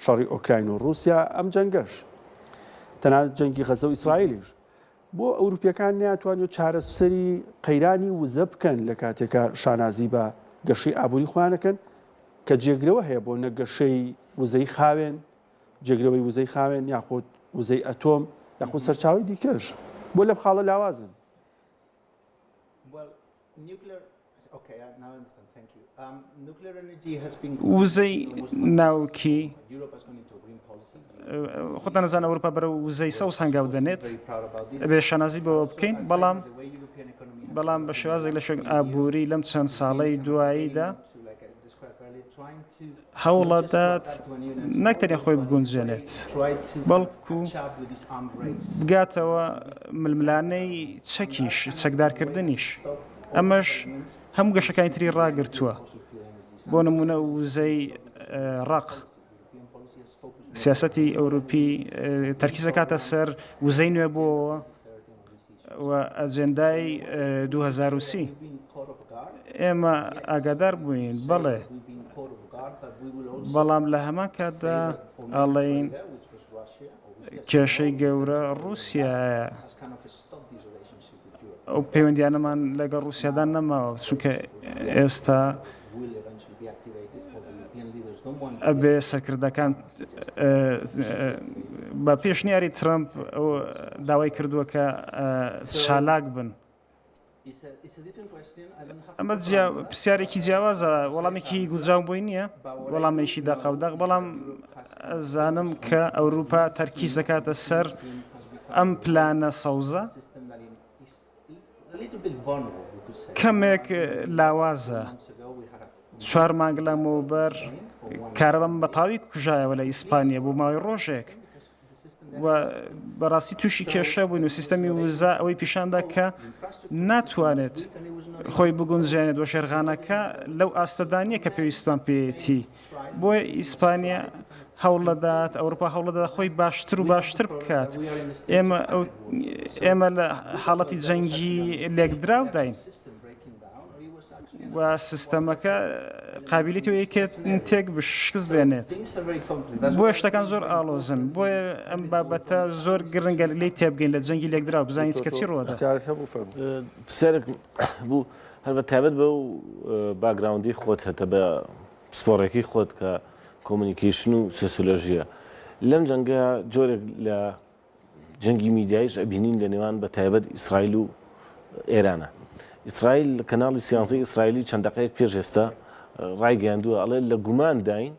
شەڕی ئۆکراین و رووسیا، ئەم جەنگەش تەنانەت جەنگی غەزە و ئیسرائیلیش بۆ ئەوروپیەکان ناتوانێت چارەسەری قەیرانی وزە بکەن لە کاتێکە شانازی بە گەشەی ئابووری خۆیانەکەن کە جێگرەوە هەیە بۆ نەگەشەی وزەی خاوێن، جێگرەوەی وزەی خاوێن یاخود وزەی ئەتۆم یاخود سەرچاوی دیکەش بۆ لەم خاڵە لاوازن. وزەی ناوکی خۆتان نەزان ئەوروپا بەرە وزەی سەوز هەنگاو دەنێت بێ شانازی بەوە بکەین، بەڵام بە شێوازێک لە شوێن ئابووری لەم چەند ساڵەی دواییدا هەوڵەدات نەکتەنیا خۆی بگونجێنێت بەڵکو بگاتەوە ململانەی چەکیش چەکدارکردنیش. ئەمەش هەموو گەشەکانی تری ڕاگرتووە. بۆ نمونە وزەی ڕق سیاسەتی ئەوروپی تەرکیزەکاتە سەر وزەی نوێ بۆەوە و ئەجێندای 2030 ئێمە ئاگادار بووین بەڵێ، بەڵام لە هەمان کاتدا ئەڵێین کێشەی گەورە رووسیایە. ئەو پەیوەندیانەمان لەگەڵ رووسیادا نەماوە چونکە ئێستا ئەبێ سەرکردەکان بە پێشنیاری ترامپ داوای کردووە کە چالاک بن. ئەمە پرسیارێکی جیاوازە، وەڵامێکی گونجاو بووی نییە، وەڵامێکی داقاوداق، بەڵام ئەزانم کە ئەوروپا تەرکیز دەکاتە سەر ئەم پلانە سەوزە کەمێک لاوازە. 4 مانگ لەمەوبەر کارەبام بەتاوی کوژایەوە لە ئیسپانیا بۆ ماوەی ڕۆژێک و بەڕاستی تووشی کێشە بووین و سیستەمی وزە ئەوەی پیشاندا کە ناتوانێت خۆی بگونجێنێت وە شێرغانەکە لەو ئاستەدانیە کە پێویستمان پێێتی. بۆیە ئیسپانیا هەوڵەدات، ئەوروپا هەوڵەدات خۆی باشتر و باشتر بکات. ئێمە لە حاڵەتی جەنگی لێکدراوداین و سیستەمەکە قابلیتی یەکێت تێک شکست بێنێت. بۆیە شتەکان زۆر ئاڵۆزن، بۆیە ئەم بابەتە زۆر گرنگە لی تێبگەین لە جەنگی لێکدراو بزانیت کە چی ڕۆدا. پرسیارێک بوو هەر بە تایبەت بە و باگراوندی خۆت هەتە بە سپۆڕێکی خۆت کە کۆمونیکیشن و سۆسیۆلۆژیە. لەم جەنگە جۆرێک لە جەنگی میدیایش ئەبینین لە نێوان بە تایبەت ئیسرائیل و ئێرانە. ئیسرائیل لە کەناڵی سیانزەی ئیسرائیلی چەند دقەیەک پێش ئێستا ڕایگەیاندووە ئەڵێ لە گومان داین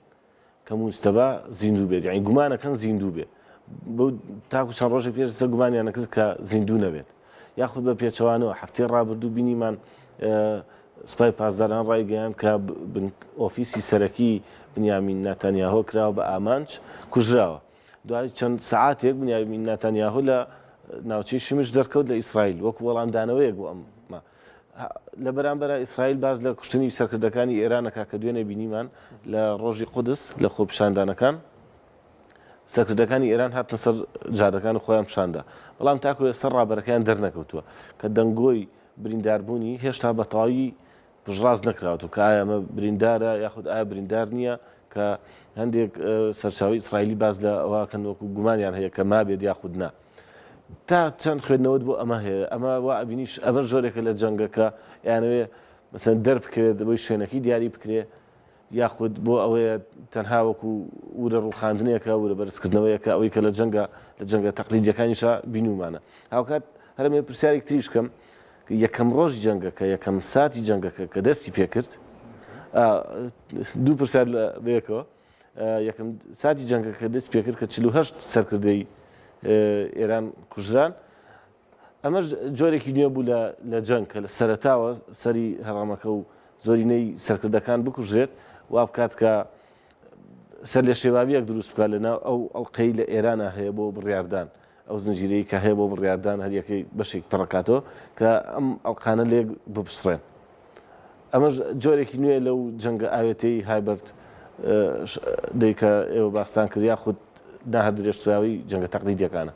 کە موجتەبا زیندوو بێت، یعنی گومانەکەن زیندوو بێت. بۆ تاکو چەند ڕۆژێک پێش ئێستا گومانیان نەکرد کە زیندوو نەبێت. یاخود بە پێچەوانەوە هەفتەی ڕابردوو بینیمان سوپای پاسداران ڕایگەیاند کە ئۆفیسی سەرەکی بنیامین نەتەنیاهۆ کراوە بە ئامانج کوژراوە. دوای چەند سەعاتێک بنیامین نەتەنیاهۆ لە ناوچەی شمش دەرکەوت لە ئیسرائیل وەکو وەڵامدانەوەیەک بۆ ئەم لە بەرامبەر ئیسرائیل باز لە کوشتنی سەرکردەکانی ئێرانەکە کە دوێنێ بینیمان لە ڕۆژی قودس لە خۆپیشاندانەکان سەرکردەکانی ئێران هاتنە سەر جادەکان و خۆیان پیشاندا. بەڵام تاکو ئێستا ڕابەرەکەیان دەرنەکەوتووە کە دەنگۆی برینداربوونی هێشتا بە تەواوی پژڕاست نەکراوەوە کە ئایا ئەمە بریندارە یاخود ئایا بریندار نییە، کە هەندێک سەرچاوی ئیسرائیلی باز لە ئەوواکەن وەکو گومانیان هەیە کە مابێت یاخود نا. تا چەند خوێندنەوەت بۆ ئەمە هەیە، ئەمە وا ئەبینیش ئەمە ژۆرێکە لە جەنگەکە یانەوێ مەسەن دەربکرێت بۆی شوێنەکەی دیاری بکرێ یاخود بۆ ئەوەیە تەنها وەکو ورە ڕووخاندنێکە ورە بەرزکردنەوەیەکە ئەوەی کە لە جەنگە تەقلیدیەکانیشە بینومانە. هاوکات هەرمێ پرسیارێک تریشکەم یەکەم ڕۆژی جەنگەکە یەکەم ساتی جەنگەکە کە دەستی پێکرد، دوو پرسیار بەیەکەوە. یەکەم ساتی جەنگەکە دەست پێکرد کە 48 سەرکردەی ئێران کوژران ئەمەش جۆرێکی نوێ بوو لە جەنگ کە لە سەرەتاوە سەری هەڕامەکە و زۆرینەی سەرکردەکان بکوژێت وا بکات کە سەر لە شێواویەک دروست بکات لەناو ئەو ئەڵقەی لە ئێرانە هەیە بۆ بڕیاردان ئەو زنجیرەی کە هەیە بۆ بڕیاردان هەریەکەی بەشێک پڕکاتەوە کە ئەم ئەڵقانە لێک بپسڕێن ئەمەش جۆرێکی نوێ لەو جەنگە ئاوێتەی هایبەرد دەیکە ئێوە باستان کرد خود ناهەر درێژراوی جەنگە تەقلیدیەکانە.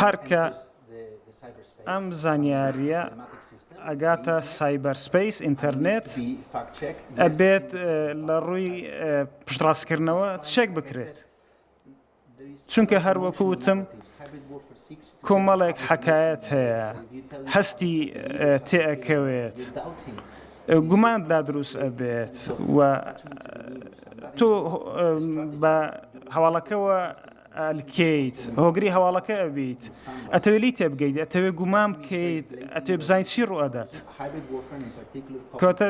هەرکە ئەم زانیاریە ئەگاتە سایبەرسپەیس ئینتەرنێت ئەبێت لە ڕووی پشتڕاستکردنەوە چێک بکرێت چونکە هەروەکوتم کۆمەڵێک حەکایەت هەیە هەستی تێئەکەوێت گومان لا دروست ئەبێت و تۆ بە هەواڵەکەەوە ئەلکەیت هۆگری هەواڵەکە ئەبیت ئەتەوێلی تێبگەیت ئەتەوێ گومان بکەیت ئەتێ بزانیت چی ڕوئەدات کەواتە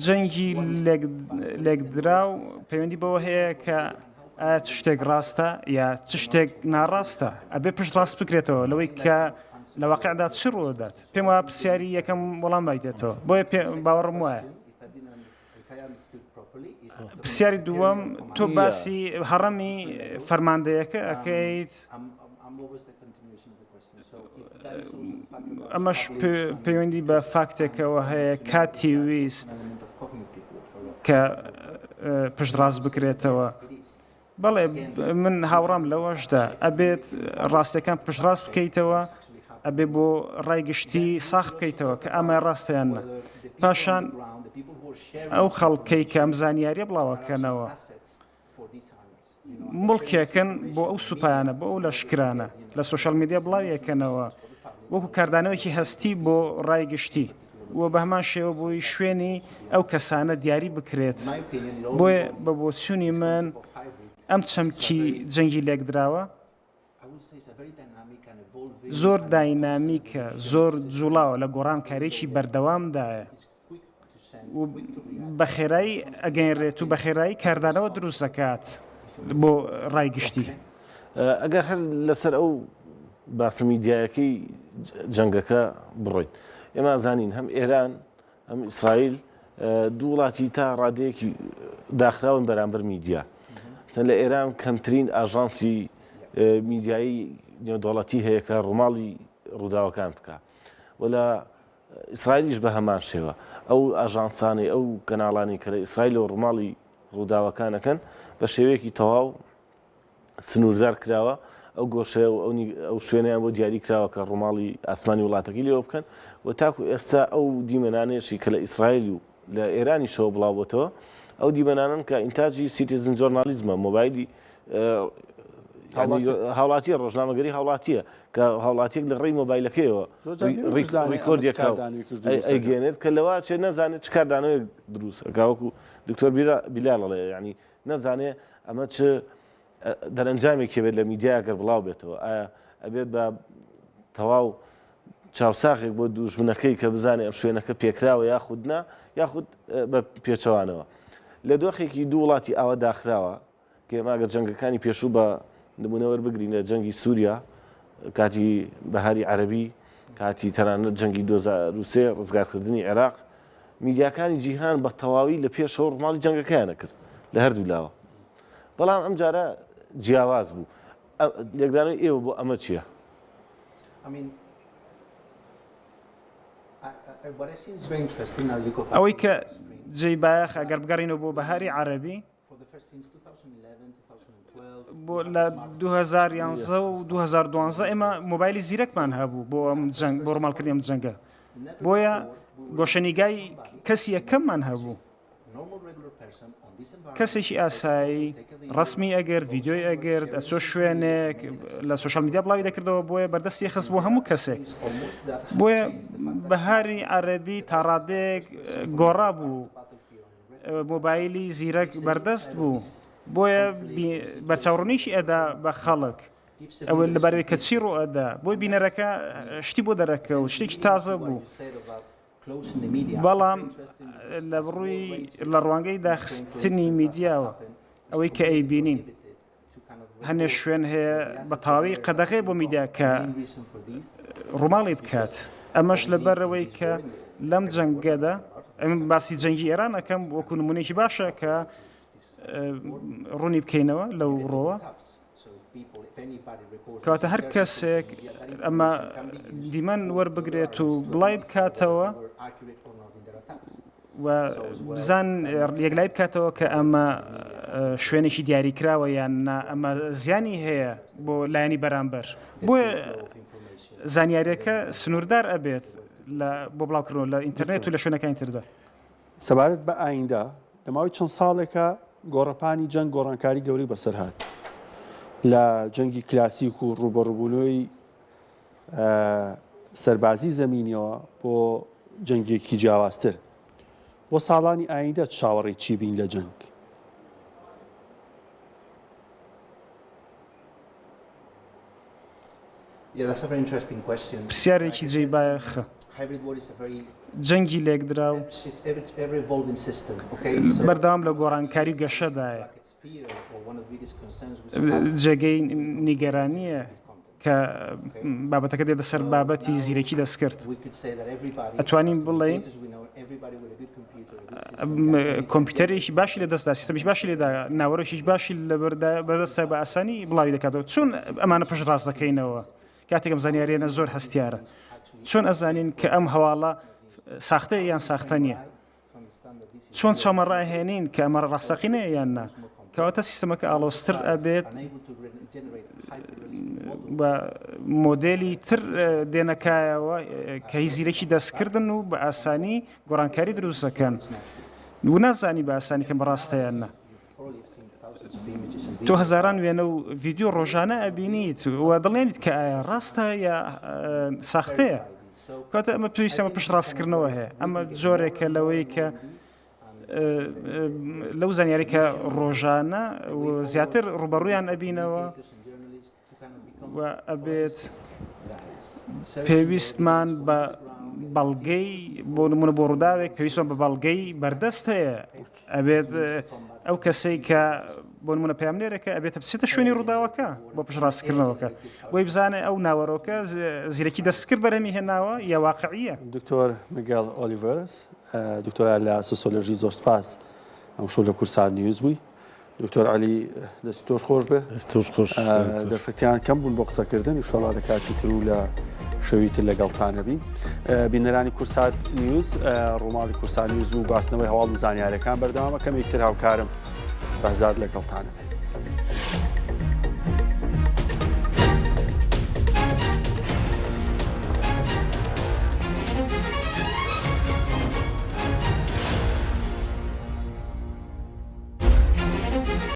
جەنگی لێکدراو پەیوەندی بەوە هەیە کە ئایا چ شتێک ڕاستە یا چ شتێک ناڕاستە ئەبێ پشت ڕاست بکرێتەوە لەوەی کە لە واقعدا چ ڕوودات پێم وایە پرسیاری یەکەم وەڵام بایدێتەوە بۆیە باوەڕم وایە پرسیاری دووەم تۆ باسی هەڕەمی فەرماندەیەکە ئەەکەیت ئەمەش پەیوەندی بە فاکتێکەوە هەیە کاتی ویست کە پشت ڕاست بکرێتەوە بەڵێ من هاوڕام لەوەشدا ئەبێت ڕاستیەکان پشت ڕاست بکەیتەوە ئەبێ بۆ ڕایگشتی ساخ بکەیتەوە کە ئەمە ڕاستیان نە پاشان ئەو خەڵکەی کە ئەم زانیاریە بڵاوەکەنەوە مڵکێکن بۆ ئەو سوپایانە بۆ ئەو لەشکرانە لە سوۆشەل میدیا بڵاویەکەنەوە وەکو کاردانەوەکی هەستی بۆ ڕایگشتی وە بە هەمان شێوە بۆی شوێنی ئەو کەسانە دیاری بکرێت بۆیە بە بۆچوونی من ئەم چەمکی جەنگی لێکدراوە زۆر داینامیکە زۆر جوڵاوە لە گۆڕانکاریی بەردەوامدایە بە خێرایی ئەگەنڕێت و بە خێرایی کاردانەوە دروست دەکات بۆ ڕایگشتی ئەگەر هەر لەسەر ئەو باسە میدیایەکەی جەنگەکە بڕۆین ئێمە زانین هەم ئێران هەم ئیسرائیل دوو وڵاتی تا ڕادەیەکی داخراون بەرامبەر میدیا سەن لە ئێران کەمترین ئاژانسی میدیایی نێودوڵەتی هەیە کە ڕووماڵی ڕووداوەکان بکە و لە ئیسرائیلیش بە هەمان شێوە ئەو ئاژانسانی ئەو کەناڵانی کە لە ئیسرائیل و ڕووماڵی ڕووداوەکانەکەن بە شێوەیەکی تەواو سنووردار کراوە ئەو گۆشەیە و ئەو شوێنیان بۆ دیاری کراوە کە ڕووماڵی ئاسمانی وڵاتەکەی لێوە بکەن و تاکو ئێستا ئەو دیمەنانێشی کە لە ئیسرائیل و لە ئێرانی شەوە بڵاوبەتەوە ئەو دیمەنانن کە ئینتاجی سیتیزن جۆرنالیزمە مۆبایلی هاوڵاتیە ڕۆژنامەگەری هاوڵاتیە کە هاوڵاتیەک لە ڕێی مۆبایلەکەیەوە ڕیکۆردێکا ئەیگەێنێت کە لەوە چێ نەزانێت چ کاردانەوەی دروست ئەکاوەکو دکتۆر بیلالەڵێ ینی نەزانێ ئەمە چ دەرەنجامێکی بێت لە میدیاگەر بڵاو بێتەوە ئایا ئەبێت بە تەواو چاوساخێک بۆ دوژمنەکەی کە بزانێ ئەم شوێنەکە پێکراوە یاخودنا یاخود بە پێچەوانەوە لە دۆخێکی دوو وڵاتی ئاوە داخراوە کە ئێماگەر جەنگەکانی پێشوو بە نمونەوەر بگرین لە جەنگی سووریا کاتی بەهاری عەرەبی کاتی تەنانەت جەنگی 2023 ڕزگارکردنی عێراق میدیاکانی جیهان بە تەواوی لە پێشەوە ڕووماڵی جەنگەکەیانە کرد لە هەردوو لاوە بەڵام ئەم جارە جیاواز بوو لێکدانەوەی ئێوە بۆ ئەمە چییە؟ ئەوەی کە جێی باەخ ئەگەر بگەڕینەوە بۆ بەهاری عەرەبی بۆ لە 2011 و 2012 ئێمە مۆبایلی زیرەکمان هەبوو بۆ ئەم جەنگ بۆ ڕماڵکردنی ئەم جەنگە بۆیە گۆشەنیگای کەسی یەکەممان هەبوو کەسێکی ئاسایی ڕسمی ئەگەر ڤیددیۆی ئەگەر ئەچۆ شوێنێک لە سوۆشەل میدیا بڵاوی دەکردەوە بۆیە بەردەستی خست بۆ هەموو کەسێک بۆیە بەهاری عەرەبی تا ڕادێک گۆڕا بوو مۆبایلی زیرەک بەردەست بوو بۆیە بەرچاوڕوونیشی ئەدا بە خەڵک ئەوە لەبارەوەی کە چی ڕوو ئەدا بۆی بینەرەکە شتی بۆ دەرەکەوت شتێکی تازە بوو بەڵام لە بڕووی لە ڕوانگەی داخستنی میدیاوە ئەوەی کە ئەیبینین هەنێ شوێن هەیە بە تەواوی قەدەغێ بۆ میدیا کە ڕووماڵی بکات ئەمەش لەبەرەوەی کە لەم جەنگەدا ئەم باسی جەنگی ئێران ئەەکەم وەکو نمونەیەکی باشە کە ڕوونی بکەینەوە لەو ڕۆوە کەواتە هەر کەسێک ئەمە دیمەن وەربگرێت و بڵای بکاتەوە و بزان یەکلای بکاتەوە کە ئەمە شوێنێکی دیاریکراوە یان ئەمە زیانی هەیە بۆ لایەنی بەرامبەر بۆیە زانیاریەکە سنووردار ئەبێت بۆ بڵاوکردنەوە لە ئینتەرنێت و لە شوێنەکانی تردا. سەبارەت بە ئایندا لە ماوەی چەند ساڵێکە گۆڕەپانی جەنگ گۆڕانکاری گەورەی بەسەر هات لە جەنگی کلاسیک و ڕوبەڕووبوونەوەی سەربازی زەمینیەوە بۆ جەنگێکی جیاوازتر. بۆ ساڵانی ئایندا چاوەڕێی چی بین لە جەنگ؟ پرسیارێکی جێبایەخە. جەنگی لێکدراو بەردەوام لە گۆڕانکاری گەشەدایە جێگەی نیگەرانیە کە بابەتەکە دێتە سەر بابەتی زیرەکی دەستکرد. ئەتوانین بڵێین کۆمپیوتەرێکی باشی لە دەستدا سیستەمێکی باشی لێدا ناوەڕێکی باشی لە بەردەستە بە ئاسانی بڵاوی دەکاتەوە چۆن ئەمانە پشت ڕاست دەکەینەوە کاتێکم زانیاریانە زۆر هەستیارە چۆن ئەزانین کە ئەم هەواڵە ساختە یان ساختە نییە چۆن چاومەڕاهێنین کە ئەمە ڕاستەقینەیە یان نا کەواتە سیستەمەکە ئاڵۆستر ئەبێت بە مۆدێلی تر دێنەکایەوە کە هی زیرەکی دەستکردن و بە ئاسانی گۆڕانکاری دروست دەکەن و نازانی بە ئاسانی کە بەڕاستەیان نا تۆ هەزاران وێنە و ڤیددیۆ ڕۆژانە ئەبینیت و دەڵێنیت کە ئایا ڕاستە یا ساختەیە کاتە ئەمە پێویستەمە پشت ڕاستکردنەوە هەیە ئەمە جۆرێکە لەوەی کە لەو زانیاریکە ڕۆژانە و زیاتر ڕوبەڕوویان ئەبینەوە و ئەبێت پێویستمان بە بەڵگەی بۆ نمونە بۆ ڕووداوێک پێویستمان بە بەڵگەی بەردەست هەیە ئەبێت ئەو کەسەی کە بۆ نمونە پامنێرەکە ئەبێتە بچێتە شوێنی ڕووداوەکە بۆ پشت ڕاستکردنەوەکە بۆی بزانێ ئەو ناوەڕۆکە زیرەکی دەستکرد بەرەمی هێناوە یا واقعیە. دکتۆر میگێل ئۆلیڤەرس دکتۆرا لە سۆسیۆلۆژی زۆر سپاس ئەم شۆ لە کورسان نیوز بووی. دکتۆر علی دەستی تۆش خۆش بێ دەرفەتیان کەم بوون بۆ قسەکردن ئینشاڵڵا لە کاتی تر و لە شەوی تر لەگەڵتانە بین. بینەرانی کورسات نیوز ڕۆماڵی کورسان نیوز و باسنەوەی هەواڵ و زانیاریەکان بەردەوامە کەمێکتر هاوکارم بەزاد لەگەڵتانە.